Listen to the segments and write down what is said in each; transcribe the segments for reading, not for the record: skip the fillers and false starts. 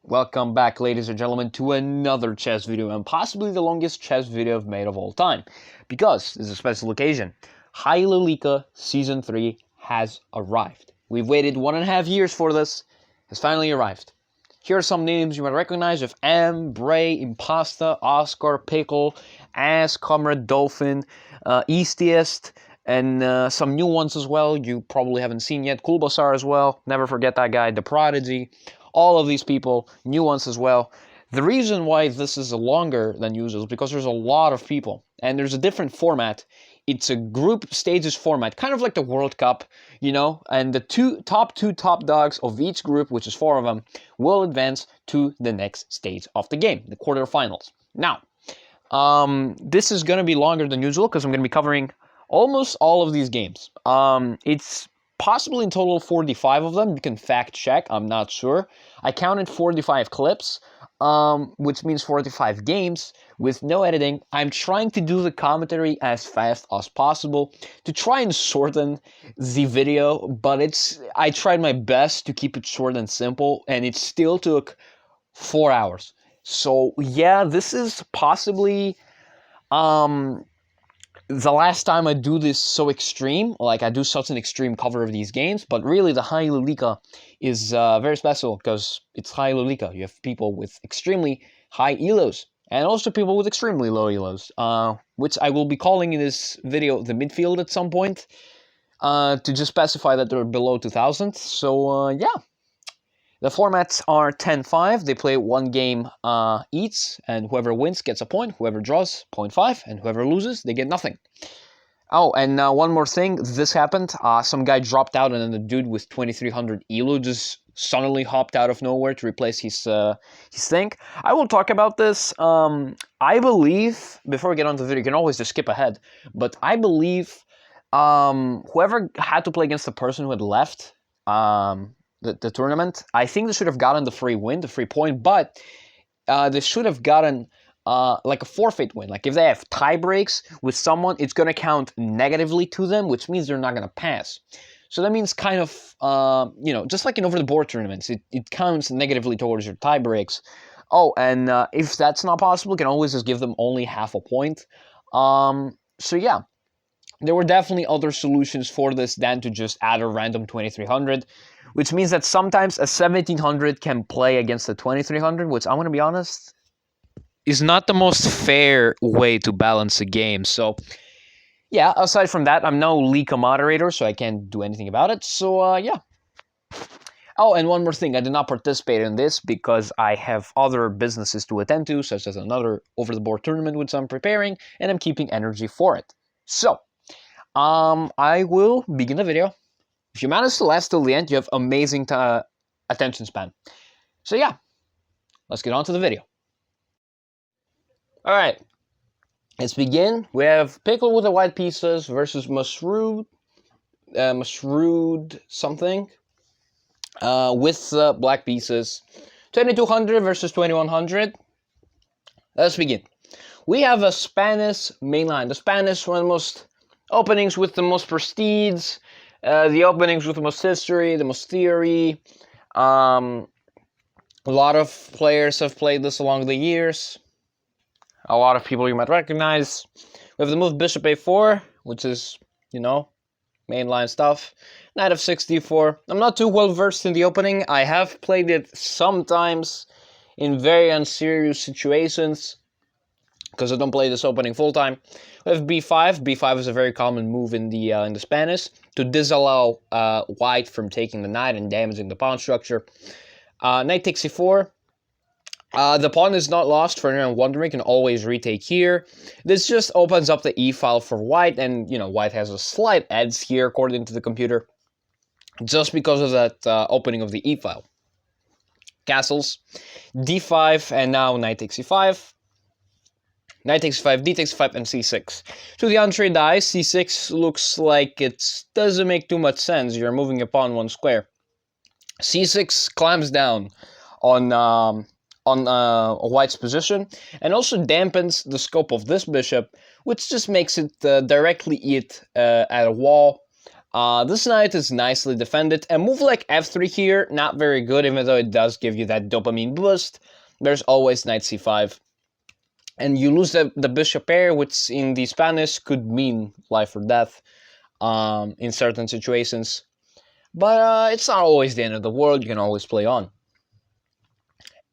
Welcome back, ladies and gentlemen, to another chess video, and possibly the longest chess video I've made of all time, because this is a special occasion. Leca Season 3 has arrived. We've waited 1.5 years for this. Has finally arrived. Here are some names you might recognize of M, Bray, Impasta, Oscar, Pickle, Ass, Comrade, Dolphin, Eastiest, and some new ones as well you probably haven't seen yet. Kulbasar as well, never forget that guy, The Prodigy. All of these people, new ones as well. The reason why this is longer than usual is because there's a lot of people, and there's a different format. It's a group stages format, kind of like the World Cup, you know, and the top two top dogs of each group, which is 4 of them, will advance to the next stage of the game, the quarterfinals. Now, this is going to be longer than usual because I'm going to be covering almost all of these games. It's possibly in total 45 of them. You can fact check, I'm not sure. I counted 45 clips, which means 45 games with no editing. I'm trying to do the commentary as fast as possible to try and shorten the video, but I tried my best to keep it short and simple, and it still took 4 hours. So yeah, this is possibly the last time I do this so extreme, like I do such an extreme cover of these games, but really the High Leca is very special because it's High Leca. You have people with extremely high elos and also people with extremely low elos, which I will be calling in this video the midfield at some point, to just specify that they're below 2000. So yeah. The formats are 10-5. They play one game each, and whoever wins gets a point, whoever draws, 0.5, and whoever loses, they get nothing. Oh, and one more thing. This happened. Some guy dropped out, and then the dude with 2300 elo just suddenly hopped out of nowhere to replace his thing. I will talk about this. I believe, before we get on to the video, you can always just skip ahead, but I believe whoever had to play against the person who had left the tournament, I think they should have gotten the free win, the free point, but they should have gotten like a forfeit win. Like if they have tie breaks with someone, it's going to count negatively to them, which means they're not going to pass. So that means kind of, you know, just like in over-the-board tournaments, it counts negatively towards your tie breaks. Oh, and if that's not possible, you can always just give them only half a point. So yeah. There were definitely other solutions for this than to just add a random 2300, which means that sometimes a 1700 can play against a 2300, which I'm going to be honest, is not the most fair way to balance a game. So yeah, aside from that, I'm no Leca moderator, so I can't do anything about it. So yeah. Oh, and one more thing, I did not participate in this because I have other businesses to attend to, such as another over-the-board tournament which I'm preparing, and I'm keeping energy for it. So I will begin the video. If you manage to last till the end, you have amazing attention span. So yeah, let's get on to the video. Alright, let's begin. We have Pickle with the white pieces versus Masrood something with black pieces. 2200 versus 2100. Let's begin. We have a Spanish mainline. The Spanish, one of the most openings with the most prestige, the openings with the most history, the most theory. A lot of players have played this along the years. A lot of people you might recognize. We have the move Bishop A4, which is, you know, mainline stuff. Knight of 64. I'm not too well versed in the opening. I have played it sometimes in very unserious situations, because I don't play this opening full time. We have b5. b5 is a very common move in the Spanish to disallow white from taking the knight and damaging the pawn structure. Knight takes c4. The pawn is not lost for anyone wondering. You can always retake here. This just opens up the e file for white, and you know white has a slight edge here according to the computer, just because of that opening of the e file. Castles, d5, and now knight takes c5. Knight takes 5, d takes 5, and c6. So the entree dies. c6 looks like it doesn't make too much sense. You're moving a pawn one square. c6 clamps down on white's position, and also dampens the scope of this bishop, which just makes it directly eat at a wall. This knight is nicely defended. A move like f3 here, not very good, even though it does give you that dopamine boost. There's always knight c5. And you lose the bishop pair, which in the Spanish could mean life or death in certain situations. But it's not always the end of the world. You can always play on.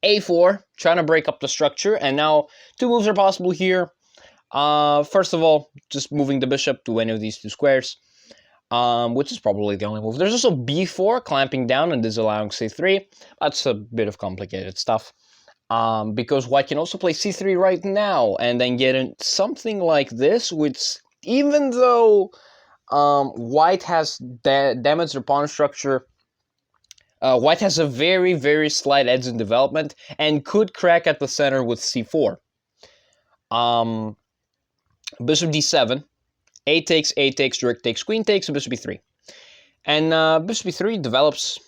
a4, trying to break up the structure. And now two moves are possible here. First of all, just moving the bishop to any of these two squares, which is probably the only move. There's also b4, clamping down and disallowing c3. That's a bit of complicated stuff. Because white can also play c3 right now and then get in something like this, which even though white has damaged their pawn structure, white has a very, very slight edge in development and could crack at the center with c4. Bishop d7, a takes, rook takes, queen takes, bishop e3. And bishop e3 develops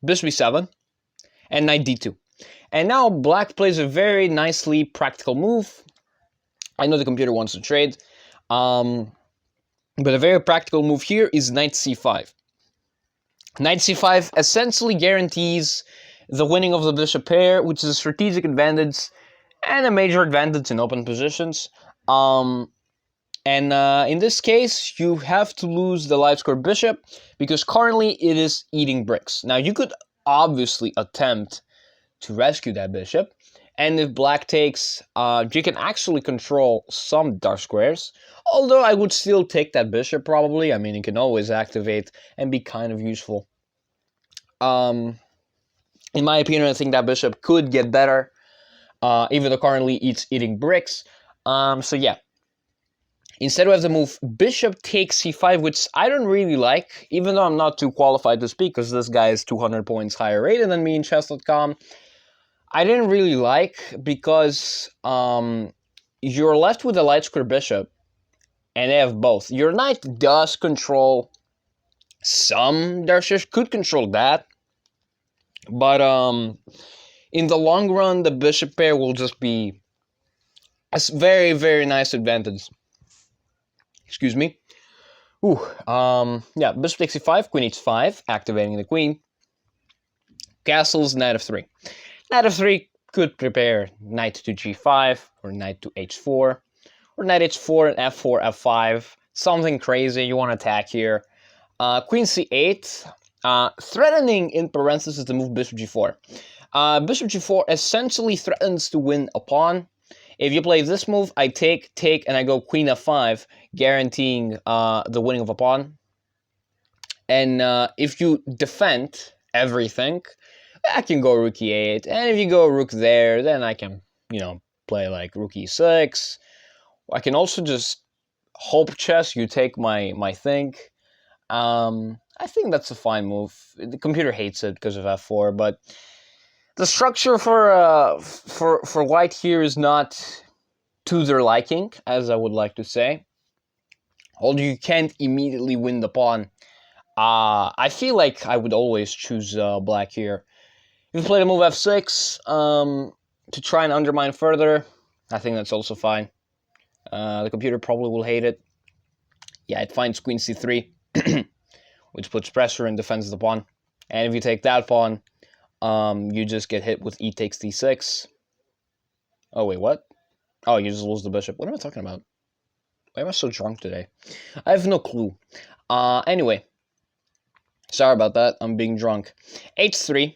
bishop e7 and knight d2. And now black plays a very nicely practical move. I know the computer wants to trade, but a very practical move here is knight c5. Knight c5 essentially guarantees the winning of the bishop pair, which is a strategic advantage and a major advantage in open positions. In this case, you have to lose the light square bishop because currently it is eating bricks. Now, you could obviously attempt to rescue that bishop, and if black takes, you can actually control some dark squares, although I would still take that bishop probably. I mean, it can always activate and be kind of useful. In my opinion, I think that bishop could get better, even though currently it's eating bricks. So yeah. Instead, we have the move bishop takes c5, which I don't really like, even though I'm not too qualified to speak, because this guy is 200 points higher rated than me in chess.com. I didn't really like, because you're left with a light square bishop, and they have both. Your knight does control some dark, could control that, but in the long run, the bishop pair will just be a very, very nice advantage. Excuse me. Yeah, bishop takes c5, queen h5, activating the queen. Castles, knight f3. Knight f3 could prepare knight to g5, or knight to h4, or knight h4 and f4, f5. Something crazy you want to attack here. Queen c8, threatening in parentheses the move bishop g4. Bishop g4 essentially threatens to win a pawn. If you play this move, I take, and I go queen f5, guaranteeing the winning of a pawn. And if you defend everything, I can go rook e8. And if you go rook there, then I can, play like rook e6. I can also just hope chess, you take my thing. I think that's a fine move. The computer hates it because of f4, but the structure for white here is not to their liking, as I would like to say. Although you can't immediately win the pawn, I feel like I would always choose black here. If you play the move f6 to try and undermine further, I think that's also fine. The computer probably will hate it. Yeah, it finds queen c3, which puts pressure and defends the pawn. And if you take that pawn, you just get hit with e takes d6. Oh, wait, what? Oh, you just lose the bishop. What am I talking about? Why am I so drunk today? I have no clue. Anyway. Sorry about that. I'm being drunk. h3.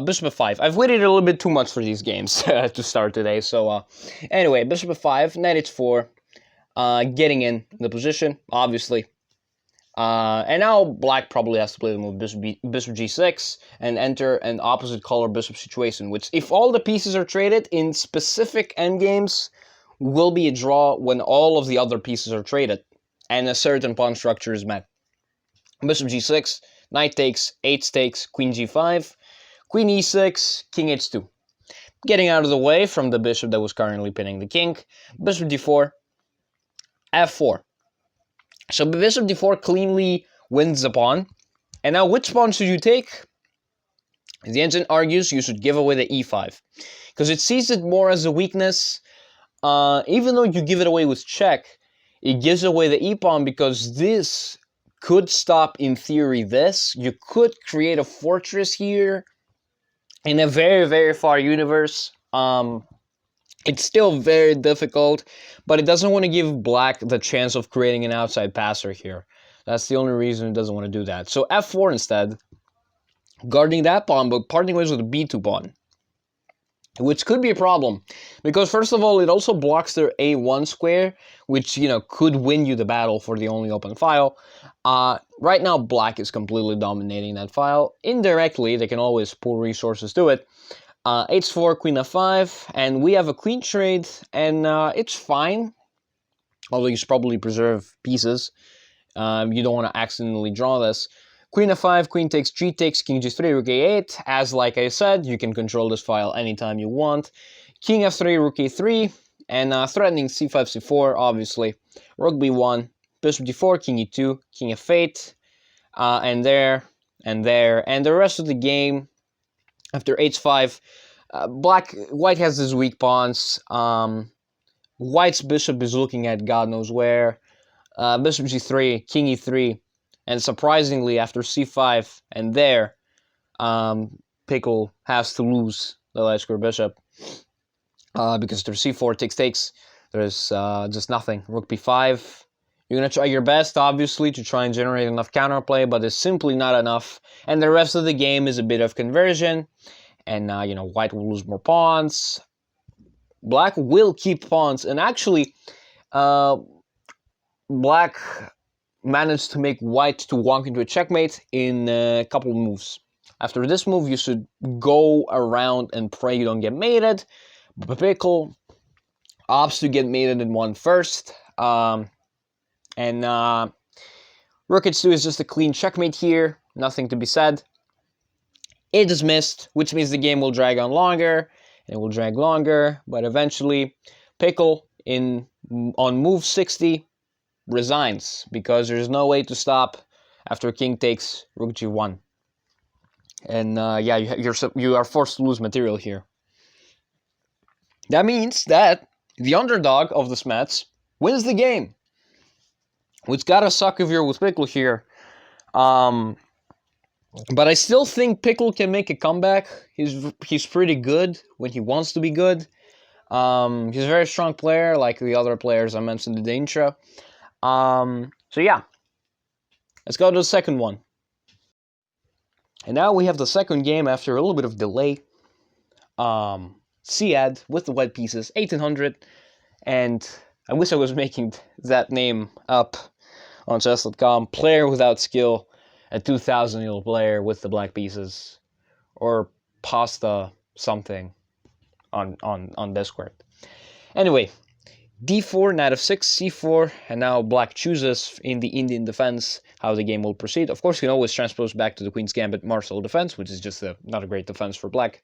Bishop f5. I've waited a little bit too much for these games to start today. So, anyway, bishop f5, knight h4. Getting in the position, obviously. And now black probably has to play the move bishop g6 and enter an opposite color bishop situation, which, if all the pieces are traded in specific endgames, will be a draw when all of the other pieces are traded and a certain pawn structure is met. Bishop g6, knight takes, h takes, queen g5, queen e6, king h2. Getting out of the way from the bishop that was currently pinning the king. Bishop d4, f4. So bishop d4 cleanly wins the pawn. And now which pawn should you take? The engine argues you should give away the e5, because it sees it more as a weakness. Even though you give it away with check, it gives away the e-pawn because this could stop, in theory, this. You could create a fortress here in a very, very far universe. It's still very difficult, but it doesn't want to give black the chance of creating an outside passer here. That's the only reason it doesn't want to do that. So f4 instead, guarding that pawn, but parting ways with the b2 pawn, which could be a problem, because first of all, it also blocks their a1 square, which, you know, could win you the battle for the only open file. Right now, black is completely dominating that file. Indirectly, they can always pull resources to it. H4, queen f5, and we have a queen trade, and it's fine, although you should probably preserve pieces. You don't want to accidentally draw this. Queen f5, queen takes, g takes, king g3, rook a8. As like I said, you can control this file anytime you want. King f3, rook a3, and threatening c5, c4, obviously. Rook b1, bishop d4, king e2, king f8, and there, and there. And the rest of the game, after h5, white has his weak pawns. White's bishop is looking at God knows where. Bishop g3, king e3, and surprisingly, after c5 and there, Pickle has to lose the light square bishop because there's c4 takes. There's just nothing. Rook b5. You're gonna try your best, obviously, to try and generate enough counterplay, but it's simply not enough. And the rest of the game is a bit of conversion, and you know, white will lose more pawns. Black will keep pawns, and actually, black managed to make white to walk into a checkmate in a couple of moves. After this move, you should go around and pray you don't get mated. But Pickle opts to get mated in one first. And Rook h2 is just a clean checkmate here. Nothing to be said. It is missed, which means the game will drag on longer. And it will drag longer. But eventually, Pickle on move 60 resigns because there's no way to stop after king takes rook g1, and yeah, you are forced to lose material here. That means that the underdog of the Smets wins the game, which gotta suck if you're with Pickle here. But I still think Pickle can make a comeback. He's pretty good when he wants to be good. He's a very strong player, like the other players I mentioned in the intro. So yeah, let's go to the second one. And now we have the second game after a little bit of delay. Ciad with the white pieces, 1800. And I wish I was making that name up on chess.com. Player without skill, a 2000-year-old player with the black pieces. Or pasta something on Discord. Anyway, d4, knight f6, c4, and now black chooses in the Indian defense how the game will proceed. Of course, you can always transpose back to the Queen's Gambit Marcel defense, which is just not a great defense for black.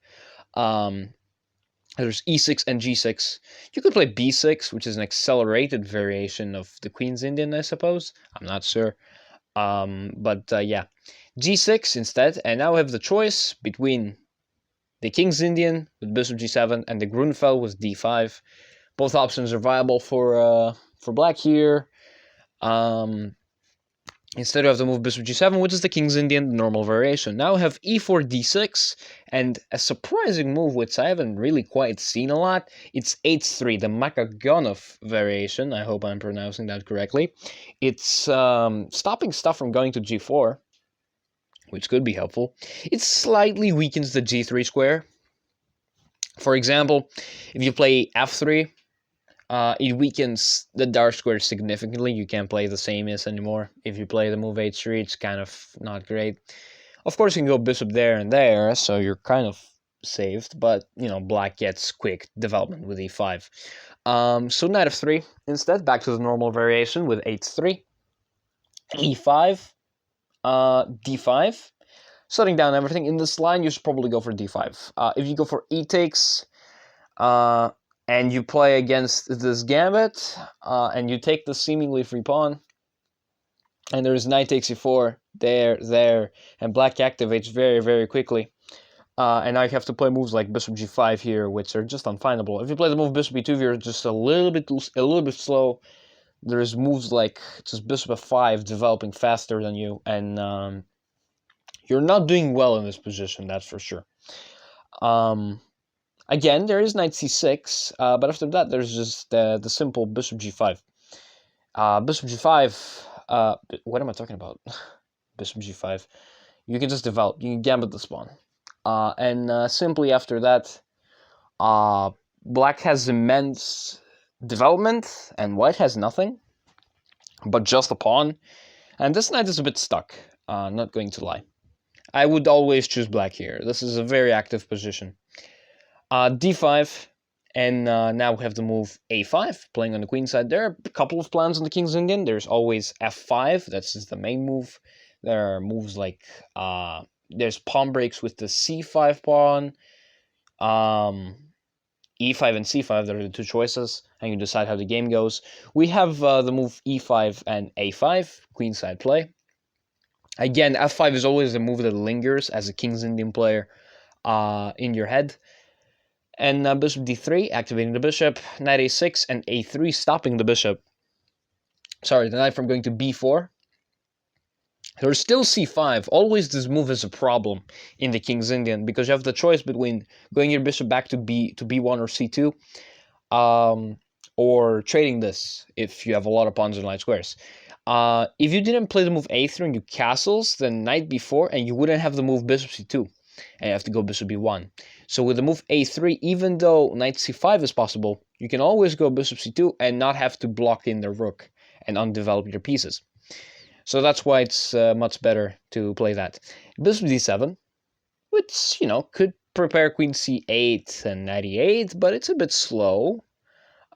There's e6 and g6. You could play b6, which is an accelerated variation of the Queen's Indian, I suppose. I'm not sure. Yeah, g6 instead, and now we have the choice between the King's Indian with bishop g7 and the Grunfeld with d5. Both options are viable for black here. Instead, you have to move bishop g7, which is the King's Indian, the normal variation. Now we have e4, d6, and a surprising move, which I haven't really quite seen a lot. It's h3, the Makagonov variation. I hope I'm pronouncing that correctly. It's stopping stuff from going to g4, which could be helpful. It slightly weakens the g3 square. For example, if you play f3, it weakens the dark square significantly. You can't play the same as anymore. If you play the move h3, it's kind of not great. Of course, you can go bishop there and there, so you're kind of saved, but, you know, black gets quick development with e5. So knight f3 instead, back to the normal variation with h3, e5, d5, shutting down everything. In this line, you should probably go for d5. If you go for e takes, and you play against this gambit, and you take the seemingly free pawn, and there's knight takes e4, there, and black activates very, very quickly. And now you have to play moves like bishop g5 here, which are just unfindable. If you play the move bishop e2, you're just a little bit slow. there's moves like just bishop f5 developing faster than you, and you're not doing well in this position, that's for sure. Again, there is knight c6, but after that there's just the simple bishop g5. Bishop g5, what am I talking about? Bishop g5. You can just develop, you can gambit the pawn. And simply after that, black has immense development, and white has nothing, but just a pawn. And this knight is a bit stuck, not going to lie. I would always choose black here. This is a very active position. D5, and now we have the move A5, playing on the queen side. There are a couple of plans on the King's Indian. There's always F5, that's just the main move. There are moves like, there's pawn breaks with the C5 pawn, E5 and C5, there are the two choices, and you decide how the game goes. We have the move E5 and A5, queenside play. Again, F5 is always a move that lingers as a King's Indian player in your head. And bishop D3, activating the bishop, knight A6, and A3, stopping the bishop. Sorry, the knight from going to B4. There's still C5. Always this move is a problem in the King's Indian, because you have the choice between going your bishop back to B1 or C2, or trading this if you have a lot of pawns and light squares. If you didn't play the move A3 and you castles, then knight B4, and you wouldn't have the move bishop C2, and you have to go bishop B1. So with the move A3, even though knight C5 is possible, you can always go bishop C2 and not have to block in the rook and undevelop your pieces. So that's why it's much better to play that. Bishop D7, which, you know, could prepare queen C8 and knight E8, but it's a bit slow.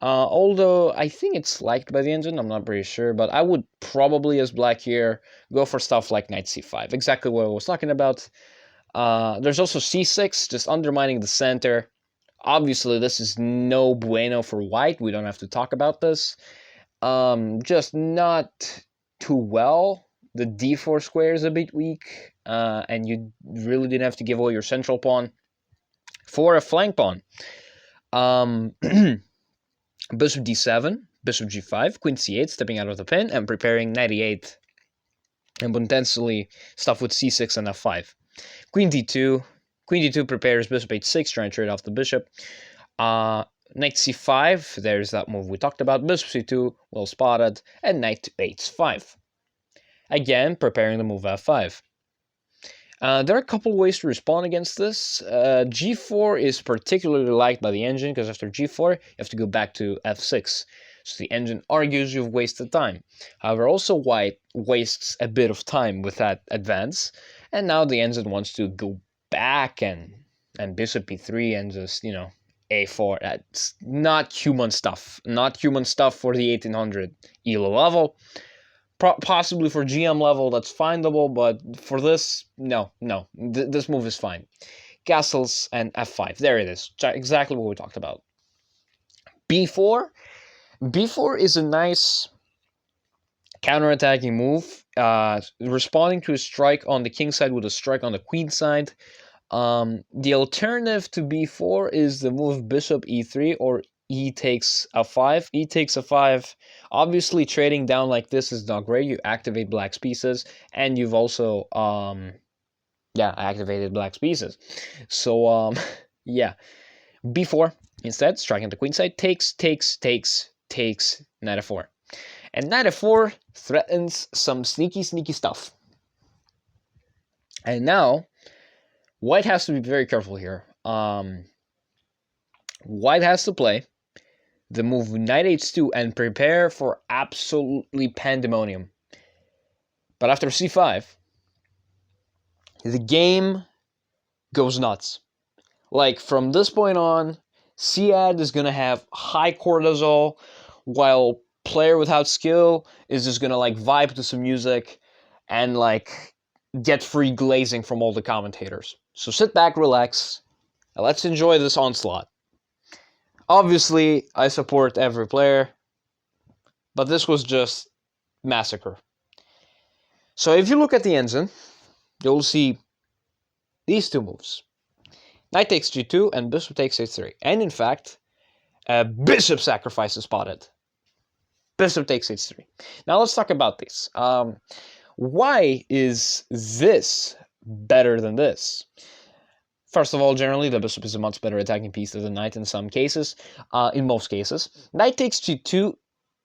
Although I think it's liked by the engine, I'm not pretty sure, but I would probably, as black here, go for stuff like knight C5, exactly what I was talking about. There's also C6, just undermining the center. Obviously, this is no bueno for white, we don't have to talk about this. Just not too well. The D4 square is a bit weak, and you really didn't have to give away your central pawn for a flank pawn. Bishop D7, Bishop G5, Queen C8, stepping out of the pin and preparing knight E8, and potentially stuff with C6 and F5. Queen D2, Queen D2 prepares Bishop H6, trying to trade off the bishop. Knight C5, there's that move we talked about, Bishop C2, well spotted, and knight to H5. Again, preparing the move F5. There are a couple ways to respond against this. G4 is particularly liked by the engine, because after G4, you have to go back to F6. So the engine argues you've wasted time. However, also white wastes a bit of time with that advance, and now the engine wants to go back and Bishop E3 and just, you know, A4. That's not human stuff. Not human stuff for the 1800 ELO level. Possibly for GM level, that's findable, but for this, no. This move is fine. Castles and F5. There it is. Exactly what we talked about. B4. B4 is a nice counterattacking move, responding to a strike on the king side with a strike on the queen side. The alternative to B4 is the move Bishop E3 or E takes a5. E takes a5. Obviously, trading down like this is not great. You activate black's pieces, and you've also, activated black's pieces. So, yeah. B4, instead, striking the queen side, takes, knight f4. And knight f4 threatens some sneaky stuff. And now, white has to be very careful here. White has to play the move knight h2 and prepare for absolutely pandemonium. But after c5, the game goes nuts. Like, from this point on, Ciad is going to have high cortisol, while player without skill is just going to, like, vibe to some music and, like, get free glazing from all the commentators. So sit back, relax, and let's enjoy this onslaught. Obviously, I support every player, but this was just massacre. So if you look at the engine, you'll see these two moves. Knight takes g2 and bishop takes h3. And in fact, bishop sacrifice is spotted. Bishop takes h3. Now let's talk about this. Why is this better than this? First of all, generally, the bishop is a much better attacking piece than the knight in some cases, in most cases. Knight takes g2.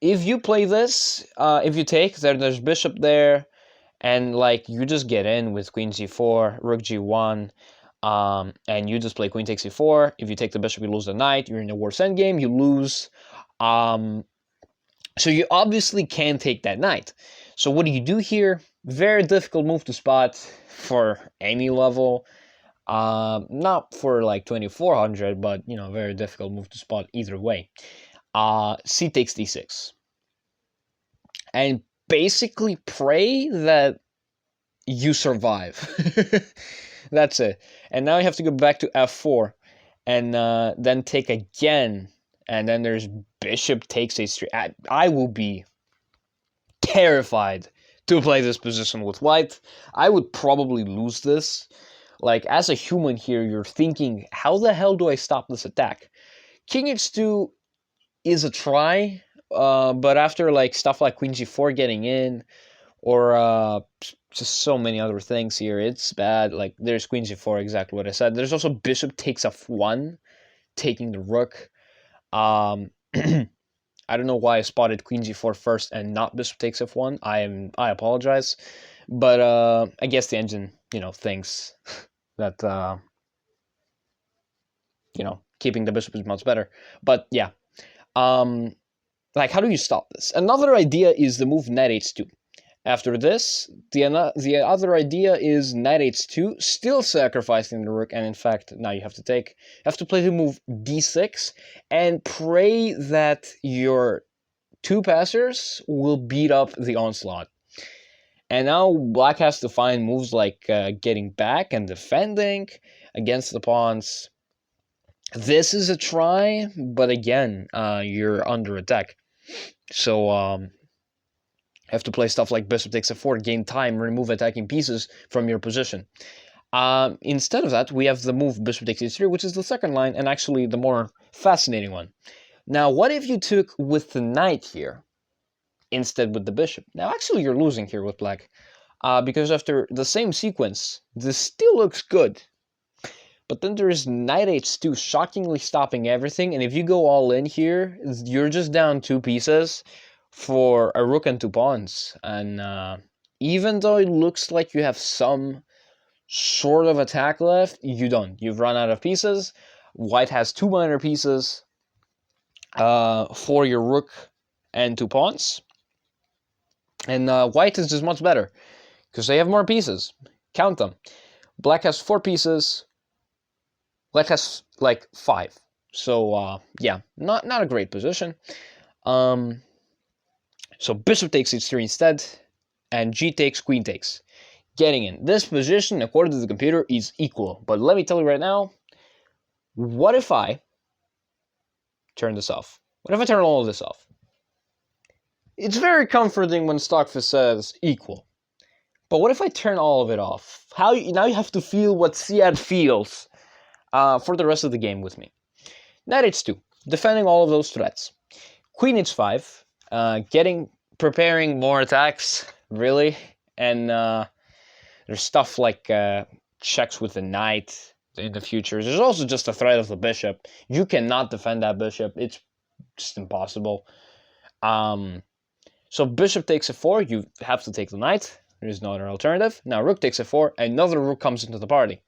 If you play this, if you take, there's bishop there, and like you just get in with queen g4, rook g1, and you just play queen takes c4. If you take the bishop, you lose the knight. You're in the worst endgame. You lose. So you obviously can't take that knight. So what do you do here? Very difficult move to spot for any level. Not for like 2400, but you know, very difficult move to spot either way. C takes d6. And basically pray that you survive. That's it. And now you have to go back to f4 and then take again. And then there's bishop takes h3. I will be terrified to play this position with white. I would probably lose this. Like, as a human here, you're thinking, how the hell do I stop this attack? King h2 is a try, but after like stuff like queen g4 getting in, or just so many other things here, it's bad. Like, there's queen g4, exactly what I said. There's also bishop takes f1, taking the rook. I don't know why I spotted queen g4 first and not bishop takes f1. I apologize, but I guess the engine, you know, thinks that you know, keeping the bishop is much better. But yeah, like, how do you stop this? Another idea is the move knight h2. After this, the other idea is knight h2, still sacrificing the rook, and in fact, now you have to take. You have to play the move d6, and pray that your two passers will beat up the onslaught. And now black has to find moves like getting back and defending against the pawns. This is a try, but again, you're under attack. So, have to play stuff like bishop takes f4, gain time, remove attacking pieces from your position. Instead of that, we have the move bishop takes h3, which is the second line, and actually the more fascinating one. Now, what if you took with the knight here, instead with the bishop? Now, actually, you're losing here with black, because after the same sequence, this still looks good. But then there is knight h2, shockingly stopping everything, and if you go all in here, you're just down two pieces for a rook and two pawns. And even though it looks like you have some sort of attack left, you don't. You've run out of pieces. White has two minor pieces for your rook and two pawns. And white is just much better because they have more pieces. Count them. Black has 4 pieces. White has like 5. So yeah, not a great position. So bishop takes h3 instead, and g takes, queen takes. Getting in. This position, according to the computer, is equal. But let me tell you right now, what if I turn this off? What if I turn all of this off? It's very comforting when Stockfish says equal. But what if I turn all of it off? Now you have to feel what Siad feels for the rest of the game with me. Knight h2, defending all of those threats. Queen h5, preparing more attacks, really. And there's stuff like checks with the knight in the future. There's also just a threat of the bishop. You cannot defend that bishop. It's just impossible. So bishop takes f4, you have to take the knight. There is no other alternative. Now rook takes f4, another rook comes into the party.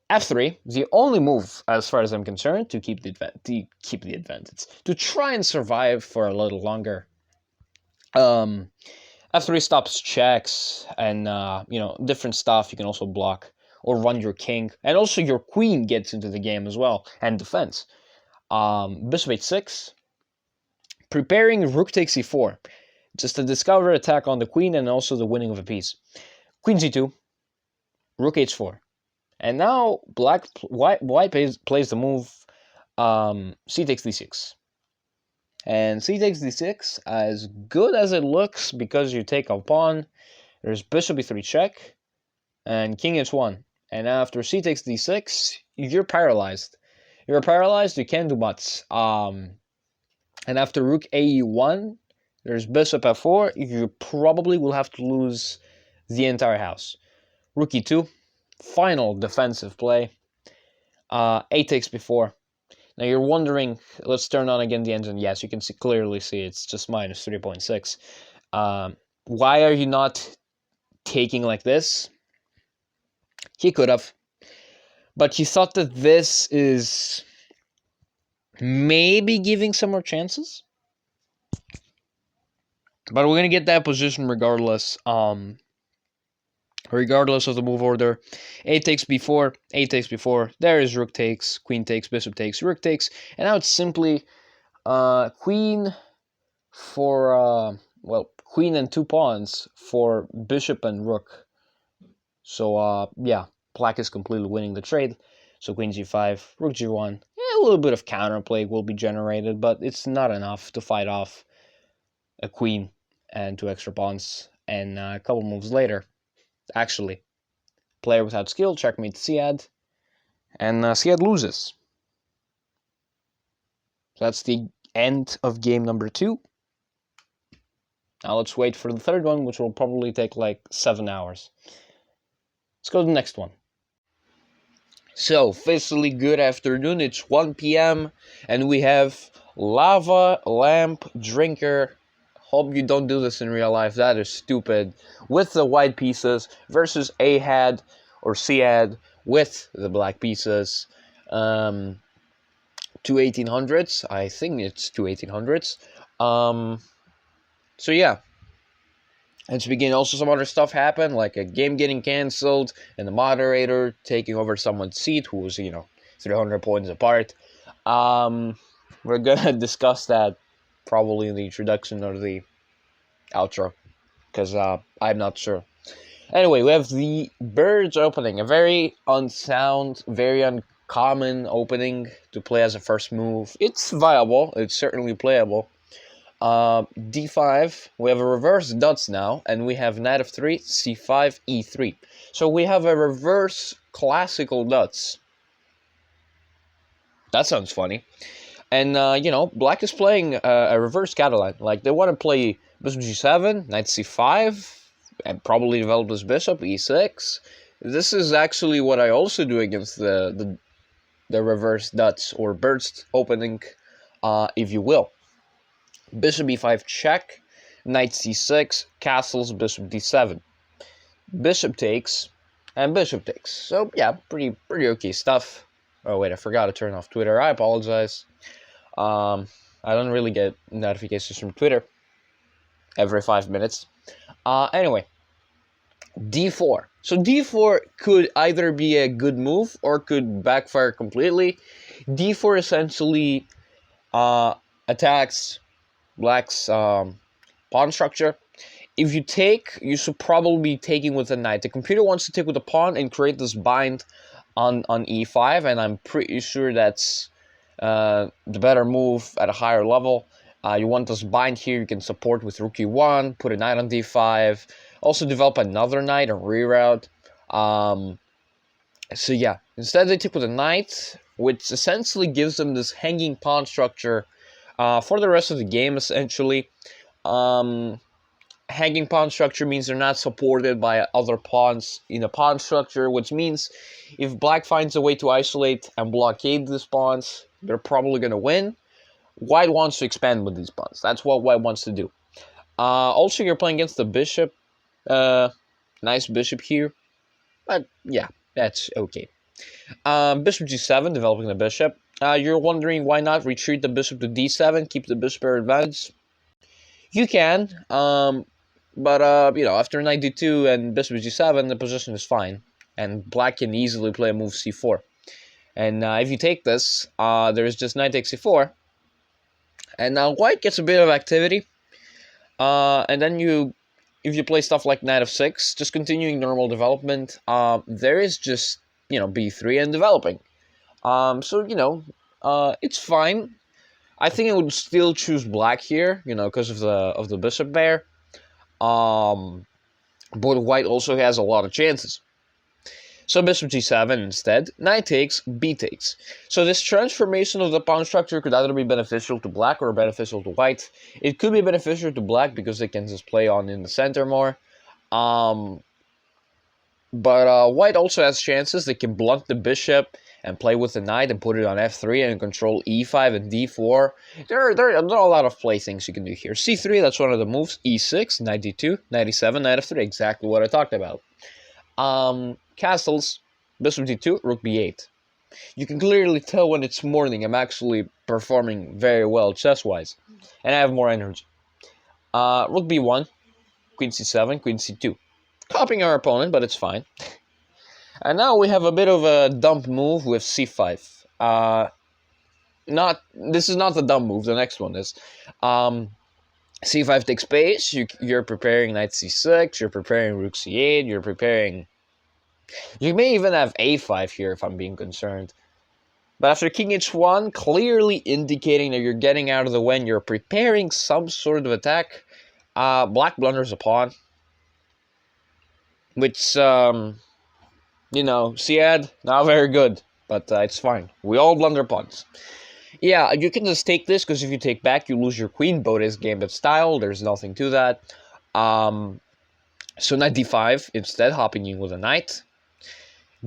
f3, the only move, as far as I'm concerned, to keep the advantage, to try and survive for a little longer. F3 stops checks and different stuff. You can also block or run your king, and also your queen gets into the game as well and defends. Bishop h6, preparing rook takes e4, just a discover attack on the queen and also the winning of a piece. Queen g2, rook h4. And now white plays the move c takes d6. And c takes d6, as good as it looks because you take a pawn. There's bishop e3 check and king h1. And after c takes d6, you're paralyzed. You're paralyzed, you can't do much. And after rook ae1, There's bishop f4. You probably will have to lose the entire house. Rook e2. Final defensive play. A takes b4. Now you're wondering, let's turn on again the engine. Yes, you can clearly see it's just minus 3.6. Why are you not taking like this? He could have. But he thought that this is maybe giving some more chances. But we're going to get that position regardless. Regardless of the move order. A takes b4, A takes b4. There is rook takes, queen takes, bishop takes, rook takes. And now it's simply queen for, queen and 2 pawns for bishop and rook. So, yeah, black is completely winning the trade. So queen g5, rook g1. Yeah, a little bit of counterplay will be generated, but it's not enough to fight off a queen and 2 extra pawns. And a couple moves later, actually, player without skill, checkmate Siad, and Siad loses. So that's the end of game number 2. Now let's wait for the third one, which will probably take like 7 hours. Let's go to the next one. So, officially good afternoon. It's 1 p.m. and we have Lava Lamp Drinker. Hope you don't do this in real life. That is stupid. With the white pieces versus Ahad or Siad with the black pieces. 1800s. I think it's 1800s. So yeah. Let's begin. Also, some other stuff happened, like a game getting cancelled and the moderator taking over someone's seat who was, 300 points apart. We're gonna discuss that probably in the introduction or the outro, because I'm not sure. Anyway, we have the birds opening, a very unsound, very uncommon opening to play as a first move. It's viable. It's certainly playable. d5, we have a reverse dots now, and we have knight of 3, c5, e3. So we have a reverse classical dots. That sounds funny. And, black is playing a reverse Catalan. Like, they want to play bishop g7, knight c5, and probably develop this bishop, e6. This is actually what I also do against the reverse dots, or burst opening, if you will. Bishop e5 check, knight c6, castles, bishop d7. Bishop takes, and bishop takes. So, yeah, pretty okay stuff. Oh, wait, I forgot to turn off Twitter. I apologize. I don't really get notifications from Twitter every 5 minutes. Anyway, d4. So d4 could either be a good move or could backfire completely. d4 essentially attacks black's pawn structure. If you take, you should probably be taking with a knight. The computer wants to take with a pawn and create this bind on e5, and I'm pretty sure that's the better move at a higher level. You want this bind here, you can support with rook e1, put a knight on d5, also develop another knight and reroute. So yeah, instead they take with a knight, which essentially gives them this hanging pawn structure for the rest of the game, essentially. Hanging pawn structure means they're not supported by other pawns in a pawn structure, which means if black finds a way to isolate and blockade these pawns, they're probably going to win. White wants to expand with these pawns. That's what white wants to do. Also, you're playing against the bishop. Nice bishop here. But yeah, that's okay. Bishop g7, developing the bishop. You're wondering why not retreat the bishop to d7, keep the bishop at advantage. You can, but after knight d2 and bishop g7, the position is fine, and black can easily play a move c4. And if you take this, there's just knight takes c4, and now white gets a bit of activity. And then if you play stuff like knight of 6, just continuing normal development, there is just b3 and developing. It's fine. I think I would still choose black here, because of the bishop there. But white also has a lot of chances. So bishop g7 instead, knight takes, b takes. So this transformation of the pawn structure could either be beneficial to black or beneficial to white. It could be beneficial to black because they can just play on in the center more. But white also has chances. They can blunt the bishop and play with the knight and put it on f3 and control e5 and d4. There are a lot of play things you can do here. c3, that's one of the moves. e6, knight d2, knight e7, knight f3, exactly what I talked about. Castles, bishop d2, rook b8. You can clearly tell when it's morning. I'm actually performing very well chess-wise, and I have more energy. Rook b1, queen c7, queen c2. Copying our opponent, but it's fine. And now we have a bit of a dump move with c5. This is not the dump move. The next one is. C5 takes base. You're preparing knight c6. You're preparing rook c8. You're preparing. You may even have a5 here if I'm being concerned. But after king h1, clearly indicating that you're getting out of the way and you're preparing some sort of attack, black blunders a pawn. Which, Siad, not very good. But it's fine. We all blunder pawns. Yeah, you can just take this, because if you take back, you lose your queen. Both is gambit style. There's nothing to that. So knight d5 instead, hopping in with a knight.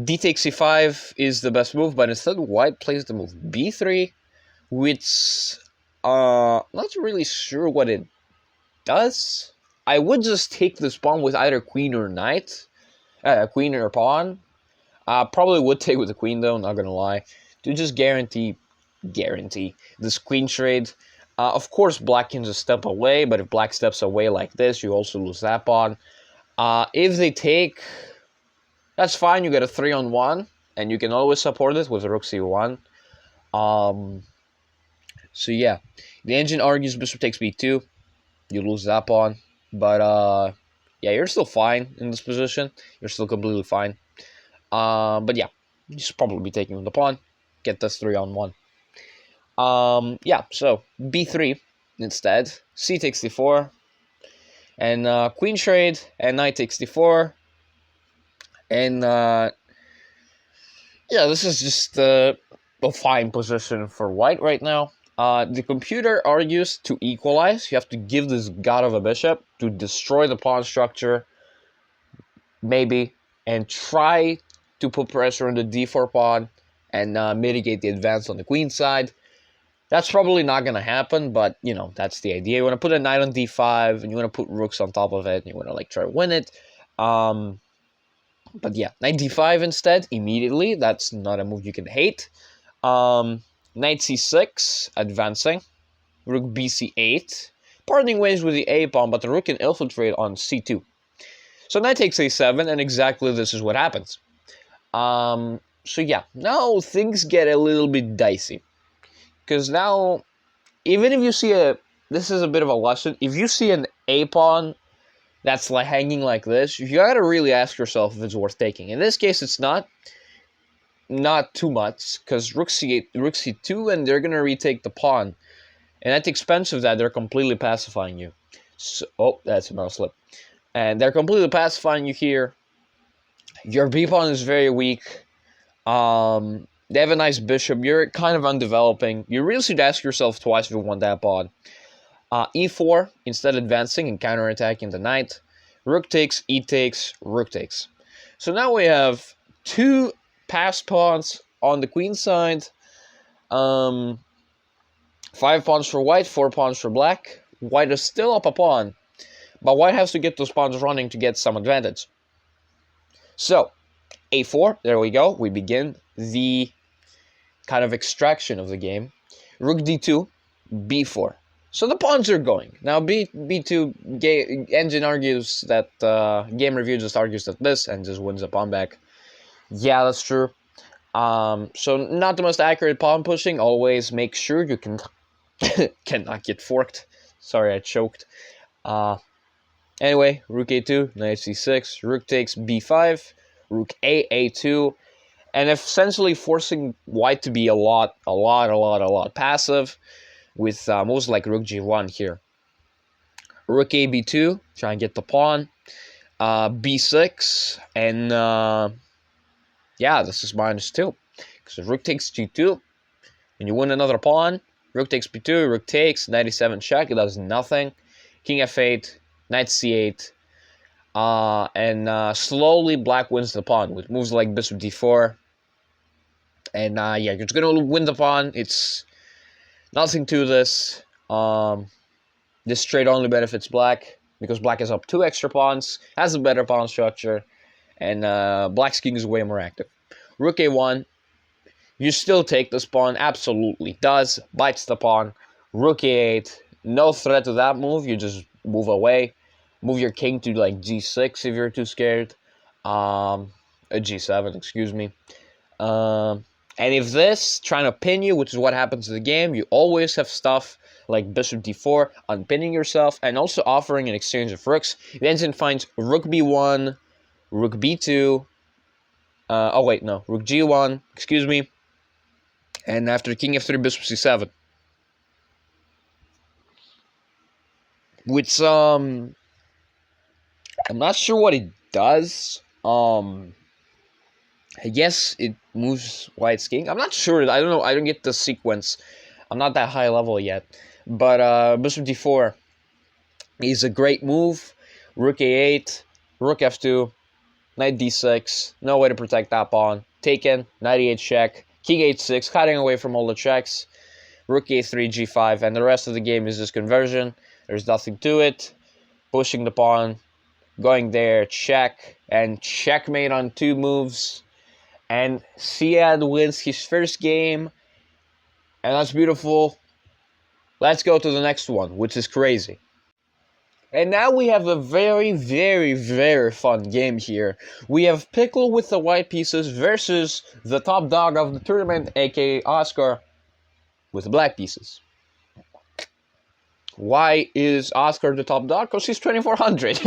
D takes c5 is the best move, but instead white plays the move b3, which not really sure what it does. I would just take this pawn with either queen or knight, queen or pawn. Probably would take with the queen though, not gonna lie, to just guarantee this queen trade. Of course, black can just step away, but if black steps away like this, you also lose that pawn. If they take, that's fine. You get a 3-on-1, and you can always support it with rook c1. So yeah, the engine argues bishop takes b2. You lose that pawn, but yeah, you're still fine in this position. You're still completely fine. But yeah, you should probably be taking the pawn. Get this 3-on-1. Yeah, so b3 instead. C takes d4, and queen trade, and knight takes d4, and yeah, this is just a fine position for white right now. The computer argues to equalize. You have to give this god of a bishop to destroy the pawn structure, maybe, and try to put pressure on the d4 pawn and mitigate the advance on the queen side. That's probably not going to happen, but, that's the idea. You want to put a knight on d5, and you want to put rooks on top of it, and you want to, try to win it. But yeah, knight d5 instead, immediately. That's not a move you can hate. Knight c6, advancing. Rook bc8. Parting ways with the a-pawn, but the rook can infiltrate on c2. So knight takes a7, and exactly this is what happens. So yeah, now things get a little bit dicey. Because now, even if you see this is a bit of a lesson, if you see an a-pawn that's hanging like this, you gotta really ask yourself if it's worth taking. In this case, it's not too much, because rook c8, rook c2, and they're gonna retake the pawn. And at the expense of that, they're completely pacifying you. So, oh, that's a mouse slip. And they're completely pacifying you here. Your b-pawn is very weak. They have a nice bishop. You're kind of undeveloping. You really should ask yourself twice if you want that pawn. E4, instead advancing and counterattacking the knight. Rook takes, e takes, rook takes. So now we have two passed pawns on the queen side. 5 pawns for white, 4 pawns for black. White is still up a pawn, but white has to get those pawns running to get some advantage. So, a4, there we go. We begin the kind of extraction of the game. Rook d2, b4. So the pawns are going. Now b2, engine argues that, game review just argues that this, and just wins the pawn back. Yeah, that's true. So not the most accurate pawn pushing. Always make sure you can cannot get forked. Sorry, I choked. Anyway, rook a2, knight c6, rook takes b5, rook a2, and essentially forcing white to be a lot passive with moves like rook g1 here. Rook a b2, try and get the pawn, b6, and Yeah, this is -2. Because if rook takes g2, and you win another pawn, rook takes b2, rook takes, 97 check, it does nothing. King f8, knight c8, and slowly black wins the pawn with moves like bishop d4. And yeah, you're just going to win the pawn. It's nothing to this. This trade only benefits black because black has up 2 extra pawns, has a better pawn structure, and black's king is way more active. Rook a1, you still take this pawn, absolutely does, bites the pawn. Rook a8, no threat to that move, you just move away. Move your king to like g6 if you're too scared. G7, excuse me. And if this, trying to pin you, which is what happens in the game, you always have stuff like bishop d4, unpinning yourself, and also offering an exchange of rooks. Then finds rook b1, rook b2, oh wait, no, rook g1, excuse me, and after king f3, bishop c7. Which, I'm not sure what it does. I guess it moves white's king. I'm not sure. I don't know. I don't get the sequence. I'm not that high level yet. But bishop d4 is a great move. Rook a8, rook f2, knight d6. No way to protect that pawn. Taken, knight e8 check, king h6, cutting away from all the checks. Rook a3, g5, and the rest of the game is just conversion. There's nothing to it. Pushing the pawn, going there, check, and checkmate on 2 moves. And Siad wins his first game, and that's beautiful. Let's go to the next one, which is crazy. And now we have a very, very, very fun game here. We have Pickle with the white pieces versus the top dog of the tournament, aka Oscar, with the black pieces. Why is Oscar the top dog? Because he's 2400.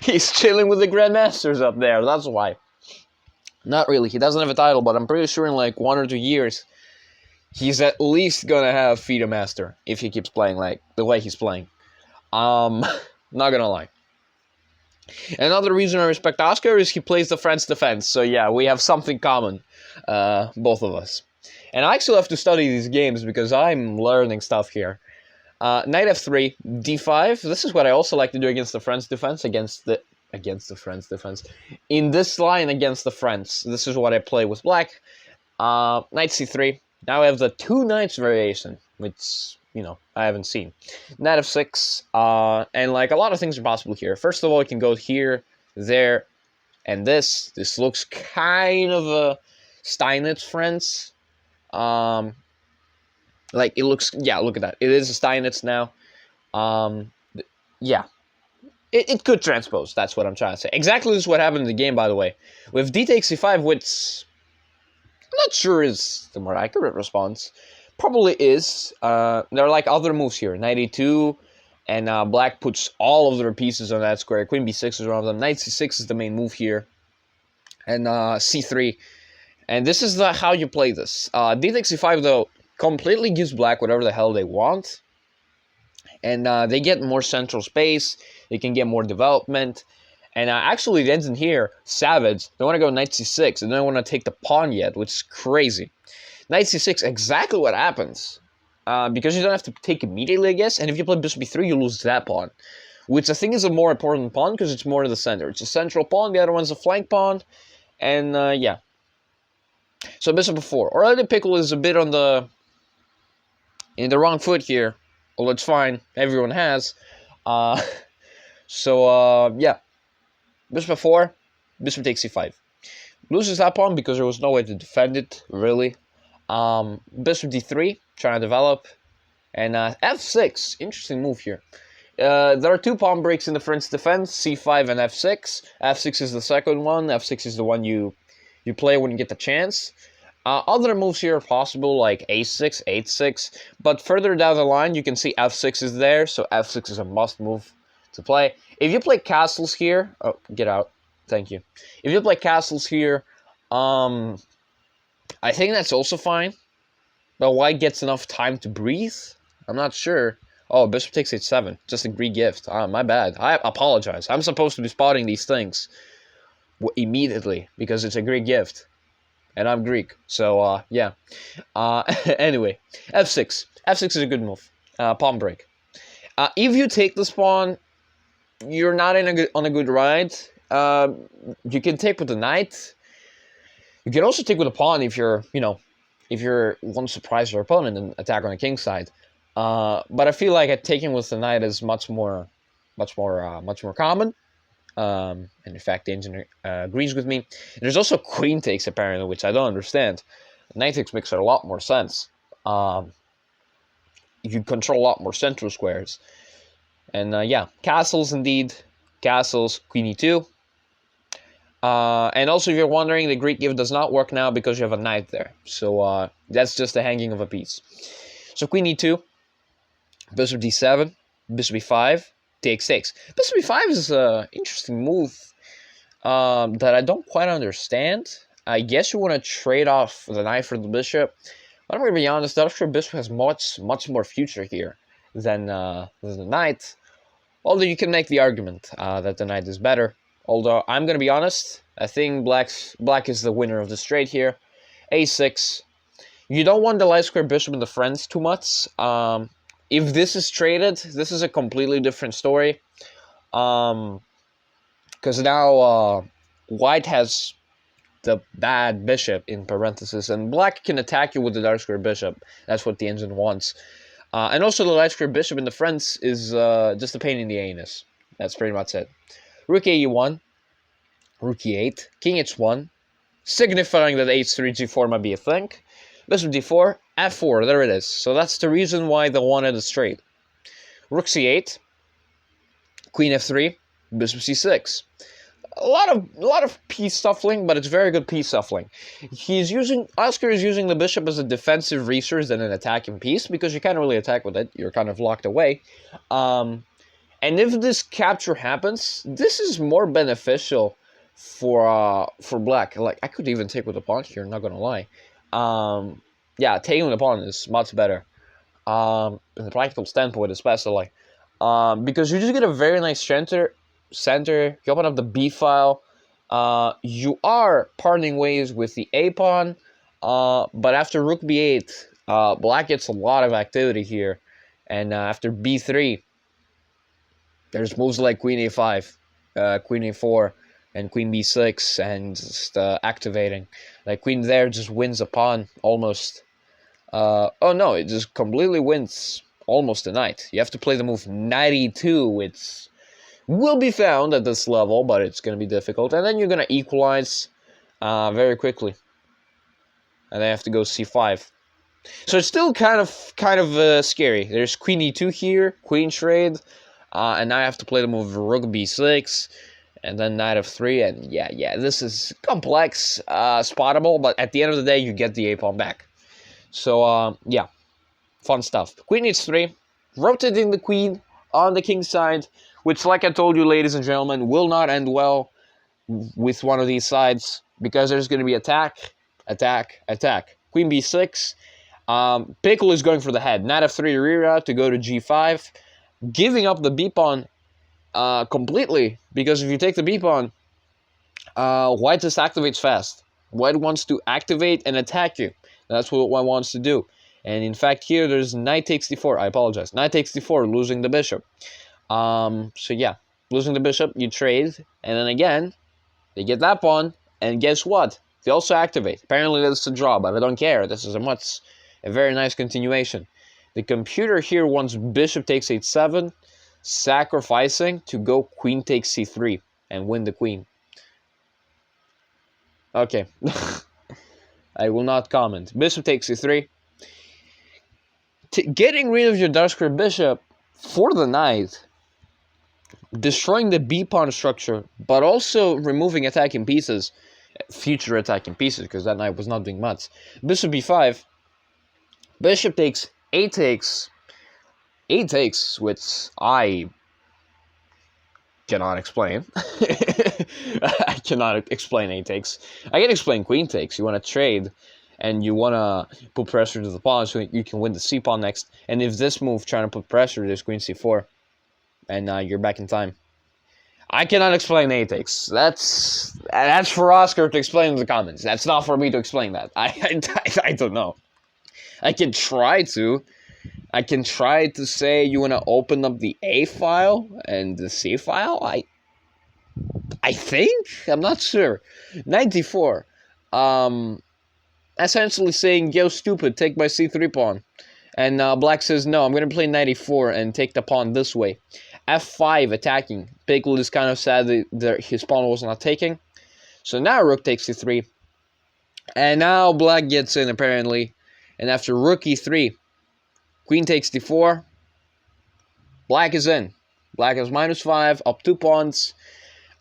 He's chilling with the Grandmasters up there, that's why. Not really, he doesn't have a title, but I'm pretty sure in like 1 or 2 years, he's at least gonna have FIDE Master if he keeps playing like the way he's playing. Not gonna lie. Another reason I respect Oscar is he plays the French defense, so yeah, we have something common, both of us. And I actually have to study these games because I'm learning stuff here. Knight f3, d5. This is what I also like to do against the French defense, against the French defense. In this line against the French, this is what I play with black. Knight c3. Now I have the 2 knights variation, which, you know, I haven't seen. Knight f6, and like a lot of things are possible here. First of all, you can go here, there, and this. This looks kind of a Steinitz French. Like, it looks, yeah, look at that. It is a Steinitz now. Yeah. It could transpose, that's what I'm trying to say. Exactly this is what happened in the game, by the way. With d takes c5, which I'm not sure is the more accurate response. Probably is. There are like other moves here. Knight e2, and black puts all of their pieces on that square. Queen b6 is one of them. Knight c6 is the main move here. And c3. And this is how you play this. D takes c5, though, completely gives black whatever the hell they want. And they get more central space. They can get more development. And actually, it ends in here. Savage. They want to go knight c6. They don't want to take the pawn yet, which is crazy. Knight c6, exactly what happens. Because you don't have to take immediately, I guess. And if you play bishop b3, you lose that pawn. Which I think is a more important pawn because it's more in the center. It's a central pawn. The other one's a flank pawn. And yeah. So bishop f4. Already Pickle is a bit on the... in the wrong foot here. Well, it's fine. Everyone has. Yeah. Bishop f4. Bishop takes c5. Loses that pawn because there was no way to defend it, really. Bishop d3, trying to develop. And f6, interesting move here. There are 2 pawn breaks in the French defense, c5 and f6. f6 is the second one. f6 is the one you play when you get the chance. Other moves here are possible, like a6, h6. But further down the line, you can see f6 is there, so f6 is a must move to play. If you play castles here... Oh, get out. Thank you. If you play castles here, I think that's also fine. But white gets enough time to breathe? I'm not sure. Oh, bishop takes h7. Just a Greek gift. My bad. I apologize. I'm supposed to be spotting these things immediately because it's a Greek gift. and I'm Greek. So, yeah. Anyway, f6. F6 is a good move. Pawn break. If you take this pawn, you're not on a good ride. You can take with the knight. You can also take with a pawn if you're, if you want to surprise your opponent and attack on the king side. But I feel like taking with the knight is much more common. And in fact, the engineer agrees with me. There's also queen takes apparently, which I don't understand. Knight takes makes a lot more sense. You control a lot more central squares. And yeah, castles indeed. Castles, queen e2. And also, if you're wondering, the Greek gift does not work now because you have a knight there. So that's just the hanging of a piece. So queen e2, bishop d7, bishop e5, takes 6. Bishop e5 is an interesting move that I don't quite understand. I guess you want to trade off the knight for the bishop. But I'm going to be honest, the Austrian bishop has much more future here than the knight. Although you can make the argument that the knight is better. Although, I'm going to be honest, I think black is the winner of the straight here. a6. You don't want the light square bishop in the friends too much. If this is traded, this is a completely different story. Because now white has the bad bishop in parentheses, and black can attack you with the dark square bishop. That's what the engine wants. And also the light square bishop in the friends is just a pain in the anus. That's pretty much it. Rook e1, rook e8, king h1, signifying that h3, g4 might be a thing. Bishop d4, f4, there it is. So that's the reason why they wanted a straight. Rook c8, queen f3, bishop c6. A lot of piece shuffling, but it's very good piece shuffling. Oscar is using the bishop as a defensive resource than an attacking piece, because you can't really attack with it. You're kind of locked away. And if this capture happens, this is more beneficial for black. Like, I could even take with a pawn here, not gonna lie. Yeah, taking with a pawn is much better. In the practical standpoint especially. Because you just get a very nice center, you open up the b file, you are parting ways with the a pawn, but after rook b8, black gets a lot of activity here, and after b3, there's moves like queen a5, queen a4, and queen b6, and just activating. Like, queen there just wins a pawn almost. Oh no, it just completely wins almost a knight. You have to play the move knight e2, which will be found at this level, but it's going to be difficult. And then you're going to equalize very quickly. And then I have to go c5. So it's still kind of scary. There's queen e2 here, queen trade, and now I have to play the move rook b6, and then knight f3, and yeah, this is complex, spottable, but at the end of the day, you get the a pawn back. So, yeah, fun stuff. Queen h3, rotating the queen on the king side, which, like I told you, ladies and gentlemen, will not end well with one of these sides, because there's going to be attack. Queen b6. Pickle is going for the head. Knight f3 rear out to go to g5, giving up the b pawn completely, because if you take the b pawn, white just activates fast. White wants to activate and attack you. That's what white wants to do. And in fact, here there's knight takes d4. I apologize. Knight takes d4, losing the bishop. So yeah, losing the bishop, you trade, and then again, they get that pawn, and guess what? They also activate. Apparently that's a draw, but I don't care. This is a very nice continuation. The computer here wants bishop takes h7, sacrificing to go queen takes c3 and win the queen. Okay. I will not comment. Bishop takes c3. Getting rid of your dark square bishop for the knight, destroying the b pawn structure, but also removing attacking pieces, future attacking pieces, because that knight was not doing much. Bishop b5, bishop takes, a takes, which I cannot explain. I cannot explain a takes. I can explain queen takes. You want to trade, and you want to put pressure to the pawn so you can win the c pawn next. And if this move trying to put pressure, there's queen c4, and you're back in time. I cannot explain a takes. That's for Oscar to explain in the comments. That's not for me to explain that. I don't know. I can try to. I can try to say you want to open up the A file and the C file. I think, I'm not sure. 94. Essentially saying, yo, stupid, take my C3 pawn. And Black says, no, I'm going to play 94 and take the pawn this way. F5 attacking. Pickle is kind of sad that his pawn was not taking. So now Rook takes C3. And now Black gets in, apparently. And after Rook E3, Queen takes D4. Black is in. Black has -5, up 2 pawns.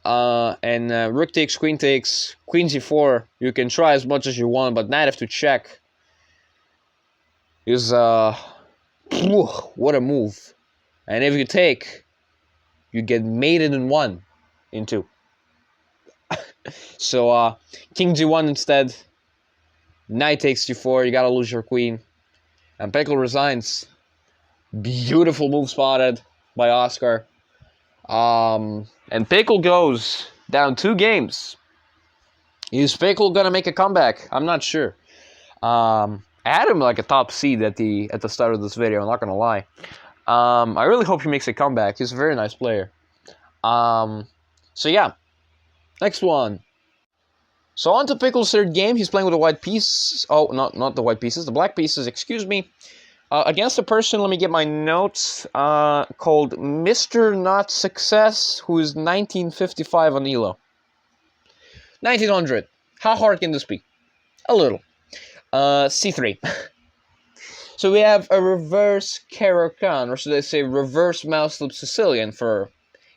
And Rook takes, Queen G4. You can try as much as you want, but Knight F2 check is, what a move. And if you take, you get mated in 1 in 2. So, King G1 instead. Knight takes G4, you gotta lose your queen. And Pickle resigns. Beautiful move spotted by Oscar. And Pickle goes down 2 games. Is Pickle gonna make a comeback? I'm not sure. I had him like a top seed at the start of this video, I'm not gonna lie. I really hope he makes a comeback. He's a very nice player. So yeah. Next one. So on to Pickle's third game. He's playing with the white piece. Oh, not the white pieces, the black pieces, excuse me. Against a person, let me get my notes, called Mr. Not Success, who is 1955 on ELO. 1900. How hard can this be? A little. C3. So we have a reverse Caro-Kann, or should I say reverse mouse slip Sicilian for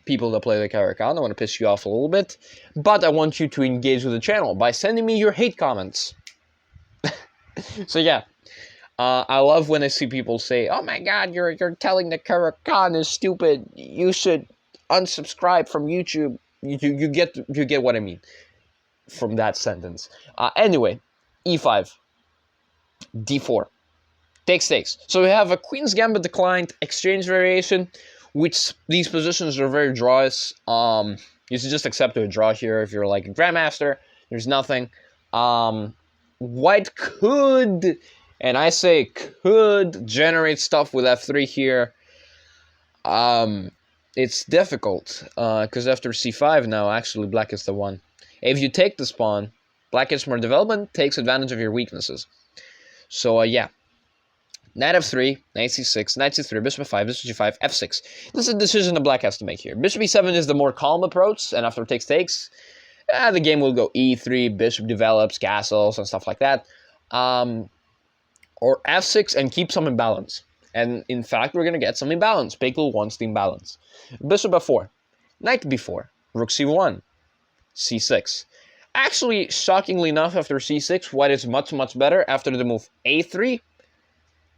people that play the Caro-Kann. I want to piss you off a little bit, but I want you to engage with the channel by sending me your hate comments. So yeah. I love when I see people say, "Oh my God, you're telling the Caro-Kann is stupid. You should unsubscribe from YouTube." You get what I mean from that sentence. Anyway, E5, D4, takes. So we have a Queen's Gambit declined, exchange variation, which these positions are very draws. You should just accept a draw here if you're like a Grandmaster. There's nothing. White could. And I say could generate stuff with F3 here. It's difficult, because after C5 now, actually Black is the one. If you take this pawn, Black gets more development, takes advantage of your weaknesses. So, yeah. Knight F3, Knight C6, Knight C3, Bishop F5, Bishop G5, F6. This is a decision that Black has to make here. Bishop E7 is the more calm approach, and after takes, the game will go E3, Bishop develops, castles, and stuff like that. Or F6 and keep some imbalance. And in fact, we're going to get some imbalance. Pickle wants the imbalance. Bishop F4, Knight B4, Rook C1, C6. Actually, shockingly enough, after C6, White is much, much better after the move A3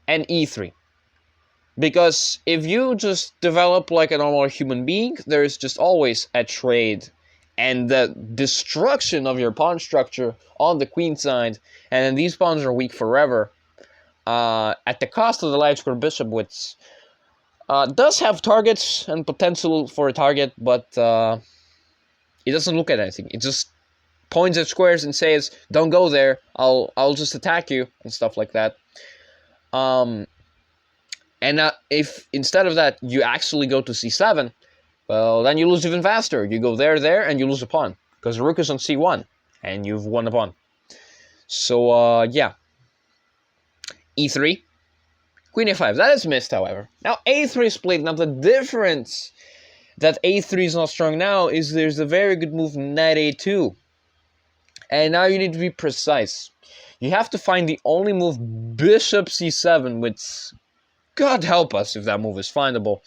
and E3. Because if you just develop like a normal human being, there's just always a trade. And the destruction of your pawn structure on the queen side, and then these pawns are weak forever, at the cost of the light square bishop, which does have targets and potential for a target, but it doesn't look at anything. It just points at squares and says, "Don't go there. I'll just attack you," and stuff like that. And if instead of that you actually go to C7, well, then you lose even faster. You go there, and you lose a pawn because Rook is on C1, and you've won a pawn. So yeah. E3, Queen A5. That is missed, however. Now A3 is played. Now the difference that A3 is not strong now is there's a very good move Knight A2. And now you need to be precise. You have to find the only move Bishop C7, which, God help us if that move is findable.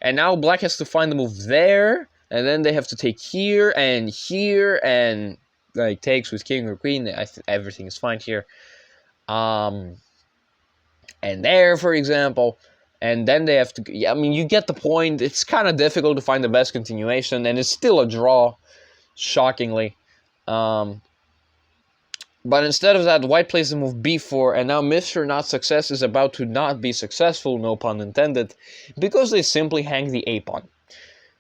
And now Black has to find the move there, and then they have to take here, and like takes with King or Queen. Everything is fine here. And there, for example, and then they have to, I mean, you get the point. It's kind of difficult to find the best continuation, and it's still a draw, shockingly. But instead of that, White plays the move B4, and now Mr. Not Success is about to not be successful, no pun intended, because they simply hang the A pawn.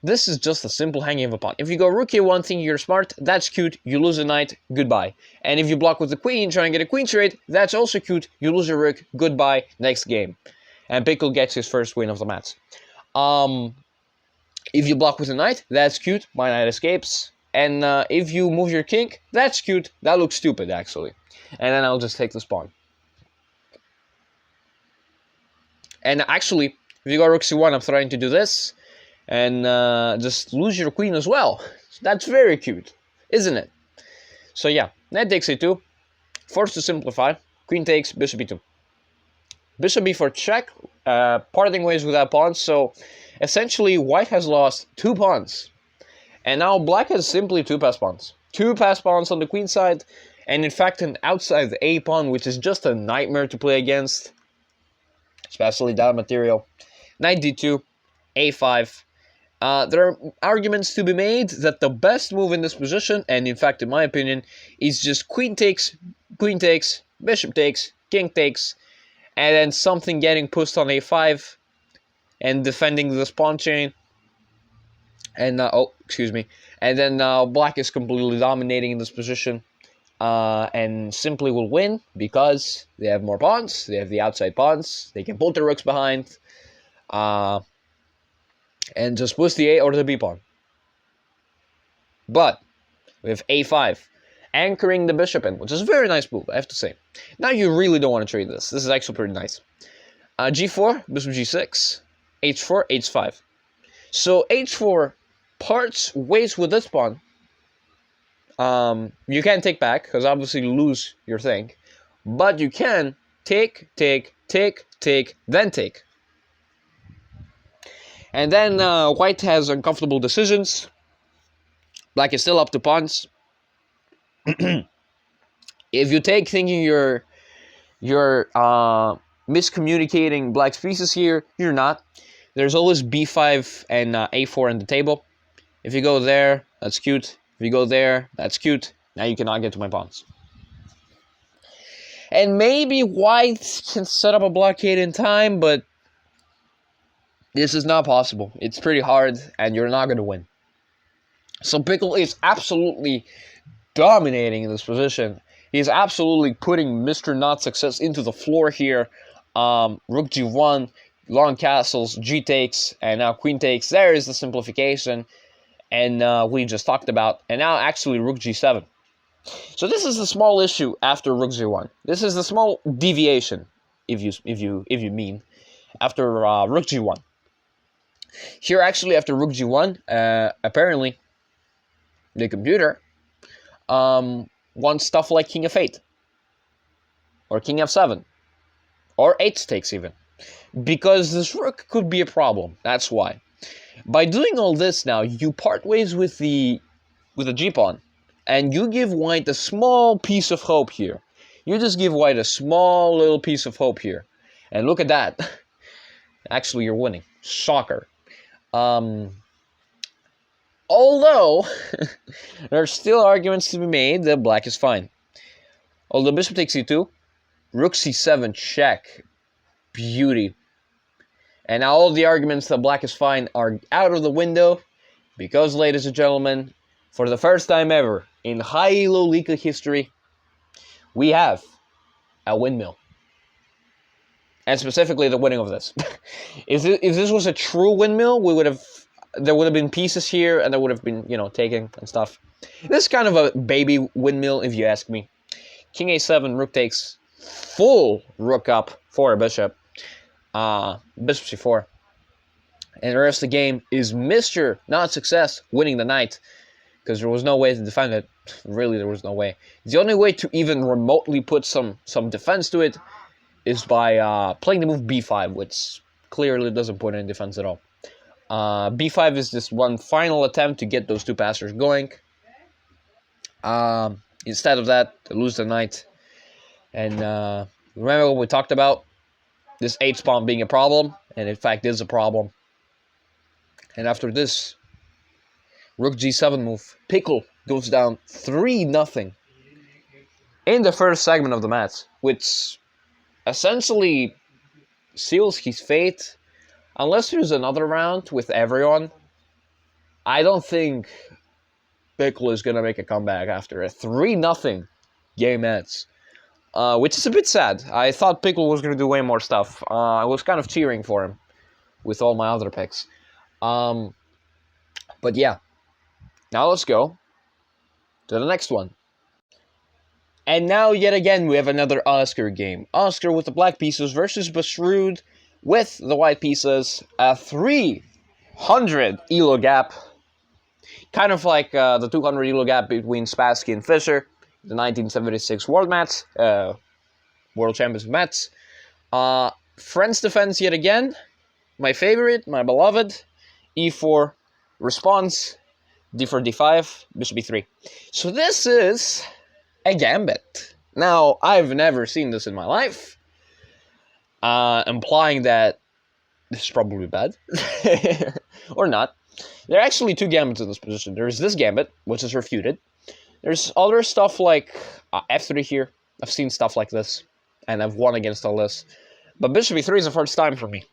this is just a simple hanging of a pawn. If you go rook a1 thinking you're smart, that's cute, you lose a knight, goodbye. And if you block with the queen, try and get a queen straight, that's also cute, you lose your rook, goodbye, next game. And Pickle gets his first win of the match. If you block with a knight, that's cute, my knight escapes. And if you move your king, that's cute, that looks stupid actually. And then I'll just take this pawn. And actually, if you go rook c1, I'm trying to do this. And just lose your queen as well. That's very cute, isn't it? So yeah, knight takes a2. Forced to simplify. Queen takes, bishop e2. Bishop b4 check. Parting ways with that pawn. So essentially, white has lost 2 pawns. And now black has simply 2 passed pawns. 2 passed pawns on the queen side. And in fact, an outside a pawn, which is just a nightmare to play against. Especially that material. Knight d2, a5. There are arguments to be made that the best move in this position, and in fact in my opinion, is just queen takes, bishop takes, king takes, and then something getting pushed on a5 and defending this pawn chain. And and then black is completely dominating in this position and simply will win because they have more pawns, they have the outside pawns, they can pull the rooks behind. And just push the A or the B pawn. But we have A5, anchoring the bishop in, which is a very nice move, I have to say. Now you really don't want to trade this. This is actually pretty nice. G4, bishop G6, H4, H5. So H4 parts ways with this pawn. You can't take back, because obviously you lose your thing. But you can take, then take. And then white has uncomfortable decisions. Black is still up to pawns. If you take thinking you're miscommunicating black's pieces here, you're not. There's always b5 and a4 on the table. If you go there, that's cute. If you go there, that's cute. Now you cannot get to my pawns. And maybe white can set up a blockade in time, but this is not possible. It's pretty hard, and you're not going to win. So Pickle is absolutely dominating in this position. He's absolutely putting Mr. Not Success into the floor here. Rook g1, long castles, g takes, and now queen takes. There is the simplification, and we just talked about. And now actually rook g7. So this is the small issue after rook g1. This is the small deviation, if you mean, after rook g1. Here, actually, after rook g1, apparently, the computer wants stuff like king f8, or king f7, or 8 takes even, because this rook could be a problem. That's why. By doing all this now, you part ways with the g-pawn, and you give white a small piece of hope here. You just give white a small little piece of hope here. And look at that. Actually, you're winning. Shocker. Although, there are still arguments to be made that black is fine. Although bishop takes e2, rook c7 check, beauty. And now all the arguments that black is fine are out of the window, because, ladies and gentlemen, for the first time ever in high-low Leca history, we have a windmill. And specifically the winning of this. If this was a true windmill, there would have been pieces here, and there would have been, taking and stuff. This is kind of a baby windmill, if you ask me. King a7, rook takes, full rook up for a bishop. Bishop c4. And the rest of the game is Mr. Not Success winning the knight, because there was no way to defend it. Really, there was no way. The only way to even remotely put some defense to it is by playing the move b5, which clearly doesn't put any defense at all. b5 is this one final attempt to get those two passers going. Instead of that, they lose the knight. And remember what we talked about? This h-pawn being a problem, and in fact is a problem. And after this rook g7 move, Pickle goes down 3-0 in the first segment of the match, which essentially seals his fate, unless there's another round with everyone. I don't think Pickle is going to make a comeback after a 3-0 game ends. Which is a bit sad. I thought Pickle was going to do way more stuff. I was kind of cheering for him with all my other picks. But yeah, now let's go to the next one. And now, yet again, we have another Oscar game. Oscar with the black pieces versus Basrud with the white pieces. A 300 elo gap. Kind of like the 200 elo gap between Spassky and Fischer. The 1976 World Mats. World Champions Mats. French defense yet again. My favorite, my beloved. E4 response. D4, D5, Bishop B3. So this is a gambit. Now, I've never seen this in my life, implying that this is probably bad, or not. There are actually two gambits in this position. There's this gambit, which is refuted. There's other stuff like F3 here. I've seen stuff like this, and I've won against all this. But Bishop B3 is the first time for me.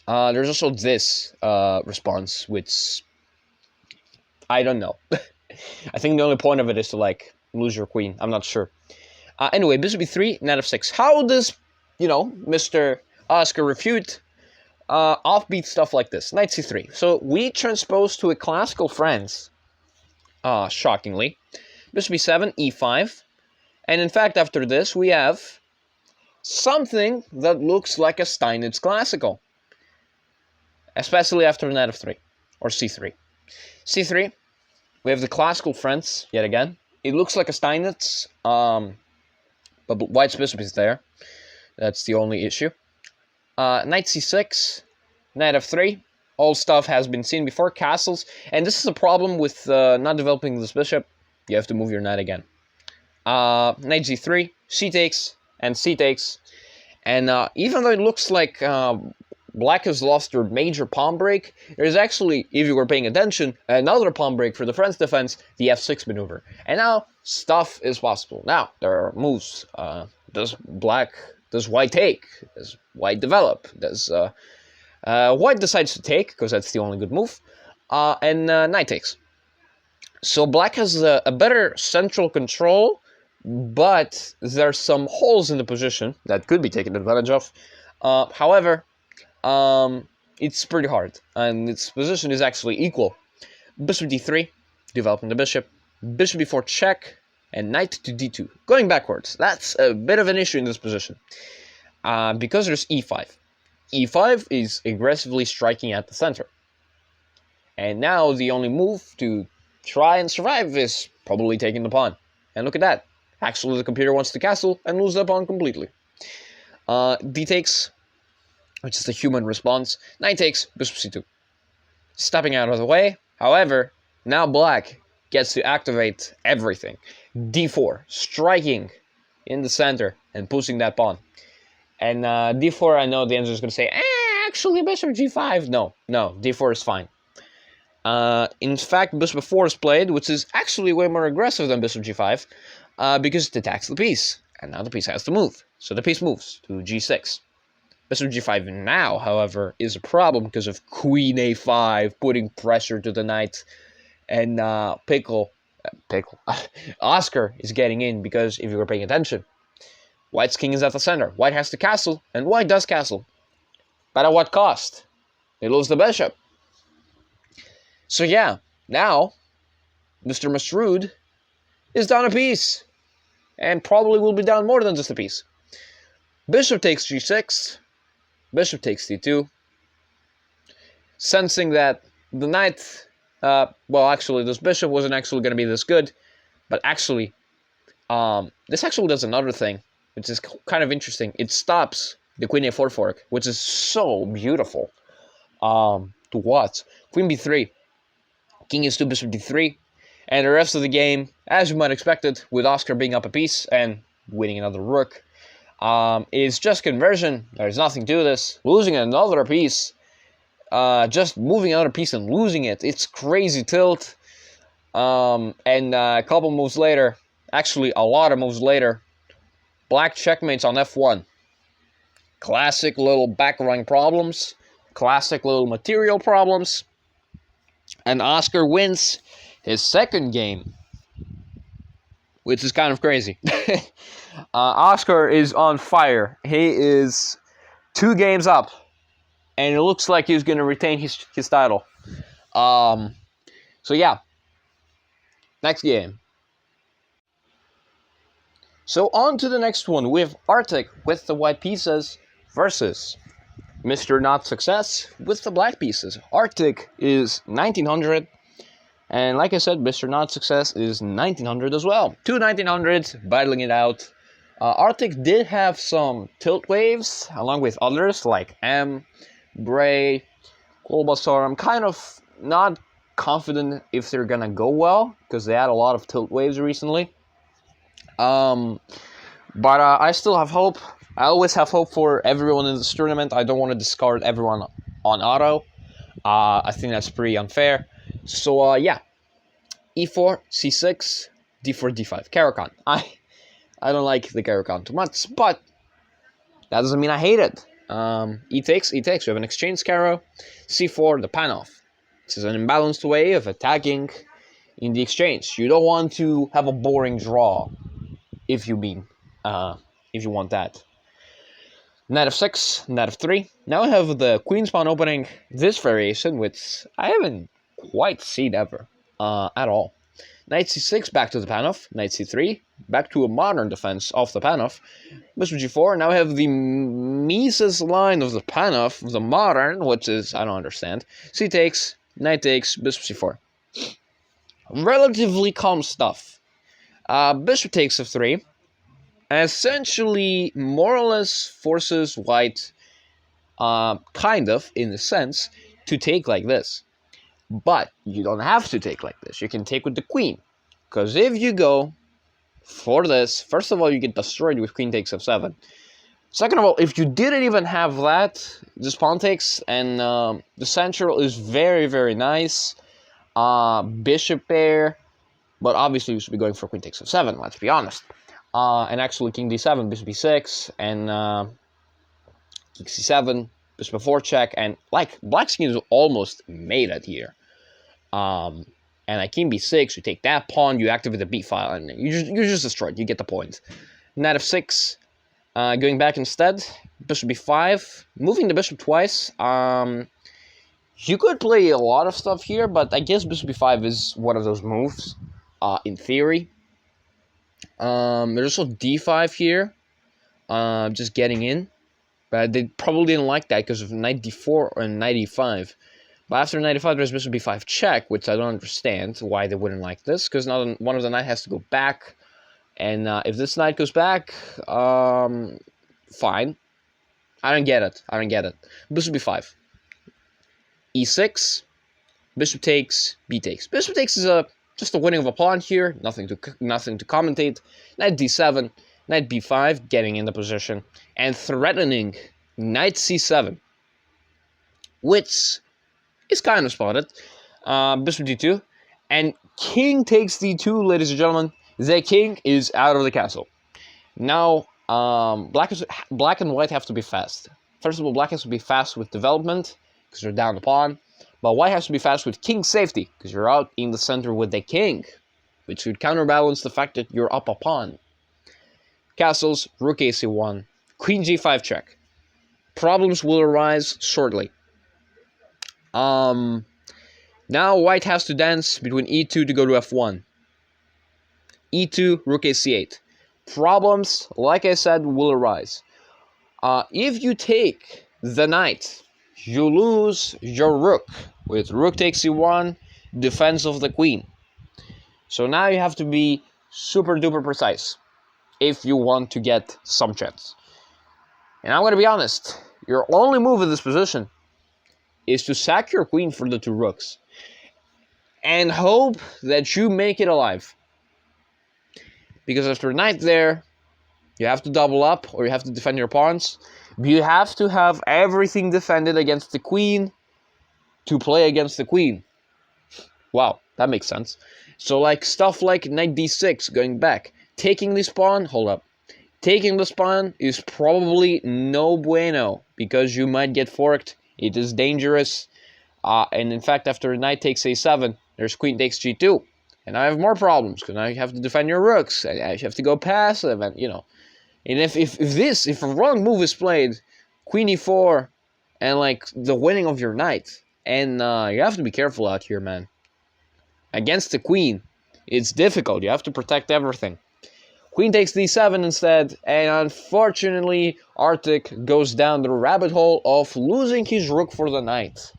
There's also this response, which I don't know. I think the only point of it is to, like, lose your queen. I'm not sure. Anyway, Bishop B3, Knight F6. How does, Mr. Oscar refute offbeat stuff like this? Knight C3. So we transpose to a classical France, shockingly. Bishop B7, E5. And in fact, after this, we have something that looks like a Steinitz classical. Especially after Knight F3, or C3. C3, we have the classical France, yet again. It looks like a Steinitz, but white's bishop is there. That's the only issue. Knight C6, Knight F3. All stuff has been seen before, castles. And this is a problem with not developing this bishop. You have to move your knight again. Knight G3, C takes, and C takes. And even though it looks like Black has lost their major pawn break, there's actually, if you were paying attention, another pawn break for the French defense, the F6 maneuver. And now, stuff is possible. Now, there are moves. Does White take? Does White develop? Does White decides to take, because that's the only good move, and Knight takes. So Black has a better central control, but there's some holes in the position that could be taken advantage of. However, it's pretty hard, and its position is actually equal. Bishop D3, developing the bishop. Bishop B4 check, and knight to D2. Going backwards, that's a bit of an issue in this position. Because there's E5. E5 is aggressively striking at the center. And now the only move to try and survive is probably taking the pawn. And look at that. Actually, the computer wants to castle and lose the pawn completely. D takes, which is the human response. Knight takes, bishop C2. Stepping out of the way. However, now Black gets to activate everything. D4, striking in the center and pushing that pawn. And D4, I know the answer is going to say, actually Bishop G5. No, D4 is fine. In fact, Bishop 4 is played, which is actually way more aggressive than Bishop G5, because it attacks the piece. And now the piece has to move. So the piece moves to G6. Bishop G5 now, however, is a problem because of Queen A5, putting pressure to the knight. And Oscar is getting in because, if you were paying attention, White's king is at the center. White has to castle, and White does castle. But at what cost? They lose the bishop. So yeah, now, Mr. Masroud is down a piece. And probably will be down more than just a piece. Bishop takes G6. Bishop takes D2. Sensing that the knight, well, actually, this bishop wasn't actually going to be this good. But actually, this actually does another thing, which is kind of interesting. It stops the Queen A4 fork, which is so beautiful to watch. Queen B3, King E2, Bishop D3, and the rest of the game, as you might expect it, with Oscar being up a piece and winning another rook, is just conversion. There's nothing to this. Losing another piece, just moving another piece and losing it. It's crazy tilt. And a couple moves later, actually a lot of moves later, Black checkmates on F1. Classic little background problems. Classic little material problems. And Oscar wins his second game, which is kind of crazy. Oscar is on fire. He is 2 games up, and it looks like he's going to retain his title. So yeah, next game. So on to the next one. We have Arctic with the white pieces versus Mr. Not Success with the black pieces. Arctic is 1900, and like I said, Mr. Not Success is 1900 as well. 2 1900s battling it out. Arctic did have some tilt waves, along with others like M, Bray, Bulbasaur. I'm kind of not confident if they're gonna go well, because they had a lot of tilt waves recently. But I still have hope. I always have hope for everyone in this tournament. I don't want to discard everyone on auto. I think that's pretty unfair. So yeah, E4, C6, D4, D5. Karakan. I don't like the Karakan too much, but that doesn't mean I hate it. E takes. We have an exchange Karo. C4, the pan off. This is an imbalanced way of attacking in the exchange. You don't want to have a boring draw, if you want that. Knight of 6, Knight of 3. Now I have the Queen's Pawn opening this variation, which I haven't quite seen ever at all. Knight C6, back to the Panoff. Knight C3, back to a modern defense of the Panoff. Bishop G4, now I have the Mises line of the Panoff, the modern, which is, I don't understand. C takes, Knight takes, Bishop C4. Relatively calm stuff. Bishop takes F3. Essentially, more or less forces white, kind of, in a sense, to take like this. But you don't have to take like this. You can take with the queen. Because if you go for this, first of all, you get destroyed with queen takes f7. Second of all, if you didn't even have that, this pawn takes, and the central is very, very nice. Bishop pair, but obviously you should be going for queen takes f7, let's be honest. And actually king d7, bishop b6, and king c7, bishop f4 check, and like black's king is almost made it here. And at king b6, you take that pawn, you activate the b file, and you're just destroyed. You get the point. Knight f6, going back instead. Bishop b5, moving the bishop twice. You could play a lot of stuff here, but I guess bishop b5 is one of those moves, in theory. There's also d5 here, just getting in, but they probably didn't like that because of knight d4 and knight e5. But after knight e5, there's bishop b5 check, which I don't understand why they wouldn't like this, because now one of the knight has to go back, and if this knight goes back, fine. I don't get it. Bishop b5, e6, bishop takes, b takes. Bishop takes is just a winning of a pawn here, nothing to commentate. Knight d7, knight b5, getting in the position, and threatening knight c7, which is kind of spotted. Bishop d2, and king takes d2, ladies and gentlemen. The king is out of the castle. Now, black and white have to be fast. First of all, black has to be fast with development, because they're down the pawn. But white has to be fast with king safety, because you're out in the center with the king, which would counterbalance the fact that you're up a pawn. Castles, rook ac1, queen g5 check. Problems will arise shortly. Now white has to dance between e2 to go to f1. e2, rook ac8. Problems, like I said, will arise. If you take the knight, you lose your rook with rook takes c1, defense of the queen. So now you have to be super duper precise if you want to get some chance. And I'm going to be honest, your only move in this position is to sack your queen for the 2 rooks and hope that you make it alive. Because after knight there, you have to double up or you have to defend your pawns. You have to have everything defended against the queen to play against the queen. Wow, that makes sense. So like stuff like knight d6 going back, taking this pawn, hold up. Taking this pawn is probably no bueno because you might get forked. It is dangerous. And in fact, after knight takes a7, there's queen takes g2. And I have more problems, because now you have to defend your rooks, and I have to go passive, and, you know. And if a wrong move is played, queen e4, and, like, the winning of your knight, and you have to be careful out here, man. Against the queen, it's difficult. You have to protect everything. Queen takes d7 instead, and unfortunately, Arctic goes down the rabbit hole of losing his rook for the knight.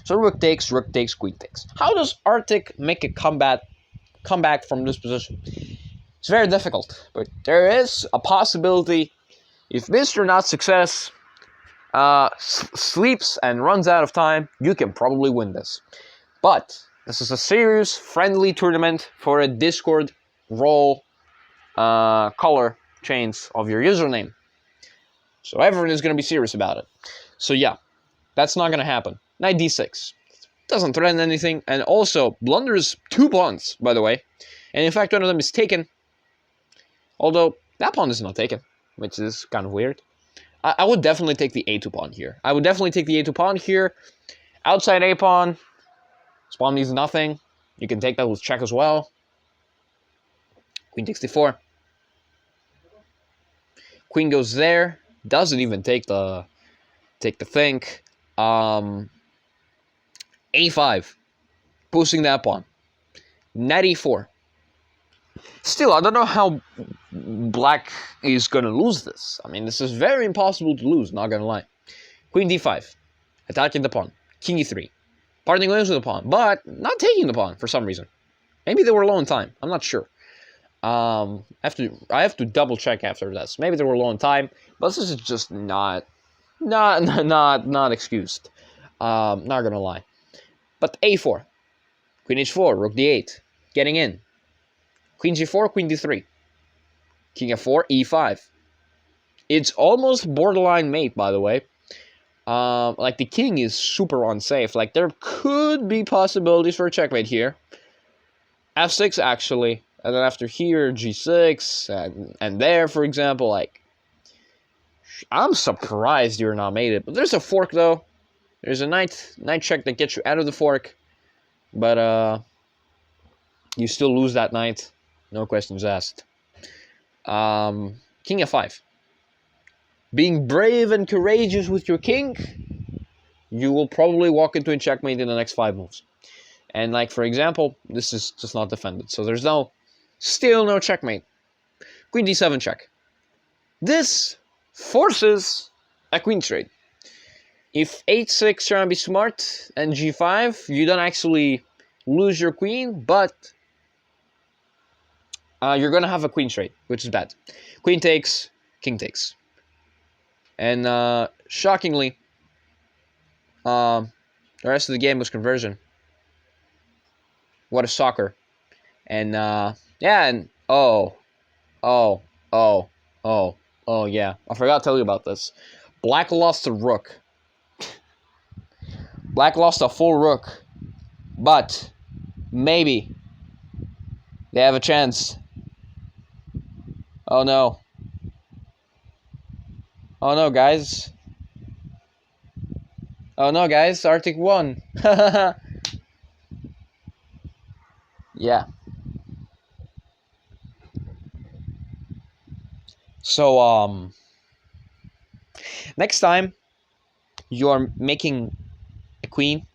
So rook takes, queen takes. How does Arctic make a comeback from this position? It's very difficult, but there is a possibility. If Mr. Not Success sleeps and runs out of time, you can probably win this. But this is a serious, friendly tournament for a Discord role color change of your username. So everyone is going to be serious about it. So yeah, that's not going to happen. Knight d6. Doesn't threaten anything, and also blunders 2 pawns, by the way. And in fact, one of them is taken. Although, that pawn is not taken, which is kind of weird. I would definitely take the a2 pawn here. I would definitely take the a2 pawn here. Outside a pawn. This pawn means nothing. You can take that with check as well. Queen takes d4. Queen goes there. Doesn't even take the thing. a5. Boosting that pawn. Knight e4. Still, I don't know how black is going to lose this. I mean, this is very impossible to lose, not going to lie. Queen d5. Attacking the pawn. King e3. Parting ways with the pawn, but not taking the pawn for some reason. Maybe they were low in time. I'm not sure. I have to double check after this. Maybe they were low in time, but this is just not excused. Not gonna lie. But a4, queen h4, rook d8, getting in. Queen g4, queen d3, king f4, e5. It's almost borderline mate, by the way. Like, the king is super unsafe. Like, there could be possibilities for a checkmate here. f6, actually. And then after here, g6, and there, for example, like, I'm surprised you're not mated. But there's a fork, though. There's a knight check that gets you out of the fork. But, you still lose that knight. No questions asked. King f5. Being brave and courageous with your king, you will probably walk into a checkmate in the next 5 moves. And, like, for example, this is just not defended. So there's still no checkmate. Queen d7 check. This forces a queen trade. If h6 trying to be smart and g5, you don't actually lose your queen, but you're going to have a queen trade, which is bad. Queen takes, king takes. And shockingly, the rest of the game was conversion. What a soccer. And yeah, and oh yeah, I forgot to tell you about this. Black lost a rook. Black lost a full rook, but maybe they have a chance. Oh no. Oh no, guys. Oh no, guys, Arctic won. Yeah. So, next time you are making a queen,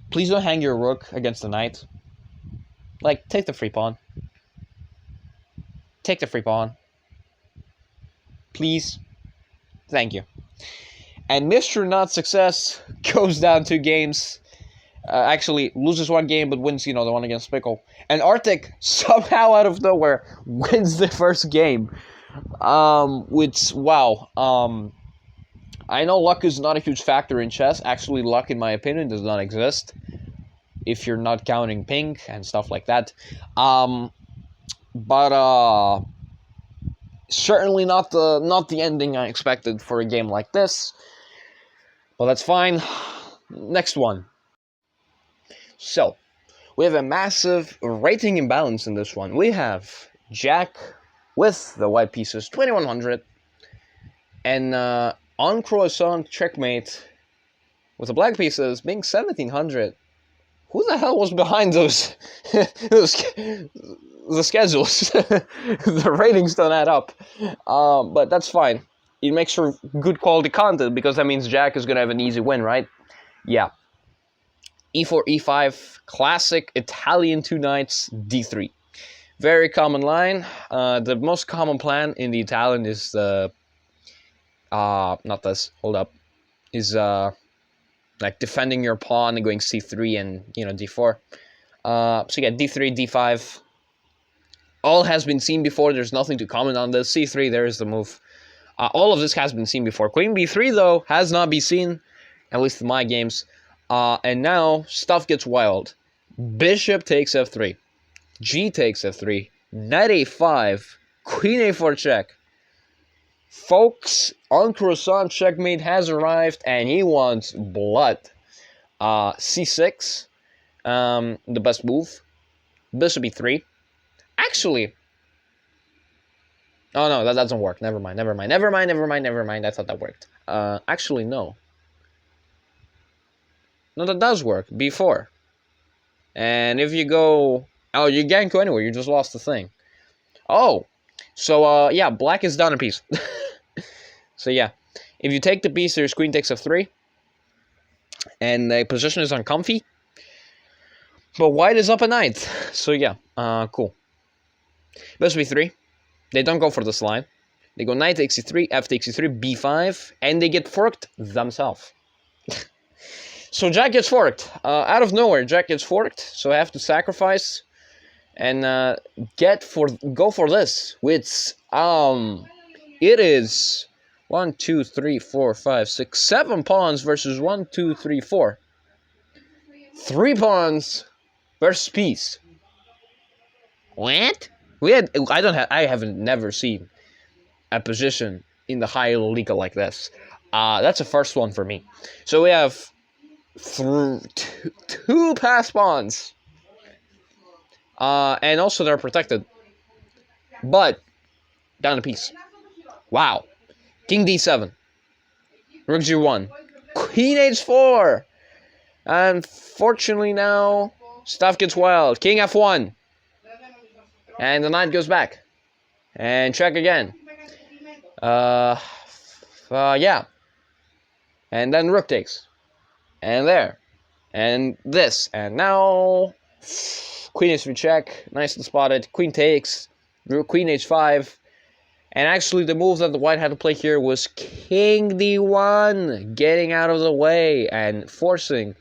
please don't hang your rook against the knight. Like, take the free pawn. Take the free pawn. Please. Thank you. And Mr. Not Success goes down 2 games. Actually, loses 1 game, but wins, the one against Pickle. And Arctic, somehow out of nowhere, wins the first game. Which, wow. I know luck is not a huge factor in chess. Actually, luck, in my opinion, does not exist. If you're not counting ping and stuff like that. But certainly not the ending I expected for a game like this. Well, that's fine. Next one. So, we have a massive rating imbalance in this one. We have Jack with the white pieces, 2100. And on Croissant checkmate, with the black pieces being 1700. Who the hell was behind those, the schedules? The ratings don't add up. But that's fine. It makes for good quality content because that means Jack is going to have an easy win, right? Yeah. E4, E5, classic Italian 2 knights, D3. Very common line. The most common plan in the Italian is the... not this, hold up. Is like defending your pawn and going C3 and, D4. So yeah, D3, D5. All has been seen before. There's nothing to comment on this. C3, there is the move. All of this has been seen before. Queen B3, though, has not been seen, at least in my games. And now, stuff gets wild. Bishop takes F3. G takes F3. Knight A5. Queen A4 check. Folks, on Croissant, checkmate has arrived, and he wants blood. C6, the best move. Bishop E3. Actually, oh no, that doesn't work. Never mind. I thought that worked. Actually, no. No, that does work. B4. And if you go... Oh, you can't go anywhere. You just lost the thing. Oh. So, yeah, black is down a piece. So, yeah. If you take the piece, your queen takes F3. And the position is uncomfy. But white is up a knight. So, yeah. Cool. Bishop B3. They don't go for this line. They go knight takes E3, F takes E3, B5. And they get forked themselves. So Jack gets forked. Out of nowhere, Jack gets forked. So I have to sacrifice and go for this. Which it is 1, 2, 3, 4, 5, 6, 7 pawns versus 1, 2, 3, 4. 3 pawns versus piece. What? I haven't never seen a position in the high Leca like this. That's the first one for me. So we have two pass pawns. And also they're protected. But down a piece. Wow. King D7. Rook G1. Queen H4. Unfortunately now, stuff gets wild. King F1. And the knight goes back. And check again. Yeah. And then rook takes. And there. And this. And now queen h3 check. Nicely spotted. Queen takes. Queen h5. And actually the move that the white had to play here was king d1. Getting out of the way and forcing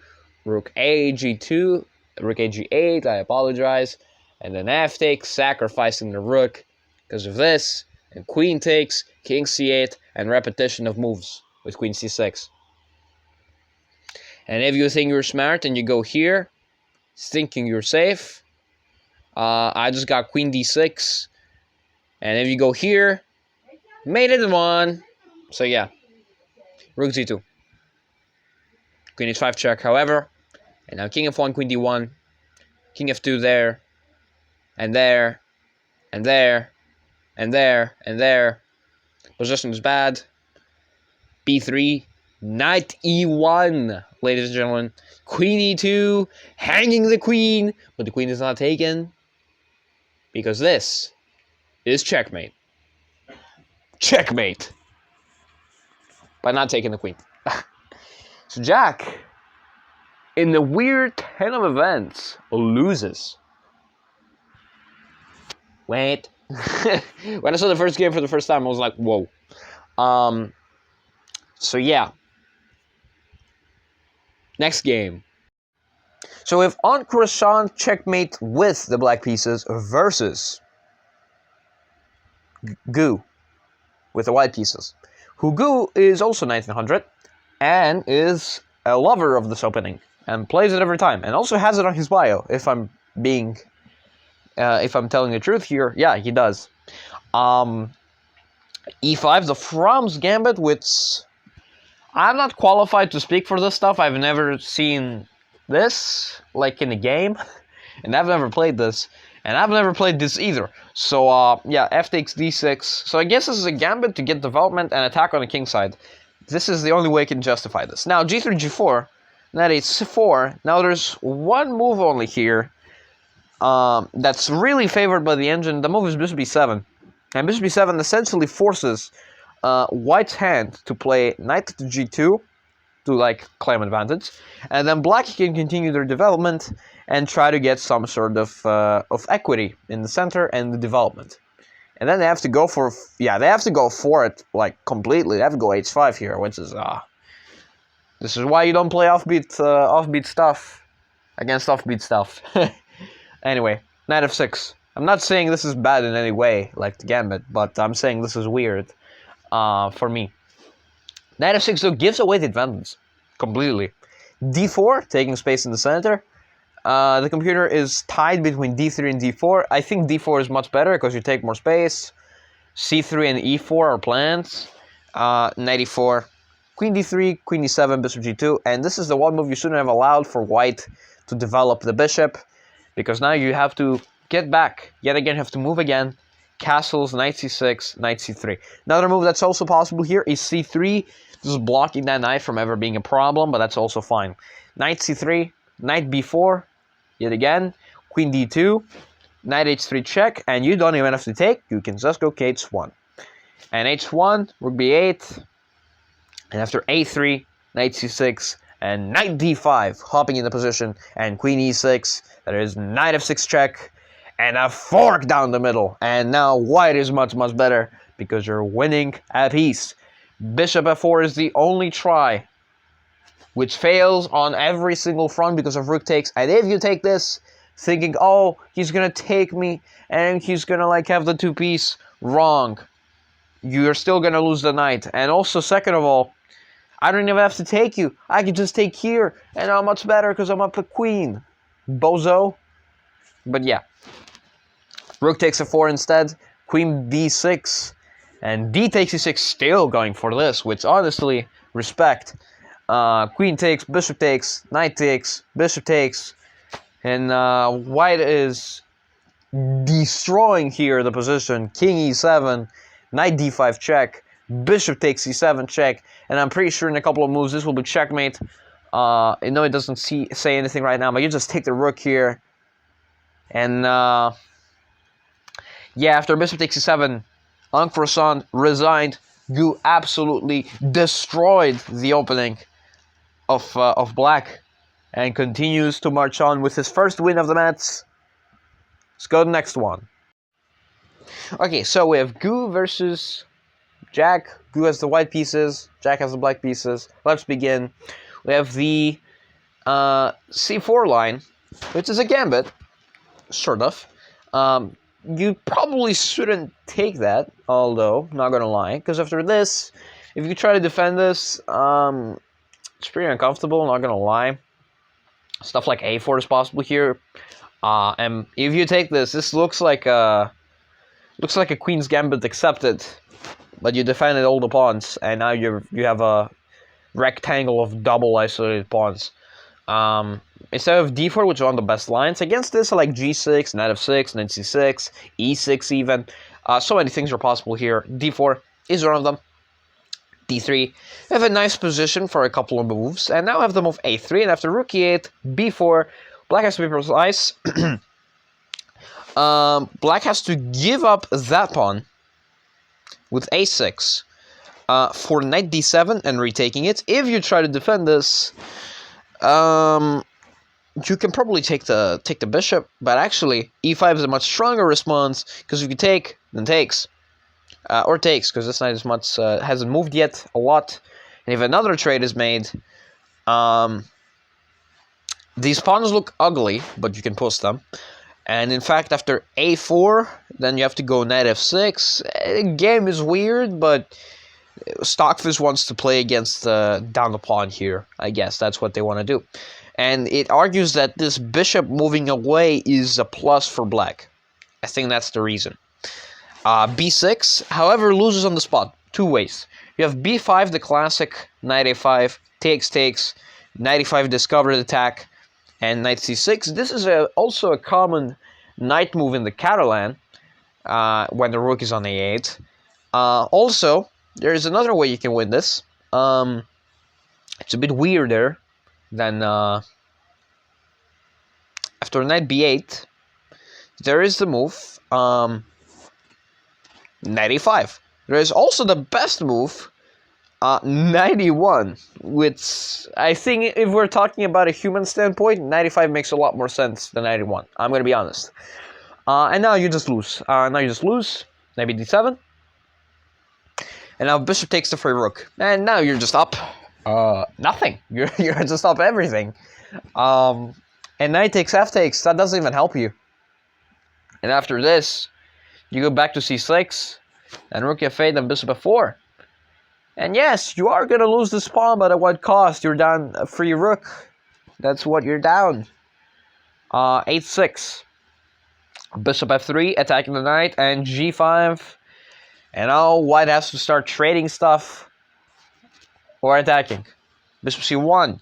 rook a g2. Rook a g8. I apologize. And then f takes, sacrificing the rook because of this. And queen takes, king c8, and repetition of moves with queen c6. And if you think you're smart and you go here, thinking you're safe, I just got queen d6. And if you go here, made it 1. So yeah, rook g2. Queen h5 check, however. And now king f1, queen d1. King f2 there. And there. And there. And there. And there. Position is bad. b3. Knight e1, ladies and gentlemen. Queen e2, hanging the queen, but the queen is not taken. Because this is checkmate. Checkmate. By not taking the queen. So Jack, in the weird 10 of events, loses. Wait. When I saw the first game for the first time, I was like, whoa. So yeah. Next game. So if on Croissant checkmate with the black pieces versus Gu with the white pieces. Gu is also 1900 and is a lover of this opening and plays it every time and also has it on his bio. If I'm telling the truth here, yeah, he does. E5, the Fromm's Gambit, which I'm not qualified to speak for this stuff. I've never seen this, like, in a game. And I've never played this. And I've never played this either. So, yeah, f takes d6. So I guess this is a gambit to get development and attack on the king side. This is the only way I can justify this. Now, g3, g4, knight h4. Now, there's one move only here that's really favored by the engine. The move is bishop b7. And bishop b7 essentially forces white's hand to play knight to g2 to like claim advantage, and then black can continue their development and try to get some sort of equity in the center and the development. And then they have to go for it like completely. They have to go h5 here, which is this is why you don't play offbeat stuff against offbeat stuff. Anyway, knight f6. I'm not saying this is bad in any way, like the gambit, but I'm saying this is weird for me. Knight f6 though gives away the advantage completely. d4, taking space in the center. The computer is tied between d3 and d4. I think d4 is much better because you take more space. c3 and e4 are planned. Knight e4, queen d3, queen d7, bishop g2. And this is the one move you shouldn't have allowed for white to develop the bishop, because now you have to get back. Yet again, you have to move again. Castles, knight c6, knight c3. Another move that's also possible here is c3. This is blocking that knight from ever being a problem, but that's also fine. Knight c3, knight b4, yet again, queen d2, knight h3 check, and you don't even have to take, you can just go h1. And h1, rook b8, and after a3, knight c6, and knight d5, hopping in the position, and queen e6, there is knight f6 check, and a fork down the middle. And now white is much, much better because you're winning at peace. Bishop f4 is the only try which fails on every single front because of rook takes. And if you take this, thinking, oh, he's gonna take me and he's gonna like have the two-piece, wrong. You're still gonna lose the knight. And also, second of all, I don't even have to take you. I can just take here, and I'm much better because I'm up a queen. Bozo. But yeah. Rook takes a4 instead, queen b6, and d takes e6, still going for this, which honestly, respect. Queen takes, bishop takes, knight takes, bishop takes, and white is destroying here the position. King e7, knight d5 check, bishop takes e7 check, and I'm pretty sure in a couple of moves this will be checkmate. I know it doesn't say anything right now, but you just take the rook here, and yeah, after bishop takes e7, Ankh resigned. You absolutely destroyed the opening of black, and continues to march on with his first win of the match. Let's go to the next one. Okay, so we have Gu versus Jack. Gu has the white pieces, Jack has the black pieces. Let's begin. We have the c4 line, which is a gambit, sort of. You probably shouldn't take that, although, not gonna lie, because after this, if you try to defend this, it's pretty uncomfortable, not gonna lie. Stuff like a4 is possible here, and if you take this, this looks like a queen's gambit accepted, but you defended all the pawns, and now you have a rectangle of double isolated pawns. Instead of d4, which is one of the best lines, against this I like g6, knight f6, knight c6, e6 even. So many things are possible here. d4 is one of them. d3. We have a nice position for a couple of moves, and now I have the move a3, and after rook e8, b4, black has to be precise. Black has to give up that pawn with a6 for knight d7 and retaking it. If you try to defend this, you can probably take the bishop, but actually e5 is a much stronger response, because if you take, then takes, or takes, because this knight is much hasn't moved yet a lot. And if another trade is made, these pawns look ugly, but you can post them. And in fact, after a4, then you have to go knight f6. The game is weird, but Stockfish wants to play against down the pawn here. I guess that's what they want to do. And it argues that this bishop moving away is a plus for black. I think that's the reason. b6, however, loses on the spot. Two ways. You have b5, the classic knight a5, takes, knight e5 discovered attack, and knight c6. This is also a common knight move in the Catalan when the rook is on a8. Also, there is another way you can win this. It's a bit weirder than after knight b8. There is the move knight e5. There is also the best move knight e1, which I think if we're talking about a human standpoint, knight e5 makes a lot more sense than knight e1. I'm gonna be honest. And now you just lose. Knight d7. And now bishop takes the free rook. And now you're just up nothing. You're just up everything. And knight takes f takes. That doesn't even help you. And after this, you go back to c6, and rook f8, and bishop f4. And yes, you are gonna lose this pawn, but at what cost? You're down a free rook. That's what you're down. 8-6. Bishop f3, attacking the knight, and g5. And now white has to start trading stuff or attacking. Bishop c1.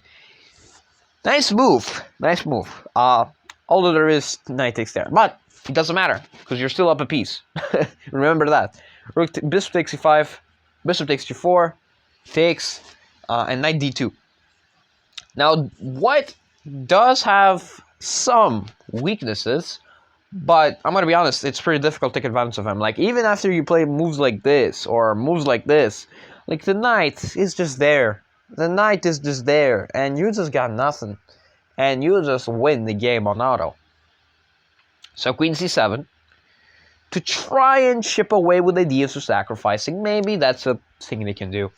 Nice move. Nice move. Although there is knight takes there. But it doesn't matter, because you're still up a piece. Remember that. Bishop takes e5. Bishop takes g4. Takes. And knight d2. Now, white does have some weaknesses. But I'm going to be honest, it's pretty difficult to take advantage of him. Like, even after you play moves like this, or moves like this, like, the knight is just there. The knight is just there, and you just got nothing. And you just win the game on auto. So, queen c7. To try and chip away with ideas of sacrificing, maybe that's a thing they can do.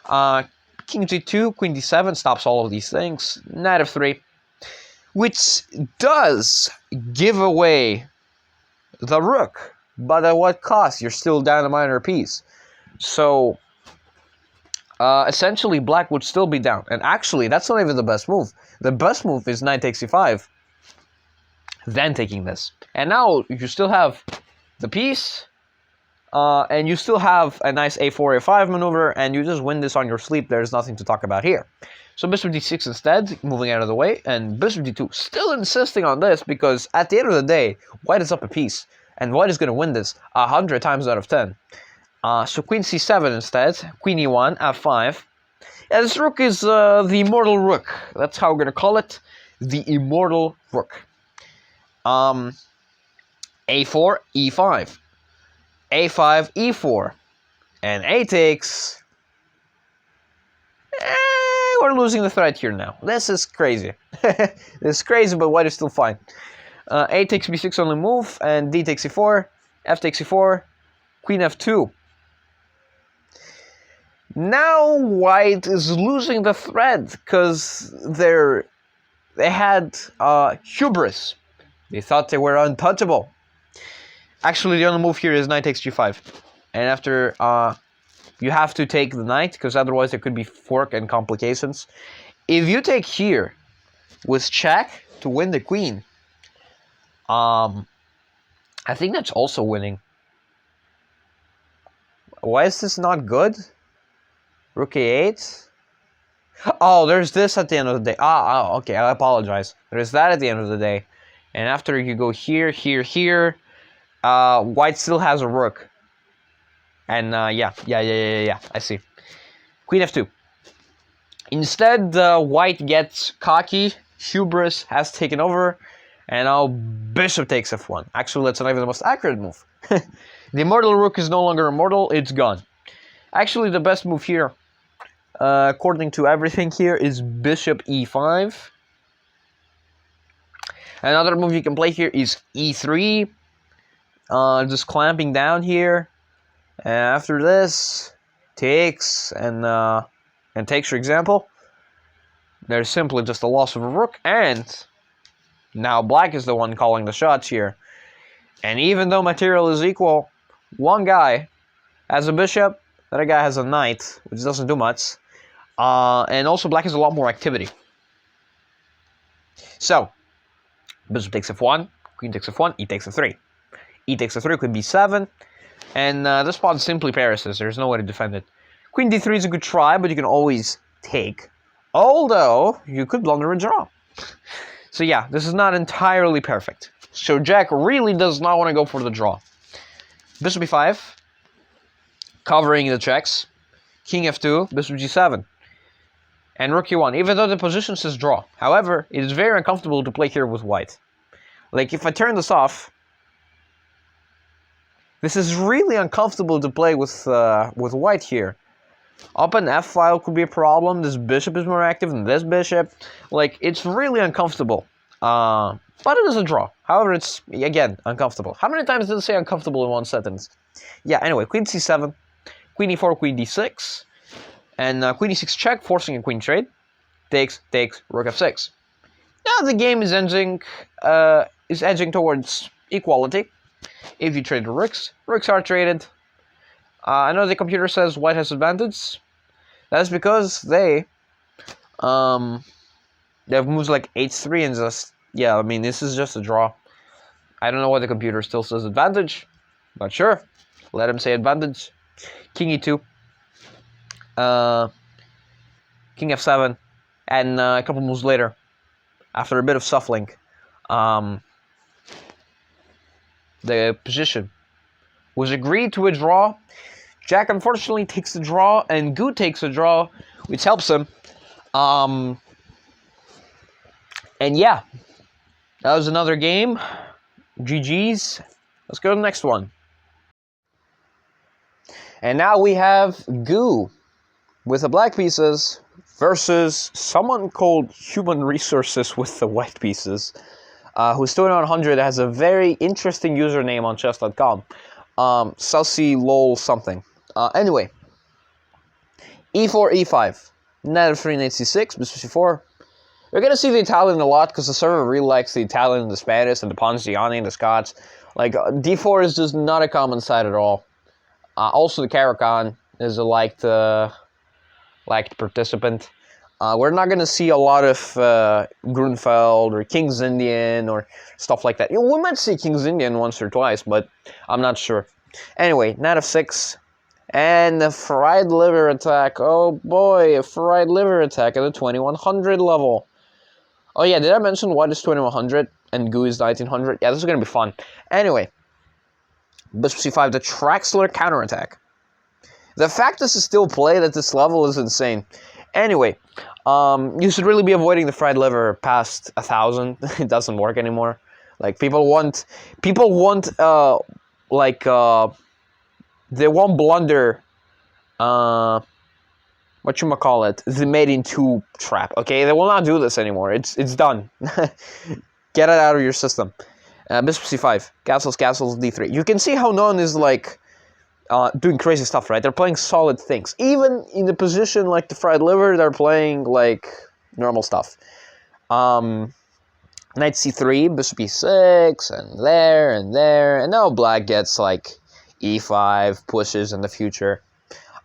King g2, queen d7 stops all of these things. Knight f3. Which does give away the rook, but at what cost? You're still down a minor piece. So, essentially, black would still be down. And actually, that's not even the best move. The best move is knight takes e5, then taking this. And now, you still have the piece, and you still have a nice a4, a5 maneuver, and you just win this on your sleep. There's nothing to talk about here. So bishop d6 instead, moving out of the way, and bishop d2, still insisting on this, because at the end of the day, white is up a piece, and white is going to win this 100 times out of 10. So queen c7 instead, queen e1, f5. And this rook is the immortal rook. That's how we're going to call it, the immortal rook. A4, e5. A5, e4. And a takes. We're losing the thread here now. This is crazy. This is crazy, but white is still fine. A takes b6 only move, and d takes e4, f takes e4, queen f2. Now white is losing the thread, because they had hubris. They thought they were untouchable. Actually, the only move here is knight takes g5. And after... you have to take the knight, because otherwise there could be fork and complications. If you take here with check to win the queen, I think that's also winning. Why is this not good? Rook a8. Oh, there's this at the end of the day. Okay, I apologize. There's that at the end of the day. And after you go here, here, here, white still has a rook. And yeah, I see. Queen f2. Instead, white gets cocky. Hubris has taken over. And now bishop takes f1. Actually, that's not even the most accurate move. The immortal rook is no longer immortal. It's gone. Actually, the best move here, according to everything here, is bishop e5. Another move you can play here is e3. Just clamping down here. And after this, takes and takes, for example. There's simply just a loss of a rook, and now black is the one calling the shots here. And even though material is equal, one guy has a bishop, the other guy has a knight, which doesn't do much. And also black has a lot more activity. So, bishop takes f1, queen takes f1, e takes f3. E takes f3, queen b7. And this pawn simply perishes. There's no way to defend it. Queen d3 is a good try, but you can always take. Although, you could blunder a draw. So yeah, this is not entirely perfect. So Jack really does not want to go for the draw. Bishop e5. Covering the checks. King f2, bishop g7, and rook e1, even though the position says draw. However, it is very uncomfortable to play here with white. Like, if I turn this off, this is really uncomfortable to play with white here. Up an f file could be a problem. This bishop is more active than this bishop. Like, it's really uncomfortable. But it is a draw. However, it's, again, uncomfortable. How many times did it say uncomfortable in one sentence? Yeah, anyway, queen c7, queen e4, queen d6, and queen e6 check, forcing a queen trade. Takes, rook f6. Now the game is edging towards equality. If you trade the rooks are traded. I know the computer says white has advantage. That's because they have moves like h3 and just, yeah, I mean, this is just a draw. I don't know why the computer still says advantage, but sure, let him say advantage. King e2, king f7, and a couple moves later, after a bit of shuffling, the position was agreed to a draw. Jack unfortunately takes the draw, and Gu takes a draw, which helps him. And yeah, that was another game. GG's. Let's go to the next one. And now we have Gu with the black pieces versus someone called Human Resources with the white pieces, who's 2100, has a very interesting username on chess.com. Sussy lol something. Anyway, e4, e5, knight f3, knight c6, bishop c4. You're gonna see the Italian a lot because the server really likes the Italian and the Spanish and the Ponziani and the Scots. Like, d4 is just not a common side at all. Also, the Caracan is a liked participant. We're not gonna see a lot of Grunfeld or King's Indian or stuff like that. You know, we might see King's Indian once or twice, but I'm not sure. Anyway, knight f6. And the fried liver attack. Oh boy, a fried liver attack at the 2100 level. Oh yeah, did I mention white is 2100 and Gu is 1900? Yeah, this is going to be fun. Anyway, bishop c5, the Traxler counterattack. The fact this is still played at this level is insane. Anyway, you should really be avoiding the fried liver past 1000. It doesn't work anymore. Like, people want, they won't blunder, the made in two trap, okay? They will not do this anymore. It's done. Get it out of your system. Bishop c5, castles, d3. You can see how no one is, like, doing crazy stuff, right? They're playing solid things. Even in the position like the fried liver, they're playing, like, normal stuff. Knight c3, bishop e6, and there, and now black gets, like, e5, pushes in the future.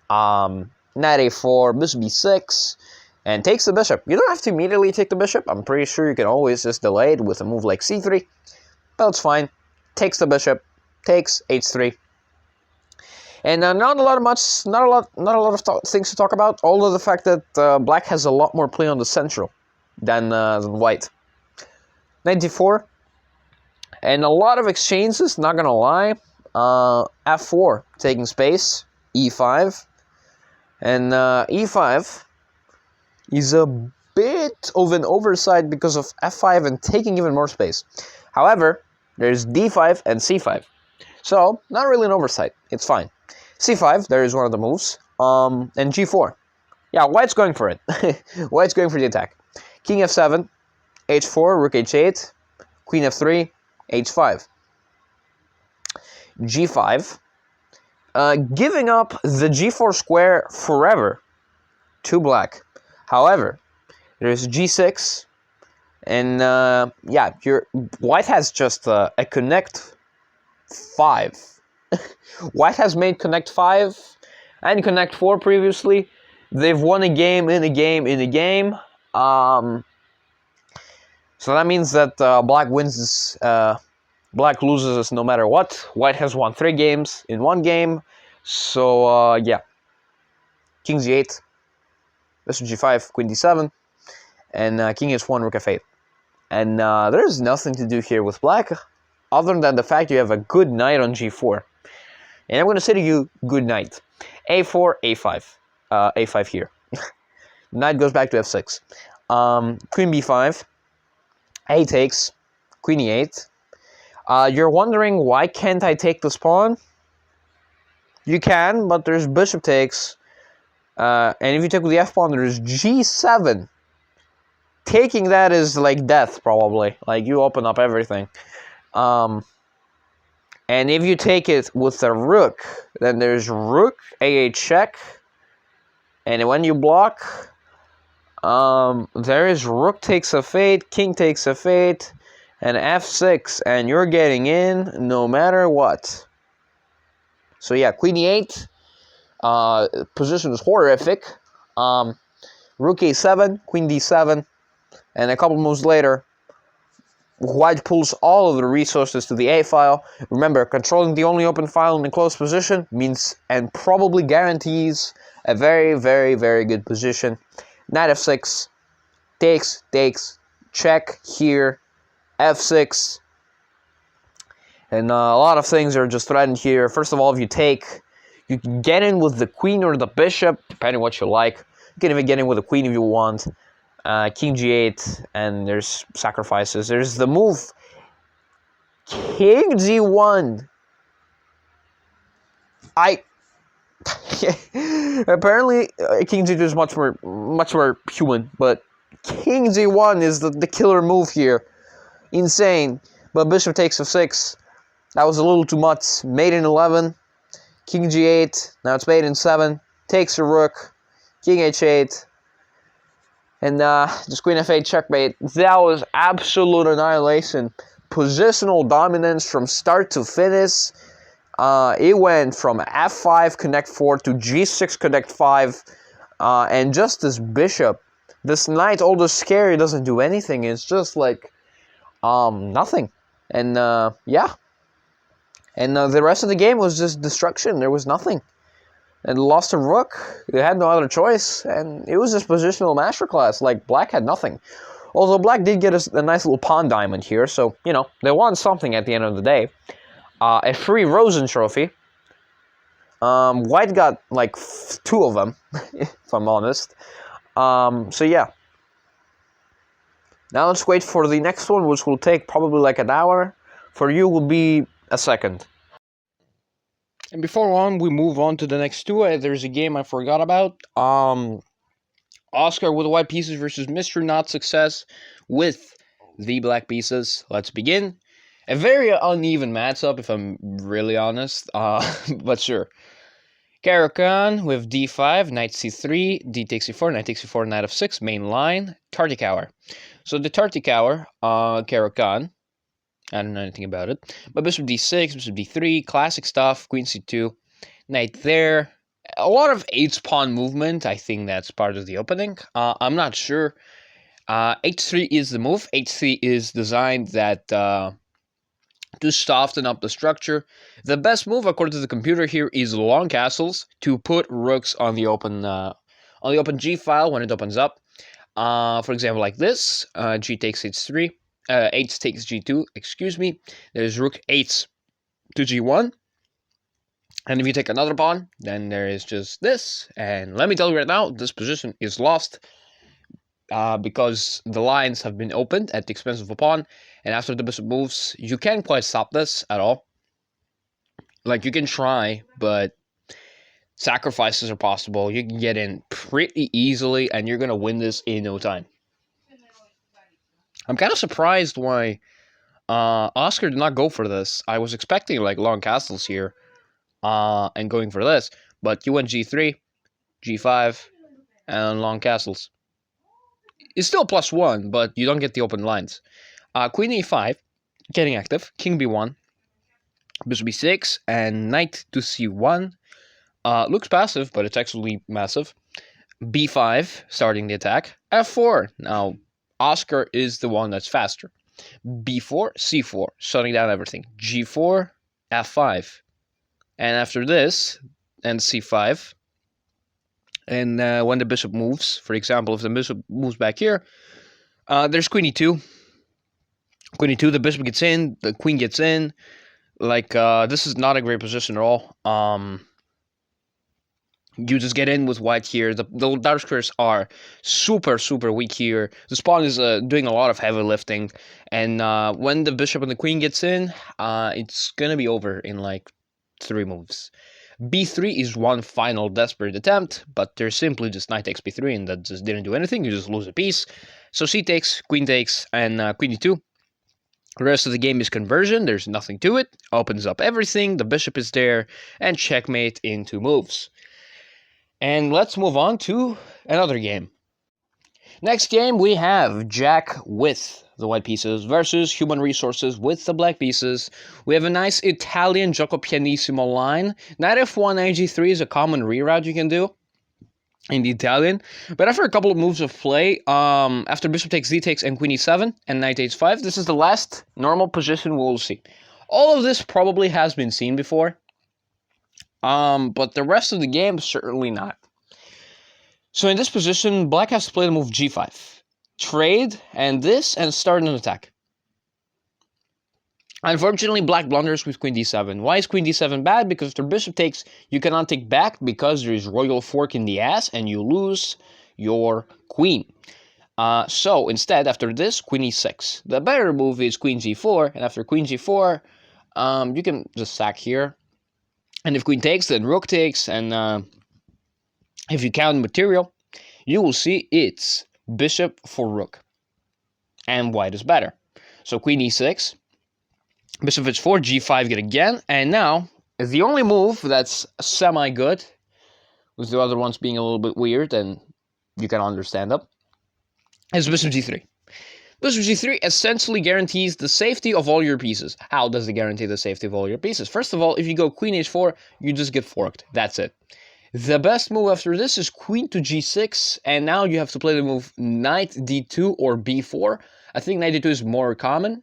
Knight a4, bishop b6, and takes the bishop. You don't have to immediately take the bishop. I'm pretty sure you can always just delay it with a move like c3. But it's fine. Takes the bishop, takes h3. And not a lot of things to talk about. Although the fact that black has a lot more play on the central than white. Knight d4, and a lot of exchanges. Not gonna lie. f4, taking space, e5, and e5 is a bit of an oversight because of f5 and taking even more space. However, there's d5 and c5, so not really an oversight. It's fine. c5, there is one of the moves, and g4. Yeah, white's going for it. White's going for the attack. King f7, h4, rook h8, queen f3, h5. g5, giving up the g4 square forever to black. However, there's g6, and yeah, white has just a connect 5. White has made connect 5 and connect 4 previously. They've won a game in a game. So that means that black wins this. Black loses this no matter what. White has won 3 games in 1 game. So, yeah. King g8, bishop g5, queen d7, and king h1, rook f8. And there's nothing to do here with black, other than the fact you have a good knight on g4. And I'm going to say to you, good knight. a4, a5. a5 here. Knight goes back to f6. Queen b5. A takes. Queen e8. You're wondering, why can't I take this pawn? You can, but there's bishop takes. And if you take with the f-pawn, there's g7. Taking that is like death, probably. Like, you open up everything. And if you take it with the rook, then there's rook, a8 check. And when you block, there is rook takes f8, king takes f8, and f6. And you're getting in no matter what. So yeah, queen e8. Position is horrific. Rook a7, queen d7. And a couple moves later, white pulls all of the resources to the A file. Remember, controlling the only open file in a closed position means and probably guarantees a very, very, very good position. Knight f6, takes, check here, f6. And a lot of things are just threatened here. First of all, if you take, you can get in with the queen or the bishop, depending on what you like. You can even get in with the queen if you want. King g8, and there's sacrifices. There's the move King g1. Apparently King g2 is much more human, but King g1 is the killer move here. Insane. But bishop takes f6. That was a little too much. Mate in 11. King g8. Now it's mate in 7. Takes a rook. King h8. And just queen f8 checkmate. That was absolute annihilation. Positional dominance from start to finish. It went from f5 connect 4 to g6 connect 5. And just this bishop, this knight, although scary, doesn't do anything. It's just like nothing. And yeah. And the rest of the game was just destruction. There was nothing. And lost a rook. They had no other choice, and it was just positional masterclass. Like, black had nothing. Although black did get a nice little pawn diamond here, so, you know, they won something at the end of the day. A free Rosen trophy. White got, like, 2 of them, if I'm honest. So, yeah. Now let's wait for the next one, which will take probably like an hour. For you, will be a second. And before we move on to the next two, there's a game I forgot about. Oscar with the white pieces versus Mr. Not Success with the black pieces. Let's begin. A very uneven matchup, if I'm really honest. But sure. Caro-Kann with d5, knight c3, d takes c4, knight takes c4, knight f6, main line, Tartic-Hour. So the Tartic-Hour, Caro-Kann, I don't know anything about it. But bishop d6, bishop d3, classic stuff, queen c2, knight there. A lot of h-pawn movement. I think that's part of the opening. I'm not sure. h3 is the move. h3 is designed that to soften up the structure. The best move, according to the computer here, is long castles to put rooks on the open g file when it opens up. For example, like this, g takes h3. H takes g2, excuse me. There's rook 8 to g1. And if you take another pawn, then there is just this. And let me tell you right now, this position is lost because the lines have been opened at the expense of a pawn. And after the bishop moves, you can't quite stop this at all. Like, you can try, but sacrifices are possible. You can get in pretty easily, and you're going to win this in no time. I'm kind of surprised why Oscar did not go for this. I was expecting like long castles here and going for this, but you went g3, g5, and long castles. It's still +1, but you don't get the open lines. Queen e5, getting active. King b1, bishop b6, and knight to c1. Looks passive, but it's actually massive. b5, starting the attack. f4. Now, Oscar is the one that's faster. b4, c4, shutting down everything. g4, f5. And after this, and c5, and when the bishop moves, for example, if the bishop moves back here, there's queen e2. Queen e2, the bishop gets in, the queen gets in. Like, this is not a great position at all. You just get in with white here. The dark squares are super, super weak here. The pawn is doing a lot of heavy lifting. And when the bishop and the queen gets in, it's going to be over in like 3 moves. b3 is one final desperate attempt, but there's simply just knight takes b3, and that just didn't do anything. You just lose a piece. So c takes, and queen d2. The rest of the game is conversion. There's nothing to it. Opens up everything. The bishop is there, and checkmate in 2 moves. And let's move on to another game. Next game, we have Jack with the white pieces versus Human Resources with the black pieces. We have a nice Italian Gioco Pianissimo line. Knight f1, knight g3 is a common reroute you can do in the Italian. But after a couple of moves of play, after bishop takes d takes and queen e7 and knight h5, this is the last normal position we'll see. All of this probably has been seen before, but the rest of the game, certainly not. So in this position, black has to play the move g5. Trade, and this, and start an attack. Unfortunately, black blunders with queen d7. Why is queen d7 bad? Because if the bishop takes, you cannot take back because there is royal fork in the ass, and you lose your queen. So instead, after this, queen e6. The better move is queen g4, and after queen g4, you can just sack here. And if queen takes, then rook takes, and if you count material, you will see it's bishop for rook. And white is better. So queen e6, bishop h4, g5 get again, and now the only move that's semi-good, with the other ones being a little bit weird, and you can understand them, is bishop g3. Bishop g3 essentially guarantees the safety of all your pieces. How does it guarantee the safety of all your pieces? First of all, if you go queen h4, you just get forked. That's it. The best move after this is queen to g6, and now you have to play the move knight d2 or b4. I think knight d2 is more common,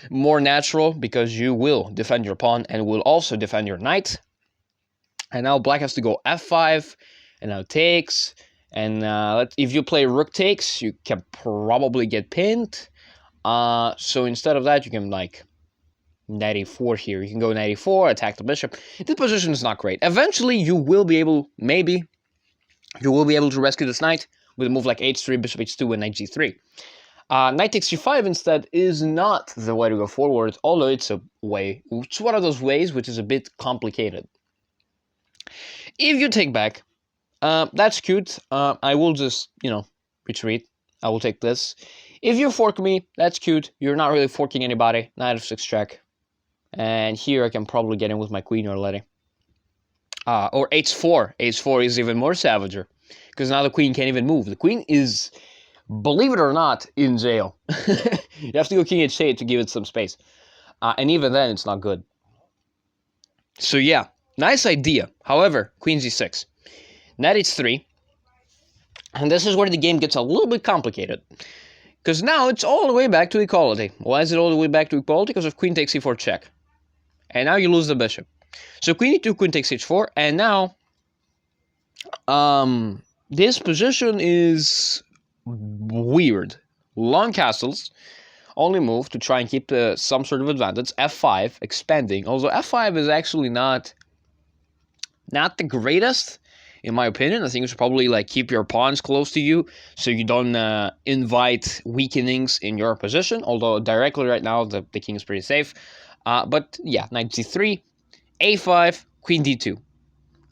more natural, because you will defend your pawn and will also defend your knight. And now black has to go f5, and now takes, and if you play rook takes, you can probably get pinned. So instead of that, you can like knight e4 here. You can go knight e4, attack the bishop. This position is not great. Eventually, you will be able, maybe, you will be able to rescue this knight with a move like h3, bishop h2, and knight g3. Knight takes g5 instead is not the way to go forward, although it's a way. It's one of those ways which is a bit complicated. If you take back, that's cute. I will just, retreat. I will take this. If you fork me, that's cute. You're not really forking anybody. Knight f6 check. And here I can probably get in with my queen already. Or h4. h4 is even more savager, because now the queen can't even move. The queen is, believe it or not, in jail. You have to go king h8 to give it some space. And even then, it's not good. So yeah, nice idea. However, queen g6. Knight h3. And this is where the game gets a little bit complicated, because now it's all the way back to equality. Why is it all the way back to equality? Because of queen takes e4 check. And now you lose the bishop. So queen e2, queen takes h4, and now this position is weird. Long castles, only move to try and keep some sort of advantage. f5, expanding. Although f5 is actually not the greatest, in my opinion. I think you should probably like keep your pawns close to you, so you don't invite weakenings in your position. Although directly right now, the king is pretty safe. But yeah, knight c3, a5, queen d2.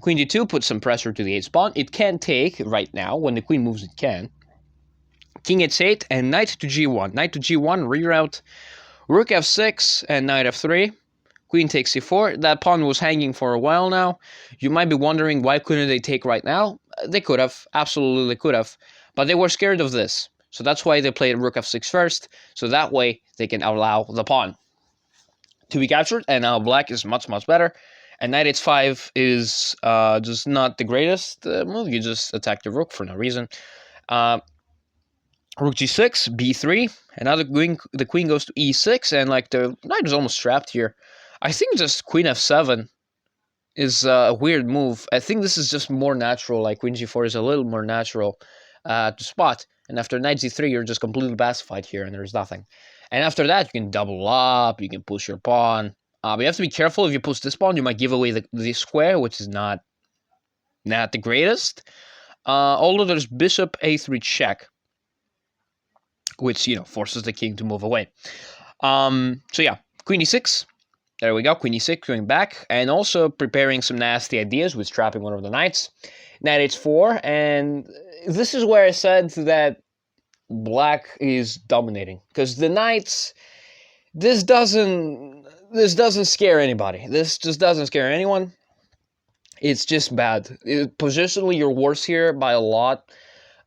Queen d2 puts some pressure to the h pawn. It can take right now. When the queen moves, it can. King h8 and knight to g1. Knight to g1, reroute. Rook f6 and knight f3. Queen takes c4. That pawn was hanging for a while now. You might be wondering, why couldn't they take right now? They could have. Absolutely could have. But they were scared of this. So that's why they played rook f6 first. So that way they can allow the pawn to be captured. And now black is much, much better. And knight h5 is just not the greatest move. You just attack the rook for no reason. Rook g6, b3. And now the queen goes to e6. And like the knight is almost trapped here. I think just queen f7 is a weird move. I think this is just more natural. Like queen g4 is a little more natural to spot. And after knight g3, you're just completely pacified here, and there's nothing. And after that, you can double up, you can push your pawn. But you have to be careful. If you push this pawn, you might give away the square, which is not Not the greatest. Although there's bishop a3 check, which, forces the king to move away. So yeah, queen e6. There we go, queen e6 going back, and also preparing some nasty ideas with trapping one of the knights. Knight h4, and this is where I said that black is dominating, because the knights, this doesn't scare anybody. This just doesn't scare anyone. It's just bad. Positionally, you're worse here by a lot.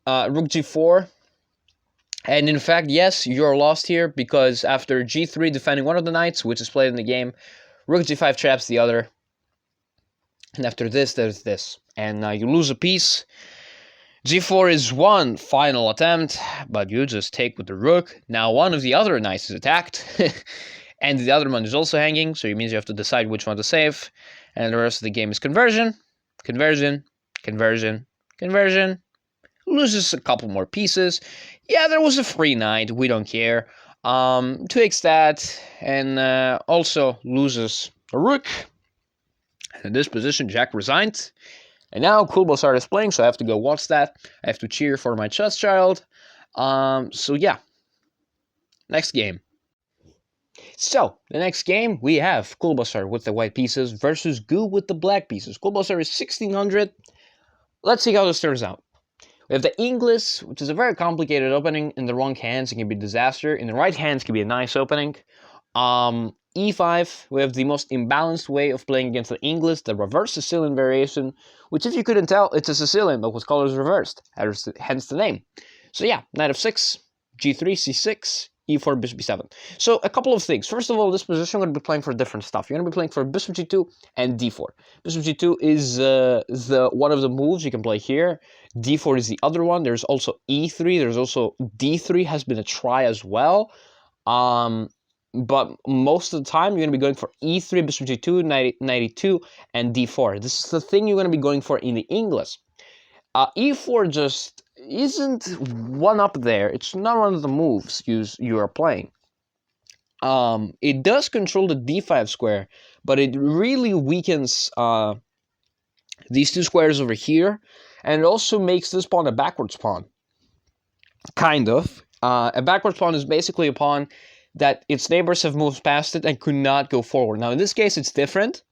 Rook g4. And in fact, yes, you're lost here, because after g3 defending one of the knights, which is played in the game, rook g5 traps the other. And after this, there's this. And you lose a piece. g4 is one final attempt, but you just take with the rook. Now one of the other knights is attacked, and the other one is also hanging, so it means you have to decide which one to save. And the rest of the game is conversion, conversion, conversion, conversion. Loses a couple more pieces. Yeah, there was a free knight, we don't care. Takes that, and also loses a rook. In this position, Jack resigned. And now Kulbasar is playing, so I have to go watch that. I have to cheer for my chess child. So yeah, next game. So, the next game, we have Kulbasar with the white pieces versus Gu with the black pieces. Kulbasar is 1600. Let's see how this turns out. We have the English, which is a very complicated opening. In the wrong hands, it can be a disaster. In the right hands, it can be a nice opening. E5, we have the most imbalanced way of playing against the English, the reverse Sicilian variation, which, if you couldn't tell, it's a Sicilian, but with colors reversed, hence the name. So yeah, knight f6, g3, c6, e4, bishop b7. So a couple of things. First of all, this position, I'm going to be playing for different stuff. You're going to be playing for bishop g2 and d4. Bishop g2 is the one of the moves you can play here. d4 is the other one. There's also e3. There's also d3 has been a try as well. But most of the time, you're going to be going for e3, bishop g2, knight e2, and d4. This is the thing you're going to be going for in the English. E4 just isn't one up there. It's not one of the moves you are playing. It does control the d5 square, but it really weakens these two squares over here, and it also makes this pawn a backwards pawn. Kind of. A backwards pawn is basically a pawn that its neighbors have moved past it and could not go forward. Now, in this case, it's different,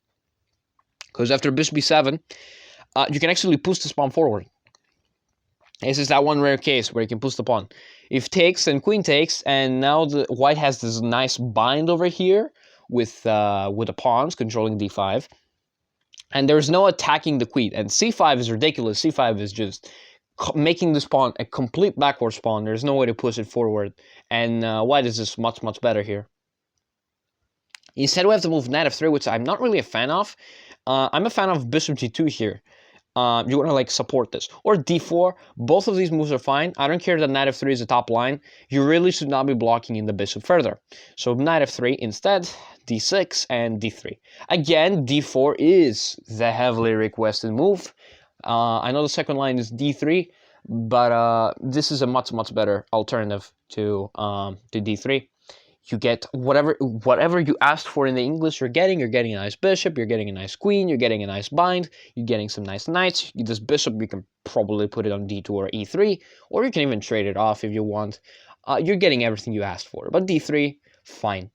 because after bishop b7, you can actually push this pawn forward. This is that one rare case where you can push the pawn. If takes, then queen takes, and now the white has this nice bind over here with the pawns controlling d5, and there's no attacking the queen. And c5 is ridiculous. c5 is just making this pawn a complete backwards pawn. There's no way to push it forward, and white is just much better here. Instead, we have to move knight f3, which I'm not really a fan of. I'm a fan of bishop g2 here. You want to like support this, or d4. Both of these moves are fine. I don't care that knight f3 is the top line. You really should not be blocking in the bishop further. So knight f3 instead, d6 and d3. Again, d4 is the heavily requested move. I know the second line is d3, but this is a much better alternative to d3. You get whatever you asked for in the English, you're getting. You're getting a nice bishop, you're getting a nice queen, you're getting a nice bind, you're getting some nice knights. This bishop, you can probably put it on d2 or e3, or you can even trade it off if you want. You're getting everything you asked for, but d3, fine.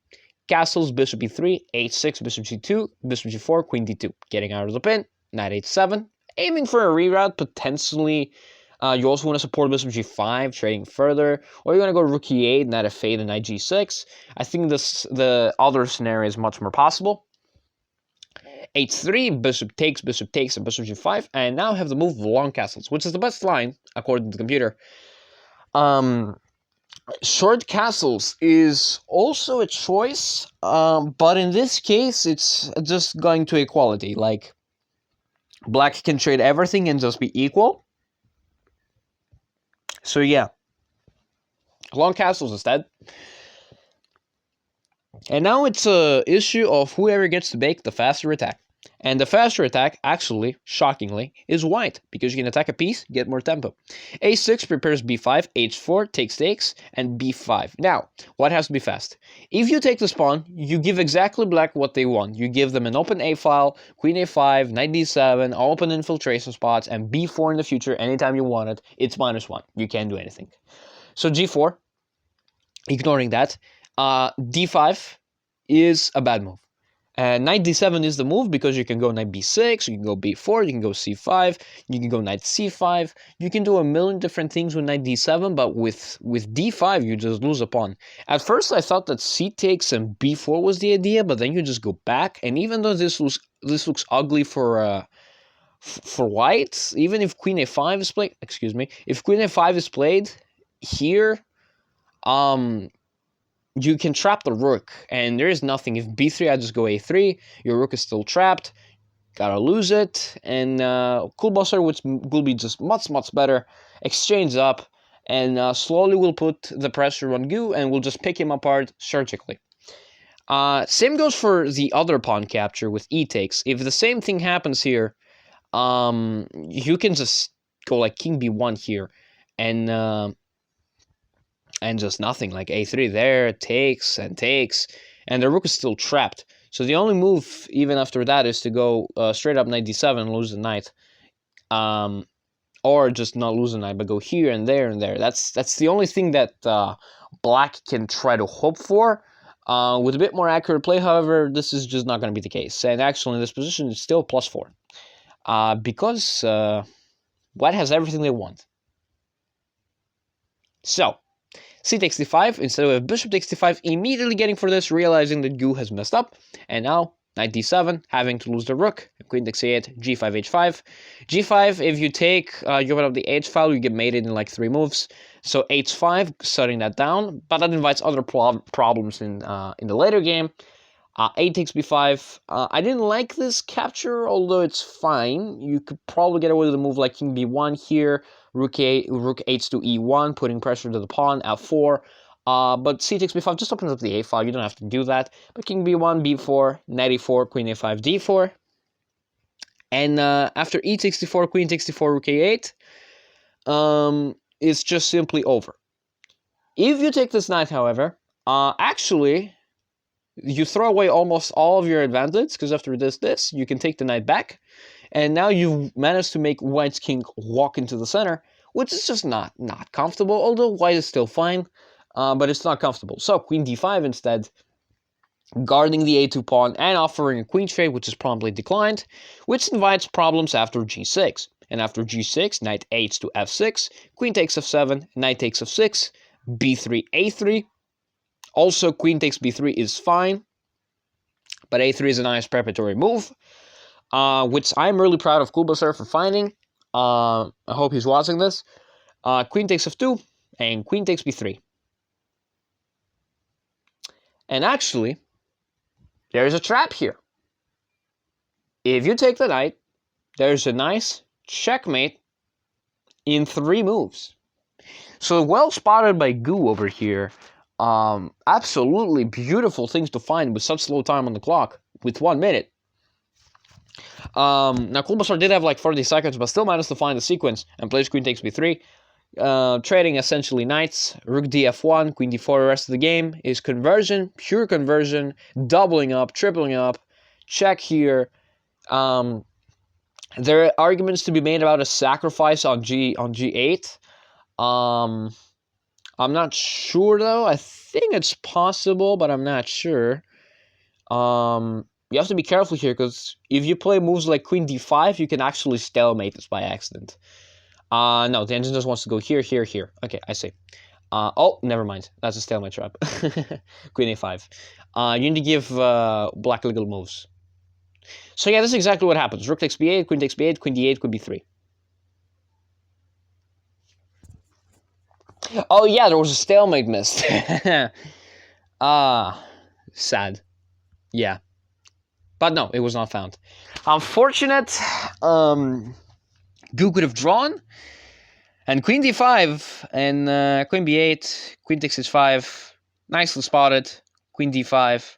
Castles, bishop e3, h6, bishop g2, bishop g4, queen d2. Getting out of the pin, knight h7, aiming for a reroute, potentially. You also want to support bishop g5, trading further, or you're going to go rook e8, knight f8, and knight g6. I think the other scenario is much more possible. h3, bishop takes, and bishop g5, and now I have the move long castles, which is the best line, according to the computer. Short castles is also a choice, but in this case, it's just going to equality. Like, black can trade everything and just be equal. So yeah, long castles instead. And now it's a issue of whoever gets to make the faster attack. And the faster attack, actually, shockingly, is white, because you can attack a piece, get more tempo. a6 prepares b5, h4 takes, and b5. Now, what has to be fast? If you take this pawn, you give exactly black what they want. You give them an open a file, queen a5, knight d7, open infiltration spots, and b4 in the future, anytime you want it. It's -1. You can't do anything. So g4, ignoring that, d5 is a bad move. Knight d7 is the move because you can go knight b6, you can go b4, you can go c5, you can go knight c5. You can do a million different things with knight d7, but with d5 you just lose a pawn. At first I thought that c takes and b4 was the idea, but then you just go back. And even though this looks ugly for white, even if queen a5 is played, if queen a5 is played here, you can trap the rook, and there is nothing. If b3, I just go a3, your rook is still trapped, gotta lose it, and Kulbasser will be just much better, exchange up, and slowly will put the pressure on Gu, and we'll just pick him apart surgically. Same goes for the other pawn capture with e takes. If the same thing happens here, you can just go like king b1 here, and just nothing, like a3 there, takes, and the rook is still trapped. So the only move, even after that, is to go straight up knight d7 and lose the knight. Or just not lose the knight, but go here and there and there. That's the only thing that black can try to hope for. With a bit more accurate play, however, this is just not going to be the case. And actually, in this position, it's still +4. Because white has everything they want. So, c takes d5, instead of bishop takes d5, immediately getting for this, realizing that Gu has messed up, and now knight d7, having to lose the rook, queen takes a8, g5, h5. g5, if you take, you open up the h file, you get mated in like 3 moves, so h5, shutting that down, but that invites other problems in the later game. A takes b5. I didn't like this capture, although it's fine. You could probably get away with a move like king b1 here, rook h to e1, putting pressure to the pawn, f4. But c takes b5 just opens up the a file. You don't have to do that. But king b1, b4, knight e4, queen a5, d4. And after e takes d4, queen takes d4, rook a8, it's just simply over. If you take this knight, however, actually, you throw away almost all of your advantage, because after this, you can take the knight back, and now you've managed to make white's king walk into the center, which is just not comfortable, although white is still fine, but it's not comfortable. So queen d5 instead, guarding the a2 pawn and offering a queen trade, which is promptly declined, which invites problems after g6. And after g6, knight h to f6, queen takes f7, knight takes f6, b3, a3, also, queen takes b3 is fine, but a3 is a nice preparatory move, which I'm really proud of Kulbasser for finding. I hope he's watching this. Queen takes f2, and queen takes b3. And actually, there's a trap here. If you take the knight, there's a nice checkmate in 3 moves. So well spotted by Gu over here. Absolutely beautiful things to find with such slow time on the clock, with 1 minute. Now Kulbasser did have like 40 seconds, but still managed to find the sequence and plays queen takes b3, trading essentially knights, rook df1, queen d4. The rest of the game is conversion, pure conversion, doubling up, tripling up, check here. There are arguments to be made about a sacrifice on g8. I'm not sure, though. I think it's possible, but I'm not sure. You have to be careful here, because if you play moves like queen d5, you can actually stalemate this by accident. No, the engine just wants to go here, here, here. Okay, I see. Oh, never mind. That's a stalemate trap. Queen a5. You need to give black legal moves. So yeah, this is exactly what happens. Rook takes b8, queen takes b8, queen d8, queen b3. Oh yeah, there was a stalemate missed. Sad. Yeah. But no, it was not found. Unfortunate. Gu could have drawn. And queen d5 and queen b8, queen takes h5. Nicely spotted. Queen d5.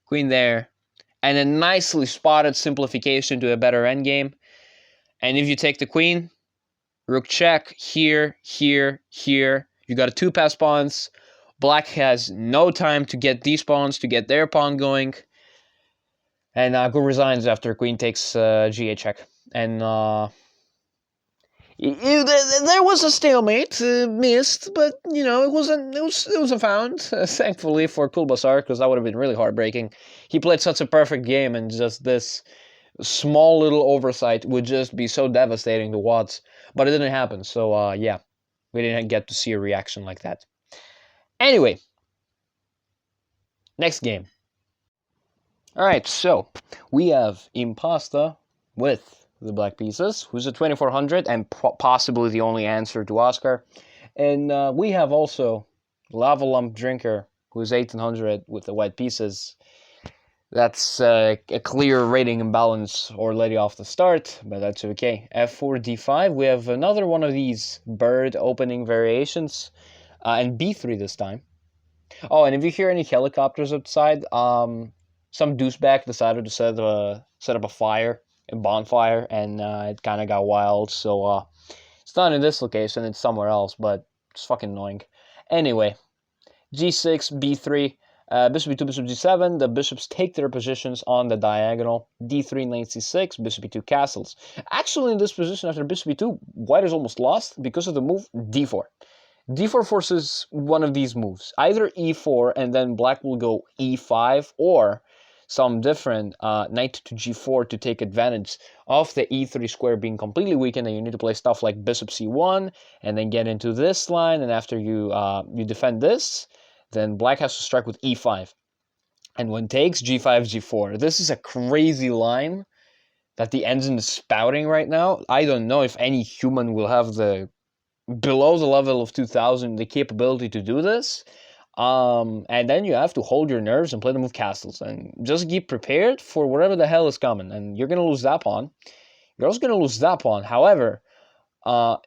Queen there. and a nicely spotted simplification to a better endgame. And if you take the queen, rook check, here, here, here. You got a 2-pass pawns. Black has no time to get these pawns, to get their pawn going. And Go resigns after queen takes G8 check. And there was a stalemate, missed, but it wasn't found. Thankfully for Kulbasar, because that would have been really heartbreaking. He played such a perfect game, and just this small little oversight would just be so devastating to watch. But it didn't happen, so yeah, we didn't get to see a reaction like that. Anyway, next game. Alright, so we have Impasta with the black pieces, who's a 2400 and possibly the only answer to Oscar. And we have also Lava Lump Drinker, who's 1800 with the white pieces. That's a clear rating imbalance already off the start, but that's okay. F4, D5, we have another one of these bird opening variations, and B3 this time. Oh, and if you hear any helicopters outside, some douchebag decided to set up a fire, a bonfire, and it kind of got wild, so it's not in this location, it's somewhere else, but it's fucking annoying. Anyway, G6, B3, bishop e2, bishop g7, the bishops take their positions on the diagonal. D3, knight c6, bishop e2 castles. Actually, in this position after bishop e2, white is almost lost because of the move d4. d4 forces one of these moves, either e4 and then black will go e5, or some different knight to g4 to take advantage of the e3 square being completely weakened, and you need to play stuff like bishop c1 and then get into this line, and after you defend this, then black has to strike with e5. And when takes, g5, g4. This is a crazy line that the engine is spouting right now. I don't know if any human will have below the level of 2000, the capability to do this. And then you have to hold your nerves and play the move castles. And just get prepared for whatever the hell is coming. And you're going to lose that pawn. You're also going to lose that pawn. However,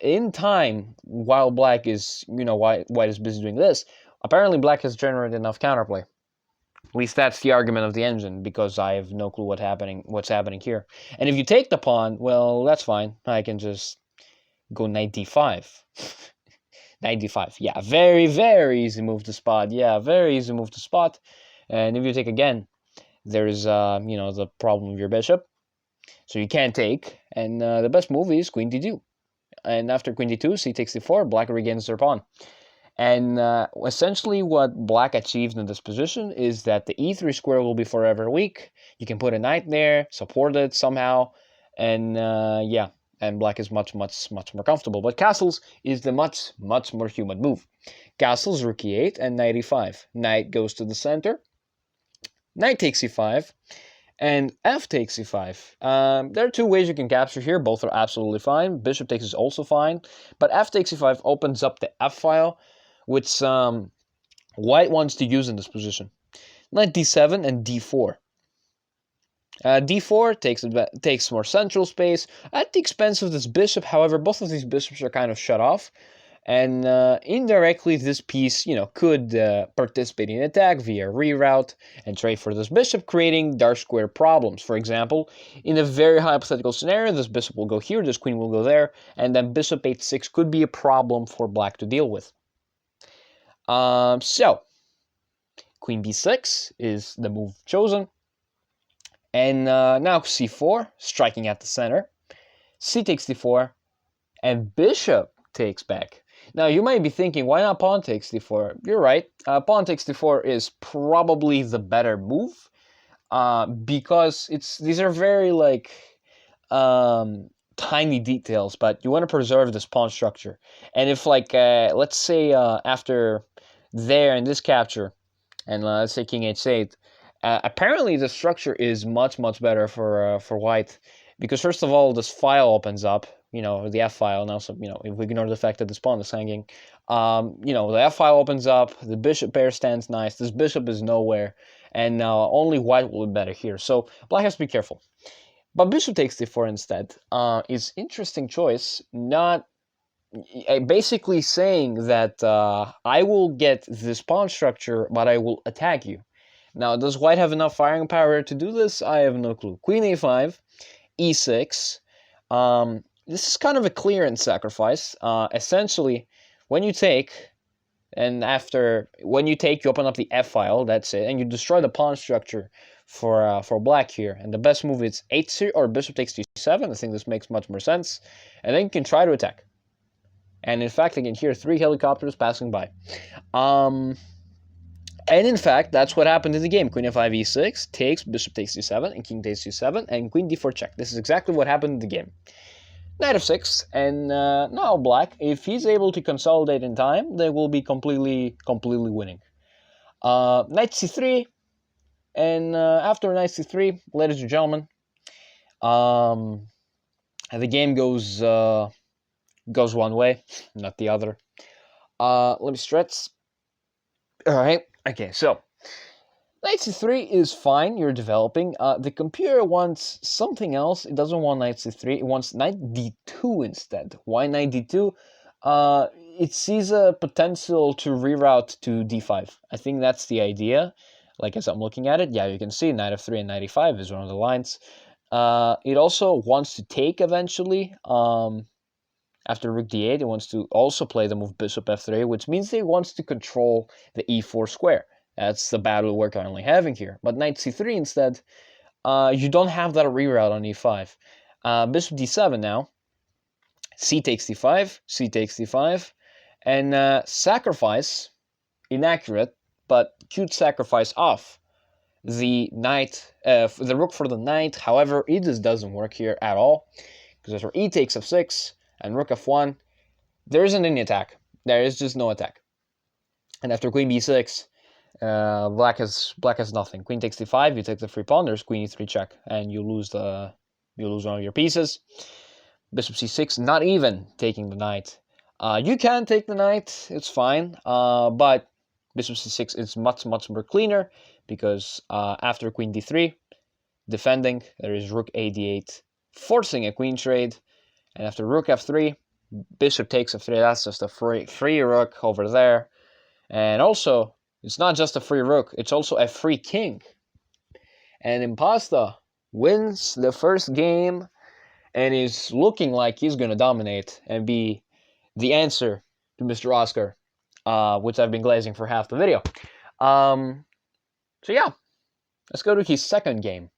in time, while black is, white is busy doing this, apparently black has generated enough counterplay. At least that's the argument of the engine, because I have no clue what's happening here. And if you take the pawn, well, that's fine. I can just go knight d5. Knight d5. Yeah, very, very easy move to spot. Yeah, very easy move to spot. And if you take again, there's, the problem of your bishop. So you can't take. And the best move is queen d2. And after queen d2, c takes d4, black regains their pawn. And essentially what black achieved in this position is that the e3 square will be forever weak. You can put a knight there, support it somehow, and yeah, and black is much, much, much more comfortable. But castles is the much, much more human move. Castles, rook e8, and knight e5. Knight goes to the center. Knight takes e5, and f takes e5. There are two ways you can capture here. Both are absolutely fine. Bishop takes is also fine. But f takes e5 opens up the f file, which white wants to use in this position. Knight d7 and d4. D4 takes more central space at the expense of this bishop. However, both of these bishops are kind of shut off. And indirectly, this piece, could participate in attack via reroute and trade for this bishop, creating dark square problems. For example, in a very hypothetical scenario, this bishop will go here, this queen will go there, and then bishop h6 could be a problem for black to deal with. So, queen b6 is the move chosen. And now c4, striking at the center. C takes d4, and bishop takes back. Now, you might be thinking, why not pawn takes d4? You're right. Pawn takes d4 is probably the better move, because these are very, tiny details, but you want to preserve this pawn structure. And if, let's say after there in this capture, and let's say king h8, apparently the structure is much, much better for white, because first of all, this file opens up, the F file. Now, so, if we ignore the fact that this pawn is hanging, the F file opens up, the bishop pair stands nice, this bishop is nowhere, and only white will be better here. So black has to be careful. But bishop takes d4 instead is interesting choice, not basically saying that I will get this pawn structure, but I will attack you. Now, does white have enough firing power to do this? I have no clue. Queen a5, e6. This is kind of a clearance sacrifice. Essentially, when you take, when you take, you open up the f-file, that's it, and you destroy the pawn structure for black here. And the best move is h3 or bishop takes d7. I think this makes much more sense. And then you can try to attack. And in fact, I can hear 3 helicopters passing by. And in fact, that's what happened in the game. Queen f5, e6, takes, bishop takes d7, and king takes d7, and queen d4 check. This is exactly what happened in the game. Knight f6, and now black, if he's able to consolidate in time, they will be completely winning. Knight c3, and after knight c3, ladies and gentlemen, the game goes one way, not the other. Let me stretch. All right. Okay, so knight c3 is fine, you're developing. The computer wants something else. It doesn't want knight c3, it wants knight d2 instead. Why knight d2? It sees a potential to reroute to d5. I think that's the idea. Like, as I'm looking at it, yeah, you can see knight f3 and knight e5 is one of the lines. It also wants to take eventually. After rook d8, it wants to also play the move bishop f3, which means it wants to control the e4 square. That's the battle we're currently having here. But knight c3 instead, you don't have that reroute on e5. Bishop d7 now. C takes d5, c takes d5, and sacrifice, inaccurate, but cute sacrifice off the knight, the rook for the knight. However, it just doesn't work here at all, because after e takes f6 and rook f1, there isn't any attack. There is just no attack. And after queen b6, black has nothing. Queen takes d5, you take the free pawn. There's queen e3 check, and you lose one of your pieces. Bishop c6, not even taking the knight. You can take the knight, it's fine. But bishop c6 is much more cleaner, because after queen d3, defending, there is rook a d8, forcing a queen trade. And after rook f3, bishop takes f3. That's just a free rook over there. And also, it's not just a free rook, it's also a free king. And Impasta wins the first game and is looking like he's going to dominate and be the answer to Mr. Oscar, which I've been glazing for half the video. So yeah, let's go to his second game.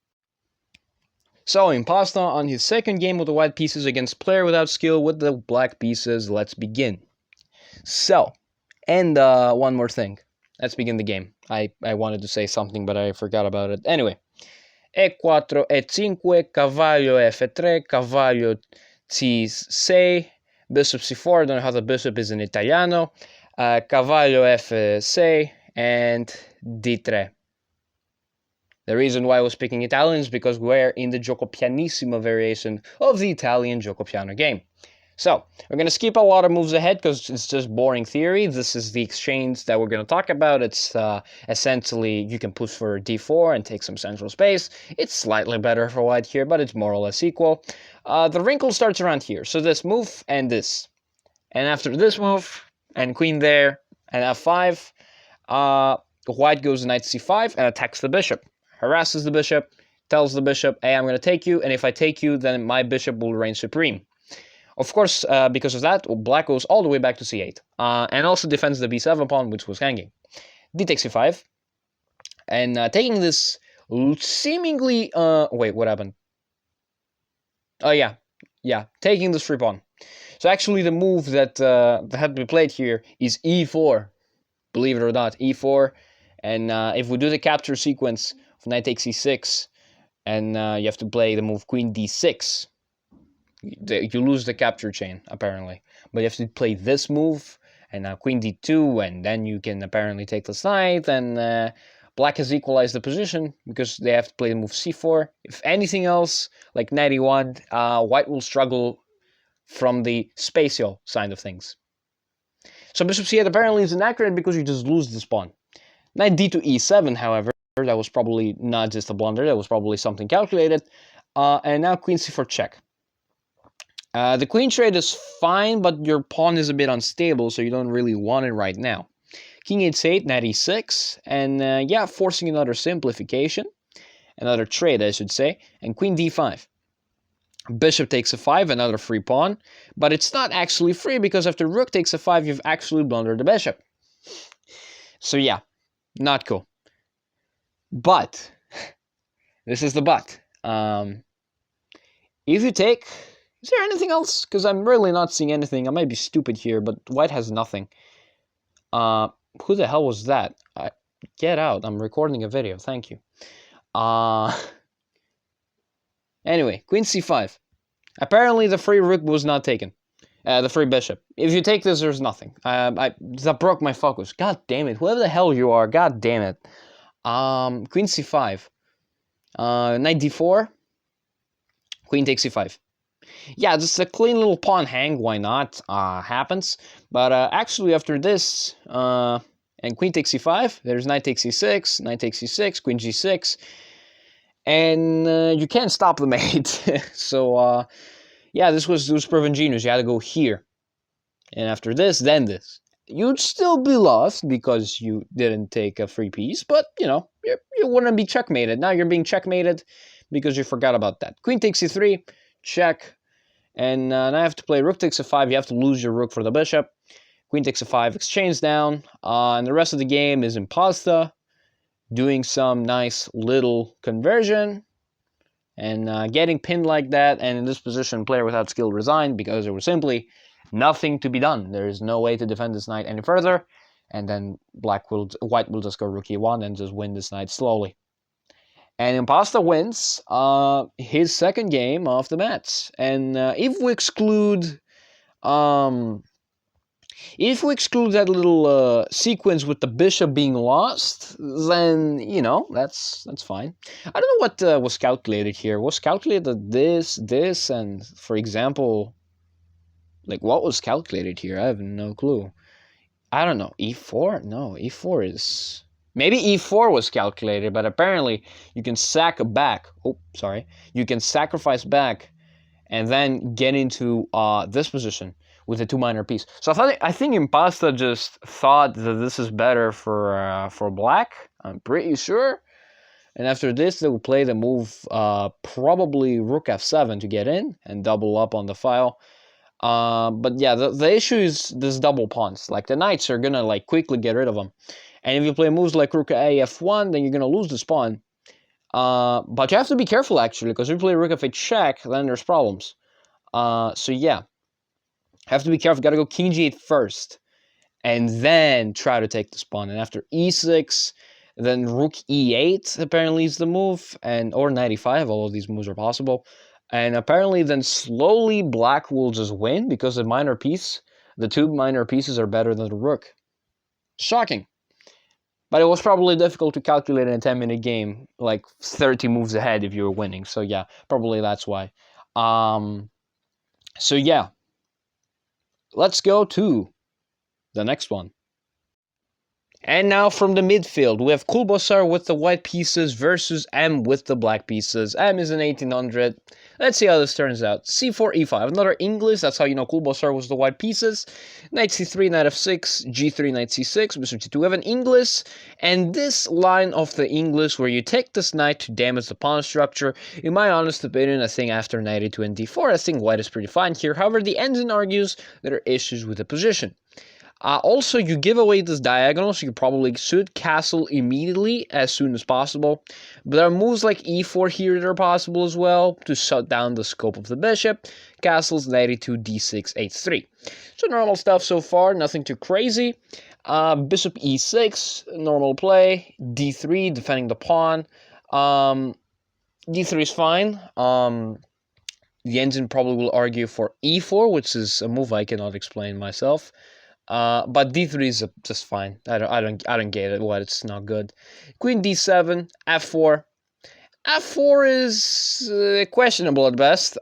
So, Impasta on his second game with the white pieces against player without skill with the black pieces. Let's begin. So, and one more thing. Let's begin the game. I wanted to say something, but I forgot about it. Anyway. E4, E5, cavallo F3, cavallo C6, bishop C4, I don't know how the bishop is in Italiano, cavallo F6, and D3. The reason why I was speaking Italian is because we're in the gioco pianissimo variation of the Italian gioco piano game. So, we're going to skip a lot of moves ahead because it's just boring theory. This is the exchange that we're going to talk about. It's essentially, you can push for d4 and take some central space. It's slightly better for white here, but it's more or less equal. The wrinkle starts around here. So this move and this. And after this move, and queen there, and f5, white goes knight c5 and attacks the bishop. Harasses the bishop, tells the bishop, hey, I'm going to take you, and if I take you, then my bishop will reign supreme. Of course, because of that, black goes all the way back to c8, and also defends the b7 pawn, which was hanging. D takes c5, and taking this seemingly, wait, what happened? Oh yeah, taking this free pawn. So actually the move that had to be played here is e4, believe it or not, e4, and if we do the capture sequence of knight takes e6, and you have to play the move queen d6, you lose the capture chain, apparently. But you have to play this move, and now queen d2, and then you can apparently take this knight, and black has equalized the position, because they have to play the move c4. If anything else, like knight e1, white will struggle from the spatial side of things. So bishop c8 apparently is inaccurate, because you just lose this pawn. Knight d to e7, however, that was probably not just a blunder, that was probably something calculated. And now queen c4 check. The queen trade is fine, but your pawn is a bit unstable, so you don't really want it right now. King h8, knight e6, and yeah, forcing another simplification, another trade, I should say, and queen d5. Bishop takes a5, another free pawn, but it's not actually free because after rook takes a5, you've actually blundered the bishop. So yeah, not cool. But, this is the but. If you take, is there anything else? Because I'm really not seeing anything. I might be stupid here, but white has nothing. Who the hell was that? Get out, I'm recording a video, thank you. Anyway, queen c5. Apparently the free rook was not taken. The free bishop. If you take this, there's nothing. That broke my focus. God damn it. Whoever the hell you are, god damn it. Queen c5. Knight d4. Queen takes c5. Yeah, just a clean little pawn hang, why not? Happens. But actually after this, and queen takes c5, there's knight takes c6, knight takes c6, queen g6. And you can't stop the mate. So, yeah, this was proven genius. You had to go here. And after this, then this. You'd still be lost because you didn't take a free piece, but, you know, you wouldn't be checkmated. Now you're being checkmated because you forgot about that. Queen takes c3, check. And now I have to play rook takes a5. You have to lose your rook for the bishop. Queen takes a5, exchange down. And the rest of the game is impasta, doing some nice little conversion. And getting pinned like that, and in this position, player without skill resigned because there was simply nothing to be done. There is no way to defend this knight any further, and then white will just go rook e1 and just win this knight slowly. And Impasta wins his second game of the match. And if we exclude that little sequence with the bishop being lost, then, you know, that's fine. I don't know what was calculated here. Was calculated this, and, for example, like, what was calculated here? I have no clue. I don't know. E4? No, E4 is... Maybe E4 was calculated, but apparently you can sack back. Oh, sorry. You can sacrifice back and then get into this position with a 2 minor piece. So I think Impasta just thought that this is better for black. I'm pretty sure. And after this, they will play the move probably rook f7 to get in and double up on the file. But yeah, the issue is this double pawns. Like, the knights are gonna like quickly get rid of them. And if you play moves like rook a f1, then you're gonna lose this pawn. But you have to be careful actually, because if you play rook f8 check, then there's problems. So yeah, have to be careful. Got to go king g8 first, and then try to take this pawn. And after e6, then rook e8 apparently is the move, and or knight e5. All of these moves are possible. And apparently then slowly black will just win because the two minor pieces are better than the rook. Shocking. But it was probably difficult to calculate in a 10-minute game, like 30 moves ahead if you were winning. So yeah, probably that's why. So yeah, let's go to the next one. And now from the midfield, we have Kulbosar with the white pieces versus M with the black pieces. M is an 1800. Let's see how this turns out. C4, E5. Another English. That's how you know Kulbosar was the white pieces. Knight C3, Knight F6, G3, Knight C6, Bishop C2. We have an English. And this line of the English where you take this knight to damage the pawn structure, in my honest opinion, I think after Knight E2 and D4, I think white is pretty fine here. However, the engine argues there are issues with the position. Also, you give away this diagonal, so you probably should castle immediately as soon as possible. But there are moves like e4 here that are possible as well to shut down the scope of the bishop. Castles, knight e2, d6, h3. So normal stuff so far, nothing too crazy. Bishop e6, normal play. d3, defending the pawn. d3 is fine. The engine probably will argue for e4, which is a move I cannot explain myself. But d3 is just fine. I don't get it. What, it's not good. Queen d7, f4. f4 is questionable at best.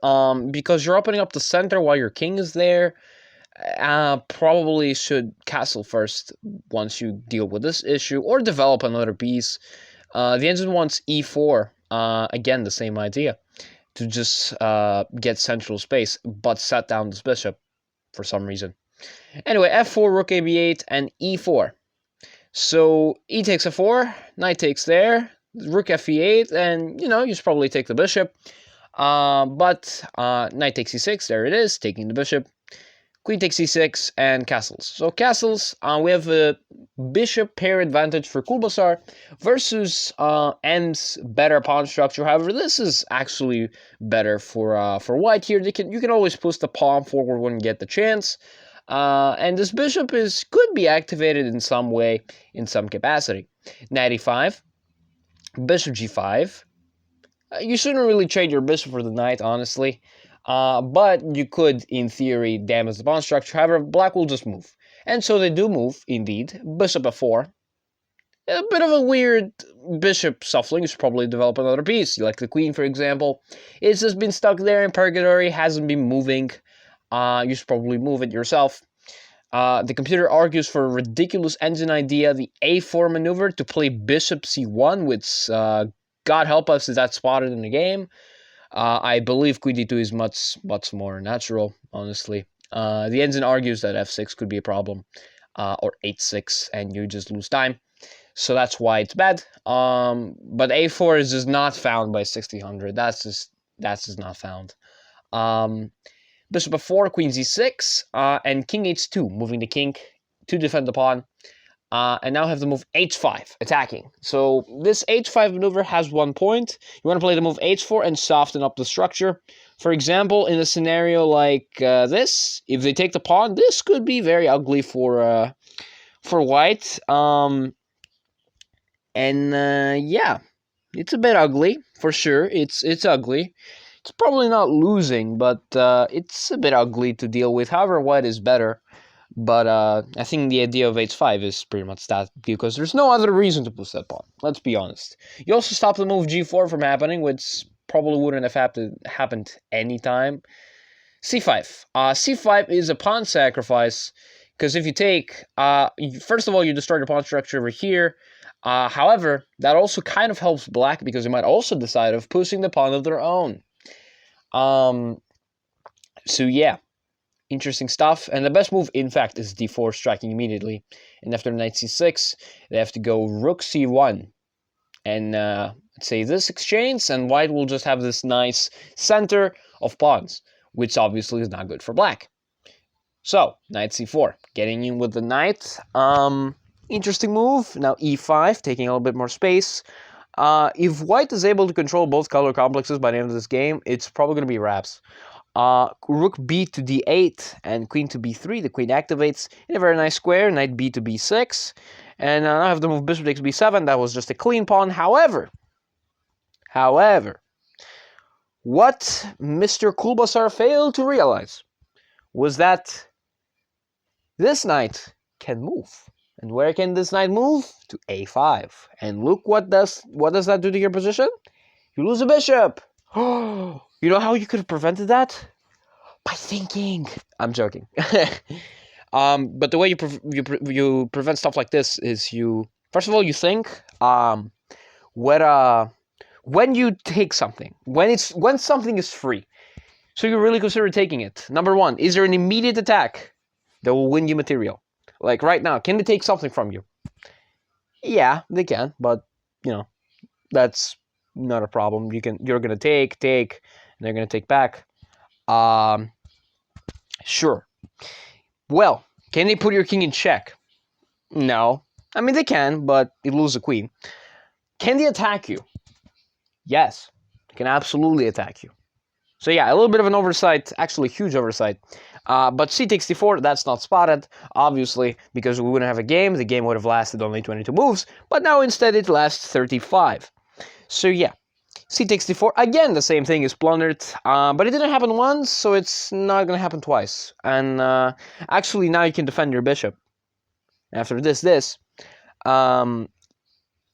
Because you're opening up the center while your king is there. Probably should castle first once you deal with this issue, or develop another piece. The engine wants e4. Again, the same idea, to just get central space, but set down this bishop for some reason. Anyway, f4, rook ab8, and e4. So e takes f4, knight takes there, rook f8, and you should probably take the bishop. But knight takes e6, there it is, taking the bishop. Queen takes e6 and castles. So castles, we have a bishop pair advantage for Kulbasar versus M's better pawn structure. However, this is actually better for white here. You can always push the pawn forward when you get the chance. And this bishop could be activated in some way, in some capacity. Knight e5, bishop g5. You shouldn't really trade your bishop for the knight, honestly. But you could, in theory, damage the pawn structure. However, black will just move. And so they do move, indeed. Bishop f4. A bit of a weird bishop shuffling. You should probably develop another piece. Like the queen, for example. It's just been stuck there in purgatory, hasn't been moving. You should probably move it yourself. The computer argues for a ridiculous engine idea, the a4 maneuver, to play bishop c1, which, God help us, is that spotted in the game. I believe queen d2 is much more natural, honestly. The engine argues that f6 could be a problem, or h6, and you just lose time. So that's why it's bad. But a4 is just not found by 1600. That's just not found. Bishop f4, queen z6, and king h2, moving the king to defend the pawn. And now have the move h5, attacking. So this h5 maneuver has 1 point. You want to play the move h4 and soften up the structure. For example, in a scenario like this, if they take the pawn, this could be very ugly for white. Yeah, it's a bit ugly, for sure. It's ugly. It's probably not losing, but it's a bit ugly to deal with. However, white is better. But I think the idea of h5 is pretty much that, because there's no other reason to push that pawn. Let's be honest. You also stop the move g4 from happening, which probably wouldn't have happened anytime. c5. c5 is a pawn sacrifice, because if you take, first of all, you destroy the pawn structure over here. However, that also kind of helps black, because they might also decide of pushing the pawn of their own. So yeah. Interesting stuff. And the best move, in fact, is d4, striking immediately. And after knight c6, they have to go rook c1. And let's say this exchange, and white will just have this nice center of pawns, which obviously is not good for black. So, knight c4, getting in with the knight. Interesting move. Now e5, taking a little bit more space. If white is able to control both color complexes by the end of this game, it's probably going to be wraps. Rook b to d8 and queen to b3. The queen activates in a very nice square. Knight b to b6. And now I have the move bishop takes b7. That was just a clean pawn. However, what Mr. Kulbasar failed to realize was that this knight can move. And where can this knight move? To a5. And look what does that do to your position? You lose a bishop. Oh, you know how you could have prevented that? By thinking. I'm joking. But the way you prevent stuff like this is first of all you think. When you take something, when something is free, so you really consider taking it. Number one, is there an immediate attack that will win you material? Like right now, can they take something from you? Yeah, they can, but that's not a problem. You're gonna take, and they're gonna take back. Sure. Well, can they put your king in check? No. I mean, they can, but you lose the queen. Can they attack you? Yes. They can absolutely attack you. So yeah, a little bit of an oversight, actually huge oversight. But c takes d4, that's not spotted, obviously, because we wouldn't have a game. The game would have lasted only 22 moves, but now instead it lasts 35. So yeah, c takes d4, again the same thing is plundered, but it didn't happen once, so it's not going to happen twice. And actually now you can defend your bishop. After this.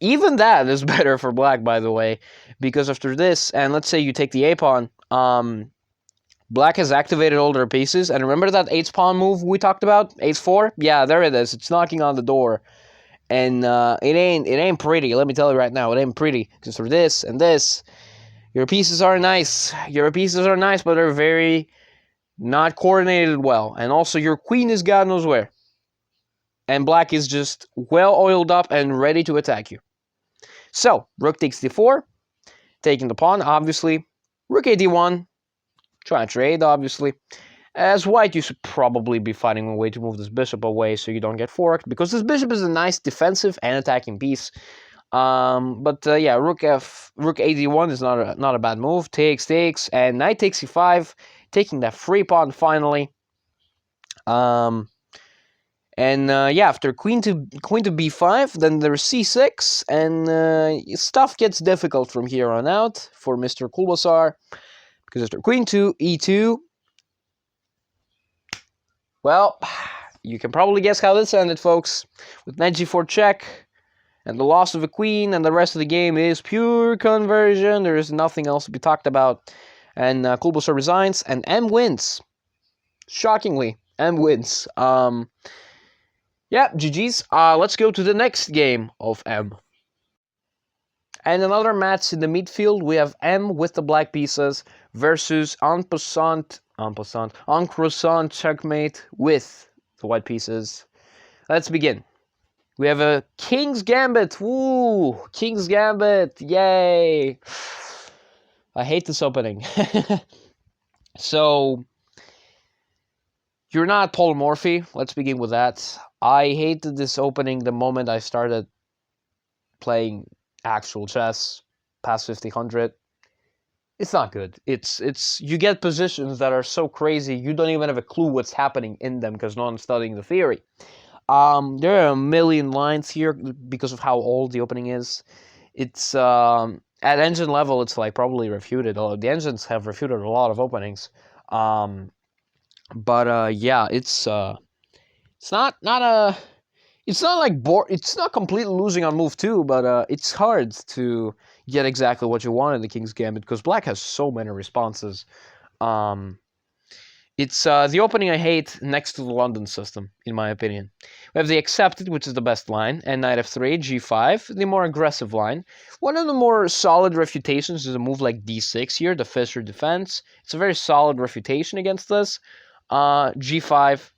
Even that is better for black, by the way, because after this, and let's say you take the a-pawn, black has activated all their pieces, and remember that h-pawn move we talked about? h4? Yeah, there it is. It's knocking on the door. And it ain't pretty. Let me tell you right now, it ain't pretty. Because for this and this, your pieces are nice. But they're very not coordinated well. And also, your queen is God knows where. and black is just well oiled up and ready to attack you. So, rook takes d4, taking the pawn, obviously. Rook a d1, trying to trade, obviously. As white, you should probably be finding a way to move this bishop away so you don't get forked, because this bishop is a nice defensive and attacking piece. Yeah, rook a d1 is not a bad move. Takes, and knight takes e5, taking that free pawn finally. Yeah, after queen to b5, then there's c6, and stuff gets difficult from here on out for Mr. Kulbasar, because after queen to e2, well, you can probably guess how this ended, folks. With knight g4 check, and the loss of a queen, and the rest of the game is pure conversion. There is nothing else to be talked about. And Kulbasar resigns, and M wins. Shockingly, M wins. Yeah, GG's. Let's go to the next game of M. And another match in the midfield, we have M with the black pieces versus en croissant checkmate with the white pieces. Let's begin. We have a King's Gambit. Woo! King's Gambit. Yay! I hate this opening. So, you're not polymorphy. Let's begin with that. I hated this opening the moment I started playing actual chess past 1500. It's not good. It's you get positions that are so crazy you don't even have a clue what's happening in them because no one's studying the theory. There are a million lines here because of how old the opening is. It's at engine level, it's like probably refuted. Although the engines have refuted a lot of openings. Yeah, it's not like it's not completely losing on move 2, but it's hard to get exactly what you want in the King's Gambit because black has so many responses. It's the opening I hate next to the London system, in my opinion. We have the accepted, which is the best line, and knight f3, g5, the more aggressive line. One of the more solid refutations is a move like d6 here, the Fischer defense. It's a very solid refutation against this. G5,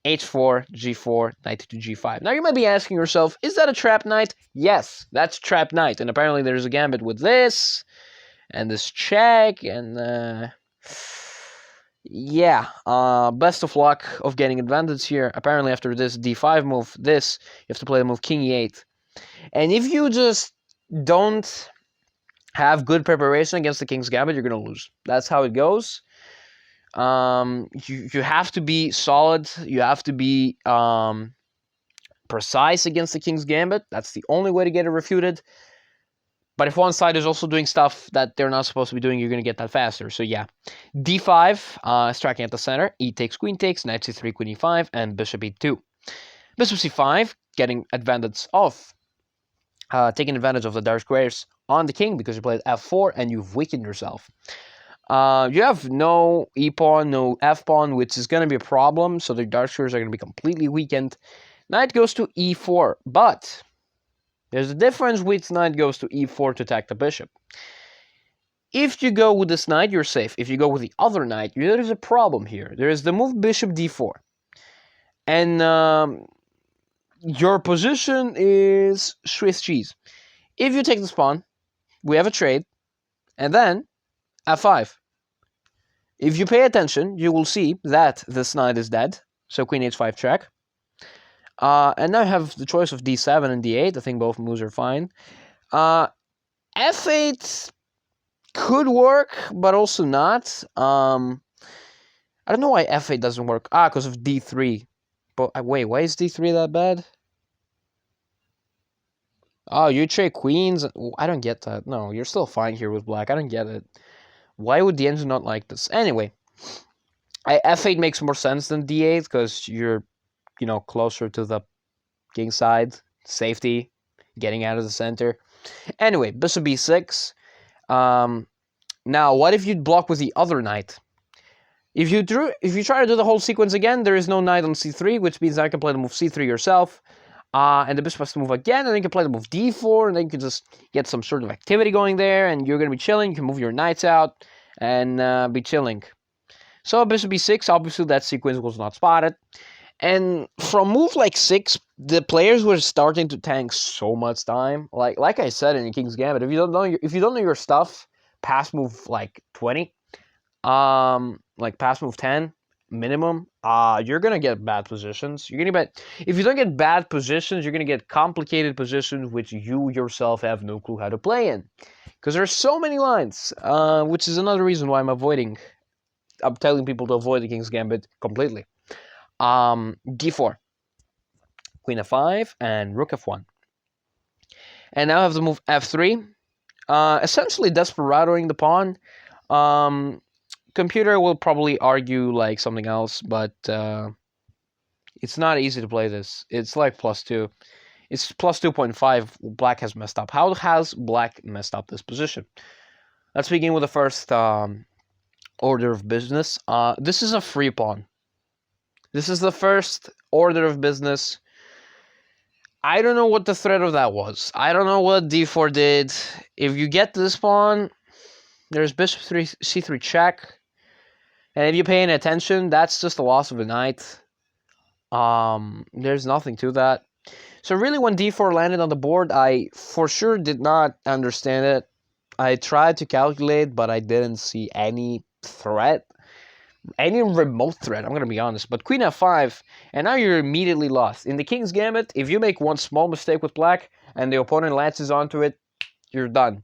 h4, g4, knight to g5. Now you might be asking yourself, is that a trap knight? Yes, that's trap knight, and apparently there's a gambit with this, and this check, and yeah, best of luck of getting advantage here. Apparently after this d5 move, you have to play the move king e8. And if you just don't have good preparation against the King's Gambit, you're going to lose. That's how it goes. You have to be solid. You have to be precise against the King's Gambit. That's the only way to get it refuted. But if one side is also doing stuff that they're not supposed to be doing, you're going to get that faster. So yeah, d5, striking at the center. E takes, knight c3, queen e5, and bishop e2. Bishop c5, getting advantage of, taking advantage of the dark squares on the king because you played f4 and you've weakened yourself. You have no e-pawn, no f-pawn, which is going to be a problem. So the dark squares are going to be completely weakened. Knight goes to e4, but there's a difference with knight goes to e4 to attack the bishop. If you go with this knight, you're safe. If you go with the other knight, there is a problem here. There is the move bishop d4. And your position is Swiss cheese. If you take this pawn, we have a trade, and then f5. If you pay attention, you will see that this knight is dead. So queen h5 check. And now I have the choice of d7 and d8. I think both moves are fine. F8 could work, but also not. I don't know why f8 doesn't work. Because of d3. But wait, why is d3 that bad? Oh, you trade queens? I don't get that. No, you're still fine here with black. I don't get it. Why would the engine not like this? Anyway, f8 makes more sense than d8 because you're, closer to the king side, safety, getting out of the center. Anyway, bishop b6. Now, what if you block with the other knight? If you try to do the whole sequence again, there is no knight on c3, which means I can play the move c3 yourself. And the bishop has to move again, and then you can play the move d4, and then you can just get some sort of activity going there, and you're going to be chilling. You can move your knights out and be chilling. So bishop b6, obviously that sequence was not spotted. And from move like 6, the players were starting to tank so much time. Like I said in King's Gambit, if you don't know your stuff past move like 20, like past move 10 minimum, you're gonna get bad positions. You're gonna get if you don't get bad positions, you're gonna get complicated positions which you yourself have no clue how to play in. Because there's so many lines, which is another reason why I'm telling people to avoid the King's Gambit completely. D4, Queen f5, and Rook f1. And now I have to move f3. Essentially desperadoing the pawn. Computer will probably argue like something else, but it's not easy to play this. It's like +2. It's plus 2.5. Black has messed up. How has Black messed up this position? Let's begin with the first order of business. This is a free pawn. This is the first order of business. I don't know what the threat of that was. I don't know what d4 did. If you get this pawn, there's bishop 3 c3 check. And if you're paying attention, that's just a loss of a knight. There's nothing to that. So really, when d4 landed on the board, I for sure did not understand it. I tried to calculate, but I didn't see any threat. Any remote threat, I'm going to be honest. But Queen f5, and now you're immediately lost. In the King's Gambit, if you make one small mistake with Black, and the opponent lances onto it, you're done.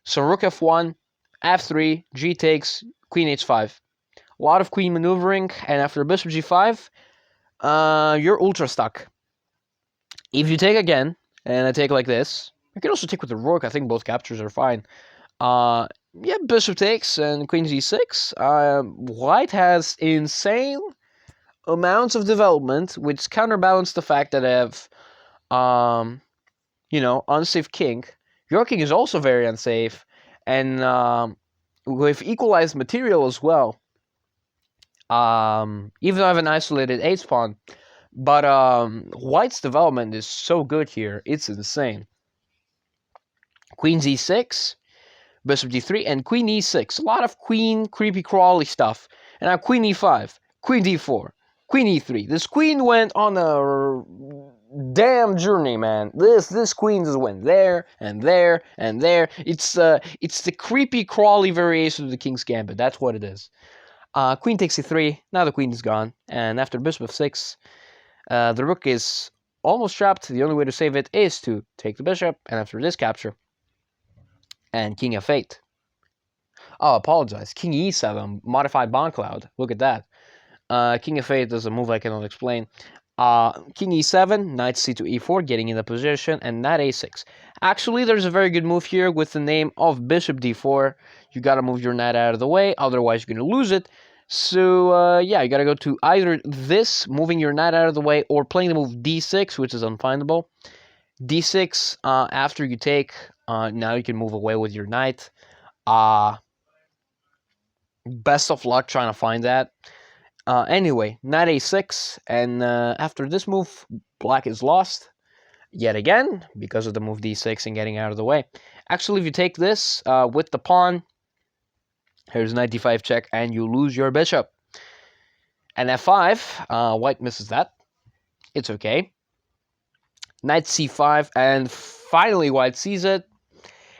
So Rook f1, f3, g takes, Queen h5. A lot of queen maneuvering, and after bishop g5, you're ultra stuck. If you take again, and I take like this, you can also take with the rook. I think both captures are fine. Yeah, bishop takes and queen g6. White has insane amounts of development, which counterbalance the fact that I have, unsafe king. Your king is also very unsafe, and with equalized material as well. Even though I have an isolated ace pawn, but White's development is so good here, it's insane. Queen z6, bishop d3, and queen e6. A lot of queen creepy crawly stuff. And now queen e5, queen d4, queen e3. This queen went on a damn journey, man. This queen just went there and there and there. It's the creepy crawly variation of the King's Gambit. That's what it is. Queen takes e3. Now the queen is gone, and after bishop f6, the rook is almost trapped. The only way to save it is to take the bishop, and after this capture, and king f8. Oh, apologize. King e7, modified bond cloud. Look at that. King f8 is a move I cannot explain. King e7, knight c2 e4, getting in the position, and knight a6. Actually, there's a very good move here with the name of bishop d4. You gotta move your knight out of the way, otherwise you're gonna lose it. So, yeah, you gotta go to either this, moving your knight out of the way, or playing the move d6, which is unfindable. d6, after you take, now you can move away with your knight. Best of luck trying to find that. Anyway, knight a6, and after this move, black is lost yet again because of the move d6 and getting out of the way. Actually, if you take this with the pawn, here's knight d5 check, and you lose your bishop. And f5, white misses that. It's okay. Knight c5, and finally white sees it.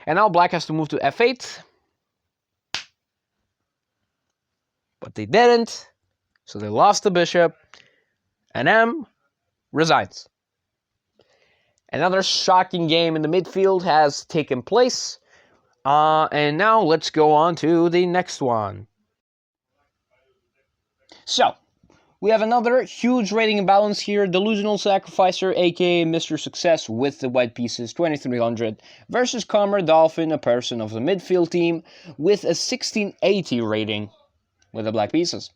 And now black has to move to f8. But they didn't. So they lost the bishop, and M resigns. Another shocking game in the midfield has taken place. And now let's go on to the next one. So, we have another huge rating imbalance here. Delusional Sacrificer, aka Mr. Success with the white pieces, 2300, versus Comer Dolphin, a person of the midfield team, with a 1680 rating with the black pieces.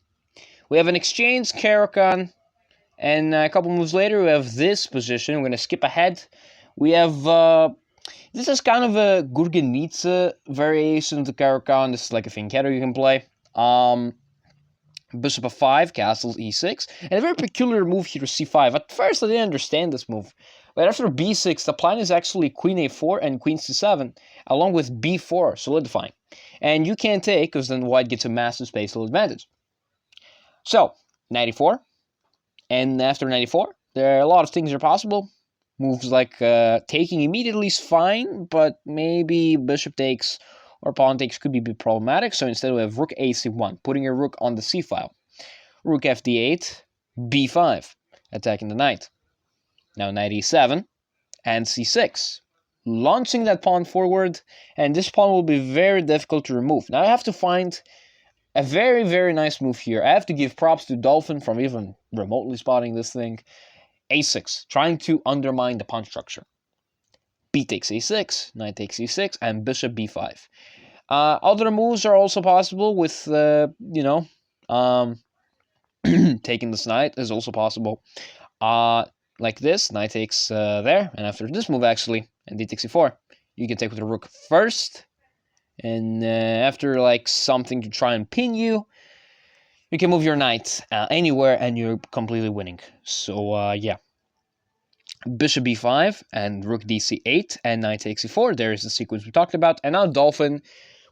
We have an exchange, Caracan, and a couple moves later we have this position. We're going to skip ahead. We have, this is kind of a Gurgenitze variation of the Caracan. This is like a Fianchetto you can play. Bishop f5, castles e6, and a very peculiar move here, c5. At first I didn't understand this move, but after b6, the plan is actually queen a4 and queen c7, along with b4 solidifying. And you can't take, because then white gets a massive spatial advantage. So, knight e4, And after 94, there are a lot of things are possible. Moves like taking immediately is fine, but maybe bishop takes or pawn takes could be a bit problematic. So instead we have rook a1, putting your rook on the c file. Rook fd8, b5, attacking the knight. Now knight e7 and c6, launching that pawn forward, and this pawn will be very difficult to remove. Now I have to find a very, very nice move here. I have to give props to Dolphin from even remotely spotting this thing. a6, trying to undermine the pawn structure. B takes a6, knight takes e6, and bishop b5. Other moves are also possible with, taking this knight is also possible. Like this, knight takes there, and after this move actually, and d takes e4, you can take with the rook first, and after like something to try and pin you, you can move your knight anywhere, and you're completely winning. So yeah, bishop b5 and rook dc8 and knight takes e4. There is the sequence we talked about, and now Dolphin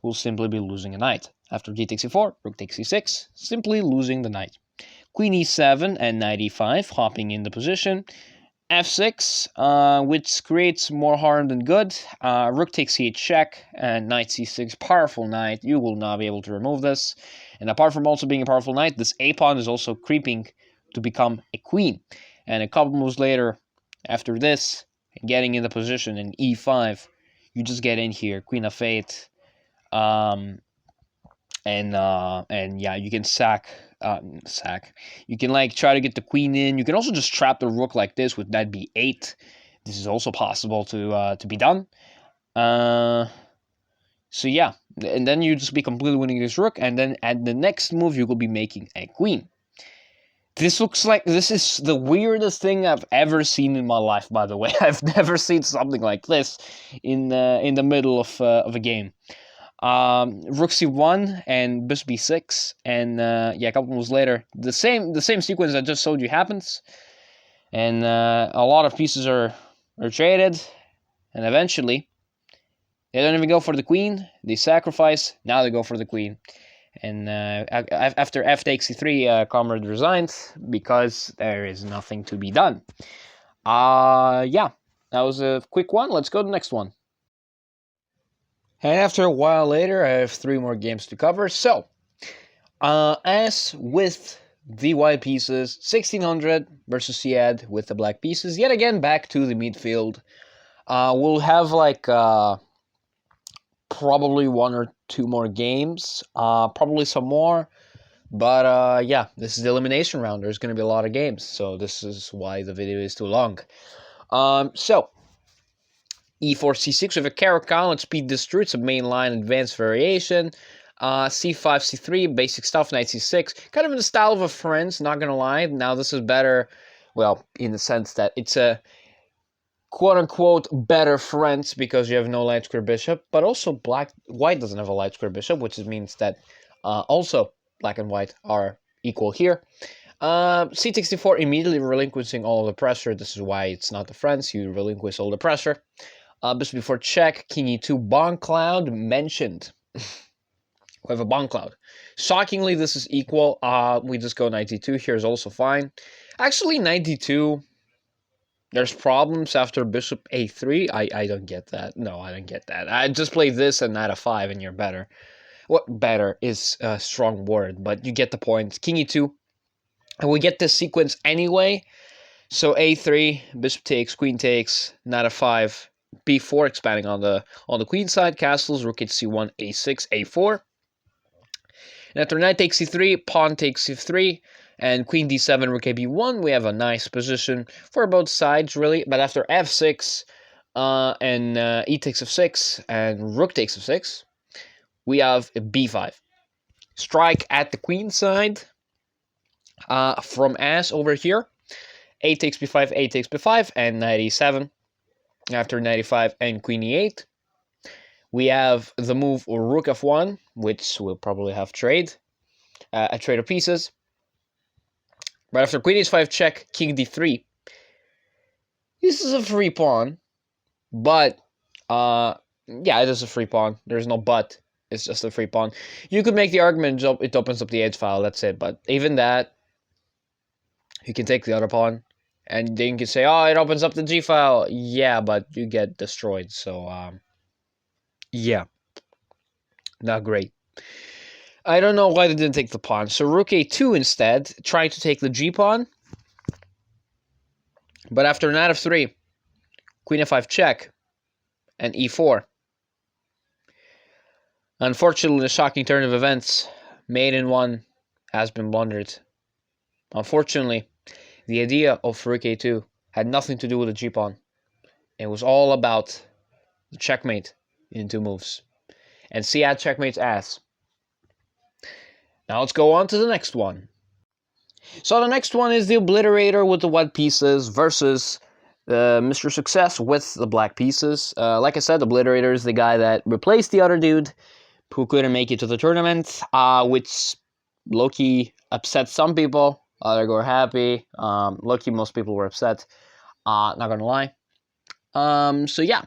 will simply be losing a knight. After d takes e4, rook takes e6, simply losing the knight. Queen e7 and knight e5, hopping in the position. f6, which creates more harm than good. Rook takes c8 check, and knight c6, powerful knight. You will not be able to remove this. And apart from also being a powerful knight, this a pawn is also creeping to become a queen. And a couple moves later, after this, getting in the position in e5, you just get in here, queen f8, and yeah, you can sack. You can like try to get the queen in. You can also just trap the rook like this with knight b8. This is also possible to be done. So yeah, and then you just be completely winning this rook, and then at the next move you will be making a queen. This looks like this is the weirdest thing I've ever seen in my life. By the way, I've never seen something like this in the middle of a game. Rook c1 and bishop b6, and yeah, a couple moves later, the same sequence I just showed you happens, and a lot of pieces are traded, and eventually they don't even go for the queen. They sacrifice. Now they go for the queen, and after f takes c3, Comrade resigns because there is nothing to be done. Yeah, that was a quick one. Let's go to the next one. And after a while later, I have 3 more games to cover. So, as with the white pieces, 1600 versus Siad with the black pieces. Yet again, back to the midfield. We'll have like probably 1 or 2 more games. Probably some more. But yeah, this is the elimination round. There's going to be a lot of games. So this is why the video is too long. So, e4, c6 with a Caro-Kann. Let's speed this through. It's a mainline advanced variation. c5, c3, basic stuff. Knight c6. Kind of in the style of a Friends, not gonna lie. Now this is better, well, in the sense that it's a quote-unquote better Friends because you have no light square bishop, but also white doesn't have a light square bishop, which means that also black and white are equal here. c64 immediately relinquishing all of the pressure. This is why it's not the Friends. You relinquish all the pressure. Bishop before check, king e2, bomb cloud mentioned. We have a bomb cloud. Shockingly, this is equal. We just go knight d2 here is also fine. Actually, knight d2, there's problems after bishop a3. I don't get that. No, I don't get that. I just play this and knight a5 and you're better. What better is a strong word, but you get the point. King e2, and we get this sequence anyway. So a3, bishop takes, queen takes, knight f5, b4, expanding on the queen side, castles, rook h1, a6, a4. And after knight takes c3, pawn takes c3, and queen d7, rook ab1, we have a nice position for both sides, really. But after f6, and e takes f6, and rook takes f6, we have a b5. Strike at the queen side from as over here. A takes b5, a takes b5, and knight e7. After knight e5 and queen e8, we have the move rook f1, which will probably have a trade of pieces. But after queen h5 check, king d3. This is a free pawn, but yeah, it is a free pawn. There's no but. It's just a free pawn. You could make the argument it opens up the h file. That's it. But even that, You can take the other pawn, and then you can say, oh, it opens up the g-file. Yeah, but you get destroyed, so, yeah, not great. I don't know why they didn't take the pawn. So rook a2 instead, trying to take the g-pawn. But after knight f3, queen f5 check, and e4. Unfortunately, the shocking turn of events, mate in 1 has been blundered. Unfortunately, the idea of rook a2 had nothing to do with the g-pawn. It was all about the checkmate in 2 moves. And c had checkmate's ass. Now let's go on to the next one. So the next one is the Obliterator with the white pieces versus Mr. Success with the black pieces. Like I said, the Obliterator is the guy that replaced the other dude who couldn't make it to the tournament, which low-key upset some people. Others were happy. Low-key, most people were upset. Not gonna lie. So yeah,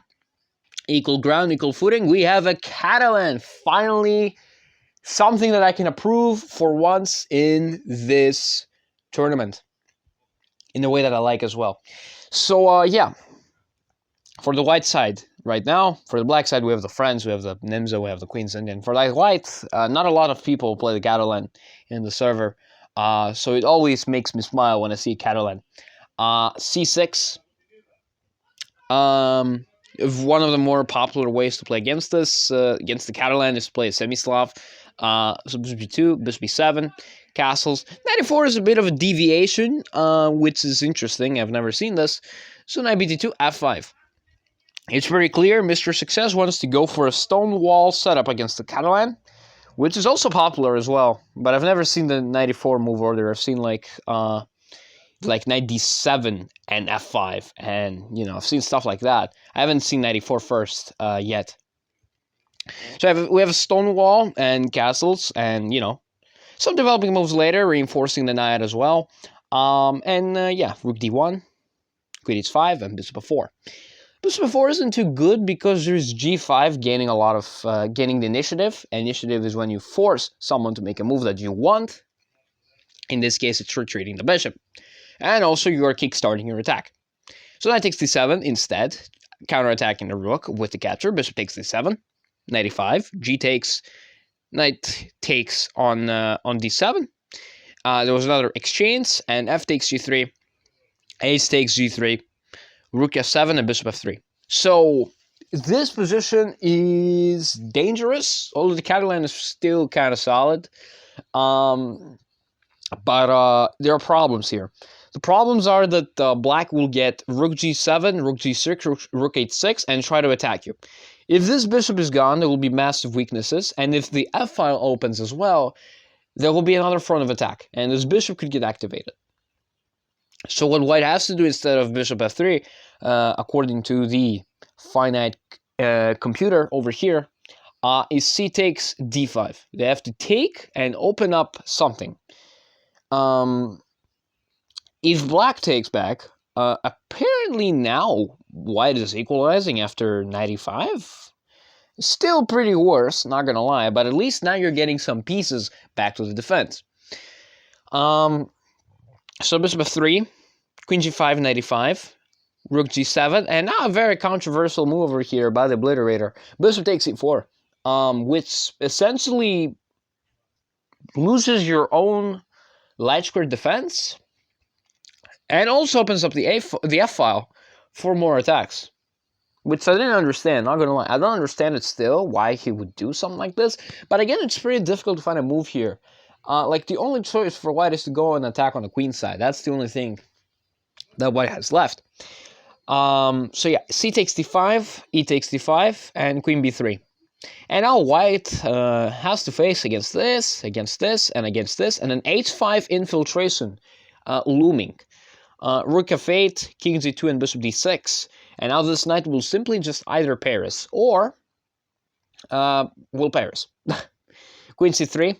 equal ground, equal footing. We have a Catalan. Finally, something that I can approve for once in this tournament, in the way that I like as well. So yeah, for the white side right now, for the black side we have the Friends, we have the Nimza, we have the Queen's Indian. For the white, not a lot of people play the Catalan in the server, so it always makes me smile when I see Catalan. C6, one of the more popular ways to play against this, against the Catalan, is to play a semi-Slav. So bishop b2, bishop b7, castles. Knight e4 is a bit of a deviation, which is interesting. I've never seen this. So knight b2, f5. It's very clear Mr. Success wants to go for a stone wall setup against the Catalan, which is also popular as well. But I've never seen the knight e4 move order. I've seen like knight d7 and f5, and I've seen stuff like that. I haven't seen knight e4 first yet. So we have a stone wall and castles, and some developing moves later, reinforcing the knight as well. Yeah, rook d1, queen h5, and bishop f4. Bishop f4 isn't too good because there's g5 gaining a lot of gaining the initiative. Initiative is when you force someone to make a move that you want. In this case, it's retreating the bishop, and also you are kickstarting your attack. So knight takes d7 instead, counterattacking the rook with the capture. Bishop takes d7, knight e5, g takes, knight takes on d7. There was another exchange, and f takes g3, ace takes g3, rook f7, and bishop f3. So this position is dangerous, although the Catalan is still kind of solid. But there are problems here. The problems are that black will get rook g7, rook g6, rook h6, and try to attack you. If this bishop is gone, there will be massive weaknesses, and if the f-file opens as well, there will be another front of attack, and this bishop could get activated. So what white has to do instead of bishop f3, according to the finite computer over here, is c takes d5. They have to take and open up something. If black takes back, apparently now white is equalizing after 95. Still pretty worse, not gonna lie, but at least now you're getting some pieces back to the defense. So bishop f3, queen g5, knight e5, rook g7, and now a very controversial move over here by the Obliterator. Bishop takes e4, which essentially loses your own light square defense, and also opens up the f-file for more attacks, which I didn't understand, not gonna lie. I don't understand it still, why he would do something like this, but again, it's pretty difficult to find a move here. Like, the only choice for white is to go and attack on the queen side. That's the only thing that white has left. So yeah, c takes d5, e takes d5, and queen b3. And now white has to face against this, and against this, and an h5 infiltration looming. Rook f8, king g2, and bishop d6. And now this knight will simply just either Paris, or will Paris. Queen c3,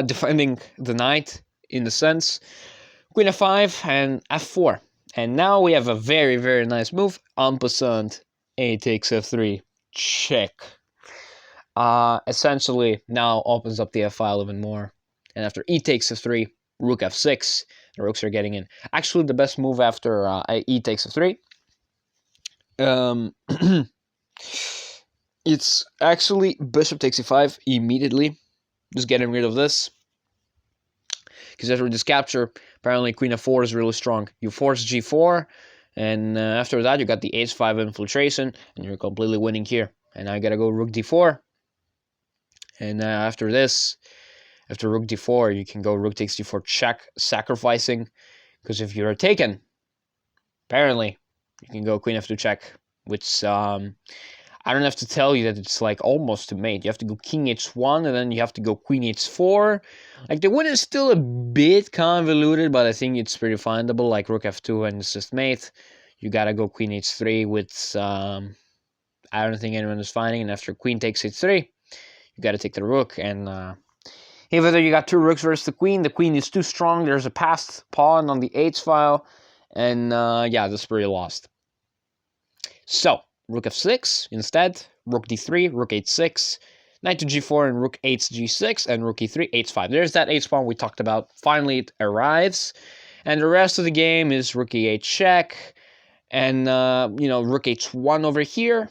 defending the knight in the sense. Queen f5 and f4. And now we have a very, very nice move. En passant, a takes f3, check. Essentially now opens up the f-file even more. And after e takes f3, rook f6. The rooks are getting in. Actually, the best move after e takes f3. It's actually bishop takes e5 immediately. Just getting rid of this. Because after this capture, apparently queen f4 is really strong. You force g4, and after that you got the h5 infiltration, and you're completely winning here. And now you gotta go rook d4. And after this, after rook d4, you can go rook takes d4 check, sacrificing. Because if you're taken, apparently, you can go queen f2 check, which I don't have to tell you that it's like almost a mate. You have to go king h1, and then you have to go queen h4. Like, the win is still a bit convoluted, but I think it's pretty findable. Like rook f2 and it's just mate. You gotta go queen h3 with, I don't think anyone is finding. And after queen takes h3, you gotta take the rook. And even though you got two rooks versus the queen is too strong. There's a passed pawn on the h file. And yeah, this is pretty lost. So, rook f6 instead, rook d3, rook h6, knight to g4, and rook h g6, and rook e3, h5. There's that h pawn we talked about. Finally, it arrives. And the rest of the game is rook e8 check, and, rook h1 over here.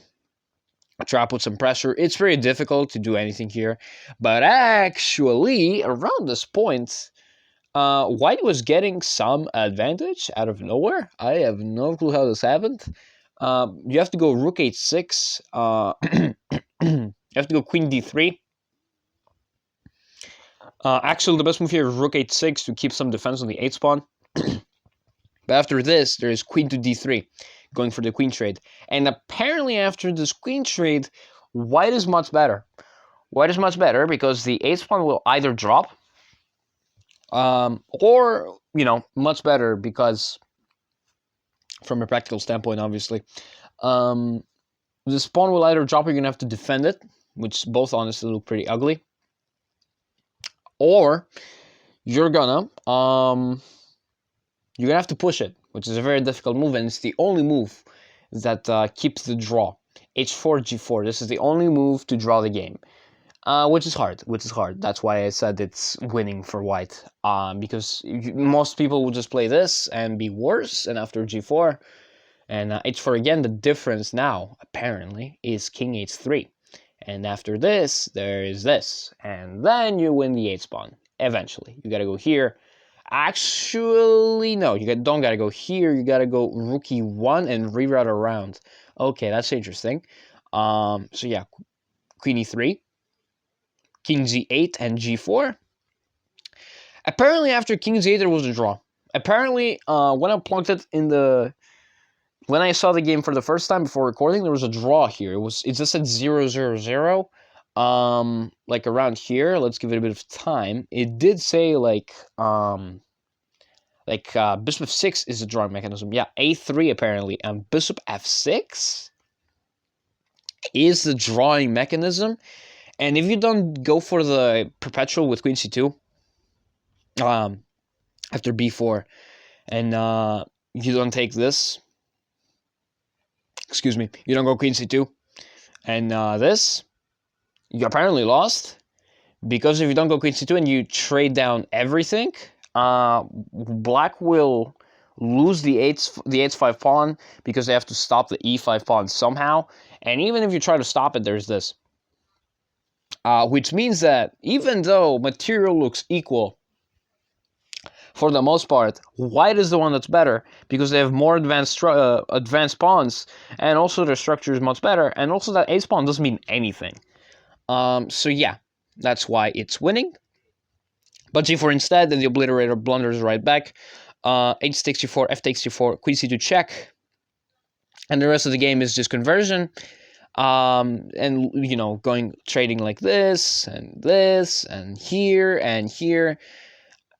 Try to put some pressure. It's very difficult to do anything here. But actually, around this point, White was getting some advantage out of nowhere. I have no clue how this happened. You have to go rook h6. You have to go queen d3. Actually, the best move here is rook h6 to keep some defense on the h pawn. But after this, there is queen to d3, going for the queen trade. And apparently after this queen trade, White is much better. White is much better because the h pawn will either drop, or, much better because, from a practical standpoint, obviously, this pawn will either drop or you're going to have to defend it, which both honestly look pretty ugly. Or you're gonna have to push it, which is a very difficult move, and it's the only move that keeps the draw. h4, g4. This is the only move to draw the game, which is hard. That's why I said it's winning for White, because most people will just play this and be worse, and after g4 and h4 again, the difference now apparently is king h3. And after this, there is this. And then you win the h pawn. Eventually. You gotta go here. Actually, no. You don't gotta go here. You gotta go rook e1 and reroute around. Okay, that's interesting. So yeah, queen e3. King g8 and g4. Apparently, after king g8, there was a draw. Apparently, when I plugged it in the... When I saw the game for the first time before recording, there was a draw here. It just said 0-0-0. Like around here. Let's give it a bit of time. It did say bishop f6 is a drawing mechanism. Yeah, a3 apparently, and bishop f6 is the drawing mechanism. And if you don't go for the perpetual with queen c2, after b4, and you don't take this. Excuse me, you don't go queen c2, and this, you apparently lost, because if you don't go queen c2 and you trade down everything, black will lose the h5 pawn, because they have to stop the e5 pawn somehow, and even if you try to stop it, there's this. Which means that even though material looks equal, for the most part, White is the one that's better, because they have more advanced pawns, and also their structure is much better, and also that ace pawn doesn't mean anything. So yeah, that's why it's winning. But g4 instead, then the obliterator blunders right back. H takes g4, f takes g4, queen c2 check, and the rest of the game is just conversion. And going trading like this, and here, and here.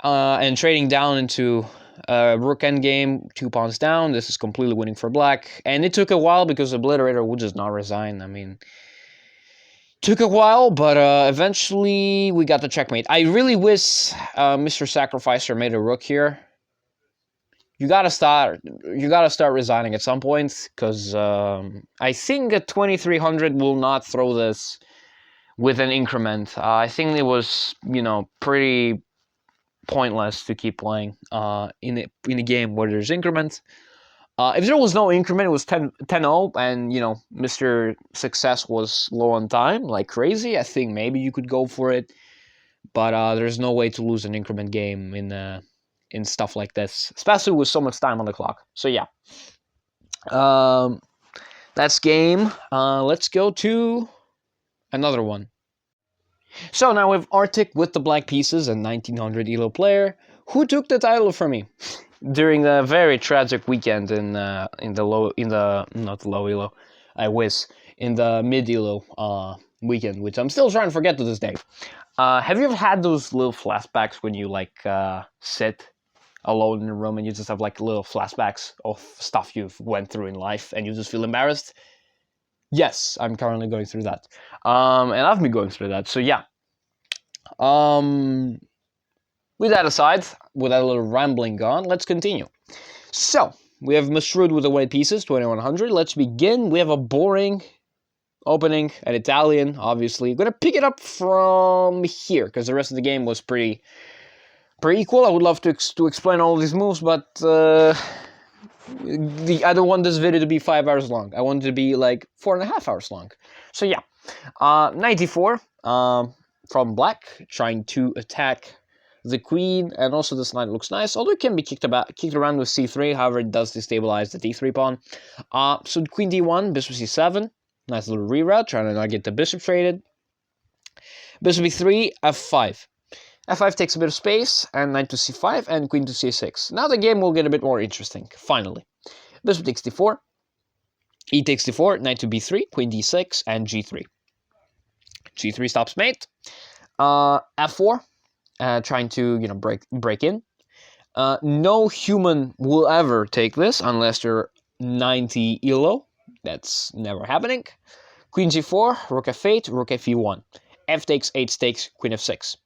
And trading down into rook endgame, 2 pawns down. This is completely winning for black. And it took a while because the obliterator would just not resign. I mean, took a while, but eventually we got the checkmate. I really wish Mr. Sacrificer made a rook here. You gotta start resigning at some point, because I think a 2300 will not throw this with an increment. I think it was, pretty pointless to keep playing in a game where there's increment. If there was no increment, it was 10-0, and Mr. Success was low on time like crazy, I think maybe you could go for it. But there's no way to lose an increment game in stuff like this, especially with so much time on the clock. So yeah, that's game. Let's go to another one. So now we have Arctic with the black pieces, a 1900 elo player who took the title from me during a very tragic weekend in the not the low elo, I wish, in the mid elo weekend, which I'm still trying to forget to this day. Have you ever had those little flashbacks when you sit alone in a room and you just have like little flashbacks of stuff you've went through in life and you just feel embarrassed? Yes, I'm currently going through that, and I've been going through that. So yeah. With that aside, with that little rambling gone, let's continue. So we have Masrud with the white pieces, 2100. Let's begin. We have a boring opening, an Italian, obviously. Gonna pick it up from here because the rest of the game was pretty equal. I would love to explain all these moves, but I don't want this video to be 5 hours long. I want it to be like 4.5 hours long. So yeah, 94 from black, trying to attack the queen, and also this knight looks nice, although it can be kicked around with c3. However, it does destabilize the d3 pawn. So queen d1, bishop c7, nice little reroute, trying to not get the bishop traded. Bishop e3, f5. f5 takes a bit of space, and knight to c5, and queen to c6. Now the game will get a bit more interesting, finally. Bishop takes d4, e takes d4, knight to b3, queen d6, and g3. g3 stops mate. F4, trying to break in. No human will ever take this unless you're 90 elo. That's never happening. Queen g4, rook f8, rook f1. F takes, h takes, queen f6.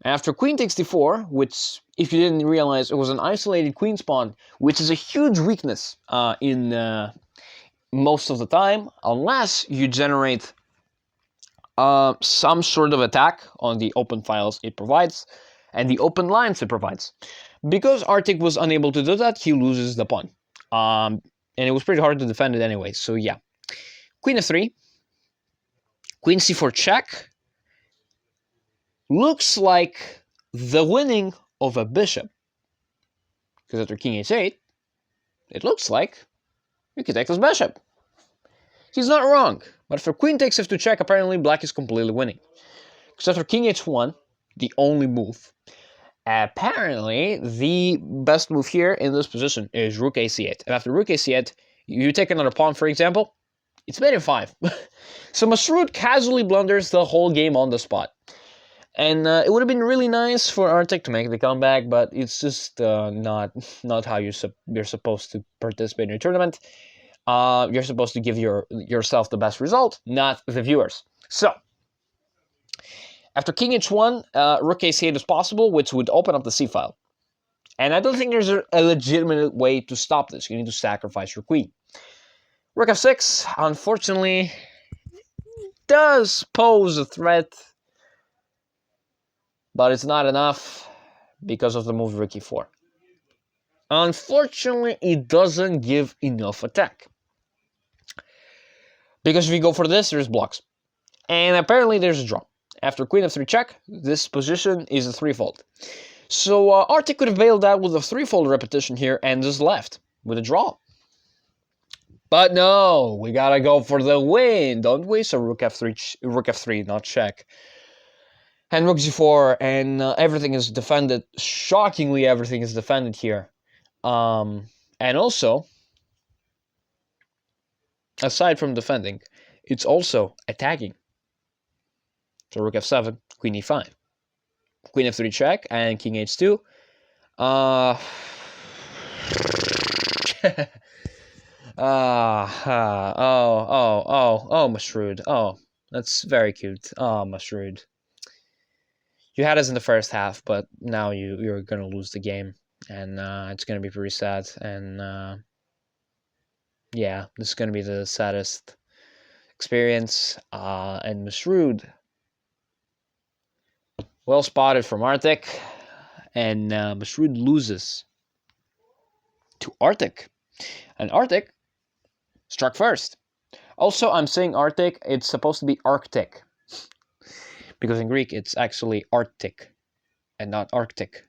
After queen takes d4, which, if you didn't realize, it was an isolated queen's pawn, which is a huge weakness in most of the time, unless you generate some sort of attack on the open files it provides and the open lines it provides. Because Arctic was unable to do that, he loses the pawn. And it was pretty hard to defend it anyway, so yeah. Queen f3, queen c4 check. Looks like the winning of a bishop. Because after king h8, it looks like you can take this bishop. He's not wrong, but after queen takes f2 check, apparently black is completely winning. Because after king h1, the only move, apparently the best move here in this position is rook ac8. And after rook ac8, you take another pawn, for example, it's mate in5. So Masrud casually blunders the whole game on the spot. And it would have been really nice for Arctic to make the comeback, but it's just not how you're supposed to participate in a tournament. You're supposed to give yourself the best result, not the viewers. So, after king h1, rook a8 is possible, which would open up the c-file. And I don't think there's a legitimate way to stop this. You need to sacrifice your queen. Rook f6, unfortunately, does pose a threat, but it's not enough because of the move rook e4. Unfortunately, it doesn't give enough attack. Because if you go for this, there's blocks. And apparently there's a draw. After queen f3 check, this position is a threefold. So Arctic could have bailed out with a threefold repetition here and just left with a draw. But no, we gotta go for the win, don't we? So rook f3, not check. And rook g4, and everything is defended. Shockingly, everything is defended here. And also, aside from defending, it's also attacking. So rook f7, queen e5, queen f3 check, and king h2. Oh, Masrud. Oh, that's very cute. Oh, Masrud. You had us in the first half, but now you're gonna lose the game, and it's gonna be pretty sad. And yeah, this is gonna be the saddest experience. And Masrud, well spotted from Arctic, and Masrud loses to Arctic. And Arctic struck first. Also, I'm saying Arctic, it's supposed to be Arctic. Because in Greek, it's actually Arctic and not Arctic.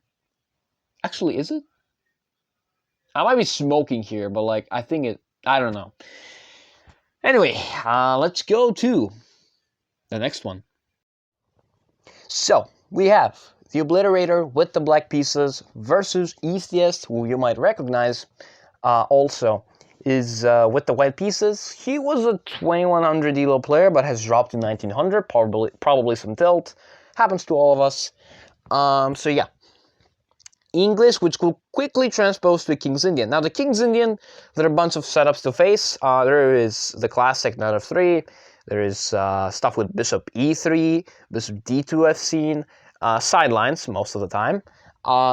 Actually, is it? I might be smoking here, but like, I think it, I don't know. Anyway, let's go to the next one. So, we have the Obliterator with the black pieces versus Eastiest, who you might recognize also is with the white pieces. He was a 2100 elo player, but has dropped to 1900, probably some tilt. Happens to all of us. So yeah. English, which will quickly transpose to King's Indian. Now, the King's Indian, there are a bunch of setups to face. There is the classic knight of 3. There is stuff with bishop e3, bishop d2 I've seen, sidelines most of the time.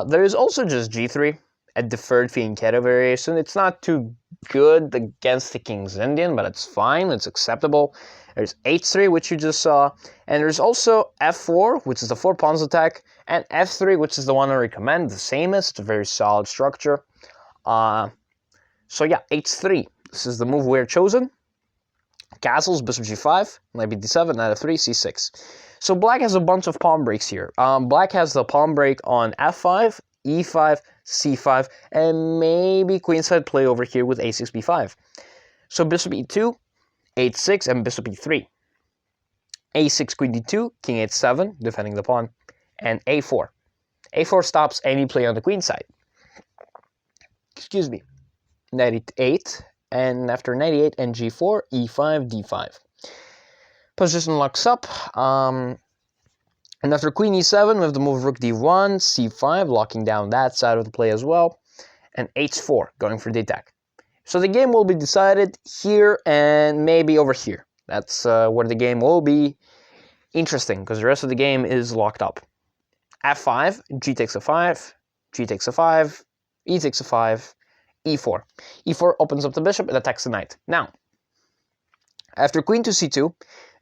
There is also just g3, a deferred fianchetto variation. It's not too good against the King's Indian, but it's fine, it's acceptable. There's h3, which you just saw, and there's also f4, which is the 4 pawns attack, and f3, which is the one I recommend, the samest, it's a very solid structure. So yeah, h3, this is the move we're chosen. Castles, bishop g5, knight b7, knight f3, c6. So black has a bunch of pawn breaks here. Black has the pawn break on f5, e5, c5, and maybe queenside play over here with a6, b5. So bishop e2, h6, and bishop e3. a6, queen d2, king h7, defending the pawn, and a4. a4 stops any play on the queen side. Excuse me. Knight e8, and after knight e8 and g4, e5, d5. Position locks up, and after queen e7, we have the move rook d1, c5, locking down that side of the play as well, and h4, going for the attack. So the game will be decided here and maybe over here. That's where the game will be interesting, because the rest of the game is locked up. f5, g takes a5, g takes a5, e takes a5, e4. e4 opens up the bishop and attacks the knight. Now, after queen to c2,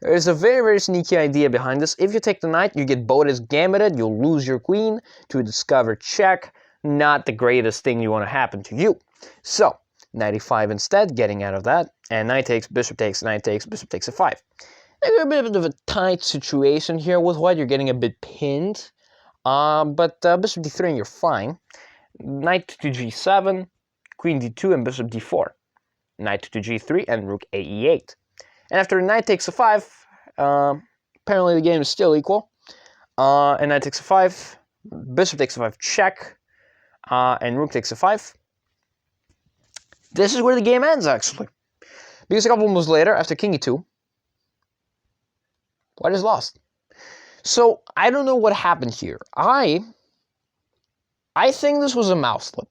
there is a very, very sneaky idea behind this. If you take the knight, you get Boda's gambited, you'll lose your queen to a discovered check. Not the greatest thing you want to happen to you. So, knight e5 instead, getting out of that, and knight takes, bishop takes, knight takes, bishop takes a5. Maybe a bit of a tight situation here with white, you're getting a bit pinned, but bishop d3 and you're fine. Knight to g7, queen d2 and bishop d4. Knight to g3 and rook a e8. And after knight takes a5, apparently the game is still equal. And knight takes a5, bishop takes a5 check, and rook takes a5. This is where the game ends, actually. Because a couple moves later, after king e2, white is lost. So, I don't know what happened here. I think this was a mouse slip.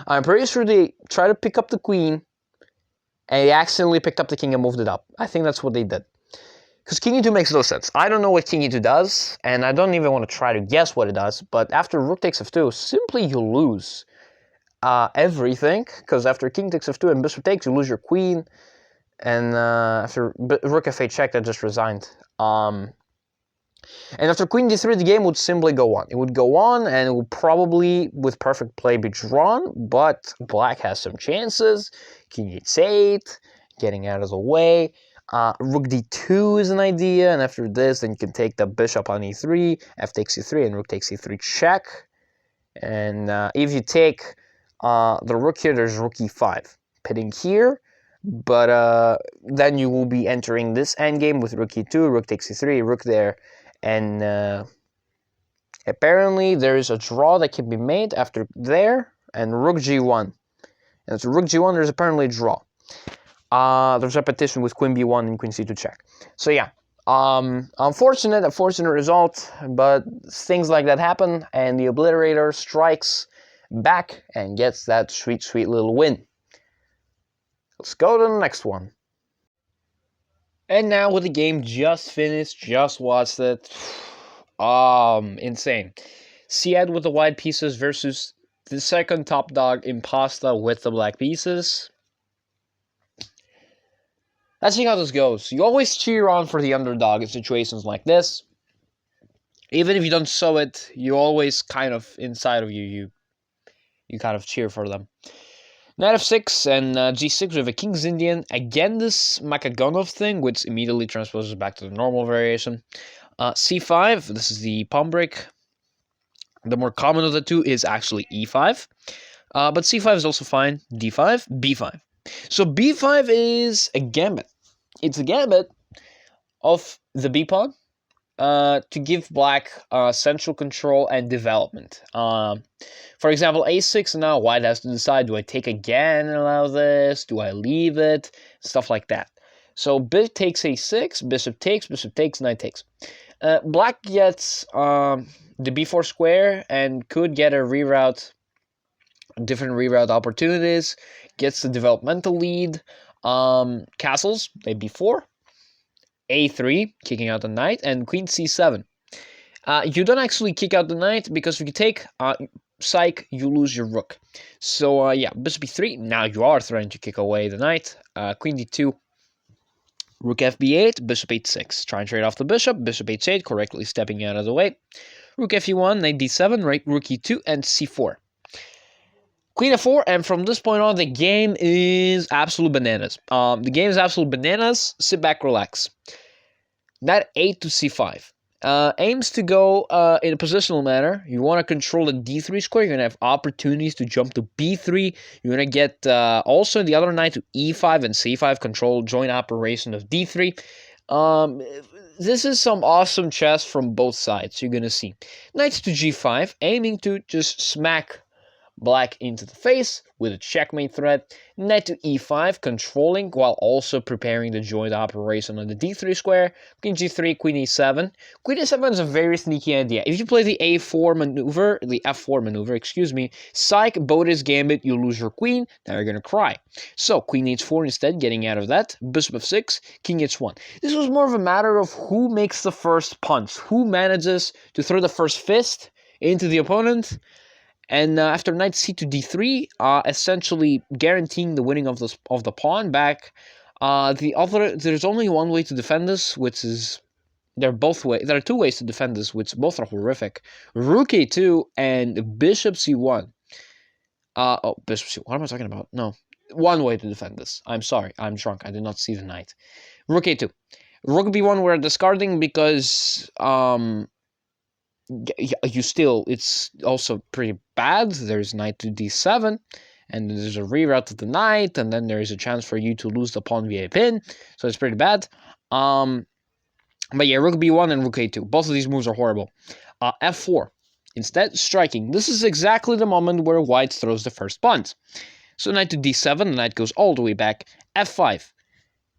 I'm pretty sure they tried to pick up the queen, and they accidentally picked up the king and moved it up. I think that's what they did. Because king e2 makes no sense. I don't know what king e2 does, and I don't even want to try to guess what it does, but after rook takes f2, simply you lose everything, because after king takes f2 and bishop takes, you lose your queen, and after rook f8 check, that just resigned. And after queen d3, the game would simply go on. It would go on, and it would probably, with perfect play, be drawn, but black has some chances. King h8, getting out of the way. Rook d2 is an idea, and after this, then you can take the bishop on e3, f takes e3, and rook takes e3 check. And if you take the rook here, there's rook e5. Pitting here, but then you will be entering this endgame with rook e2, rook takes e3, rook there, and apparently there is a draw that can be made after there, and rook g1. And after rook g1, there's apparently a draw. There's repetition with queen b1 and queen c2 check. So yeah, unfortunate result, but things like that happen, and the Obliterator strikes back and gets that sweet, sweet little win. Let's go to the next one. And now with the game just finished, just watched it. Insane. Siad with the white pieces versus the second top dog Impasta with the black pieces. Let's see how this goes. You always cheer on for the underdog in situations like this. Even if you don't show it, you always kind of inside of you kind of cheer for them. Knight f6 and g6 with a King's Indian. Again, this Makagonov thing, which immediately transposes back to the normal variation. c5, this is the pawn break. The more common of the two is actually e5. But c5 is also fine. d5, b5. So b5 is a gambit. It's a gambit of the b pawn to give black central control and development. For example, a6, now white has to decide, do I take again and allow this? Do I leave it? Stuff like that. So bishop takes a6, bishop takes, knight takes. Black gets the b4 square and could get a reroute, different reroute opportunities, gets the developmental lead. Castles, they b4, a3, kicking out the knight, and queen c7. You don't actually kick out the knight, because if you take psych, you lose your rook. So yeah, bishop b3, now you are threatening to kick away the knight. Queen d2, rook fb8, bishop h6. Try and trade off the bishop, bishop h8, correctly stepping out of the way. Rook fe1, knight d7, right, rook e2, and c4. Queen f4, and from this point on, the game is absolute bananas. The game is absolute bananas. Sit back, relax. Knight 8 to c5. Aims to go in a positional manner. You want to control the d3 square. You're going to have opportunities to jump to b3. You're going to get also the other knight to e5 and c5, control joint operation of d3. This is some awesome chess from both sides. You're going to see. Knights to g5, aiming to just smack black into the face with a checkmate threat. Knight to e5, controlling while also preparing the joint operation on the d3 square. Queen g3, queen e7. Queen e7 is a very sneaky idea. If you play the a4 maneuver, the f4 maneuver, excuse me, psych, Boda's gambit, you lose your queen, now you're gonna cry. So queen h4 instead, getting out of that. Bishop f6, king h1. This was more of a matter of who makes the first punch, who manages to throw the first fist into the opponent. And after knight c to d3, essentially guaranteeing the winning of the pawn back. There's only one way to defend this, which is there are two ways to defend this, which both are horrific. Rook a2 and bishop c1. Bishop c1. What am I talking about? No, one way to defend this. I'm sorry, I'm drunk. I did not see the knight. Rook a2. Rook b1 we're discarding because it's also pretty bad. There's knight to d7, and there's a reroute of the knight, and then there's a chance for you to lose the pawn via pin, so it's pretty bad. But yeah, rook b1 and rook a2, both of these moves are horrible. F4, instead striking. This is exactly the moment where white throws the first punt. So knight to d7, the knight goes all the way back. F5,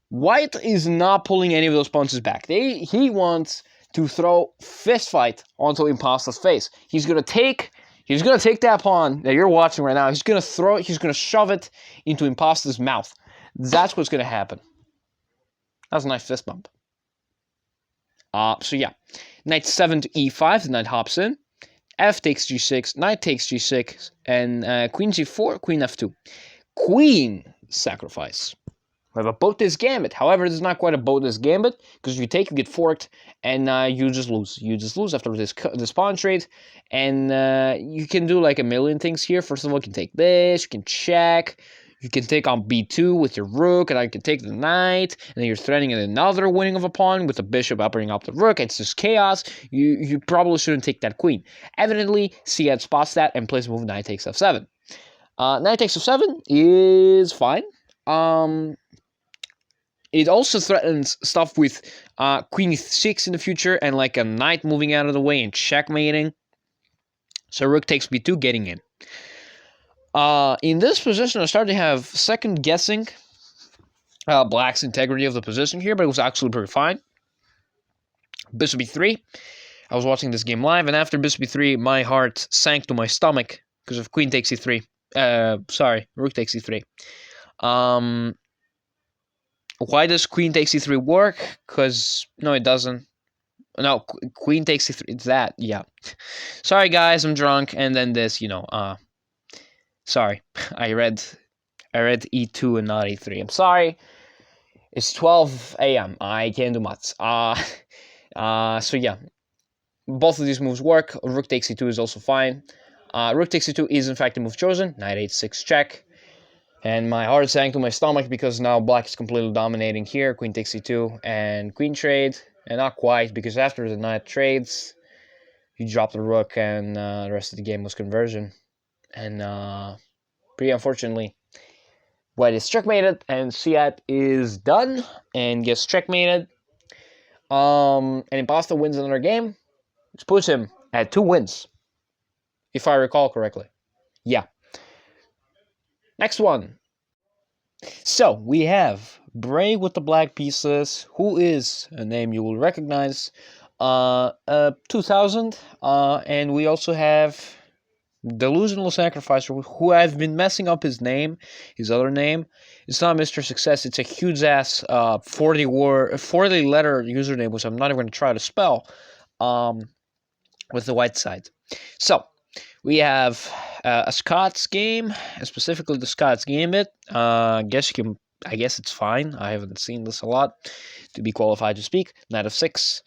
white is not pulling any of those punches back. He wants to throw fist fight onto Imposta's face. He's gonna take that pawn that you're watching right now. He's gonna shove it into Imposta's mouth. That's what's gonna happen. That was a nice fist bump. So yeah, knight 7 to e5. The knight hops in. F takes g6. Knight takes g6, and queen g4. Queen f2. Queen sacrifice. We have a Boda's gambit. However, this is not quite a Boda's gambit, because if you take, you get forked, and you just lose. You just lose after this pawn trade, and you can do like a million things here. First of all, you can take this, you can check, you can take on b2 with your rook, and I can take the knight, and then you're threatening another winning of a pawn with the bishop upping up the rook. It's just chaos. You probably shouldn't take that queen. Evidently, c8 spots that and plays a move knight takes f7. Knight takes f7 is fine. It also threatens stuff with queen e6 in the future, and like a knight moving out of the way and checkmating. So rook takes b2, getting in. In this position, I started to have second guessing black's integrity of the position here, but it was actually pretty fine. Bishop e3. I was watching this game live, and after bishop e3, my heart sank to my stomach because of queen takes e3. Rook takes e3. Why does queen takes e3 work? Because, no, it doesn't. No, queen takes e3. It's that, yeah. Sorry, guys, I'm drunk. And then this, sorry. I read e2 and not e3. I'm sorry. It's 12 a.m. I can't do much. So, yeah. both of these moves work. Rook takes e2 is also fine. Rook takes e2 is in fact the move chosen. Knight h6 check. And my heart sank to my stomach because now black is completely dominating here. Queen takes e2 and queen trade. And not quite, because after the knight trades, you drop the rook and the rest of the game was conversion. And pretty unfortunately, white is checkmated and Siat is done and gets checkmated. And Imposter wins another game, which puts him at 2 wins, if I recall correctly. Yeah. Next one. So we have Bray with the black pieces, who is a name you will recognize. 2000, and we also have Delusional Sacrificer, who I've been messing up his name, his other name. It's not Mr. Success, it's a huge ass 40 letter username, which I'm not even going to try to spell, with the white side. So, we have a Scots game, specifically the Scots Gambit. I guess it's fine. I haven't seen this a lot to be qualified to speak. Knight of 6.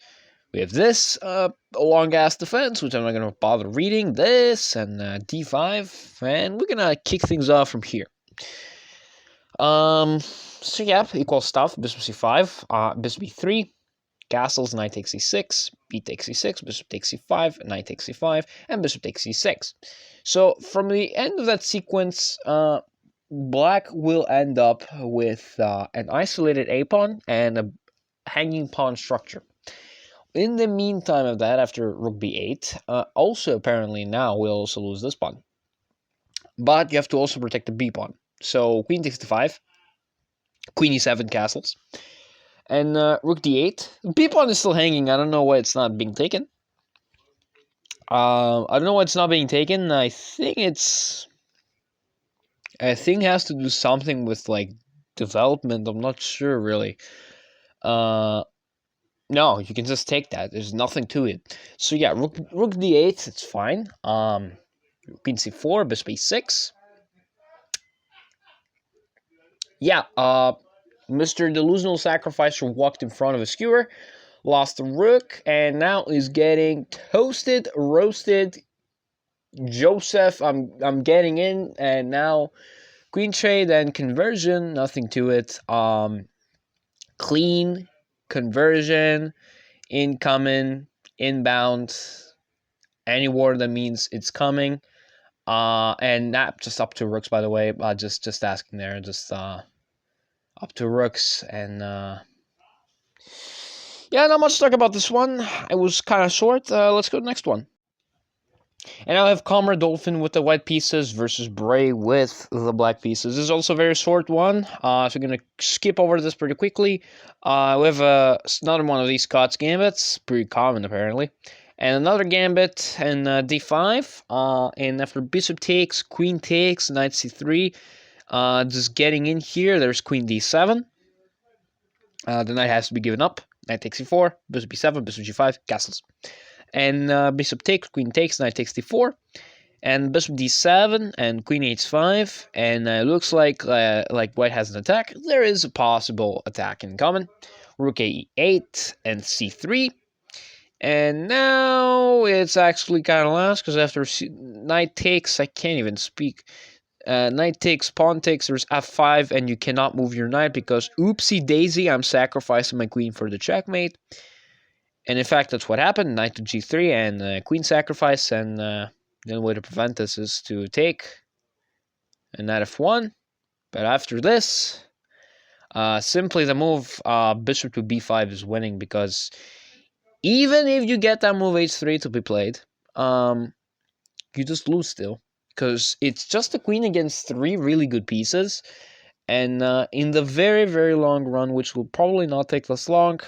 We have this, a long-ass defense, which I'm not going to bother reading. This, and d5, and we're going to kick things off from here. So yeah, equal stuff. Bishop c5, bishop e3, castles, knight takes e6, b takes e6, bishop takes e5, knight takes e5, and bishop takes e6. So from the end of that sequence, black will end up with an isolated a-pawn and a hanging pawn structure. In the meantime of that, after rook b8, also apparently now we'll also lose this pawn. But you have to also protect the b pawn. So queen takes d5, queen e7 castles, and rook d8. B pawn is still hanging. I don't know why it's not being taken. I don't know why it's not being taken. I think it has to do something with like development. I'm not sure really. No, you can just take that. There's nothing to it. So yeah, rook d8, it's fine. Queen c4, bishop e6. Yeah, Mr. Delusional Sacrificer walked in front of a skewer, lost the rook, and now is getting toasted, roasted. Joseph, I'm getting in, and now queen trade and conversion, nothing to it. Clean conversion, incoming, inbound, any word that means it's coming. And not just up to rooks, by the way. Just asking there, just up to rooks, and yeah, not much to talk about this one. It was kind of short. Let's go to the next one. And now I have Comrade Dolphin with the white pieces versus Bray with the black pieces. This is also a very short one, so we're going to skip over this pretty quickly. We have another one of these Scots gambits, pretty common apparently. And another gambit in d5, and after bishop takes, queen takes, knight c3, just getting in here, there's queen d7. The knight has to be given up. Knight takes e4, bishop b7, bishop g5, castles. And bishop takes, queen takes, knight takes d4, and bishop d7, and queen h5, and looks like white has an attack. There is a possible attack incoming. Rook e8 and c3, and now it's actually kind of last, because after knight takes, I can't even speak. Knight takes, pawn takes, there's f5, and you cannot move your knight because, oopsie daisy, I'm sacrificing my queen for the checkmate. And in fact, that's what happened. Knight to g3 and queen sacrifice. And the only way to prevent this is to take a knight f1. But after this, simply the move bishop to b5 is winning, because even if you get that move h3 to be played, you just lose still. Because it's just a queen against 3 really good pieces. And in the very, very long run, which will probably not take this long,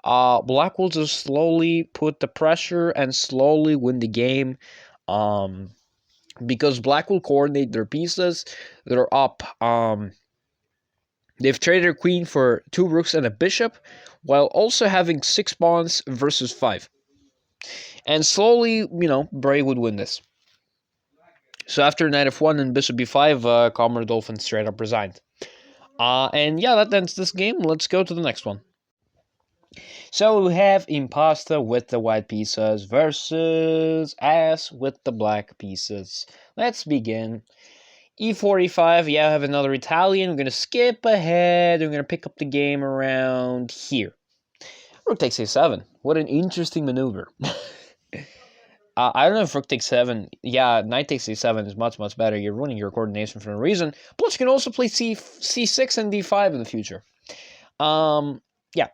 black will just slowly put the pressure and slowly win the game, because black will coordinate their pieces that are up. They've traded their queen for 2 rooks and a bishop, while also having 6 pawns versus 5. And slowly, Bray would win this. So after knight f1 and bishop b5, Comrade Dolphin straight up resigned. And yeah, that ends this game. Let's go to the next one. So we have Impasta with the white pieces versus Ass with the black pieces. Let's begin. E45, yeah, I have another Italian. We're going to skip ahead. We're going to pick up the game around here. Rook takes A7. What an interesting maneuver. I don't know if Rook takes 7. Yeah, Knight takes A7 is much, much better. You're ruining your coordination for no reason. Plus, you can also play C6 and D5 in the future. Yeah.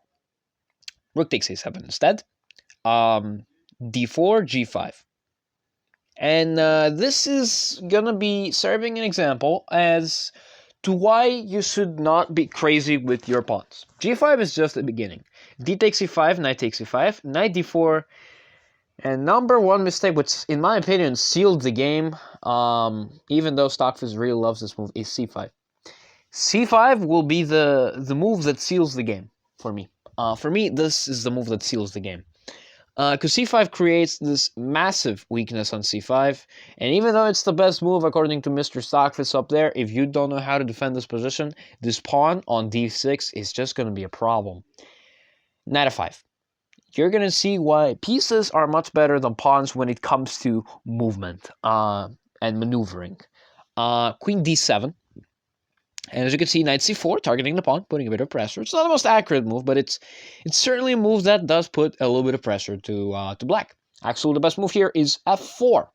Rook takes A7 instead. D4, G5. And this is going to be serving an example as to why you should not be crazy with your pawns. G5 is just the beginning. D takes E5, Knight takes E5, Knight D4, and number one mistake, which in my opinion sealed the game, even though Stockfish really loves this move, is C5. C5 will be the move that seals the game for me. For me, this is the move that seals the game. Because C5 creates this massive weakness on C5, and even though it's the best move according to Mr. Stockfish up there, if you don't know how to defend this position, this pawn on D6 is just going to be a problem. Knight F5. You're going to see why pieces are much better than pawns when it comes to movement and maneuvering. Queen D7. And as you can see, Knight C4, targeting the pawn, putting a bit of pressure. It's not the most accurate move, but it's certainly a move that does put a little bit of pressure to black. Actually, the best move here is F4,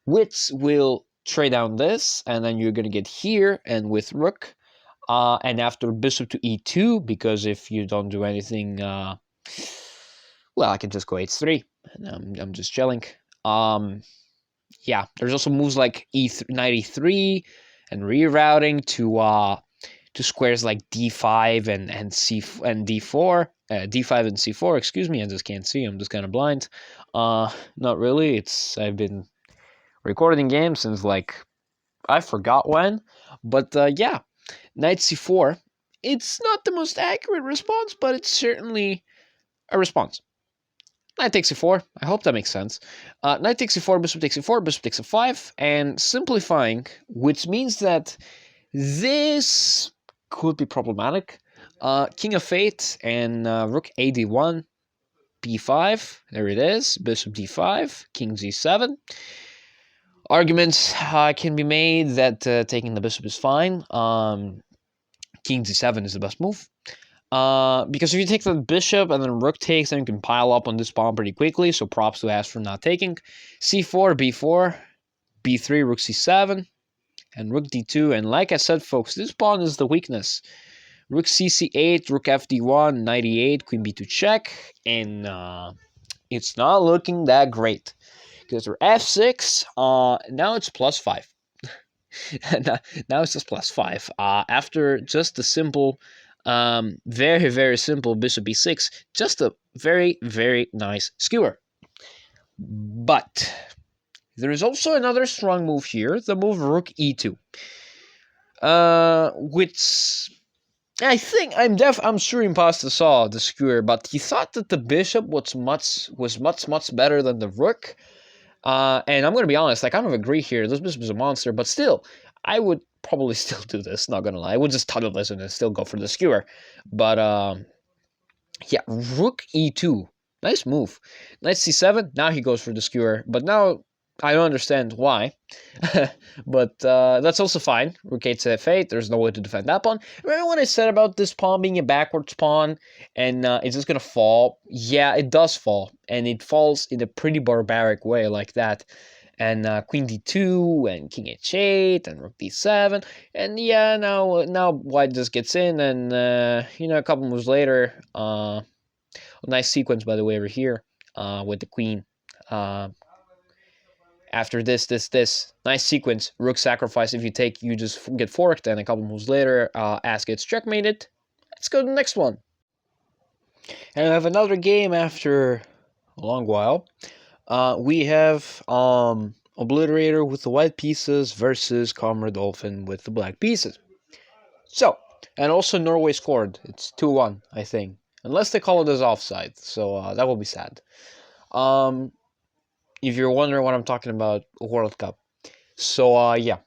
which will trade down this, and then you're going to get here, and with Rook, and after Bishop to E2, because if you don't do anything, well, I can just go H3, and I'm just chilling. Yeah, there's also moves like Knight E3, and rerouting to squares like D5 and C and D4, D5 and C4. Excuse me, I just can't see. I'm just kind of blind. Not really. I've been recording games since like I forgot when, but yeah, Knight C4. It's not the most accurate response, but it's certainly a response. Knight takes E4. I hope that makes sense. Knight takes E4, Bishop takes E4, Bishop takes E5, and simplifying, which means that this could be problematic. King of 8 and Rook AD1, B5. There it is. Bishop D5, King G7. Arguments can be made that taking the bishop is fine. King G7 is the best move. Because if you take the bishop and then rook takes, then you can pile up on this pawn pretty quickly, so props to Ash for not taking. C4, B4, B3, rook C7, and rook D2, and like I said, folks, this pawn is the weakness. Rook CC8, rook FD1, knight E8, queen B2 check, and it's not looking that great. Because for F6, now it's +5. Now it's just +5. After just the simple... very, very simple bishop e6. Just a very, very nice skewer. But there is also another strong move here, the move rook e2. Which I think I'm sure Impasta saw the skewer, but he thought that the bishop was much better than the rook. And I'm gonna be honest, I kind of agree here. This bishop is a monster, but still, I would probably still do this, not gonna lie. I would just tunnel this and then still go for the skewer. But yeah, rook e2. Nice move. Knight c7, now he goes for the skewer. But now I don't understand why. But that's also fine. Rook takes f8, there's no way to defend that pawn. Remember when I said about this pawn being a backwards pawn and it's just gonna fall? Yeah, it does fall. And it falls in a pretty barbaric way like that. And queen d2 and king h8 and rook d7, and yeah, now white just gets in, and a couple moves later, nice sequence by the way over here with the queen. After this nice sequence, rook sacrifice. If you take, you just get forked, and a couple moves later, Ass gets checkmated. Let's go to the next one, and I have another game after a long while. We have Obliterator with the white pieces versus Comrade Dolphin with the black pieces. So, and also Norway scored. It's 2-1, I think. Unless they call it as offside, so that will be sad. If you're wondering what I'm talking about, World Cup. So, yeah.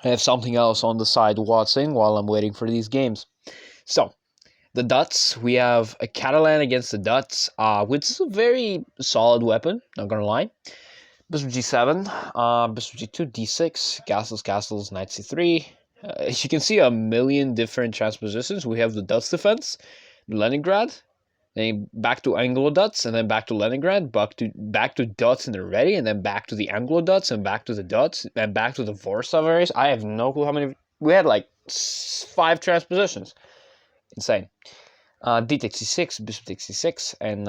I have something else on the side watching while I'm waiting for these games. So, the Duts. We have a Catalan against the Duts, which is a very solid weapon, not gonna lie. Bishop g7, bishop g2, d6, castles, knight c3. As you can see, a million different transpositions. We have the Duts defense, Leningrad, then back to Anglo-Duts, and then back to Leningrad, back to Duts and they're ready, and then back to the Anglo-Duts, and back to the Duts, and back to the Warsaw areas. I have no clue how many. We had like 5 transpositions. Insane. D takes c6, bishop takes c6, and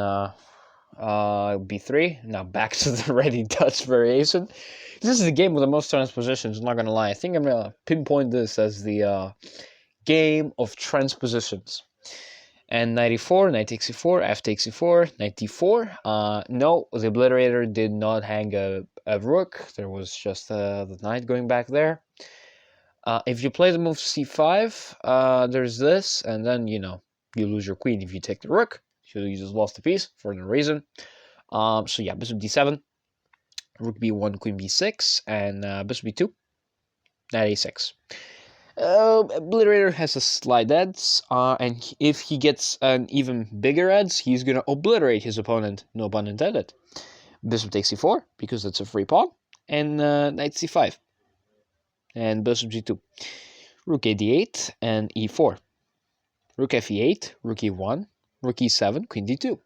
b3. Now back to the ready Dutch variation. This is the game with the most transpositions, I'm not gonna lie. I think I'm gonna pinpoint this as the game of transpositions. And knight e4, knight takes e4, f takes e4, knight d4. No, the obliterator did not hang a rook. There was just the knight going back there. If you play the move c5, there's this, and then, you know, you lose your queen if you take the rook. So you just lost a piece for no reason. So yeah, bishop d7, rook b1, queen b6, and bishop b2, knight a6. Obliterator has a slight edge, and if he gets an even bigger edge, he's gonna obliterate his opponent, no pun intended. Bishop takes c4, because that's a free pawn, and knight c5, and bishop g2. Rook a d8, and e4. Rook f e8, rook e1, rook e7, queen d2.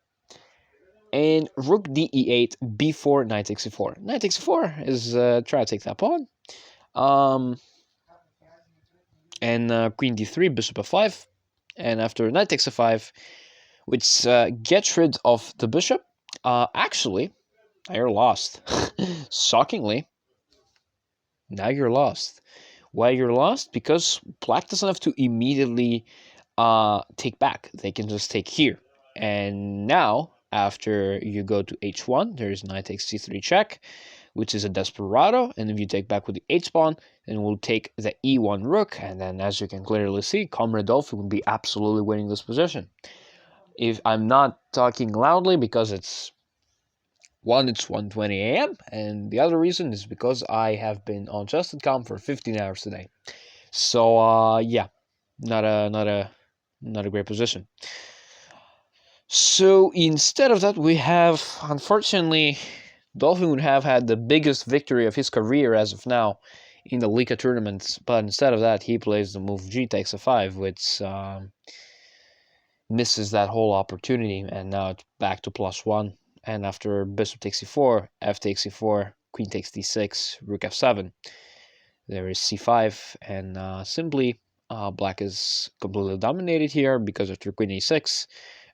And rook d e8, b4, knight takes e4. Knight takes e4 is try to take that pawn. And queen d3, bishop f5. And after knight takes f5, which gets rid of the bishop, actually, now you're lost. Shockingly, now you're lost. Why you're lost? Because black doesn't have to immediately take back. They can just take here. And now, after you go to h1, there's knight takes c3 check, which is a desperado. And if you take back with the h-pawn, then we'll take the e1 rook. And then, as you can clearly see, Comrade Dolphin will be absolutely winning this position. If I'm not talking loudly, because it's 1:20 a.m. and the other reason is because I have been on Justin Com for 15 hours today. So yeah, not a great position. So instead of that, we have, unfortunately, Dolphin would have had the biggest victory of his career as of now in the Leca tournaments, but instead of that, he plays the move g takes a5, which misses that whole opportunity, and now it's back to +1. And after bishop takes e4, f takes e4, queen takes d6, rook f7, there is c5, and simply black is completely dominated here, because after queen a6,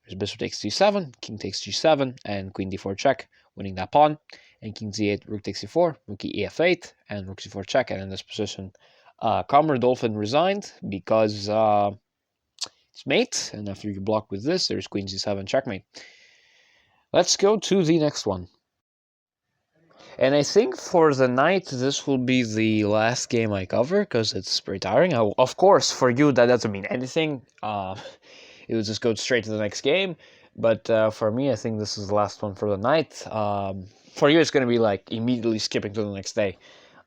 there's bishop takes g7, king takes g7, and queen d4 check, winning that pawn, and king z8, rook takes e4, rook ef8, and rook c4 check. And in this position, Comrade Dolphin resigned because it's mate, and after you block with this, there's queen g7 checkmate. Let's go to the next one. And I think for the night, this will be the last game I cover, because it's pretty tiring. Of course, for you, that doesn't mean anything. It will just go straight to the next game. But for me, I think this is the last one for the night. For you, it's going to be like immediately skipping to the next day.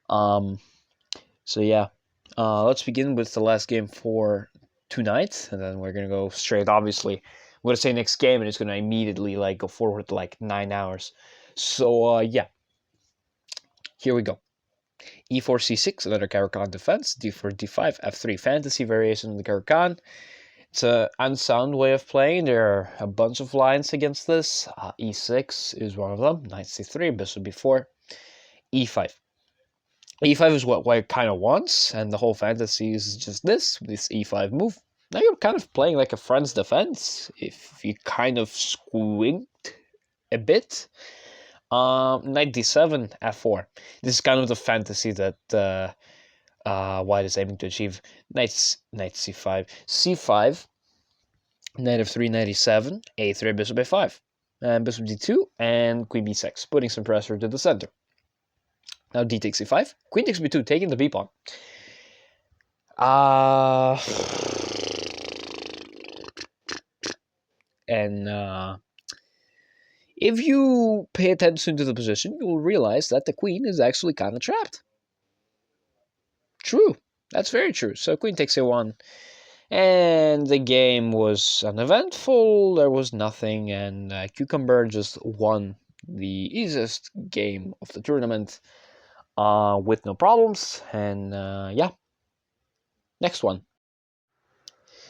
So yeah, let's begin with the last game for tonight, and then we're going to go straight, obviously. I'm going to say next game, and it's going to immediately like go forward like 9 hours. So yeah, here we go. e4, c6, another Caro-Kann defense. d4, d5, f3, fantasy variation of the Caro-Kann. It's an unsound way of playing. There are a bunch of lines against this. e6 is one of them. Knight c3, bishop b4, e5. e5 is what white kind of wants, and the whole fantasy is just this e5 move. Now you're kind of playing like a friend's defense, if you kind of squint a bit. Knight d7, f4. This is kind of the fantasy that white is aiming to achieve. Knight c5, c5, knight f3, knight e7, a3, bishop a5, and bishop d2, and queen b6, putting some pressure to the center. Now d takes e5, queen takes b2, taking the b pawn. And if you pay attention to the position, you will realize that the queen is actually kind of trapped. True, that's very true. So queen takes a1, And the game was uneventful, there was nothing, and Cucumber just won the easiest game of the tournament with no problems. And yeah, next one.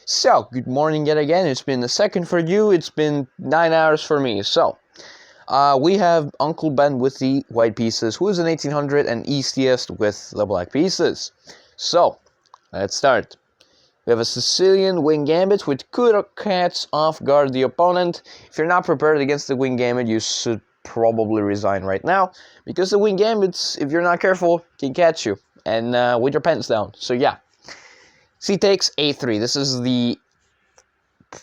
So, good morning yet again. It's been a second for you, it's been 9 hours for me. So, we have Uncle Ben with the white pieces, who is an 1800, and Eastiest with the black pieces. So, let's start. We have a Sicilian wing gambit, which could catch off guard the opponent. If you're not prepared against the wing gambit, you should probably resign right now, because the wing gambits, if you're not careful, can catch you, and with your pens down. So yeah, C takes A3. This is the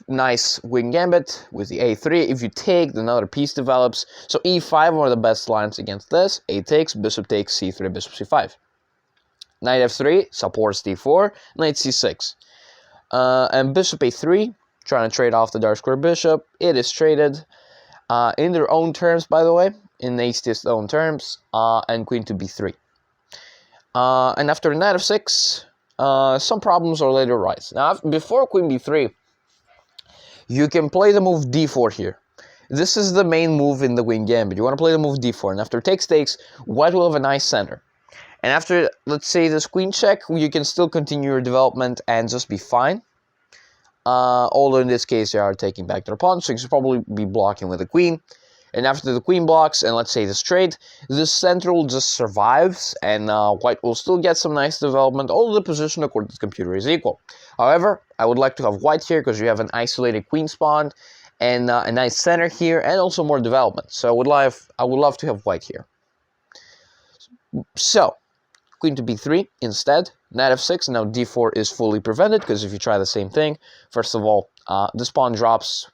nice wing gambit with the A3. If you take, then another piece develops. So E5 are the best lines against this. A takes, bishop takes, C3, bishop C5. Knight F3 supports D4, Knight C6. And bishop A3, trying to trade off the dark square bishop. It is traded in their own terms, by the way, in Astiest's own terms, and queen to B3. And after knight F6, some problems will later arise. Now, before queen B3, you can play the move D4 here. This is the main move in the wing gambit. You want to play the move D4, and after takes, white will have a nice center. And after, let's say, this queen check, you can still continue your development and just be fine. Although in this case, they are taking back their pawn, so you should probably be blocking with the queen. And after the queen blocks, and let's say this trade, this central just survives, and white will still get some nice development, although the position according to the computer is equal. However, I would like to have white here, because you have an isolated queen spawn, and a nice center here, and also more development. So I would love to have white here. So, queen to b3 instead, knight f6, now d4 is fully prevented, because if you try the same thing, first of all, this pawn drops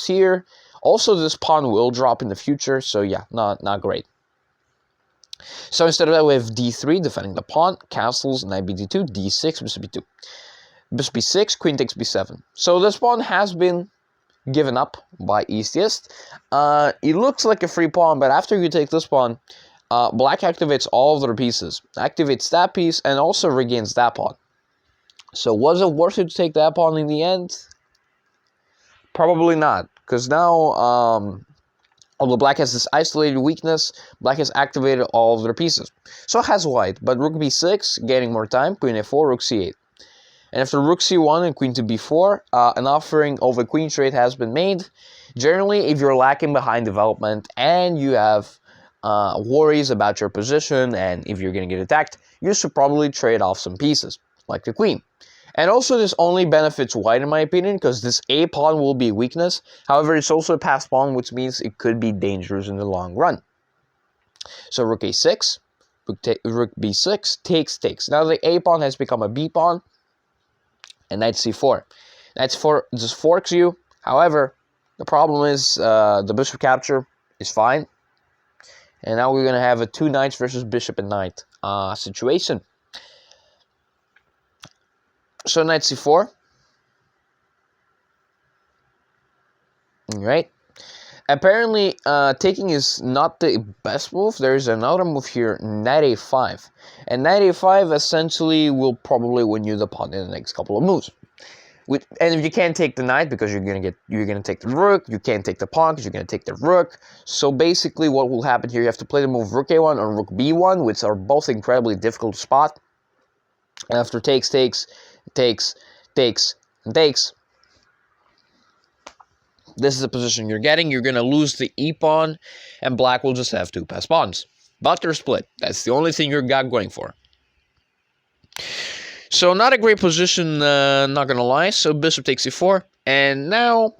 here. Also, this pawn will drop in the future, so yeah, not great. So instead of that, we have d3, defending the pawn, castles, knight bd2, d6, bishop b2. Bishop b6, queen takes b7. So this pawn has been given up by Eastiest. It looks like a free pawn, but after you take this pawn, black activates all of their pieces, activates that piece, and also regains that pawn. So was it worth it to take that pawn in the end? Probably not, because now, although black has this isolated weakness, black has activated all of their pieces. So has white, but rook b6, gaining more time, queen a4, rook c8. And after rook c1 and queen to b4, an offering of a queen trade has been made. Generally, if you're lacking behind development and you have worries about your position, and if you're going to get attacked, you should probably trade off some pieces, like the queen. And also, this only benefits white, in my opinion, because this a pawn will be a weakness. However, it's also a passed pawn, which means it could be dangerous in the long run. So rook a6, rook b6, takes. Now the a pawn has become a b pawn, and knight c4. Knight c4 just forks you. However, the problem is the bishop capture is fine. And now we're going to have a 2 knights versus bishop and knight situation. So knight c4. Alright. Apparently, taking is not the best move. There is another move here, knight a5. And knight a5 essentially will probably win you the pawn in the next couple of moves. And if you can't take the knight because you're gonna take the rook, you can't take the pawn because you're gonna take the rook. So basically, what will happen here? You have to play the move rook a1 or rook b1, which are both incredibly difficult to spot. And after takes, this is the position you're getting. You're gonna lose the e pawn, and black will just have 2 passed pawns. But they're split. That's the only thing you've got going for. So not a great position, not gonna lie. So bishop takes c4, and now,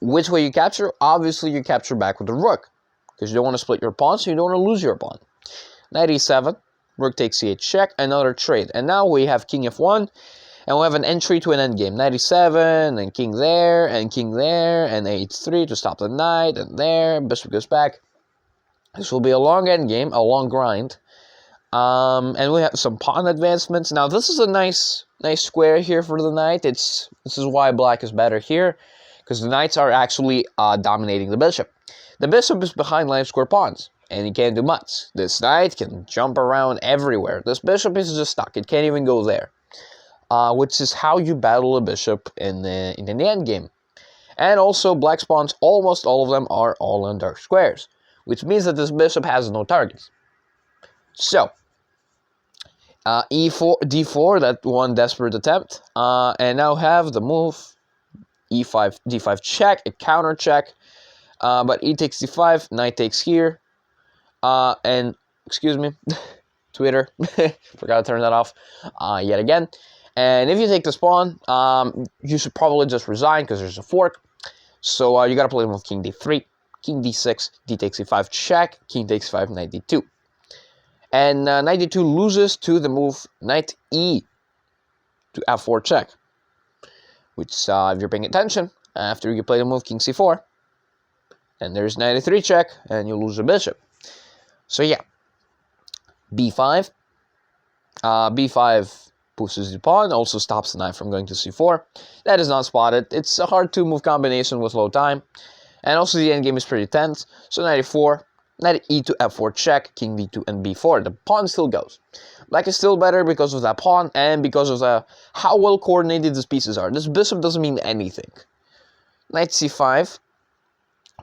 which way you capture? Obviously, you capture back with the rook, because you don't want to split your pawn, so you don't want to lose your pawn. Knight e7, rook takes c8 check, another trade, and now we have king f1, and we have an entry to an endgame. Knight e7, and king there, and h3 to stop the knight, and there, bishop goes back. This will be a long endgame, a long grind. And we have some pawn advancements. Now, this is a nice square here for the knight. This is why black is better here, because the knights are actually dominating the bishop. The bishop is behind light square pawns, and he can't do much. This knight can jump around everywhere. This bishop is just stuck. It can't even go there. which is how you battle a bishop in the end game. And also, black's pawns, almost all of them are all in dark squares, which means that this bishop has no targets. So, e4, d4, that one desperate attempt, and now have the move e5, d5 check, a counter check, but e takes d5, knight takes here, and, excuse me, Twitter, forgot to turn that off yet again. And if you take this pawn, you should probably just resign because there's a fork. So you gotta play him with king d3, king d6, d takes e5 check, king takes 5, knight d2. And knight d2 loses to the move knight e to f4 check, which if you're paying attention, after you play the move king c4, and there's knight e3 check, and you lose a bishop. So yeah, b5, b5 pushes the pawn, also stops the knight from going to c4. That is not spotted. It's a hard two-move combination with low time, and also the endgame is pretty tense. So knight e4, knight e to f4 check, king b2, and b4. The pawn still goes. Black is still better because of that pawn and because of how well coordinated these pieces are. This bishop doesn't mean anything. Knight c5,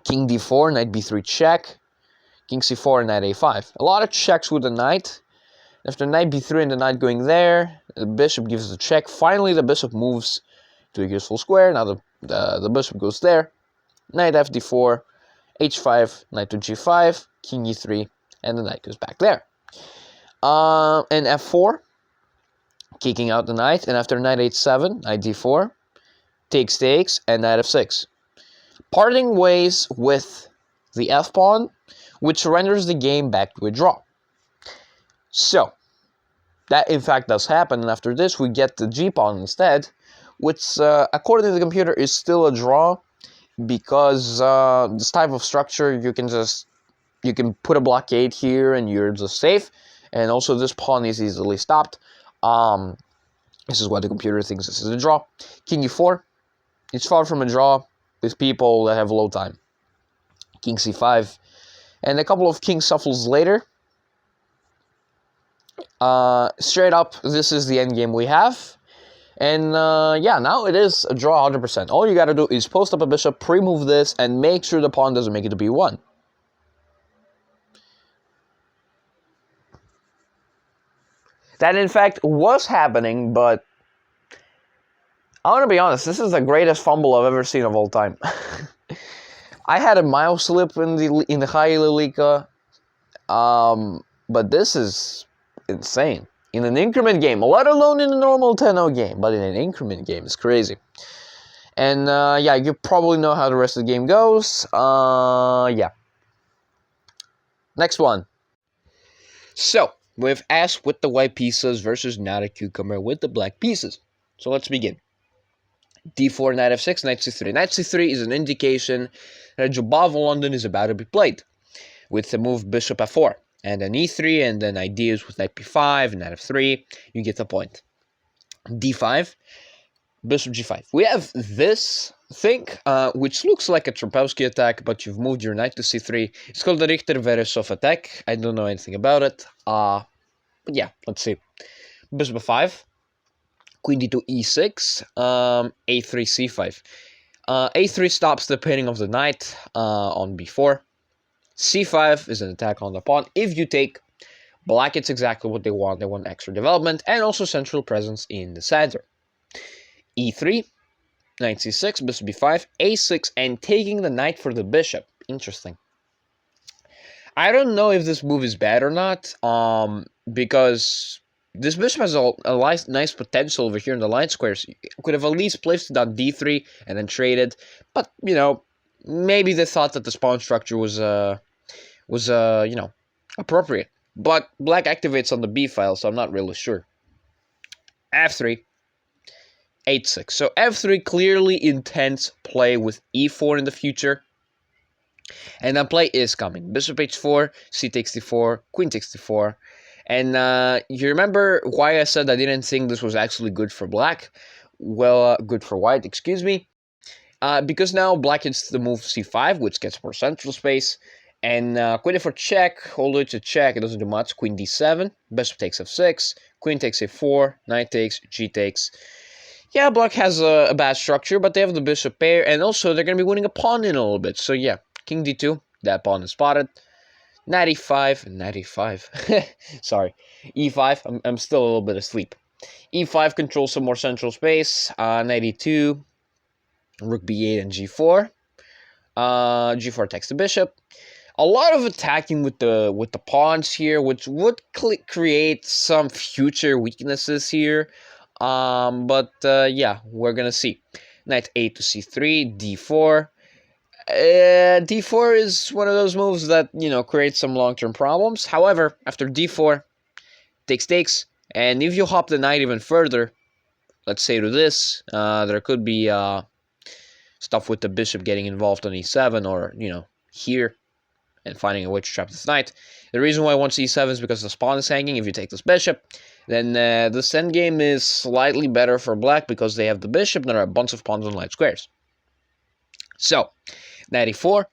king d4, knight b3 check, king c4, knight a5. A lot of checks with the knight. After knight b3 and the knight going there, the bishop gives the check. Finally, the bishop moves to a useful square. Now the bishop goes there. Knight f d4, h5, knight to g5, king e3, and the knight goes back there. And f4, kicking out the knight. And after knight h7, knight d4, takes, and knight f6. Parting ways with the f-pawn, which surrenders the game back to a draw. So, that in fact does happen, and after this we get the g-pawn instead, which according to the computer is still a draw, because this type of structure you can put a blockade here and you're just safe, and also this pawn is easily stopped. This is what the computer thinks this is a draw. King e4, it's far from a draw with people that have low time. King c5, and a couple of king shuffles later, straight up, this is the endgame we have. And yeah, now it is a draw 100%. All you gotta do is post up a bishop, pre-move this, and make sure the pawn doesn't make it to b1. That in fact was happening, but I want to be honest, this is the greatest fumble I've ever seen of all time. I had a mouse slip in the high Leca, but this is insane. In an increment game, let alone in a normal 10-0 game, but in an increment game, it's crazy. And yeah, you probably know how the rest of the game goes. Yeah. Next one. So, we have ass with the white pieces versus not a cucumber with the black pieces. So let's begin. d4, knight f6, knight c3. Knight c3 is an indication that Jobava London is about to be played, with the move bishop f4, and then e3, and then ideas with knight b5, knight f3. You get the point. d5, bishop g5. We have this thing, which looks like a Trapowski attack, but you've moved your knight to c3. It's called the Richter-Vereshov attack. I don't know anything about it. But yeah, let's see. Bishop f5, queen d2 e6, a3 c5. a3 stops the pinning of the knight on b4. c5 is an attack on the pawn. If you take, black, it's exactly what they want. They want extra development and also central presence in the center. e3, knight c6, bishop b5, a6, and taking the knight for the bishop. Interesting. I don't know if this move is bad or not, because this bishop has a nice potential over here in the line squares. You could have at least placed it on d3 and then traded, but, you know, maybe they thought that the pawn structure was you know, appropriate. But black activates on the b file, so I'm not really sure. f3, h6. So f3 clearly intends play with e4 in the future. And that play is coming. Bishop h4, c takes d4, queen takes d4. And you remember why I said I didn't think this was actually good for black? Well, good for white, excuse me. Because now black hits the move c5, which gets more central space. And queen f4 check, all the way to check, it doesn't do much. Queen d7, bishop takes f6, queen takes a4, knight takes, g takes. Yeah, black has a bad structure, but they have the bishop pair, and also they're going to be winning a pawn in a little bit. So yeah, king d2, that pawn is spotted. Knight e5, sorry, e5, I'm still a little bit asleep. e5 controls some more central space, knight e2, rook b8 and g4. G4 attacks the bishop. A lot of attacking with the pawns here, which would create some future weaknesses here. But yeah, we're gonna see. Knight a to c3, d4. D4 is one of those moves that creates some long-term problems. However, after d4, takes, and if you hop the knight even further, let's say to this, there could be stuff with the bishop getting involved on e7 or here and finding a way to trap this knight. The reason why I want c7 is because the pawn is hanging. If you take this bishop, then this endgame is slightly better for black because they have the bishop and there are a bunch of pawns on light squares. So, knight e4.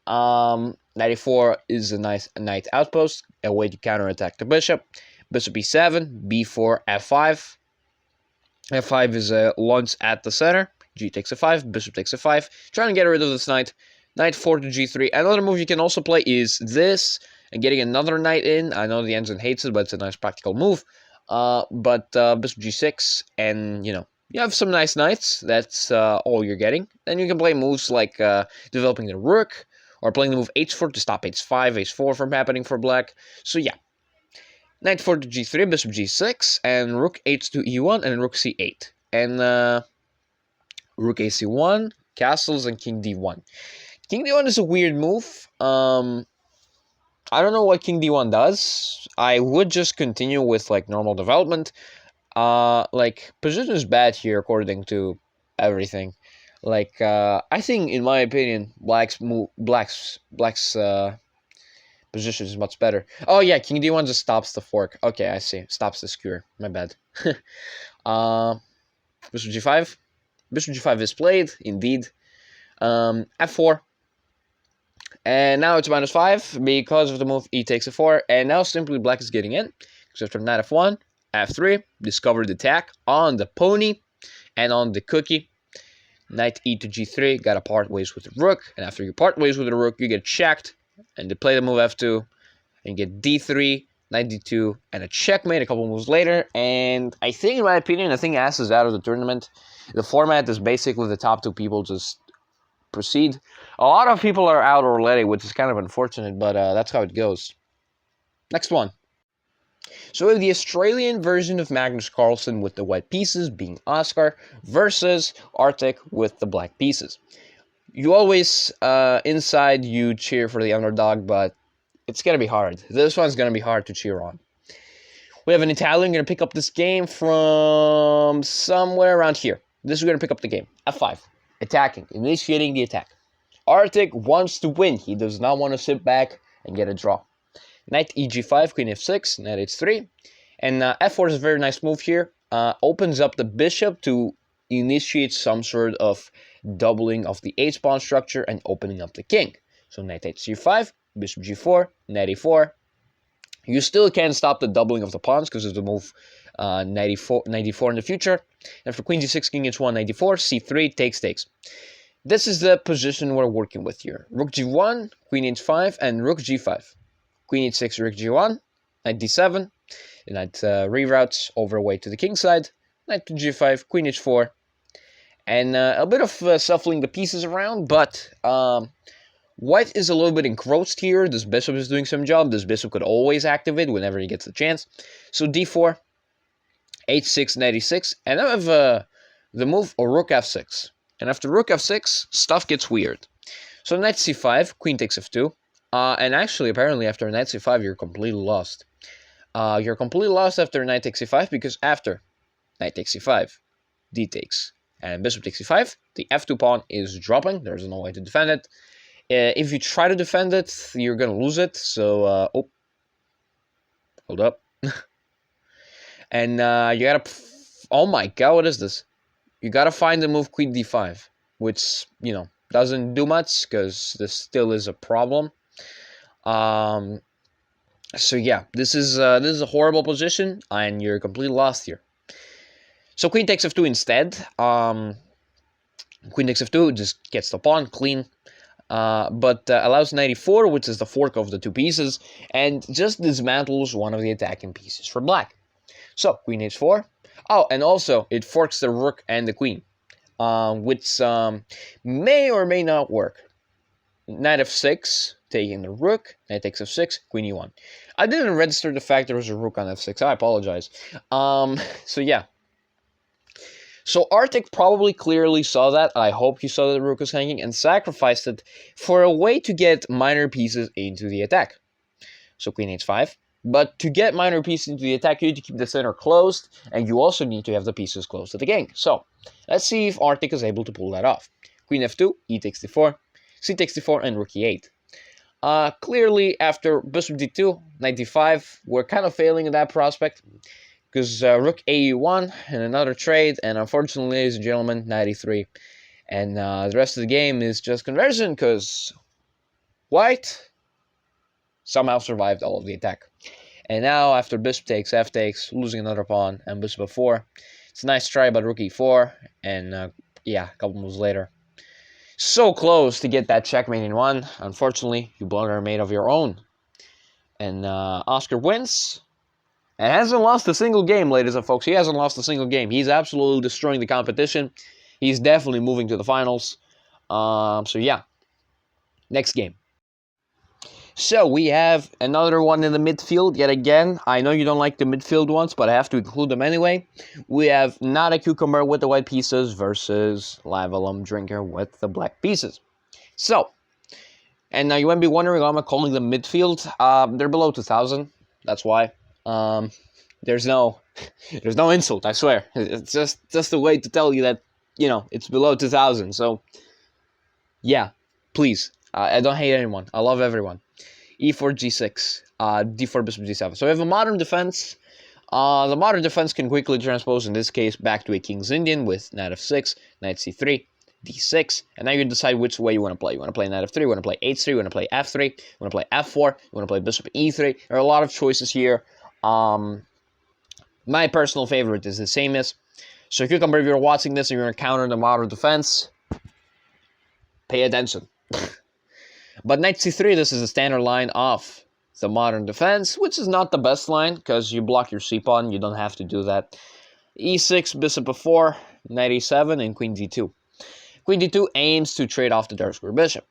Knight e4 is a nice knight outpost, a way to counterattack the bishop. Bishop e7, b4, f5. f5 is a launch at the center. G takes a5, bishop takes a5. Trying to get rid of this knight. Knight 4 to g3. Another move you can also play is this, and getting another knight in. I know the ensign hates it, but it's a nice practical move. But bishop g6, and you have some nice knights. That's all you're getting. Then you can play moves like developing the rook, or playing the move h4 to stop h5, h4 from happening for black. So yeah, knight 4 to g3, bishop g6, and rook h to e1, and rook c8. And rook ac1, castles, and king d1. King d1 is a weird move. I don't know what king d1 does. I would just continue with like normal development. Like position is bad here according to everything. Like I think, in my opinion, black's position is much better. Oh yeah, king d1 just stops the fork. Okay, I see. Stops the skewer. My bad. Bishop g5. Bishop g5 is played indeed. F4. And now it's -5 because of the move e takes a4. And now simply black is getting in. Because after knight f1, f3, discovered the attack on the pony and on the cookie. Knight e to g3, gotta part ways with the rook. And after you part ways with the rook, you get checked. And they play the move f2. And you get d3, knight d2, and a checkmate a couple moves later. And I think, in my opinion, As is out of the tournament. The format is basically the top two people just proceed. A lot of people are out already, which is kind of unfortunate, but that's how it goes. Next one. So we have the Australian version of Magnus Carlsen with the white pieces being Oscar versus Arctic with the black pieces. You always, inside, you cheer for the underdog, but it's going to be hard. This one's going to be hard to cheer on. We have an Italian going to pick up this game from somewhere around here. This is going to pick up the game. F5. Attacking. Initiating the attack. Arctic wants to win. He does not want to sit back and get a draw. Knight eg5, queen f6, knight h3. And f4 is a very nice move here. Opens up the bishop to initiate some sort of doubling of the h-pawn structure and opening up the king. So knight hg5, bishop g4, knight e4. You still can't stop the doubling of the pawns because of the move knight e4 in the future. And for queen g6, king h1, knight e4, c3, takes. This is the position we're working with here. Rook g1, queen h5, and rook g5. Queen h6, rook g1, knight d7. The knight reroutes over away to the king side. Knight to g5, queen h4. And a bit of shuffling the pieces around, but white is a little bit encroached here. This bishop is doing some job. This bishop could always activate whenever he gets the chance. So d4, h6, knight e6, and I have the move or rook f6. And after rook f6, stuff gets weird. So knight c5, queen takes f2. And actually, apparently, after knight c5, you're completely lost. You're completely lost after knight takes c5 because after knight takes c5, d takes, and bishop takes c5, the f2 pawn is dropping. There's no way to defend it. If you try to defend it, you're going to lose it. So, hold up. And you got to... Oh my god, what is this? You got to find the move queen d5, which, doesn't do much because this still is a problem. So yeah, this is a horrible position, and you're completely lost here. So queen takes f2 instead. Queen takes f2 just gets the pawn clean, but allows knight e4, which is the fork of the two pieces, and just dismantles one of the attacking pieces for black. So queen h4. Oh, and also it forks the rook and the queen, which may or may not work. Knight f6, taking the rook. Knight takes f6, queen e1. I didn't register the fact there was a rook on f6. I apologize. So yeah. So Arctic probably clearly saw that. I hope he saw that the rook was hanging and sacrificed it for a way to get minor pieces into the attack. So queen h5. But to get minor pieces into the attack, you need to keep the center closed, and you also need to have the pieces close to the king. So let's see if Arctic is able to pull that off. Queen f2, e takes d4, c takes d4, and rook e8. Clearly, after bishop d2, knight d5, we're kind of failing in that prospect, because rook a1 and another trade, and unfortunately, ladies and gentlemen, knight e3. And the rest of the game is just conversion, because white somehow survived all of the attack. And now, after bishop takes, f takes, losing another pawn, and bishop f4, it's a nice try by rook e4, and yeah, a couple moves later. So close to get that checkmate in one. Unfortunately, you blunder made of your own. And Oscar wins. And hasn't lost a single game, ladies and folks. He hasn't lost a single game. He's absolutely destroying the competition. He's definitely moving to the finals. So yeah, next game. So we have another one in the midfield yet again. I know you don't like the midfield ones, but I have to include them anyway. We have Not a Cucumber with the white pieces versus Lavalum Drinker with the black pieces. So, and now you might be wondering why I'm calling them midfield. They're below 2,000. That's why. There's no insult. I swear. It's just a way to tell you that it's below 2,000. So, yeah, please. I don't hate anyone. I love everyone. E4, G6, D4, Bishop, G7. So we have a modern defense. The modern defense can quickly transpose, in this case, back to a King's Indian with Knight f6, Knight c3, D6, and now you decide which way you want to play. You want to play Knight f3, you want to play H3, you want to play F3, you want to play F4, you want to play Bishop E3. There are a lot of choices here. My personal favorite is the same as. So Cucumber, if you're watching this and you're going to counter the modern defense, pay attention. But Knight c3, this is the standard line of the modern defense, which is not the best line, because you block your c-pawn, you don't have to do that. E6, Bishop f4, Knight e7, and Queen d2. Queen d2 aims to trade off the dark square bishop.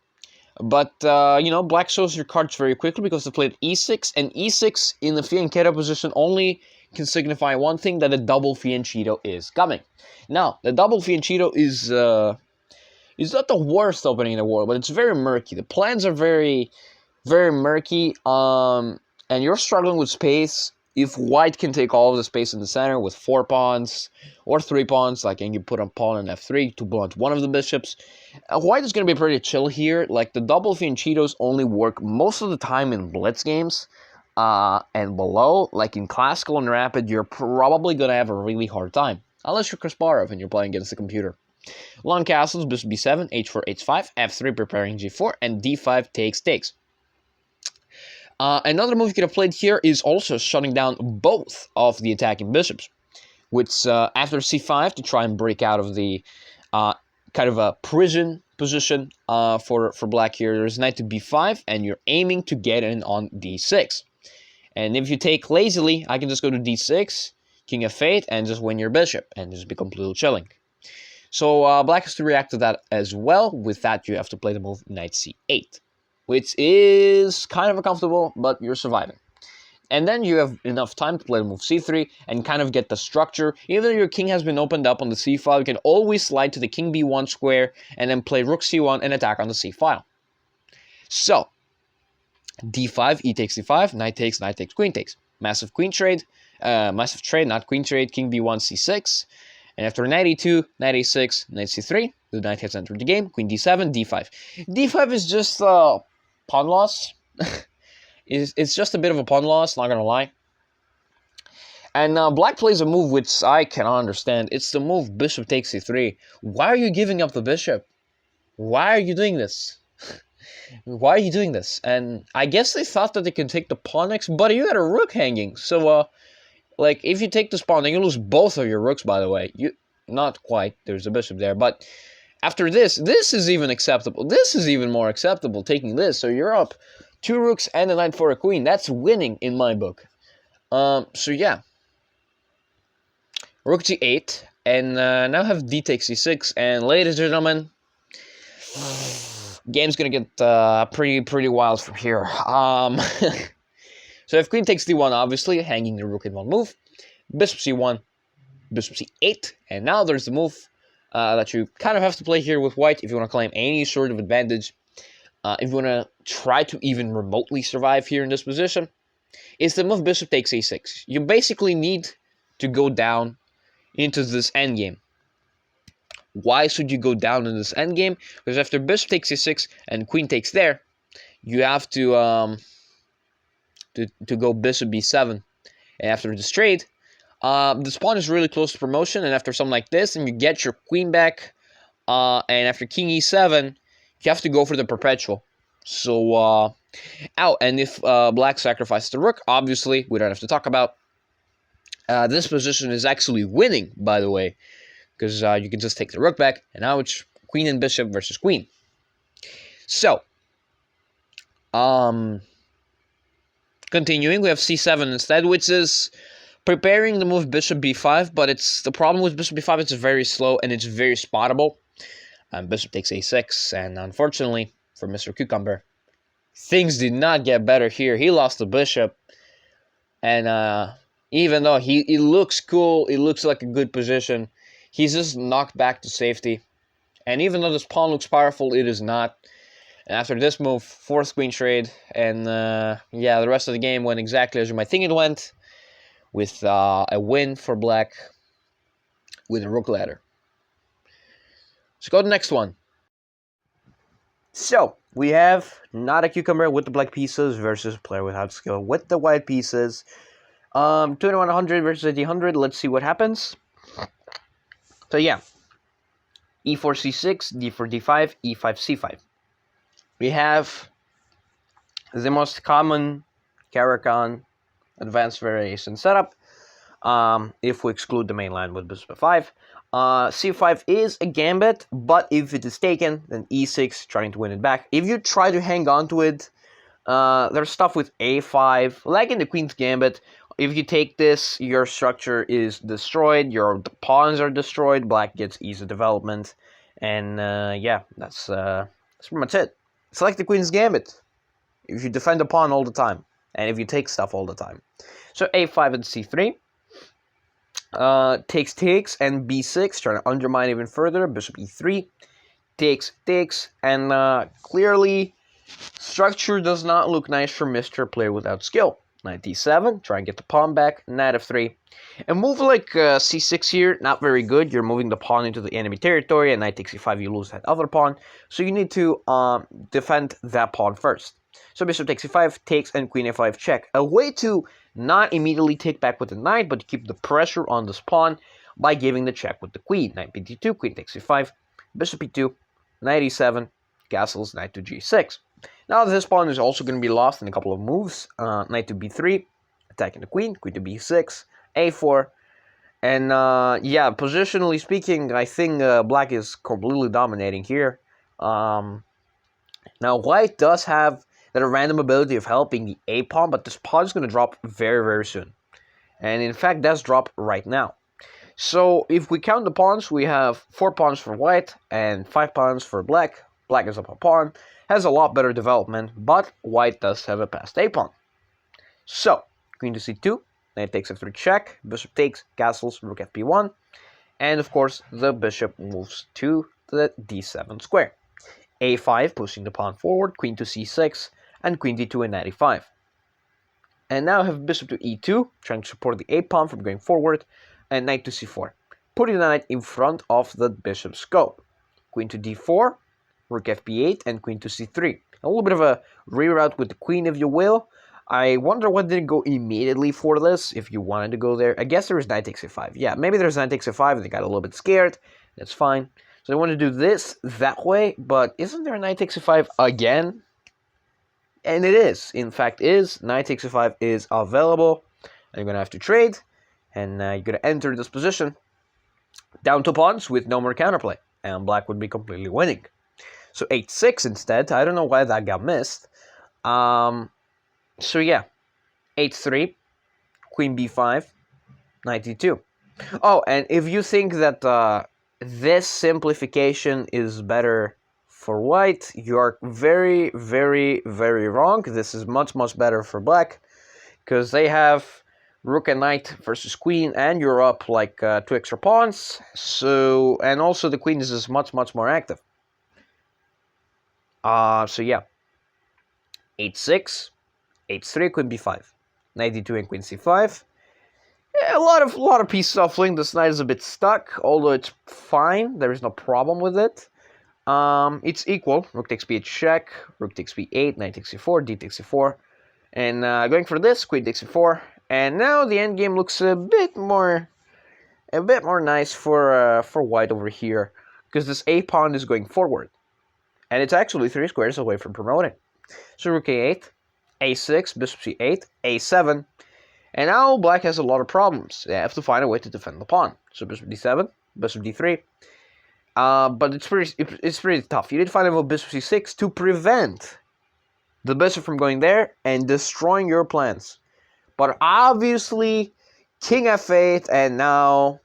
But, black shows your cards very quickly because they played e6, and e6 in the fianchetto position only can signify one thing, that a double fianchetto is coming. Now, the double fianchetto is not the worst opening in the world, but it's very murky. The plans are very, very murky, and you're struggling with space. If white can take all of the space in the center with 4 pawns or 3 pawns, and you put a pawn on f3 to blunt one of the bishops, white is going to be pretty chill here. Like, the double fianchettos only work most of the time in blitz games, and below, like in classical and rapid, you're probably going to have a really hard time, unless you're Kasparov and you're playing against the computer. Long castles, bishop b7, h4, h5, f3 preparing g4, and d5 takes. Another move you could have played here is also shutting down both of the attacking bishops, which after c5 to try and break out of the kind of a prison position for black here. There's knight to b5, and you're aiming to get in on d6. And if you take lazily, I can just go to d6, king f8, and just win your bishop, and just be completely chilling. So black has to react to that as well. With that, you have to play the move knight c8, which is kind of uncomfortable, but you're surviving. And then you have enough time to play the move c3 and kind of get the structure. Even though your king has been opened up on the c file, you can always slide to the king b1 square and then play rook c1 and attack on the c file. So, d5, e takes d5, knight takes, queen takes. Massive trade, not queen trade, king b1, c6. And after knight e2, knight a6, knight c3, the knight has entered the game, queen d7, d5. d5 is just pawn loss. It's just a bit of a pawn loss, not gonna lie. And black plays a move which I cannot understand. It's the move bishop takes c3. Why are you giving up the bishop? Why are you doing this? Why are you doing this? And I guess they thought that they could take the pawn next, but you got a rook hanging. So, like, if you take this pawn, then you lose both of your rooks, by the way. Not quite. There's a bishop there. But after this is even acceptable. This is even more acceptable, taking this. So you're up 2 rooks and a knight for a queen. That's winning in my book. So yeah. Rook g8. And now have d takes c6. And ladies and gentlemen, game's gonna get pretty wild from here. So if queen takes d1, obviously, hanging the rook in one move. Bishop c1, bishop c8. And now there's the move that you kind of have to play here with white if you want to claim any sort of advantage. If you want to try to even remotely survive here in this position, is the move bishop takes a6. You basically need to go down into this endgame. Why should you go down in this endgame? Because after bishop takes a6 and queen takes there, you have to go bishop b7. And after this trade, this pawn is really close to promotion. And after something like this, and you get your queen back. And after king e7, you have to go for the perpetual. So, and if black sacrifices the rook, obviously, we don't have to talk about. This position is actually winning, by the way. Because you can just take the rook back. And now it's queen and bishop versus queen. So, continuing, we have c7 instead, which is preparing the move bishop b5, but it's the problem with bishop b5, it's very slow and it's very spottable. Bishop takes a6, and unfortunately for Mr. Cucumber, things did not get better here. He lost the bishop, and even though he looks cool, it looks like a good position, he's just knocked back to safety. And even though this pawn looks powerful, it is not. And after this move, fourth queen trade, and yeah, the rest of the game went exactly as you might think it went, with a win for black with a rook ladder. Let's go to the next one. So, we have not a cucumber with the black pieces versus player without skill with the white pieces. 2100 versus 1800, let's see what happens. So yeah, e4 c6, d4 d5, e5 c5. We have the most common Caracan advanced variation setup, if we exclude the main line with bishop f5. c5 is a gambit, but if it is taken, then e6, trying to win it back. If you try to hang on to it, there's stuff with a5, like in the queen's gambit. If you take this, your structure is destroyed, the pawns are destroyed, black gets easy development, and yeah, that's pretty much it. It's like the queen's gambit. If you defend the pawn all the time, and if you take stuff all the time. So a5 and c3. Takes, and b6, trying to undermine even further. Bishop e3. Takes, and clearly, structure does not look nice for Mr. Player without skill. Knight d7, try and get the pawn back. Knight f3. A move like c6 here, not very good. You're moving the pawn into the enemy territory, and knight takes e5, you lose that other pawn. So you need to defend that pawn first. So bishop takes e5, takes, and queen f5 check. A way to not immediately take back with the knight, but to keep the pressure on this pawn by giving the check with the queen. Knight b2, queen takes e5, bishop e2, knight e7, castles, knight to g6. Now this pawn is also going to be lost in a couple of moves. Knight to b3, attacking the queen to b6, a4. And yeah, positionally speaking, I think black is completely dominating here. Now white does have that random ability of helping the a pawn, but this pawn is going to drop very, very soon. And in fact, does drop right now. So if we count the pawns, we have 4 pawns for white and 5 pawns for black. Black is up a pawn, has a lot better development, but white does have a passed a pawn. So, queen to c2, knight takes f3 check, bishop takes, castles, rook fp1, and of course the bishop moves to the d7 square. a5, pushing the pawn forward, queen to c6, and queen d2 and knight e5. And now I have bishop to e2, trying to support the a pawn from going forward, and knight to c4, putting the knight in front of the bishop's scope. Queen to d4, rook fb8, and queen to c3. A little bit of a reroute with the queen, if you will. I wonder what didn't go immediately for this, if you wanted to go there. I guess there was knight takes a5. Yeah, maybe there's knight takes a5, and they got a little bit scared. That's fine. So I want to do this that way, but isn't there a knight takes a5 again? And it is. In fact, knight takes e5 is available. And you're going to have to trade. And you're going to enter this position down to pawns with no more counterplay. And black would be completely winning. So 8-6 instead. I don't know why that got missed. So yeah, 8-3, queen b5, knight d2. Oh, and if you think that this simplification is better for white, you're very, very, very wrong. This is much, much better for black, because they have rook and knight versus queen, and you're up like 2 extra pawns. So, and also the queen is just much, much more active. So yeah, 8-6, 8-3, queen b5, knight d2 and queen c5. Yeah, a lot of piece shuffling. This knight is a bit stuck, although it's fine. There is no problem with it. It's equal. Rook takes b8 check, rook takes b8, knight takes c4, d takes c4, and going for this, queen takes c4. And now the endgame looks a bit more nice for white over here, because this a pawn is going forward, and it's actually 3 squares away from promoting. So rook a8, a6, bishop c8, a7. And now black has a lot of problems. They have to find a way to defend the pawn. So bishop d7, bishop d3. But it's pretty tough. You need to find a way bishop c6 to prevent the bishop from going there and destroying your plans. But obviously, king f8, and now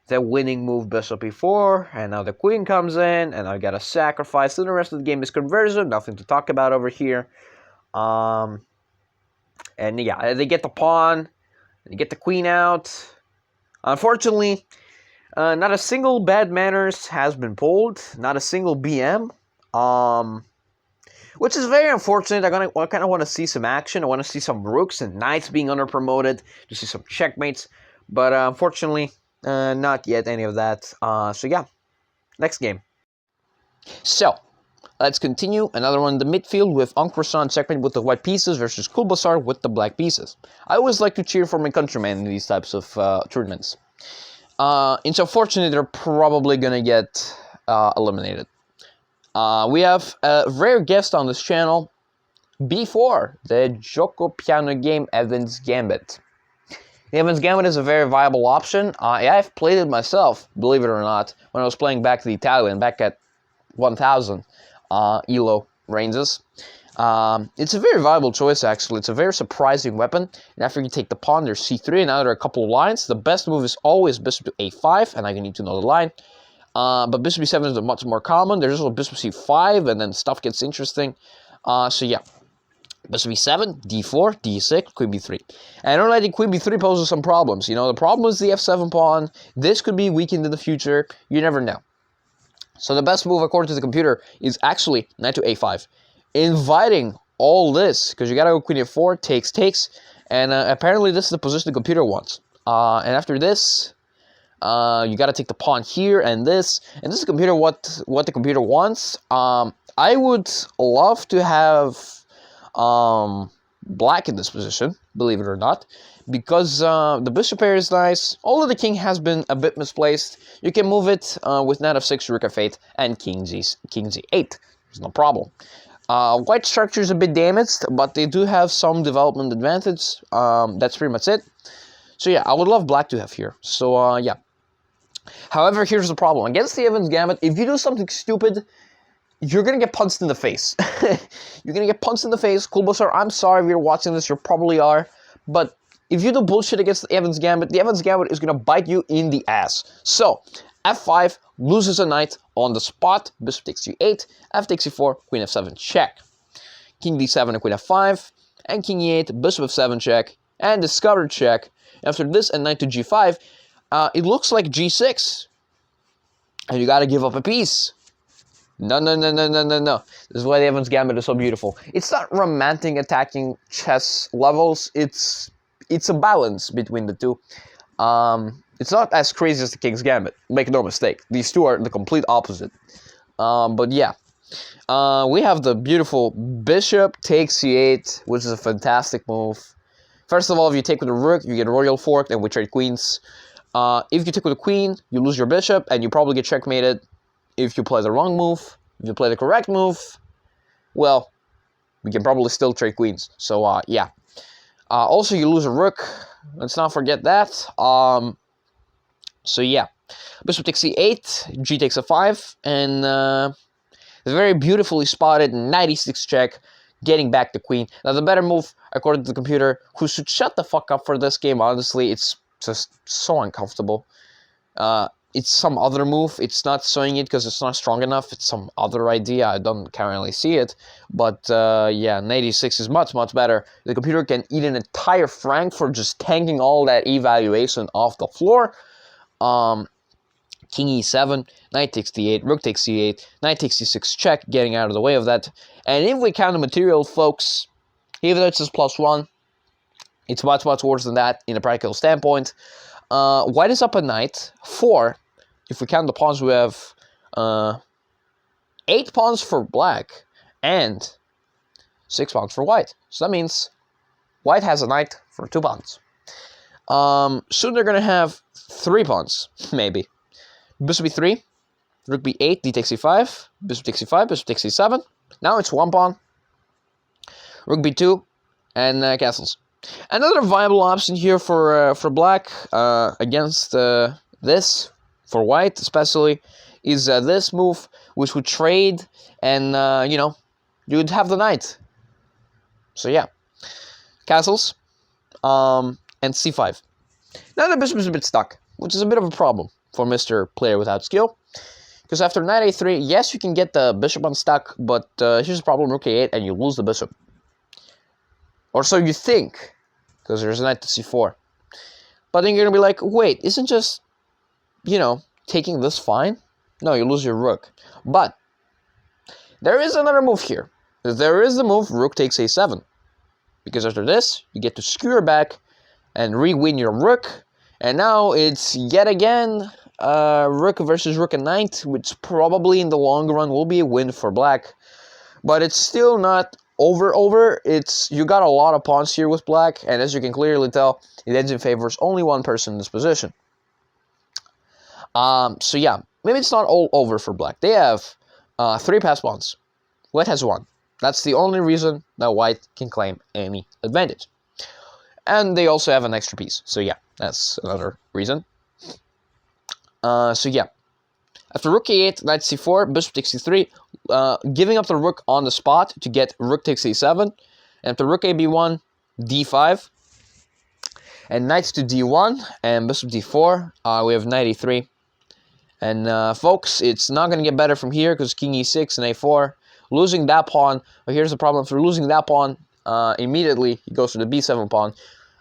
the winning move bishop e4, and now the queen comes in, and I gotta sacrifice. So the rest of the game is conversion. Nothing to talk about over here. And yeah, they get the pawn, they get the queen out. Unfortunately, not a single bad manners has been pulled, not a single BM, which is very unfortunate. I kind of want to see some action. I want to see some rooks and knights being under-promoted, to see some checkmates, but unfortunately, not yet any of that. So yeah, next game. So, let's continue. Another one in the midfield with Ankh-Rassan checkmate with the white pieces versus Kulbasar with the black pieces. I always like to cheer for my countrymen in these types of tournaments. It's unfortunate they're probably going to get eliminated. We have a rare guest on this channel before the Joko Piano game, Evans Gambit. The Evans Gambit is a very viable option. I've played it myself, believe it or not, when I was playing back the Italian, back at 1000. Elo ranges. It's a very viable choice, actually. It's a very surprising weapon. And after you take the pawn, there's c3, and now there are a couple of lines. The best move is always bishop to a5, and I need to know the line. But bishop b7 is much more common. There's also bishop c5, and then stuff gets interesting. So yeah, bishop b7, d4, d6, queen b3. And I don't think queen b3 poses some problems. You know, the problem is the f7 pawn. This could be weakened in the future. You never know. So the best move, according to the computer, is actually knight to a5. Inviting all this, because you gotta go queen a4, takes, and apparently this is the position the computer wants. And after this, you gotta take the pawn here, and this is the computer what the computer wants. I would love to have black in this position, believe it or not, because the bishop pair is nice. Although the king has been a bit misplaced, you can move it with knight f6, rook f8, and king z8. There's no problem. White structure is a bit damaged, but they do have some development advantage. That's pretty much it. So yeah, I would love black to have here. So yeah. However, here's the problem. Against the Evans Gambit, if you do something stupid, you're going to get punched in the face. You're going to get punched in the face. Kulbasar, I'm sorry if you're watching this. You probably are. But if you do bullshit against the Evans Gambit is going to bite you in the ass. So, f5 loses a knight on the spot. Bishop takes c8. F takes c4. Queen f7 check. King d7 and queen f5. And king e8. Bishop f7 check. And discovered check. After this and knight to g5, it looks like g6. And you got to give up a piece. No. This is why the Evans Gambit is so beautiful. It's not romantic attacking chess levels. It's a balance between the two. It's not as crazy as the King's Gambit. Make no mistake. These two are the complete opposite. But yeah. We have the beautiful bishop takes c8, which is a fantastic move. First of all, if you take with the rook, you get royal forked, and we trade queens. If you take with the queen, you lose your bishop, and you probably get checkmated. If you play the wrong move, if you play the correct move, well, we can probably still trade queens. So, yeah. Also, you lose a rook. Let's not forget that. So, yeah. Bishop takes c8, g takes a5, and very beautifully spotted knight e6 check, getting back the queen. Now, the better move, according to the computer, who should shut the fuck up for this game, honestly, it's just so uncomfortable. It's some other move. It's not showing it because it's not strong enough. It's some other idea. I don't currently see it. But, yeah, knight e6 is much, much better. The computer can eat an entire franc for just tanking all that evaluation off the floor. King e7, knight takes d8, rook takes c8, knight takes c6 check, getting out of the way of that. And if we count the material, folks, even though it says +1, it's much, much worse than that in a practical standpoint. White is up a knight, 4. If we count the pawns, we have 8 pawns for black and 6 pawns for white. So that means white has a knight for 2 pawns. Soon they're going to have 3 pawns, maybe. Bishop b3, rook b8, d takes c5, bishop takes c5, bishop takes c7. Now it's 1 pawn. Rook b2, and castles. Another viable option here for black against this, for white especially, is this move, which would trade, and, you know, you would have the knight. So, yeah. Castles, and c5. Now the bishop is a bit stuck, which is a bit of a problem for Mr. Player Without Skill. Because after knight a3, yes, you can get the bishop unstuck, but here's the problem, rook a8, and you lose the bishop. Or so you think, because there's knight to c4. But then you're going to be like, wait, isn't just, you know, taking this fine? No, you lose your rook. But there is another move here. There is the move rook takes a7. Because after this, you get to skewer back and re-win your rook. And now it's yet again rook versus rook and knight, which probably in the long run will be a win for black. But it's still not over. It's, you got a lot of pawns here with black, and as you can clearly tell, it ends in favor of only one person in this position. So yeah, maybe it's not all over for black. They have 3 passed pawns. White has 1. That's the only reason that white can claim any advantage. And they also have an extra piece. So yeah, that's another reason. So yeah. After rook a8, knight c4, bishop takes c3, giving up the rook on the spot to get rook takes a7. And after rook a b1, d5. And knight to d1 and bishop d4. We have knight e3. And folks, it's not going to get better from here because king e6 and a4. Losing that pawn. But here's the problem. If you're losing that pawn, immediately he goes to the b7 pawn.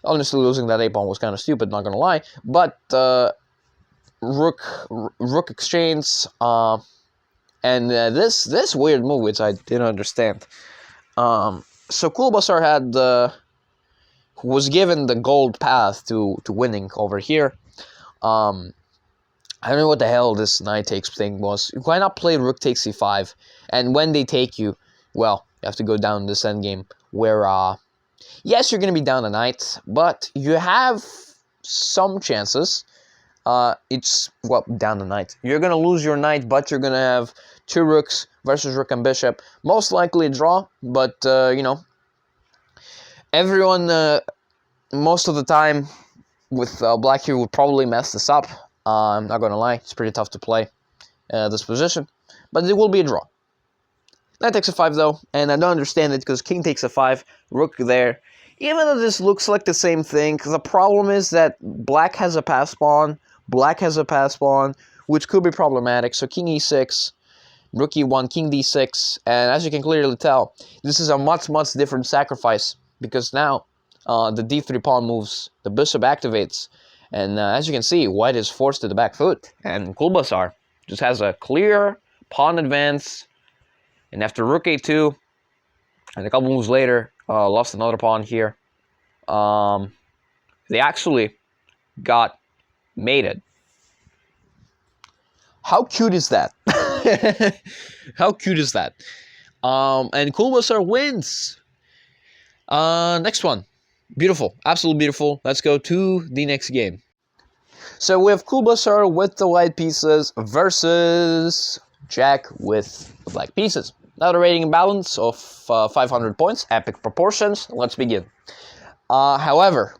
Honestly, losing that a pawn was kind of stupid, not going to lie. But rook exchange, and this weird move, which I didn't understand. So Kulbasar had was given the gold path to winning over here. I don't know what the hell this knight takes thing was. Why not play rook takes c5? And when they take you, well, you have to go down this endgame where, yes, you're going to be down a knight, but you have some chances. It's, well, down the knight. You're going to lose your knight, but you're going to have 2 rooks versus rook and bishop. Most likely a draw, but, you know, everyone, most of the time with black here would probably mess this up. I'm not going to lie, it's pretty tough to play this position, but it will be a draw. Knight takes a5 though, and I don't understand it because king takes a5, rook there. Even though this looks like the same thing, the problem is that black has a pass pawn, black has a pass pawn, which could be problematic. So king e6, rook e1, king d6, and as you can clearly tell, this is a much, much different sacrifice because now the d3 pawn moves, the bishop activates, and as you can see, white is forced to the back foot, and Kulbasar just has a clear pawn advance, and after rook a2, and a couple moves later, lost another pawn here. They actually got mated. How cute is that? How cute is that? And Kulbasar wins. Next one. Beautiful. Absolutely beautiful. Let's go to the next game. So we have Kulbasar with the white pieces versus Jack with the black pieces. Another rating balance of 500 points, epic proportions. Let's begin. However,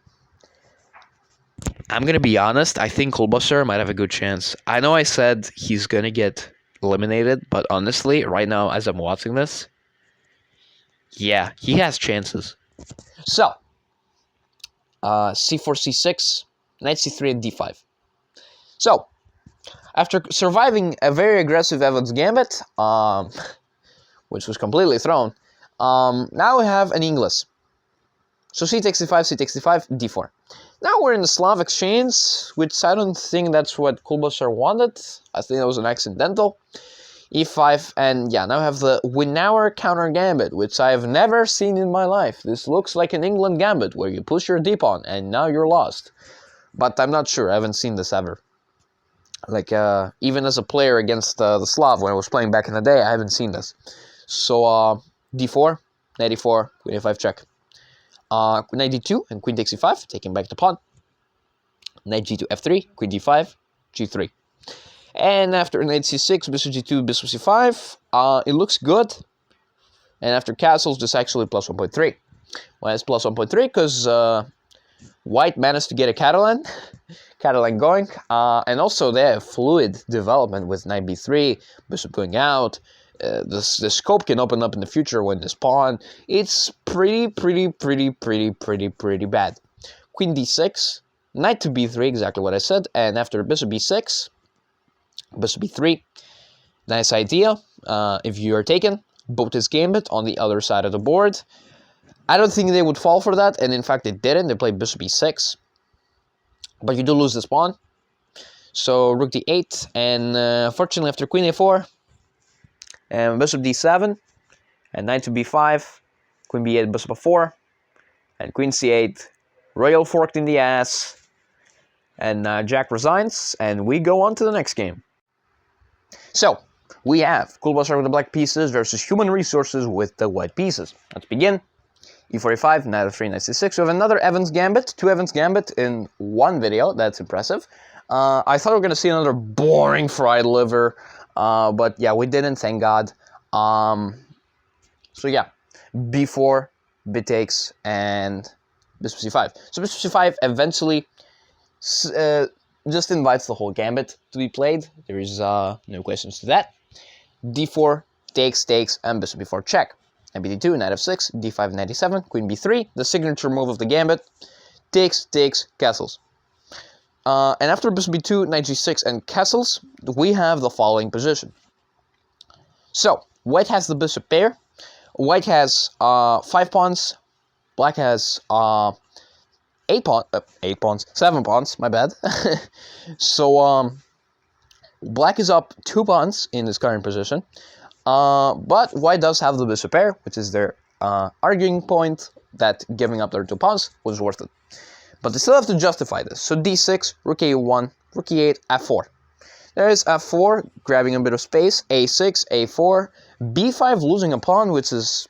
I'm going to be honest, I think Kulbasar might have a good chance. I know I said he's going to get eliminated, but honestly, right now, as I'm watching this, yeah, he has chances. So, c4, c6, knight c3, and d5. So, after surviving a very aggressive Evans gambit, which was completely thrown, now we have an English. So c takes d5, c takes d5, d4. Now we're in the Slav exchange, which I don't think that's what Kulbasar wanted. I think that was an accidental. e5, and yeah, now I have the Winauer counter gambit, which I have never seen in my life. This looks like an England gambit, where you push your d-pawn, and now you're lost. But I'm not sure, I haven't seen this ever. Like, even as a player against the Slav, when I was playing back in the day, I haven't seen this. So, d4, knight e4, queen a5 check. Knight d2 and queen takes e5, taking back the pawn. Knight g2 f3, queen d5, g3. And after knight c6, bishop g2, bishop c5, it looks good. And after castles, this actually plus 1.3. Well, it's plus 1.3 because white managed to get a Catalan going. And also they have fluid development with knight b3, bishop going out. The scope can open up in the future when this pawn. It's pretty bad. Queen d6, knight to b3, exactly what I said. And after bishop b6, bishop b3, nice idea. If you are taken, both this gambit on the other side of the board. I don't think they would fall for that, and in fact they didn't. They played bishop e6, but you do lose this pawn. So rook d8, and fortunately after queen a4, and bishop d7, and knight to b5, queen b8, bishop a4, and queen c8, royal forked in the ass, and Jack resigns, and we go on to the next game. So, we have Kulbasar with the black pieces versus human resources with the white pieces. Let's begin. e4, e5, knight f3, knight c6. We have another Evans gambit, 2 Evans gambit in one video. That's impressive. I thought we were going to see another boring fried liver, but yeah, we didn't, thank God. So yeah, b4, bit takes, and bishop c5. So bishop c5 eventually just invites the whole gambit to be played. There is no questions to that. d4, takes, and bishop b4 check. And bd2, knight f6, d5, knight e7, queen b3, the signature move of the gambit. Takes, castles. And after bishop b2, knight g6, and castles, we have the following position. So, white has the bishop pair. White has 5 pawns. Black has 7 pawns, my bad. So, black is up 2 pawns in this current position. But white does have the bishop pair, which is their arguing point that giving up their 2 pawns was worth it. But they still have to justify this. So d6, rook a1, rook e8, f4. There is f4, grabbing a bit of space, a6, a4, b5, losing a pawn, which is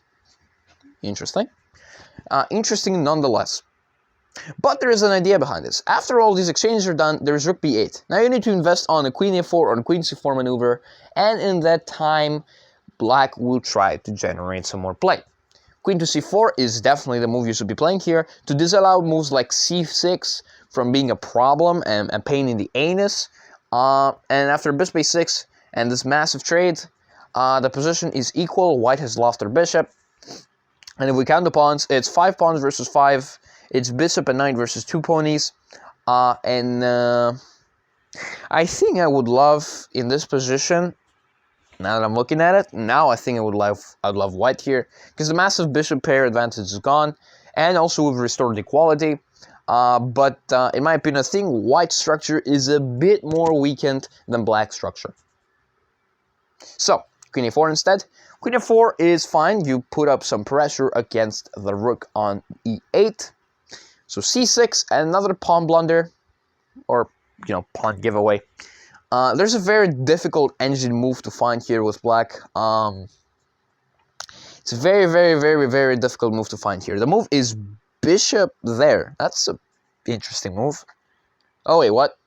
interesting. Interesting nonetheless. But there is an idea behind this. After all these exchanges are done, there is rook b8. Now you need to invest on a queen a4 or a queen c4 maneuver, and in that time, black will try to generate some more play. Queen to c4 is definitely the move you should be playing here to disallow moves like c6 from being a problem and a pain in the anus. And after bishop a6 and this massive trade, the position is equal. White has lost their bishop. And if we count the pawns, it's 5 pawns versus 5. It's bishop and knight versus 2 ponies. I think I would love, in this position, now that I'm looking at it, now I think I'd love white here, because the massive bishop pair advantage is gone, and also we've restored equality. But in my opinion, I think white structure is a bit more weakened than black structure. So, queen a4 instead. Queen a4 is fine. You put up some pressure against the rook on e8. So c6, another pawn blunder, or, pawn giveaway. There's a very difficult engine move to find here with black. It's a very difficult move to find here. The move is bishop there. That's an interesting move. Oh, wait, what?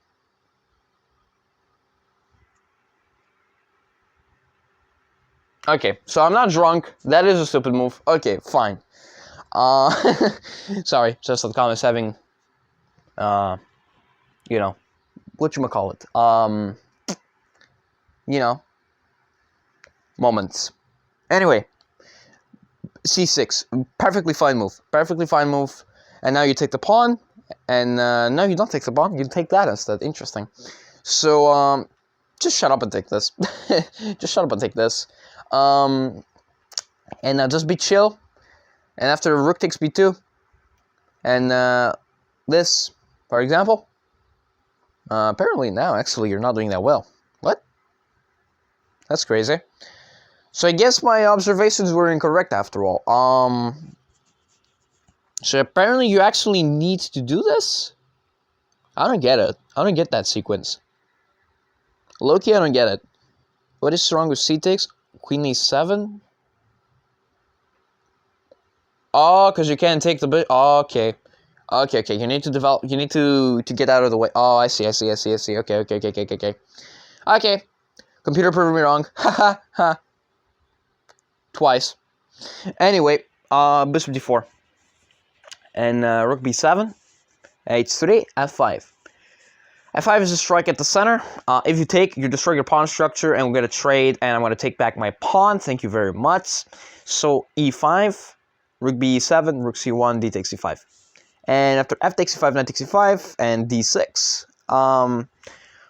Okay, so I'm not drunk. That is a stupid move. Okay, fine. Sorry, just the comments having, you know, whatchamacallit, you know, moments. Anyway, c6, perfectly fine move. Perfectly fine move. And now you take the pawn, and no, you don't take the pawn. You take that instead. Interesting. So, just shut up and take this. Just shut up and take this. And just be chill. And after rook takes b2, and this, for example, apparently now, actually, you're not doing that well. What? That's crazy. So I guess my observations were incorrect after all. So apparently you actually need to do this? I don't get it. I don't get that sequence. Loki, I don't get it. What is wrong with c takes? Queen e7? Oh, because you can't take the bit. Oh, okay. Okay. You need to develop. You need to get out of the way. Oh, I see. Okay. Okay. Computer proved me wrong. Ha. Twice. Anyway, bishop d4. And rook b7. h3, f5. f5 is a strike at the center. If you take, you destroy your pawn structure, and we're going to trade, and I'm going to take back my pawn. Thank you very much. So e5, rook b7, rook c1, d takes c5. And after f takes c5, knight takes c5, and d6.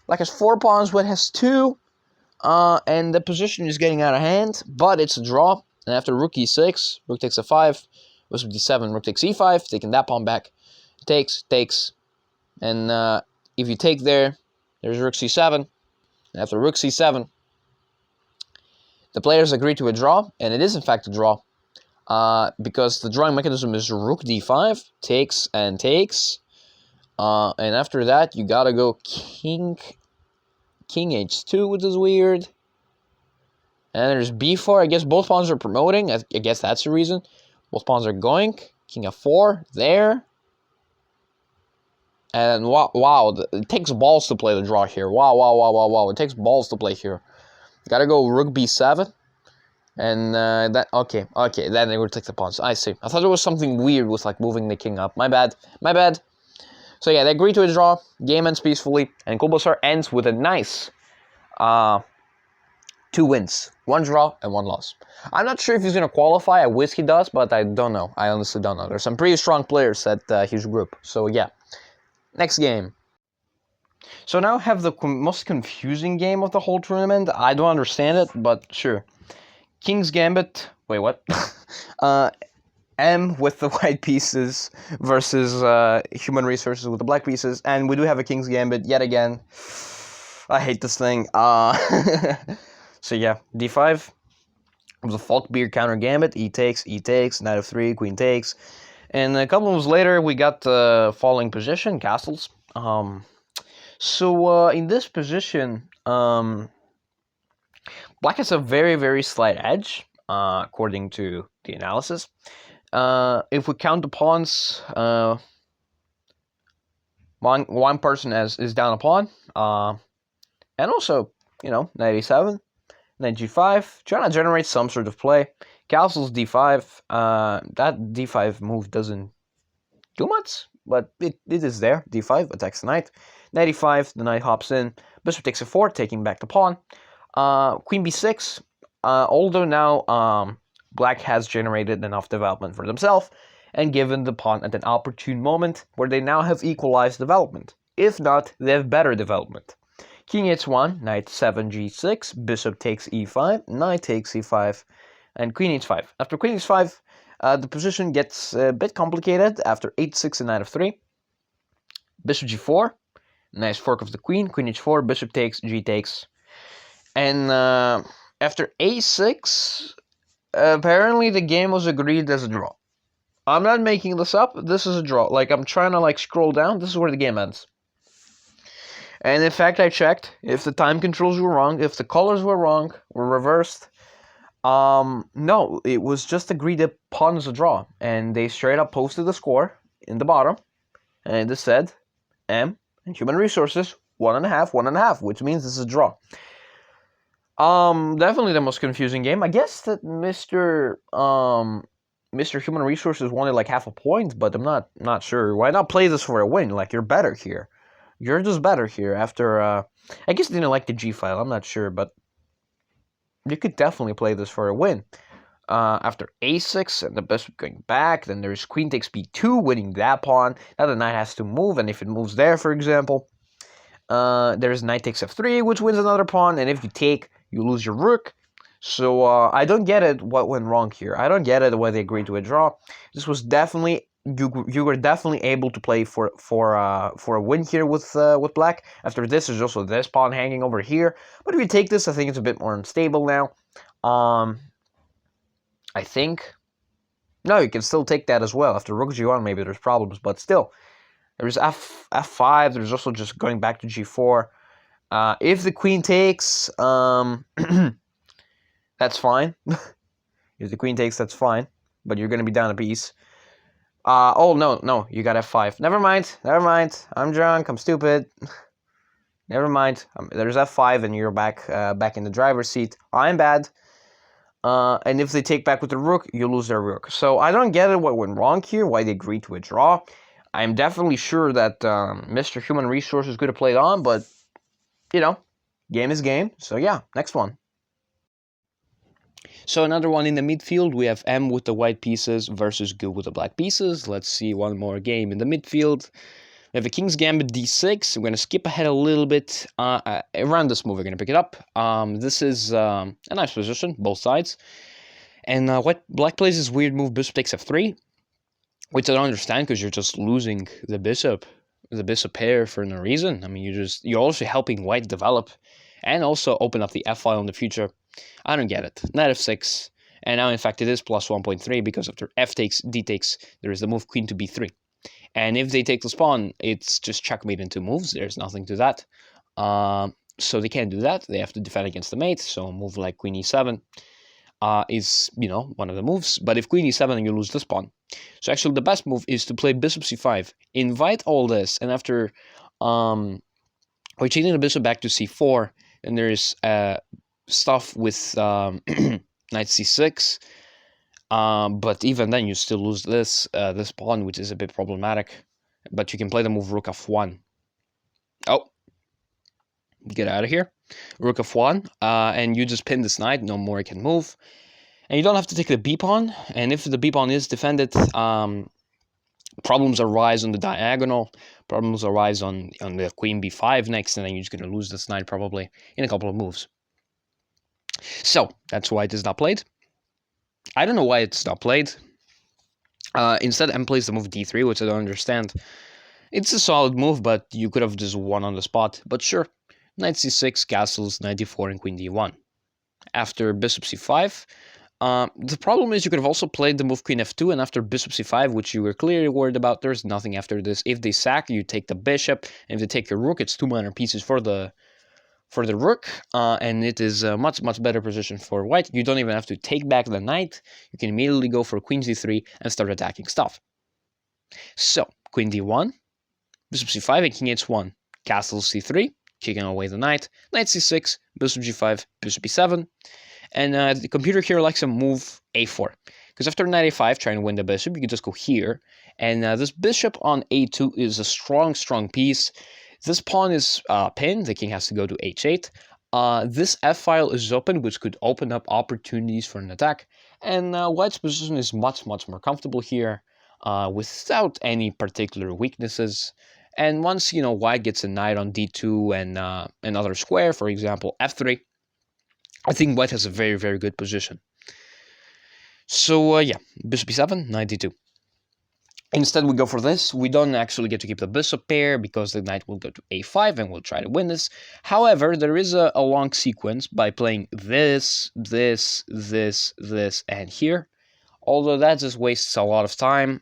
Black has 4 pawns, white has 2. And the position is getting out of hand, but it's a draw. And after rook e6, rook takes f5, bishop d7, rook takes e5, taking that pawn back. Takes. And if you take there, there's rook c7. And after rook c7, the players agree to a draw, and it is in fact a draw. Because the drawing mechanism is rook d5, takes and takes. And after that, you gotta go king h2, which is weird. And there's b4. I guess both pawns are promoting. I guess that's the reason. Both pawns are going. King f4, there. And wow, it takes balls to play the draw here. Wow. It takes balls to play here. Gotta go rook b7. And that, okay, then they would take the pawns. I see. I thought there was something weird with like moving the king up. My bad. So yeah, they agree to a draw. Game ends peacefully, and Kubasar ends with a nice 2 wins, 1 draw and 1 loss. I'm not sure if he's gonna qualify. I wish he does, but I don't know. I honestly don't know. There's some pretty strong players at his group. So yeah, next game. So now I have the most confusing game of the whole tournament. I don't understand it, but sure. King's Gambit. Wait, what? M with the white pieces versus Human Resources with the black pieces, and we do have a King's Gambit yet again. I hate this thing. So yeah, d5 was a Falkbeer counter gambit. E takes, knight f3, queen takes, and a couple of moves later we got the falling position, castles. So in this position, black has a very slight edge, according to the analysis. If we count the pawns, one person is down a pawn, and also, knight e7, knight g5, trying to generate some sort of play. Castles d5, that d5 move doesn't do much, but it is there. d5 attacks the knight. Knight e5, the knight hops in. Bishop takes a4, taking back the pawn. Queen b6, although now black has generated enough development for themselves and given the pawn at an opportune moment where they now have equalized development. If not, they have better development. King h1, knight 7 g6, bishop takes e5, knight takes e5, and queen h5. After queen h5, the position gets a bit complicated after h6 and knight f3. Bishop g4, nice fork of the queen, queen h4, bishop takes, g takes. And after a6, apparently the game was agreed as a draw. I'm not making this up, this is a draw. Like, I'm trying to scroll down, this is where the game ends. And in fact, I checked if the time controls were wrong, if the colors were wrong, were reversed. No, it was just agreed upon as a draw. And they straight up posted the score in the bottom. And it said M and Human Resources 1.5, which means this is a draw. Definitely the most confusing game. I guess that Mr. Human Resources wanted like half a point, but I'm not sure. Why not play this for a win? Like you're better here. You're just better here after I guess they didn't like the G file, I'm not sure, but you could definitely play this for a win. After a6 and the bishop going back, then there's queen takes b2, winning that pawn. Now the knight has to move, and if it moves there, for example, there's knight takes f3, which wins another pawn, and if you take, you lose your rook. So I don't get it what went wrong here. I don't get it why they agreed to a draw. This was definitely you were definitely able to play for a win here with black. After this, there's also this pawn hanging over here. But if you take this, I think it's a bit more unstable now. I think no, you can still take that as well. After rook g1, maybe there's problems, but still, there's f5. There's also just going back to g4. If the queen takes, that's fine. If the queen takes, that's fine. But you're going to be down a piece. Oh, no, you got f5. Never mind. I'm drunk. I'm stupid. Never mind. There's f5, and you're back in the driver's seat. I'm bad. And if they take back with the rook, you lose their rook. So I don't get it what went wrong here, why they agreed to a draw. I'm definitely sure that Mr. Human Resources could have played on, but, you know, game is game. So yeah, next one. So another one in the midfield, we have M with the white pieces versus Gu with the black pieces. Let's see one more game in the midfield. We have a King's Gambit d6. We're going to skip ahead a little bit. Around this move, we're going to pick it up. This is a nice position, both sides. And black plays this weird move, bishop takes f3, which I don't understand because you're just losing the bishop pair for no reason. I mean, you're also helping white develop and also open up the f-file in the future. I don't get it. Knight f6. And now, in fact, it is plus 1.3 because after f takes, d takes, there is the move queen to b3. And if they take the pawn, it's just checkmate in 2 moves. There's nothing to that. So they can't do that. They have to defend against the mate. So a move like queen e7 is, one of the moves. But if queen e7, you lose this pawn. So actually, the best move is to play bishop c5. Invite all this, and after rotating the bishop back to c4, and there's stuff with knight c6. But even then, you still lose this pawn, which is a bit problematic. But you can play the move rook f1. Oh, get out of here. Rook f1, and you just pin this knight. No more it can move. And you don't have to take the b pawn. And if the b pawn is defended, problems arise on the diagonal. Problems arise on the queen b5 next, and then you're just going to lose this knight probably in a couple of moves. So that's why it is not played. I don't know why it's not played. Instead, M plays the move d3, which I don't understand. It's a solid move, but you could have just won on the spot. But sure, knight c6, castles, knight d4, and queen d1. After bishop c5, the problem is you could have also played the move queen f2, and after bishop c5, which you were clearly worried about, there's nothing after this. If they sack, you take the bishop, and if they take your rook, it's 2 minor pieces for the rook, and it is a much better position for white. You don't even have to take back the knight. You can immediately go for queen d3 and start attacking stuff. So, queen d1, bishop c5, and king h1, castle c3, kicking away the knight, knight c6, bishop g5, bishop e7, and the computer here likes a move a4, because after knight a5, trying to win the bishop, you can just go here, and this bishop on a2 is a strong piece. This pawn is pinned, the king has to go to h8. This f-file is open, which could open up opportunities for an attack. And white's position is much more comfortable here, without any particular weaknesses. And once, white gets a knight on d2 and another square, for example, f3, I think white has a very good position. So, yeah, bishop e7, knight d2. Instead, we go for this. We don't actually get to keep the bishop pair because the knight will go to a5 and we'll try to win this. However, there is a long sequence by playing this, and here. Although that just wastes a lot of time.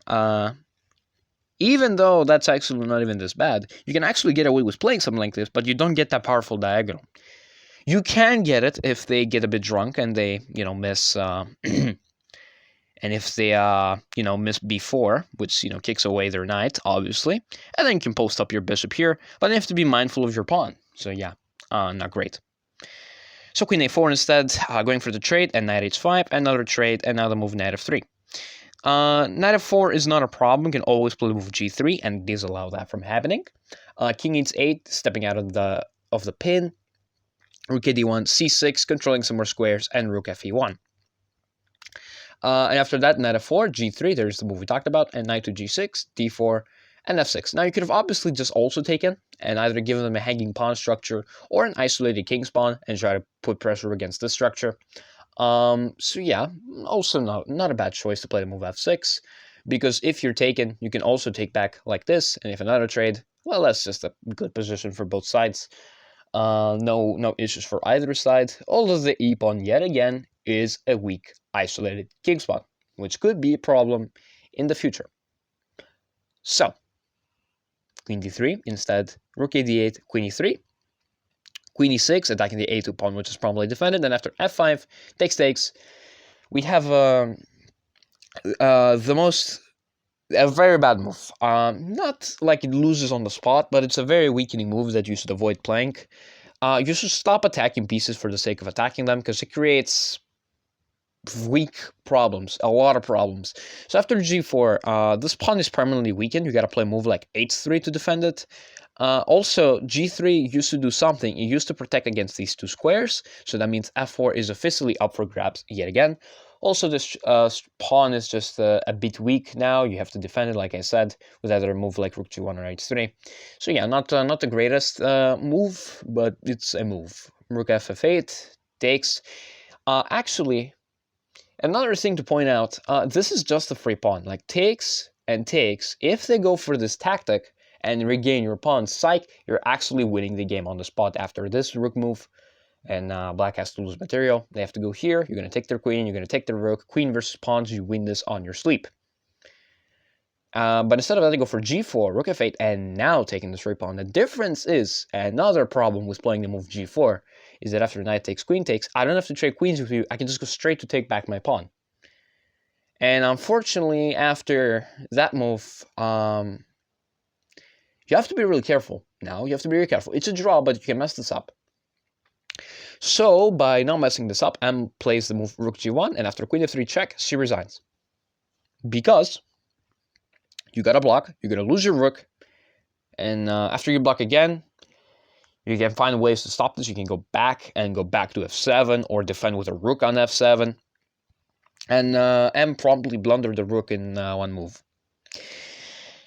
Even though that's actually not even this bad. You can actually get away with playing something like this, but you don't get that powerful diagonal. You can get it if they get a bit drunk and they, miss... And if they, miss b4, which, kicks away their knight, obviously, and then you can post up your bishop here, but you have to be mindful of your pawn. So, yeah, not great. So queen a4 instead, going for the trade, and knight h5, another trade, and now the move knight f3. Knight f4 is not a problem. You can always play the move g3 and disallow that from happening. King e8, stepping out of the pin. Rook d1, c6, controlling some more squares, and rook fe1. And after that, knight f4, g3, there's the move we talked about, and knight to g6, d4, and f6. Now, you could have obviously just also taken and either given them a hanging pawn structure or an isolated king's pawn and try to put pressure against this structure. So yeah, also not a bad choice to play the move f6, because if you're taken, you can also take back like this, and if another trade, well, that's just a good position for both sides. No issues for either side, although the e-pawn yet again is a weak isolated king's pawn, which could be a problem in the future. So, queen d3 instead, rook d8, queen e3, queen e6, attacking the a2 pawn, which is properly defended, and after f5, takes, we have a very bad move. Not like it loses on the spot, but it's a very weakening move that you should avoid playing. You should stop attacking pieces for the sake of attacking them, because it creates weak problems, a lot of problems. So after g4, this pawn is permanently weakened. You gotta play a move like h3 to defend it. Also, g3 used to do something. It used to protect against these two squares, so that means f4 is officially up for grabs yet again. Also, this pawn is just a bit weak now. You have to defend it, like I said, with either a move like rook g1 or h3. So yeah, not the greatest move, but it's a move. Rook f8 takes. Actually, another thing to point out, this is just a free pawn. Like takes and takes, if they go for this tactic and regain your pawn, psych, you're actually winning the game on the spot after this rook move. And black has to lose material. They have to go here. You're going to take their queen. You're going to take their rook. Queen versus pawns, you win this on your sleep. But instead of that, they go for g4, rook f8, and now taking this free pawn. The difference is, another problem with playing the move g4, is that after knight takes, queen takes, I don't have to trade queens with you. I can just go straight to take back my pawn. And unfortunately, after that move, you have to be really careful. Now, you have to be really careful. It's a draw, but you can mess this up. So, by not messing this up, M plays the move rook g1, and after queen f3 check, she resigns. Because you gotta block, you're gonna lose your rook, and after you block again, you can find ways to stop this. You can go back to f7, or defend with a rook on f7. And M promptly blundered the rook in one move.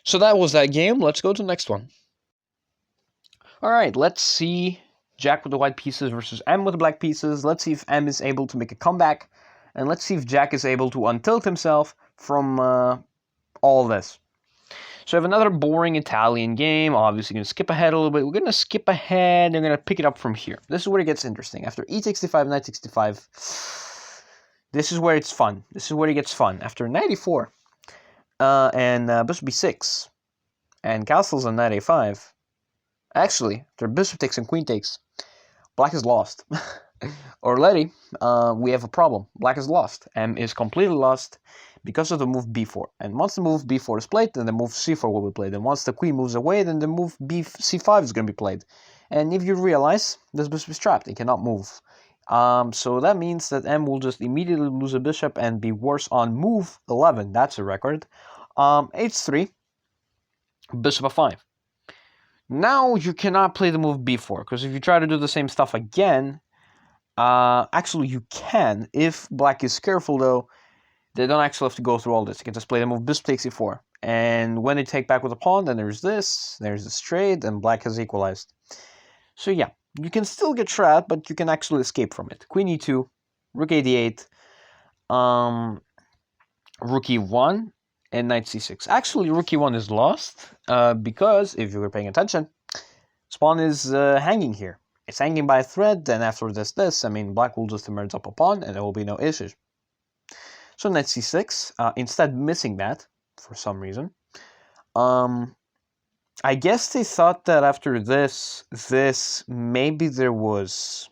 So that was that game. Let's go to the next one. Alright, let's see Jack with the white pieces versus M with the black pieces. Let's see if M is able to make a comeback. And let's see if Jack is able to untilt himself from all this. So I have another boring Italian game. Obviously, going to skip ahead a little bit. We're going to skip ahead and we're going to pick it up from here. This is where it gets interesting. After e65, knight 65, this is where it's fun. This is where it gets fun. After knight e4 and bishop b6 and castles on knight a5, actually, after bishop takes and queen takes, black is lost. Already, we have a problem. Black is lost. M is completely lost because of the move b4. And once the move b4 is played, then the move c4 will be played. And once the queen moves away, then the move c5 is going to be played. And if you realize, this bishop is trapped. It cannot move. So that means that M will just immediately lose a bishop and be worse on move 11. That's a record. h3, bishop f5. Now you cannot play the move b4, because if you try to do the same stuff again, actually you can. If black is careful though, they don't actually have to go through all this. You can just play the move bishop takes e4. And when they take back with a pawn, then there's this trade, and black has equalized. So yeah, you can still get trapped, but you can actually escape from it. Queen e2, rook a8, rook e1, and knight c6. Actually, rook e1 is lost, because, if you were paying attention, this pawn is hanging here. It's hanging by a thread, and after this, I mean, black will just emerge up a pawn, and there will be no issues. So knight c6, instead missing that, for some reason. I guess they thought that after this, maybe there was...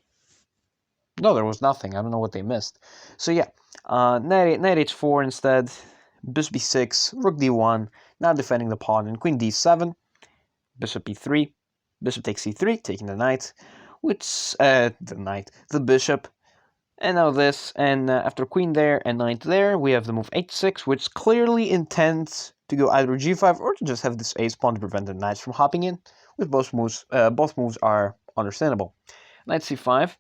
No, there was nothing. I don't know what they missed. So yeah, knight h4 instead, bishop b6, rook d1, now defending the pawn, and queen d7, bishop e3, bishop takes c3, taking the knight. the bishop, and now this, and after queen there and knight there, we have the move h6, which clearly intends to go either g5 or to just have this ace pawn to prevent the knights from hopping in. With both moves are understandable. Knight c5,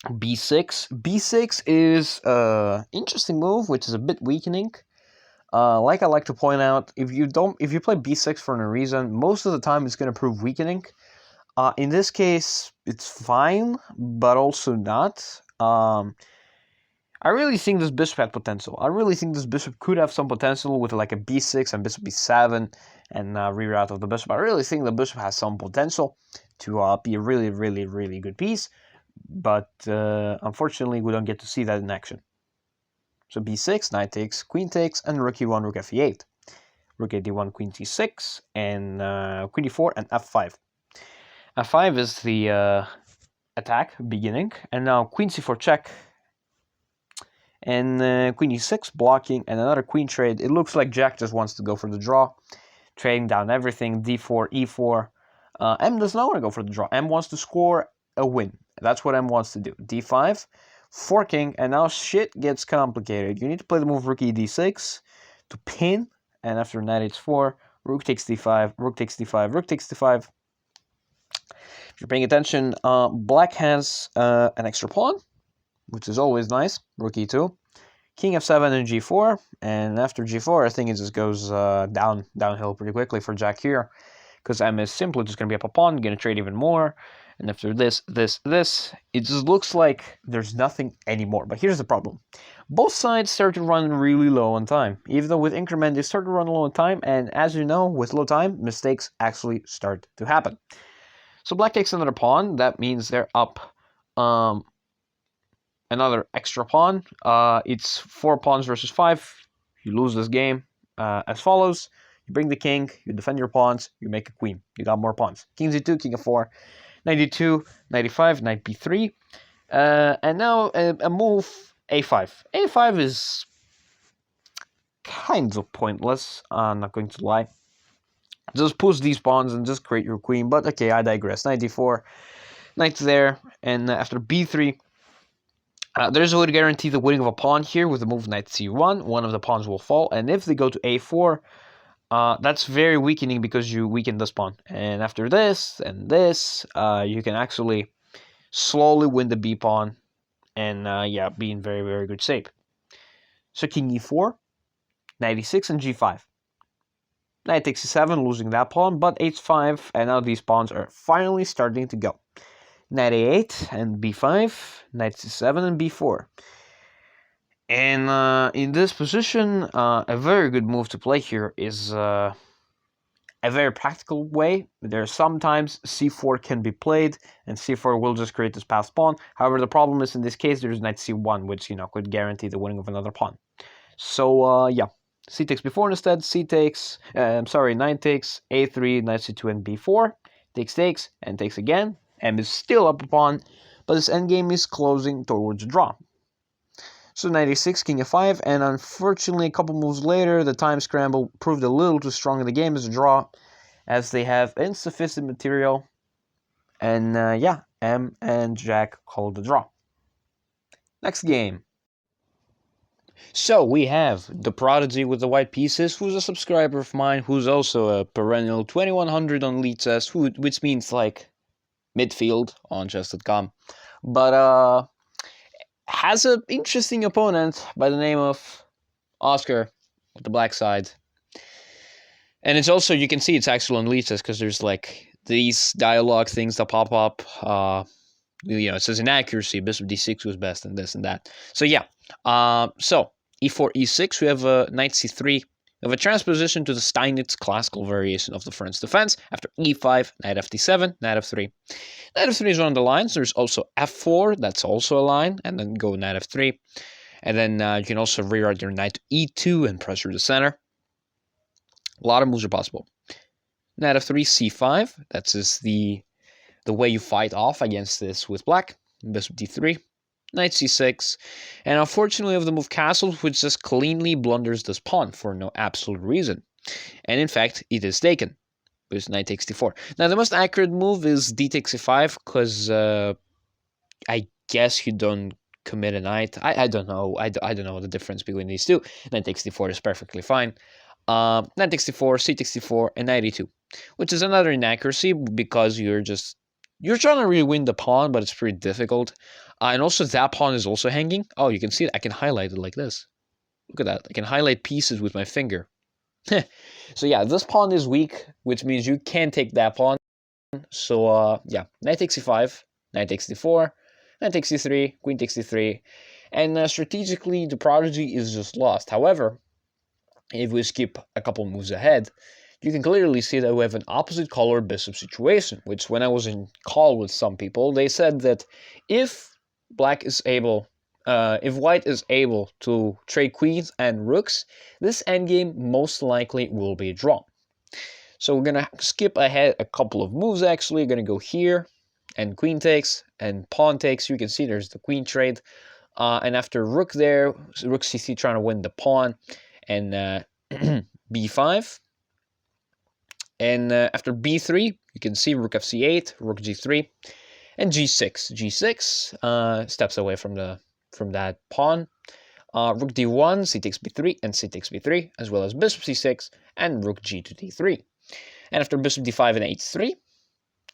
b6. b6 is an interesting move, which is a bit weakening. Like I like to point out, if you play b6 for no reason, most of the time it's going to prove weakening. In this case, it's fine, but also not. I really think this bishop had potential. I really think this bishop could have some potential with like a b6 and bishop b7 and reroute of the bishop. I really think the bishop has some potential to be a really, really, really good piece. But unfortunately, we don't get to see that in action. So b6, knight takes, queen takes, and rook e1, rook f8. Rook a d1, queen t6, and queen d4, and f5. f5 is the attack beginning, and now queen c4 check, and queen e6 blocking, and another queen trade. It looks like Jack just wants to go for the draw, trading down everything, d4, e4. M does not want to go for the draw. M wants to score a win. That's what M wants to do. d5, forking, and now shit gets complicated. You need to play the move rook e d6 to pin, and after knight h4, rook takes d5, rook takes d5, rook takes d5. If you're paying attention, black has an extra pawn, which is always nice. Rook e2, king f7 and g4, and after g4, I think it just goes downhill pretty quickly for Jack here, because M is simply just going to be up a pawn, going to trade even more, and after this, it just looks like there's nothing anymore. But here's the problem. Both sides start to run really low on time. Even though with increment, they start to run low on time, and as you know, with low time, mistakes actually start to happen. So black takes another pawn. That means they're up another extra pawn. It's 4 pawns versus 5. You lose this game as follows. You bring the king, you defend your pawns, you make a queen. You got more pawns. King z2, king f4, knight d2, knight e5, knight b3. And now a move a5. a5 is kind of pointless, I'm not going to lie. Just push these pawns and just create your queen, but okay, I digress. Knight d4, knight there, and after b3, there's a way to guarantee the winning of a pawn here with the move knight c1. One of the pawns will fall, and if they go to a4, that's very weakening because you weaken this pawn. And after this and this, you can actually slowly win the b pawn, and yeah, be in very, very good shape. So king e4, knight e6, and g5. Knight takes e7, losing that pawn, but h5, and now these pawns are finally starting to go. Knight a8 and b5, knight c7 and b4. And in this position, a very good move to play here is a very practical way. There's sometimes c4 can be played, and c4 will just create this passed pawn. However, the problem is in this case there's knight c1, which could guarantee the winning of another pawn. So yeah, c takes b4 instead. Knight takes a3, knight c2 and b4. Takes and takes again. M is still up a pawn, but this endgame is closing towards a draw. So knight a6, king f5, and unfortunately a couple moves later, the time scramble proved a little too strong in the game as a draw, as they have insufficient material, and yeah, M and Jack called the draw. Next game. So we have the Prodigy with the white pieces, who's a subscriber of mine, who's also a perennial 2100 on Leca, which means like midfield on chess.com, but has an interesting opponent by the name of Oscar with the black side. And it's also, you can see it's actually on Leca because there's like these dialogue things that pop up. It says inaccuracy, bishop d6 was best, and this and that. So yeah, so e4, e6, we have knight c3. We have a transposition to the Steinitz classical variation of the French defense. After e5, knight ft7, knight f3. Knight f3 is one of the lines. There's also f4, that's also a line, and then go knight f3. And then you can also reroute your knight to e2 and pressure the center. A lot of moves are possible. Knight f3, c5, that's just the way you fight off against this with black. Bishop d3, knight c6, and unfortunately we have the move castles, which just cleanly blunders this pawn for no absolute reason. And in fact, it is taken. Because knight takes d4. Now, the most accurate move is d takes e5, because I guess you don't commit a knight. I don't know. I don't know the difference between these two. Knight takes d4 is perfectly fine. Knight takes d4, c takes d4, and knight e2, which is another inaccuracy because you're trying to really win the pawn, but it's pretty difficult. And also that pawn is also hanging. Oh, you can see it. I can highlight it like this. Look at that. I can highlight pieces with my finger. So yeah, this pawn is weak, which means you can't take that pawn. So yeah, knight takes e5, knight takes d4, knight takes c3, queen takes d3, and strategically the prodigy is just lost. However, if we skip a couple moves ahead, you can clearly see that we have an opposite color bishop situation, which when I was in call with some people, they said that if black is able, if white is able to trade queens and rooks, this endgame most likely will be a draw. So we're going to skip ahead a couple of moves actually. We're going to go here, and queen takes, and pawn takes. You can see there's the queen trade. And after rook there, rook c3 trying to win the pawn, and b5. And after b3, you can see rook fc8, rook g3, and g6. G6 steps away from that pawn. Rook d1, c takes b3, and c takes b3, as well as bishop c6 and rook g to d3. And after bishop d5 and h3,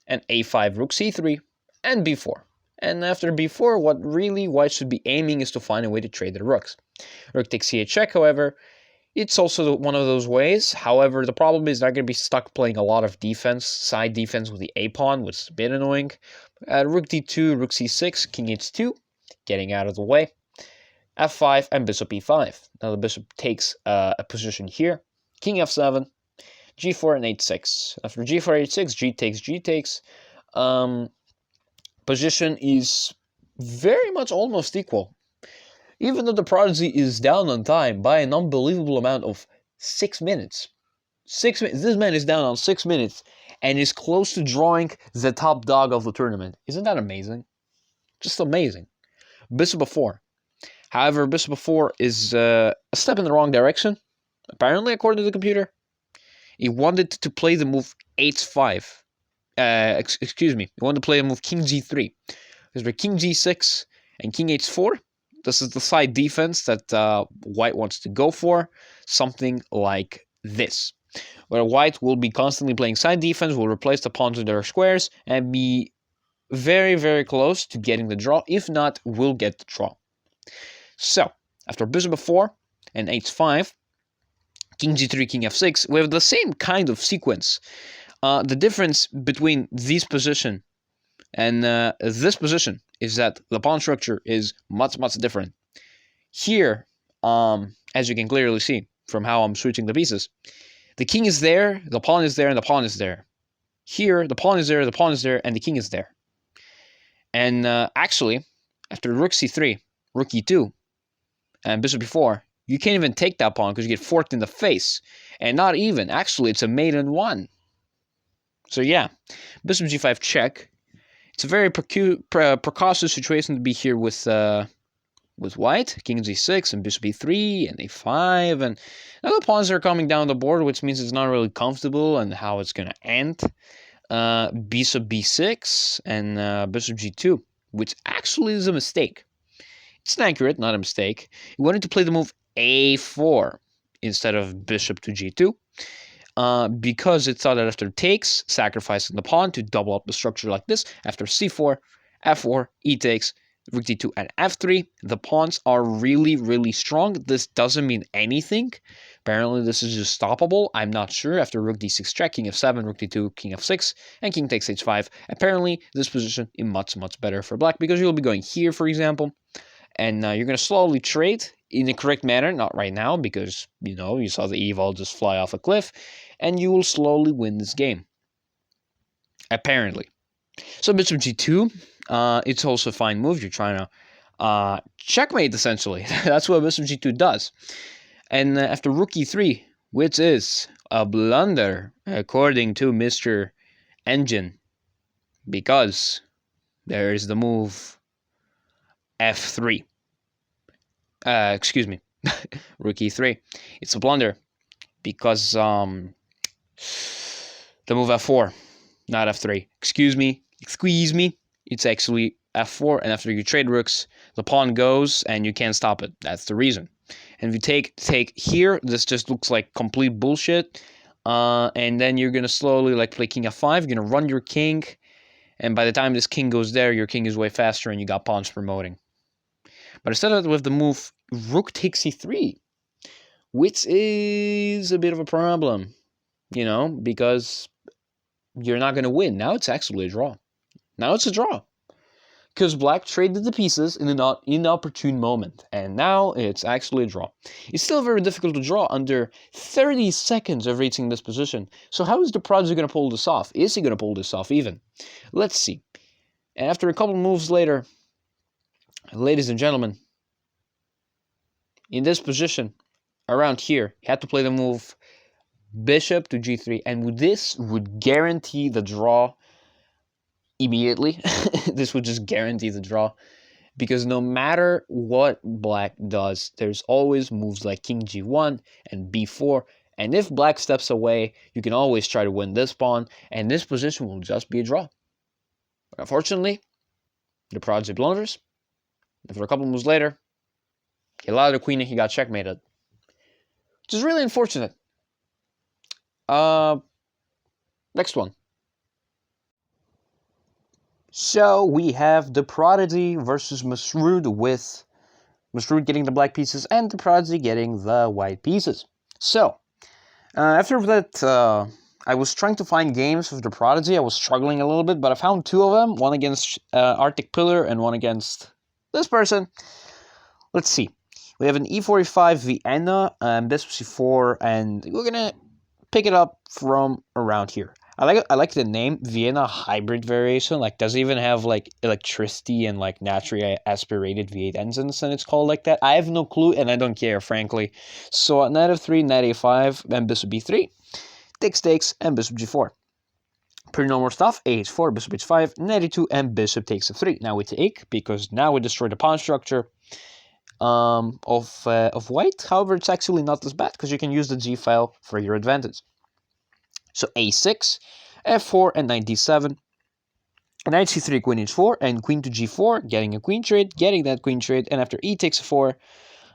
and a5, rook c3, and b4. And after b4, what really white should be aiming is to find a way to trade the rooks. Rook takes c8 check, however, it's also one of those ways. However, the problem is they're going to be stuck playing a lot of defense, side defense with the a pawn, which is a bit annoying. Rook d2, rook c6, king h2, getting out of the way. f5 and bishop e5. Now the bishop takes a position here. King f7, g4 and h6. After g4, h6, g takes. Position is very much almost equal. Even though the prodigy is down on time by an unbelievable amount of 6 minutes. 6 minutes. This man is down on 6 minutes and is close to drawing the top dog of the tournament. Isn't that amazing? Just amazing. Bishop f4. However, bishop f4 is a step in the wrong direction. Apparently, according to the computer. He wanted to play the move h5. Excuse me. He wanted to play the move king g3. Because with king g6 and king h4, this is the side defense that white wants to go for. Something like this. Where white will be constantly playing side defense, will replace the pawns with their squares, and be very, very close to getting the draw. If not, will get the draw. So, after bishop f4 and h5, king g3, king f6, we have the same kind of sequence. The difference between this position and this position is that the pawn structure is much, much different. Here, as you can clearly see from how I'm switching the pieces, the king is there, the pawn is there, and the pawn is there. Here, the pawn is there, the pawn is there, and the king is there. And actually, after rook c3, rook e2, and bishop e4, you can't even take that pawn because you get forked in the face. And not even. Actually, it's a mate in one. So yeah, bishop g5 check. It's a very precautious situation to be here with white. King g6 and bishop e3 and a5. And now the pawns are coming down the board, which means it's not really comfortable and how it's going to end. Bishop b6 and bishop g2, which actually is a mistake. It's inaccurate, not a mistake. He wanted to play the move a4 instead of bishop to g2 because it thought that after takes, sacrificing the pawn to double up the structure like this. After c4, f4, e takes, rook d2, and f3, the pawns are really, really strong. This doesn't mean anything. Apparently, this is just stoppable. I'm not sure. After rook d6 check, king f7, rook d2, king f6, and king takes h5. Apparently, this position is much, much better for black because you'll be going here, for example. And you're going to slowly trade in the correct manner, not right now, because, you saw the eval just fly off a cliff, and you will slowly win this game. Apparently. So bishop g2, it's also a fine move. You're trying to checkmate, essentially. That's what bishop g2 does. And after rook e3, which is a blunder, according to Mr. Engine, because there is the move f3. Excuse me, rook e3. It's a blunder because the move f4, not f3. Excuse me. It's actually f4, and after you trade rooks, the pawn goes, and you can't stop it. That's the reason. And if you take here, this just looks like complete bullshit. And then you're gonna slowly like play king f5. You're gonna run your king, and by the time this king goes there, your king is way faster, and you got pawns promoting. But instead of with the move rook takes e3, which is a bit of a problem, because you're not gonna win. Now it's actually a draw. Now it's a draw. Because black traded the pieces in an inopportune moment, and now it's actually a draw. It's still very difficult to draw under 30 seconds of reaching this position. So how is the prodigy going to pull this off? Is he going to pull this off even? Let's see. And after a couple moves later, ladies and gentlemen, in this position, around here, he had to play the move bishop to g3, and this would guarantee the draw immediately. This would just guarantee the draw, because no matter what black does, there's always moves like king g1 and b4, and if black steps away, you can always try to win this pawn, and this position will just be a draw. But unfortunately, the prodigy blunders. After a couple moves later, he allowed the queen and he got checkmated, which is really unfortunate. Next one. So we have the Prodigy versus Masroud, with Masroud getting the black pieces and the Prodigy getting the white pieces. So, after that, I was trying to find games with the Prodigy. I was struggling a little bit, but I found two of them. One against Arctic Pillar and one against this person. Let's see. We have an e45 Vienna, bishop c4, and we're going to pick it up from around here. I like the name Vienna hybrid variation. Like, does it even have like electricity and like naturally aspirated V8 engines, and it's called like that? I have no clue, and I don't care, frankly. So knight f3, knight a5, and bishop b3, takes, and bishop g4. Pretty normal stuff. A h4, bishop h5, knight e2, and bishop takes f3. Now we take, because now we destroy the pawn structure of white. However, it's actually not as bad, because you can use the g file for your advantage. So a6, f4, and knight d7, knight c3, queen h4, and queen to g4, getting a queen trade, getting that queen trade, and after e takes 4,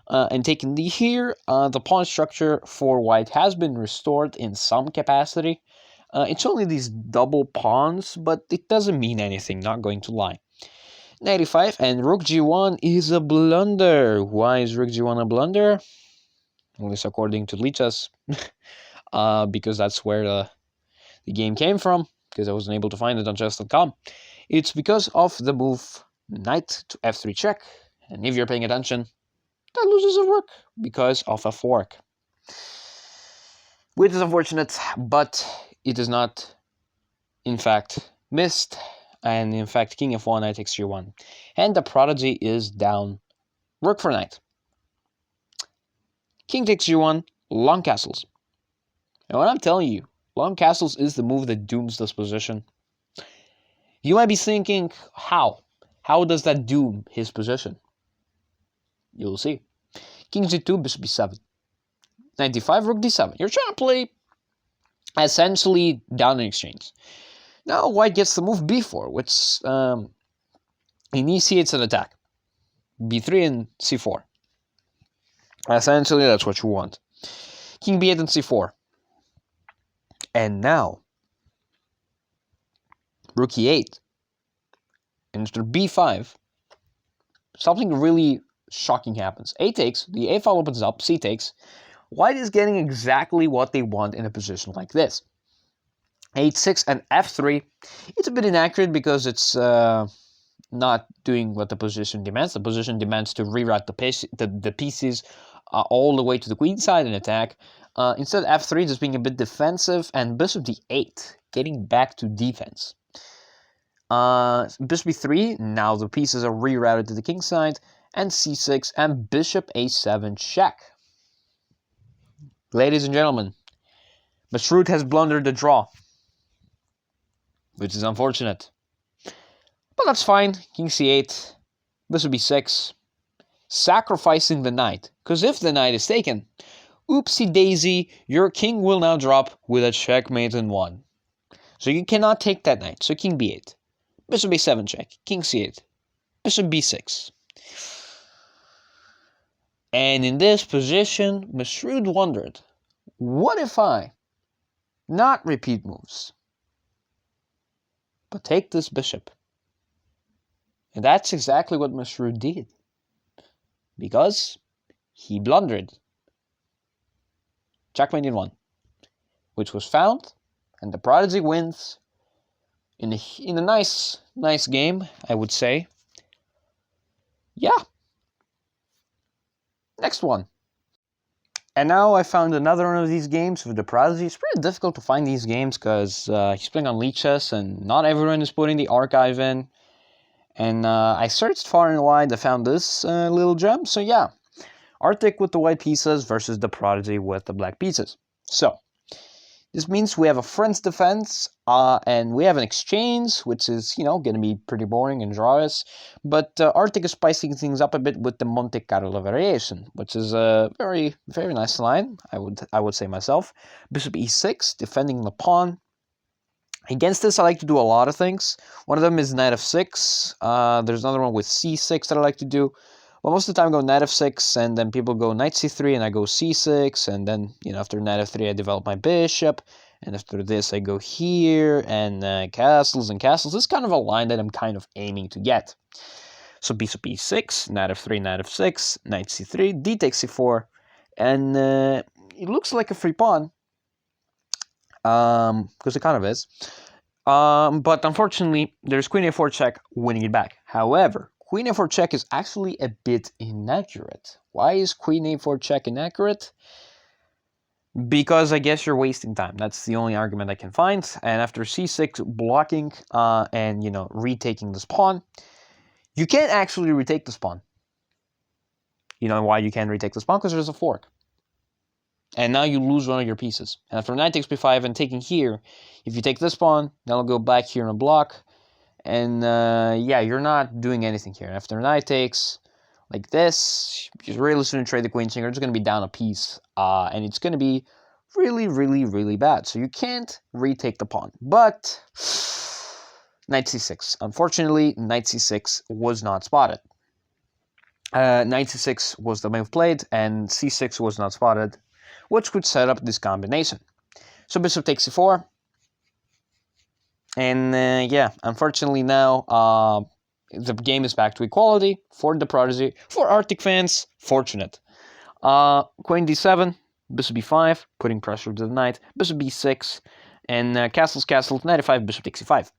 and taking d here, the pawn structure for white has been restored in some capacity. It's only these double pawns, but it doesn't mean anything, not going to lie. Knight e5, and rook g1 is a blunder. Why is rook g1 a blunder? At least according to Leca's. Because that's where the game came from, because I wasn't able to find it on chess.com. It's because of the move knight to f3 check, and if you're paying attention, that loses a rook because of a fork. Which is unfortunate, but it is not, in fact, missed, and in fact, king f1, knight takes g1. And the prodigy is down, rook for knight. King takes g1, long castles. And what I'm telling you, long castles is the move that dooms this position. You might be thinking, how? How does that doom his position? You'll see. King g2, bishop b7. Knight d5, rook d7. You're trying to play essentially down in exchange. Now white gets the move b4, which initiates an attack. b3 and c4. Essentially, that's what you want. King b8 and c4. And now, rook e8, and after b5, something really shocking happens. A takes, the a file opens up, c takes. White is getting exactly what they want in a position like this. h6 and f3, it's a bit inaccurate because it's not doing what the position demands. The position demands to reroute the pieces all the way to the queen side and attack. Instead, f3 just being a bit defensive, and bishop d8, getting back to defense. Bishop b3, now the pieces are rerouted to the king side, and c6, and bishop a7 check. Ladies and gentlemen, Masroud has blundered the draw, which is unfortunate. But that's fine. King c8, bishop b6, sacrificing the knight, because if the knight is taken, oopsie daisy, your king will now drop with a checkmate in one. So you cannot take that knight. So king b8. Bishop a7 check. King c8. Bishop b6. And in this position, Masroud wondered, what if I not repeat moves, but take this bishop? And that's exactly what Masroud did. Because he blundered. Checkmate in 1. Which was found, and the Prodigy wins in a nice game, I would say. Yeah. Next one. And now I found another one of these games with the Prodigy. It's pretty difficult to find these games because he's playing on Leca, and not everyone is putting the archive in. And I searched far and wide, I found this little gem. So yeah, Arctic with the white pieces versus the Prodigy with the black pieces. So this means we have a French defense, and we have an exchange, which is, going to be pretty boring and drawish. But Arctic is spicing things up a bit with the Monte Carlo variation, which is a very, very nice line, I would say myself. Bishop e6, defending the pawn. Against this, I like to do a lot of things. One of them is knight f6. There's another one with c6 that I like to do. Well, most of the time I go knight f6, and then people go knight c3, and I go c6, and then, after knight f3, I develop my bishop, and after this, I go here, and castles and castles. This is kind of a line that I'm kind of aiming to get. So bishop e6, knight f3, knight f6, knight c3, d takes c4, and it looks like a free pawn, because it kind of is. But unfortunately, there's queen a4 check, winning it back. However, queen a4 check is actually a bit inaccurate. Why is queen a4 check inaccurate? Because I guess you're wasting time. That's the only argument I can find. And after c6 blocking and retaking this pawn, you can't actually retake this pawn. You know why you can't retake this pawn? Because there's a fork. And now you lose one of your pieces. And after knight takes b5 and taking here, if you take this pawn, then I'll go back here in a block. And yeah, you're not doing anything here. After knight takes, like this, you're really soon trade the queen, so you're just going to be down a piece. And it's going to be really, really, really bad. So you can't retake the pawn. But knight c6. Unfortunately, knight c6 was not spotted. Knight c6 was the move played, and c6 was not spotted, which could set up this combination. So bishop takes c4. And yeah, unfortunately now the game is back to equality for the Prodigy. For Arctic fans, fortunate. Queen d7, bishop b5, putting pressure to the knight. Bishop b6, and castles, knight f5, bishop takes c5.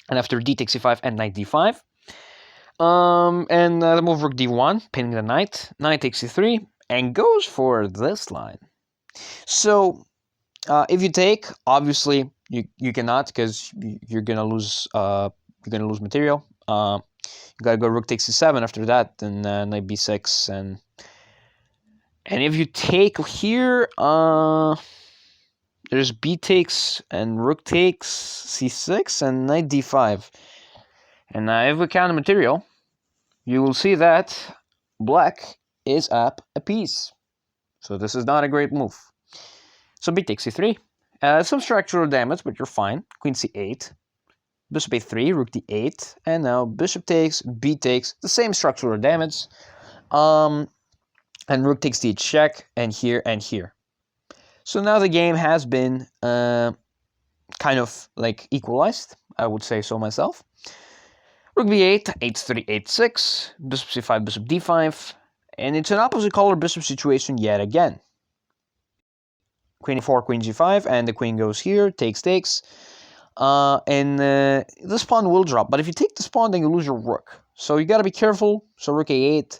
And after d takes c5 and knight d5, and the move rook d1, pinning the knight. Knight takes c3, and goes for this line. So if you take, obviously you cannot, because you're gonna lose material. You gotta go rook takes c7 after that, and knight b6, and if you take here, there's b takes and rook takes c6 and knight d5. And if we count the material, you will see that black is up a piece. So this is not a great move. So b takes c3. Some structural damage, but you're fine. Queen c8. Bishop a3, rook d8. And now bishop takes, b takes. The same structural damage. And rook takes d check, and here and here. So now the game has been kind of like equalized. I would say so myself. Rook b8, h3, h6. Bishop c5, bishop d5. And it's an opposite color bishop situation yet again. Queen e4, queen g5, and the queen goes here, takes. And this pawn will drop. But if you take this pawn, then you lose your rook. So you gotta be careful. So rook a8,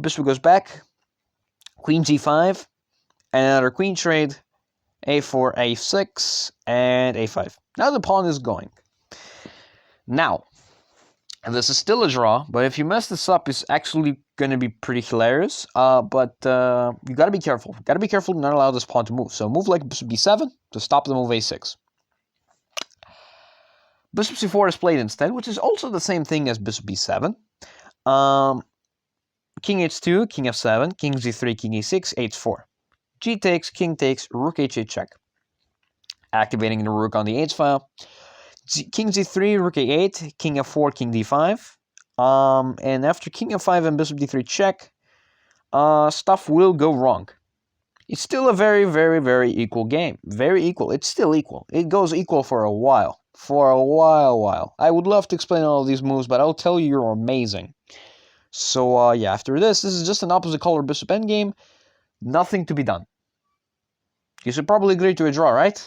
bishop goes back, queen g5, and another queen trade, a4, a6, and a5. Now the pawn is going. Now, and this is still a draw, but if you mess this up, it's actually going to be pretty hilarious. But you got to be careful. Got to be careful to not allow this pawn to move. So move like bishop b7 to stop the move a6. Bishop c4 is played instead, which is also the same thing as bishop b7. King h2, king f7, king g3, king e6, h4. G takes, king takes, rook h8 check. activating the rook on the h file. King g3, rook a8, king f4, king d5. And after king f5 and bishop d3 check, stuff will go wrong. It's still a very, very, very equal game. Very equal. It's still equal. It goes equal for a while. For a while. I would love to explain all of these moves, but I'll tell you you're amazing. So, yeah, after this is just an opposite color bishop endgame. Nothing to be done. You should probably agree to a draw, right?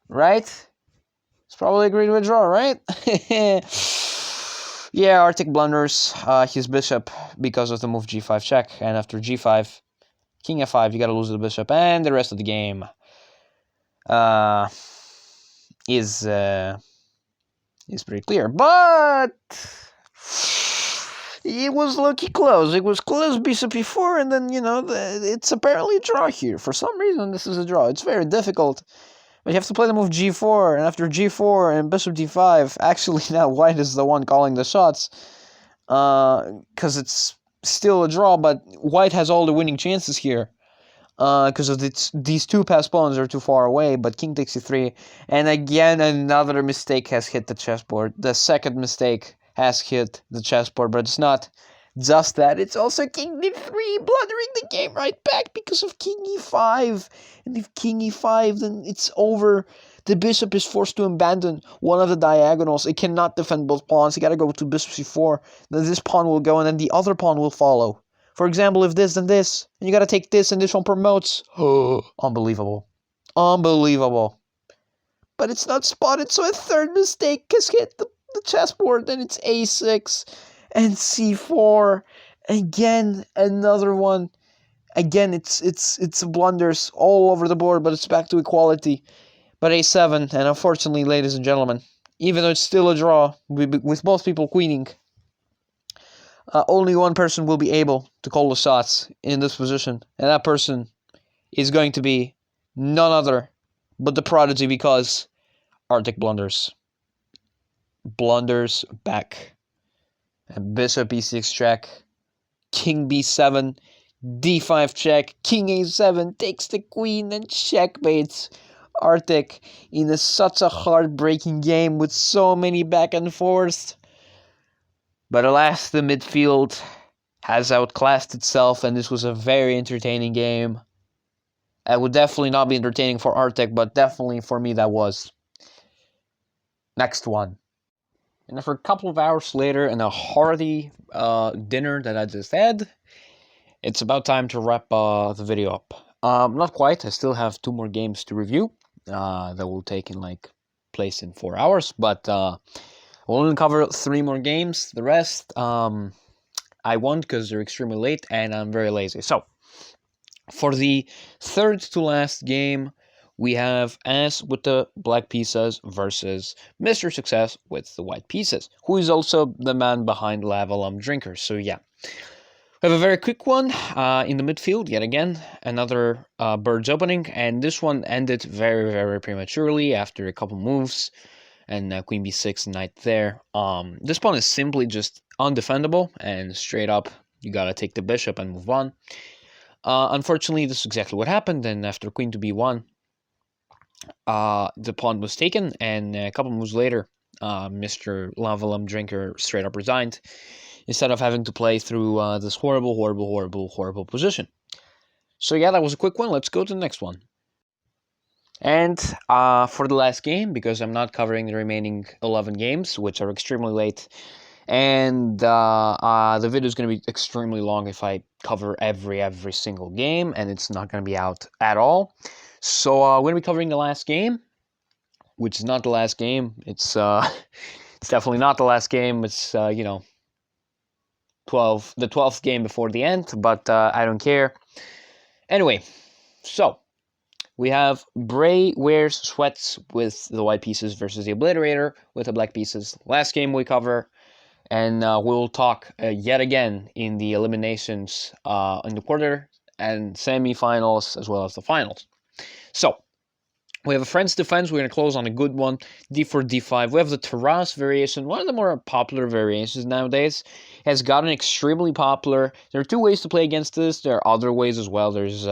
Right? It's probably agree to a draw, right? Yeah, Arctic blunders his bishop because of the move g5 check, and after g5, king f5, you gotta lose the bishop, and the rest of the game is pretty clear. But it was lucky close. It was close, bishop e4, and then, it's apparently a draw here. For some reason, this is a draw. It's very difficult. But you have to play the move g4, and after g4 and bishop d5, actually now white is the one calling the shots, because it's still a draw, but white has all the winning chances here, because of these two passed pawns are too far away, but king takes e3, and again another mistake has hit the chessboard. The second mistake has hit the chessboard, but it's not just that, it's also king d3, blundering the game right back because of king e5. And if king e5, then it's over. The bishop is forced to abandon one of the diagonals. It cannot defend both pawns. You gotta go to bishop c4. Then this pawn will go, and then the other pawn will follow. For example, if this, then this. And you gotta take this, and this one promotes. Oh, unbelievable. Unbelievable. But it's not spotted, so a third mistake has hit the chessboard. Then it's a6. And c4, again, another one. Again, it's blunders all over the board, but it's back to equality. But a7, and unfortunately, ladies and gentlemen, even though it's still a draw, with both people queening, only one person will be able to call the shots in this position, and that person is going to be none other but the prodigy, because Arctic blunders. Blunders back. And bishop e6 check, king b7, d5 check, king a7 takes the queen and checkmates Arctic in such a heartbreaking game with so many back and forth. But alas, the midfield has outclassed itself, and this was a very entertaining game. It would definitely not be entertaining for Arctic, but definitely for me that was. Next one. And after a couple of hours later and a hearty dinner that I just had, it's about time to wrap the video up. Not quite. I still have 2 more games to review that will take place in 4 hours, but we'll only cover 3 more games. The rest I won't, because they're extremely late and I'm very lazy. So for the third to last game, we have As with the black pieces versus Mr. Success with the white pieces, who is also the man behind Lava Lump Drinker. So yeah, we have a very quick one in the midfield, yet again, another bird's opening, and this one ended very, very prematurely after a couple moves, and queen b6, knight there. This pawn is simply just undefendable, and straight up, you gotta take the bishop and move on. Unfortunately, this is exactly what happened, and after queen to b1, the pawn was taken, and a couple moves later, Mr. Lava Lump Drinker straight up resigned, instead of having to play through this horrible position. So yeah, that was a quick one. Let's go to the next one. And for the last game, because I'm not covering the remaining 11 games, which are extremely late, and the video is going to be extremely long if I cover every single game, and it's not going to be out at all. So we're going to be covering the last game, which is not the last game. It's definitely not the last game. It's the 12th game before the end, but I don't care. Anyway, so we have Bray wears sweats with the white pieces versus the Obliterator with the black pieces. Last game we cover, and we'll talk yet again in the eliminations in the quarter and semi-finals as well as the finals. So we have a French defense. We're going to close on a good one. D4, D5. We have the Taras variation, one of the more popular variations nowadays. It has gotten extremely popular. There are 2 ways to play against this. There are other ways as well. There's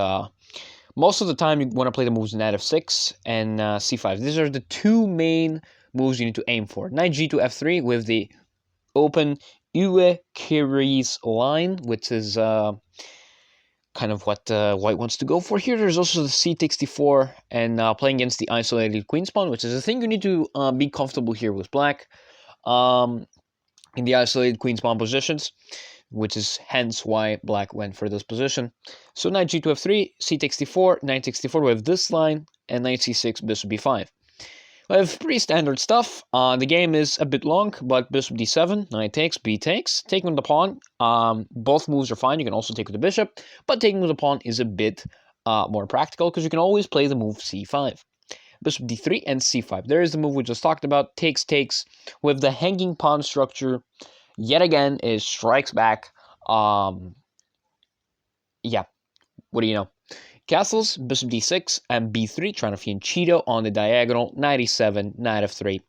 Most of the time, you want to play the moves knight f6 and c5. These are the two main moves you need to aim for. Knight g to f3 with the open Ue Kiri's line, which is kind of what white wants to go for here. There's also the c takes d4 and playing against the isolated queen pawn, which is a thing you need to be comfortable here with black in the isolated queen pawn positions, which is hence why black went for this position. So knight g to f3, c takes d4, knight takes d4 with this line, and knight c6, bishop b5. We have pretty standard stuff. The game is a bit long, but bishop d7, knight takes, b takes. Taking with the pawn, both moves are fine. You can also take with the bishop, but taking with the pawn is a bit more practical because you can always play the move c5. Bishop d3 and c5. There is the move we just talked about, takes, takes. With the hanging pawn structure, yet again, it strikes back. Yeah, what do you know? Castles, bishop d6 and b3, trying to fianchetto on the diagonal, knight e7, knight f3.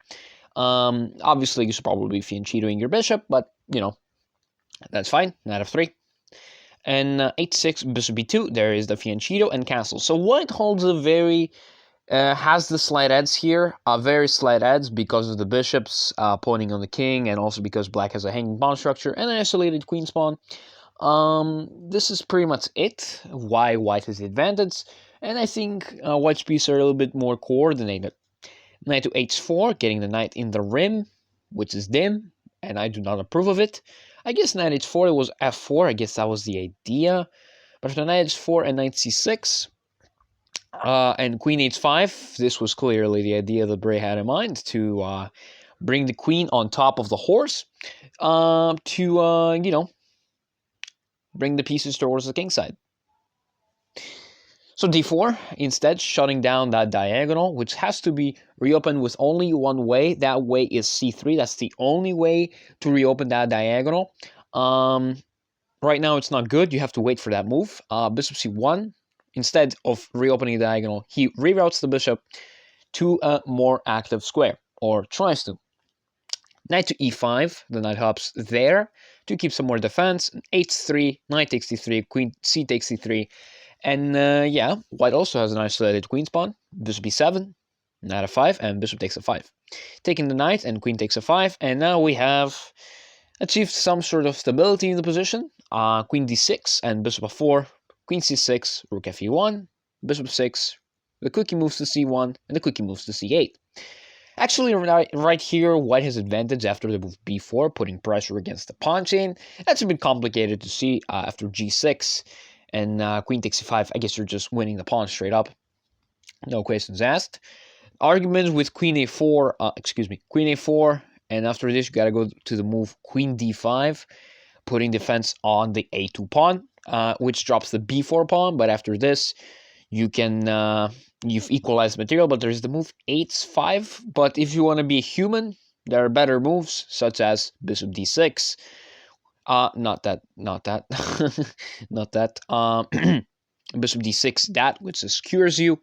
Obviously, you should probably be fianchettoing your bishop, but, you know, that's fine, knight f3. And h6, bishop b2, there is the fianchetto and castle. So white holds a very, has the slight edge here, very slight edge because of the bishops pointing on the king, and also because black has a hanging pawn structure and an isolated queen's pawn. This is pretty much it, why white has the advantage, and I think white's pieces are a little bit more coordinated. Knight to h4, getting the knight in the rim, which is dim, and I do not approve of it. I guess knight h4 was f4, I guess that was the idea, but after knight h4 and knight c6, and queen h5, this was clearly the idea that Bray had in mind, to bring the queen on top of the horse, you know, bring the pieces towards the king side. So d4, instead, shutting down that diagonal, which has to be reopened with only one way. That way is c3. That's the only way to reopen that diagonal. Right now, it's not good. You have to wait for that move. Bishop c1, instead of reopening the diagonal, he reroutes the bishop to a more active square, or tries to. Knight to e5, the knight hops there to keep some more defense. h3, knight takes d3, queen c takes d3. And yeah, white also has an isolated queen's pawn. Bishop b7, knight f5, and bishop takes f5. Taking the knight, and queen takes f5. And now we have achieved some sort of stability in the position. Queen d6 and bishop f4, queen c6, rook fe1, bishop 6, the quickie moves to c1, and the quickie moves to c8. Actually, right here, white has advantage after the move b4, putting pressure against the pawn chain. That's a bit complicated to see after g6 and queen takes c5. I guess you're just winning the pawn straight up. No questions asked. Arguments with queen a4, queen a4, and after this, you gotta go to the move queen d5, putting defense on the a2 pawn, which drops the b4 pawn, but after this, you can, you've equalized material, but there's the move h5. But if you want to be human, there are better moves, such as bishop d6. Not that. Not that. Bishop d6, that, which secures you.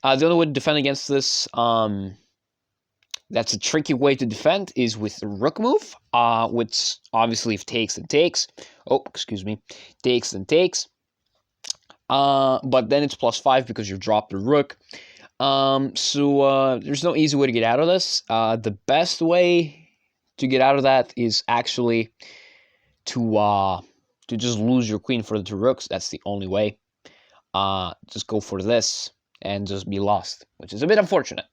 The only way to defend against this, that's a tricky way to defend, is with the rook move, which obviously if takes, then takes. Oh, excuse me. Takes, then takes. But then it's +5 because you dropped the rook. So there's no easy way to get out of this. The best way to get out of that is actually to just lose your queen for the two rooks. That's the only way. Just go for this and just be lost, which is a bit unfortunate.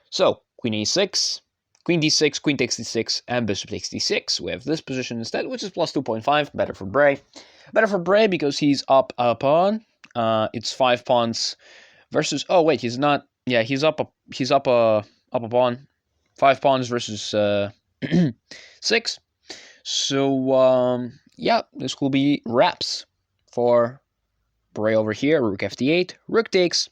So queen e6, queen d6, queen takes d6, and bishop takes d6. We have this position instead, which is +2.5. Better for Bray. Better for Bray because he's up a pawn. It's 5 pawns versus. Oh wait, he's not. Yeah, he's up a pawn. 5 pawns versus 6. So yeah, this will be wraps for Bray over here. Rook fd8, rook takes,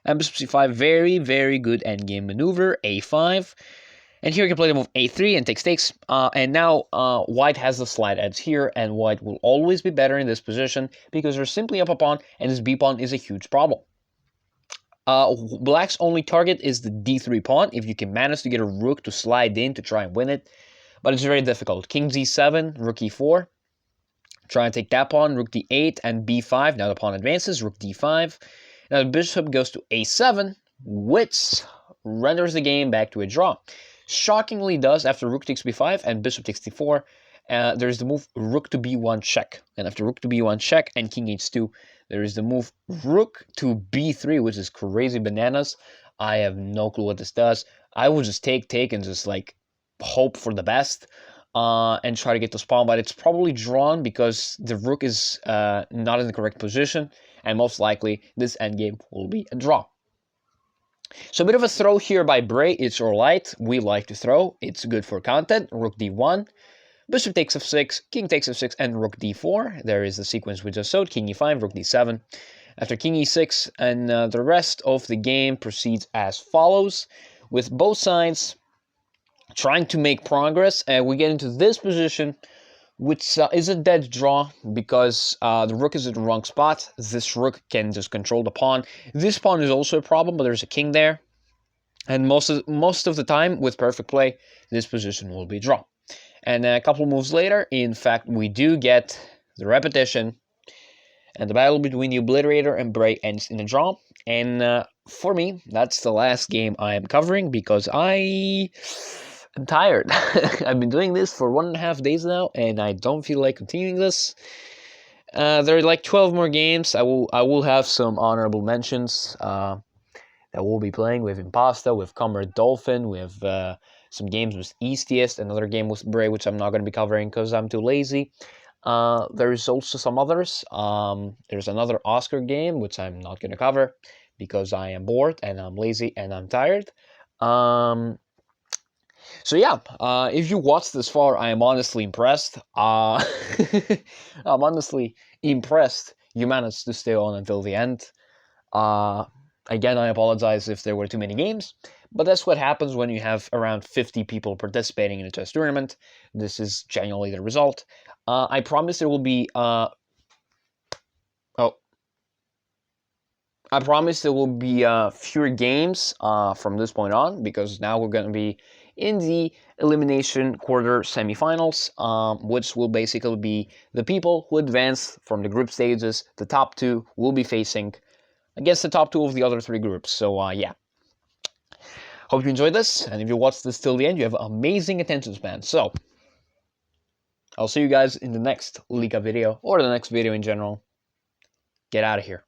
and bishop c5. Very, very good endgame maneuver. a5. And here you can play the move a3 and takes. And now white has the slight edge here, and white will always be better in this position because they're simply up a pawn, and this b pawn is a huge problem. Black's only target is the d3 pawn, if you can manage to get a rook to slide in to try and win it. But it's very difficult. King g7, rook e4, Try and take that pawn, rook d8 and b5. Now the pawn advances, rook d5. Now the bishop goes to a7, which renders the game back to a draw. Shockingly does after rook takes b5 and bishop takes d4. There's the move rook to b1 check. And after rook to b1 check and king h2, there is the move rook to b3, which is crazy bananas. I have no clue what this does. I would just take and just like hope for the best and try to get this pawn, but it's probably drawn because the rook is not in the correct position, and most likely this endgame will be a draw. So a bit of a throw here by Bray. It's alright. We like to throw. It's good for content. Rook d1. Bishop takes f6, king takes f6, and rook d4. There is the sequence we just showed. King e5, rook d7. After king e6, and the rest of the game proceeds as follows, with both sides trying to make progress. And we get into this position, which is a dead draw because the rook is in the wrong spot. This rook can just control the pawn. This pawn is also a problem, but there's a king there. And most of the time, with perfect play, this position will be draw. And a couple moves later, in fact, we do get the repetition. And the battle between the Obliterator and Bray ends in a draw. And for me, that's the last game I am covering because I am tired. I've been doing this for 1.5 days now, and I don't feel like continuing this. There are like 12 more games. I will have some honorable mentions that we'll be playing with Impasta, with Comrade Dolphin, with some games with Eastiest, another game with Bray, which I'm not going to be covering because I'm too lazy. There's also some others. There's another Oscar game, which I'm not going to cover because I am bored and I'm lazy and I'm tired. So yeah, if you watched this far, I am honestly impressed. I'm honestly impressed you managed to stay on until the end. Again, I apologize if there were too many games, but that's what happens when you have around 50 people participating in a chess tournament. This is genuinely the result. I promise there will be fewer games from this point on, because now we're going to be in the elimination quarter semifinals, which will basically be the people who advance from the group stages. The top two will be facing against the top two of the other three groups. So yeah. Hope you enjoyed this, and if you watched this till the end, you have amazing attention span. So I'll see you guys in the next Leca video, or the next video in general. Get out of here.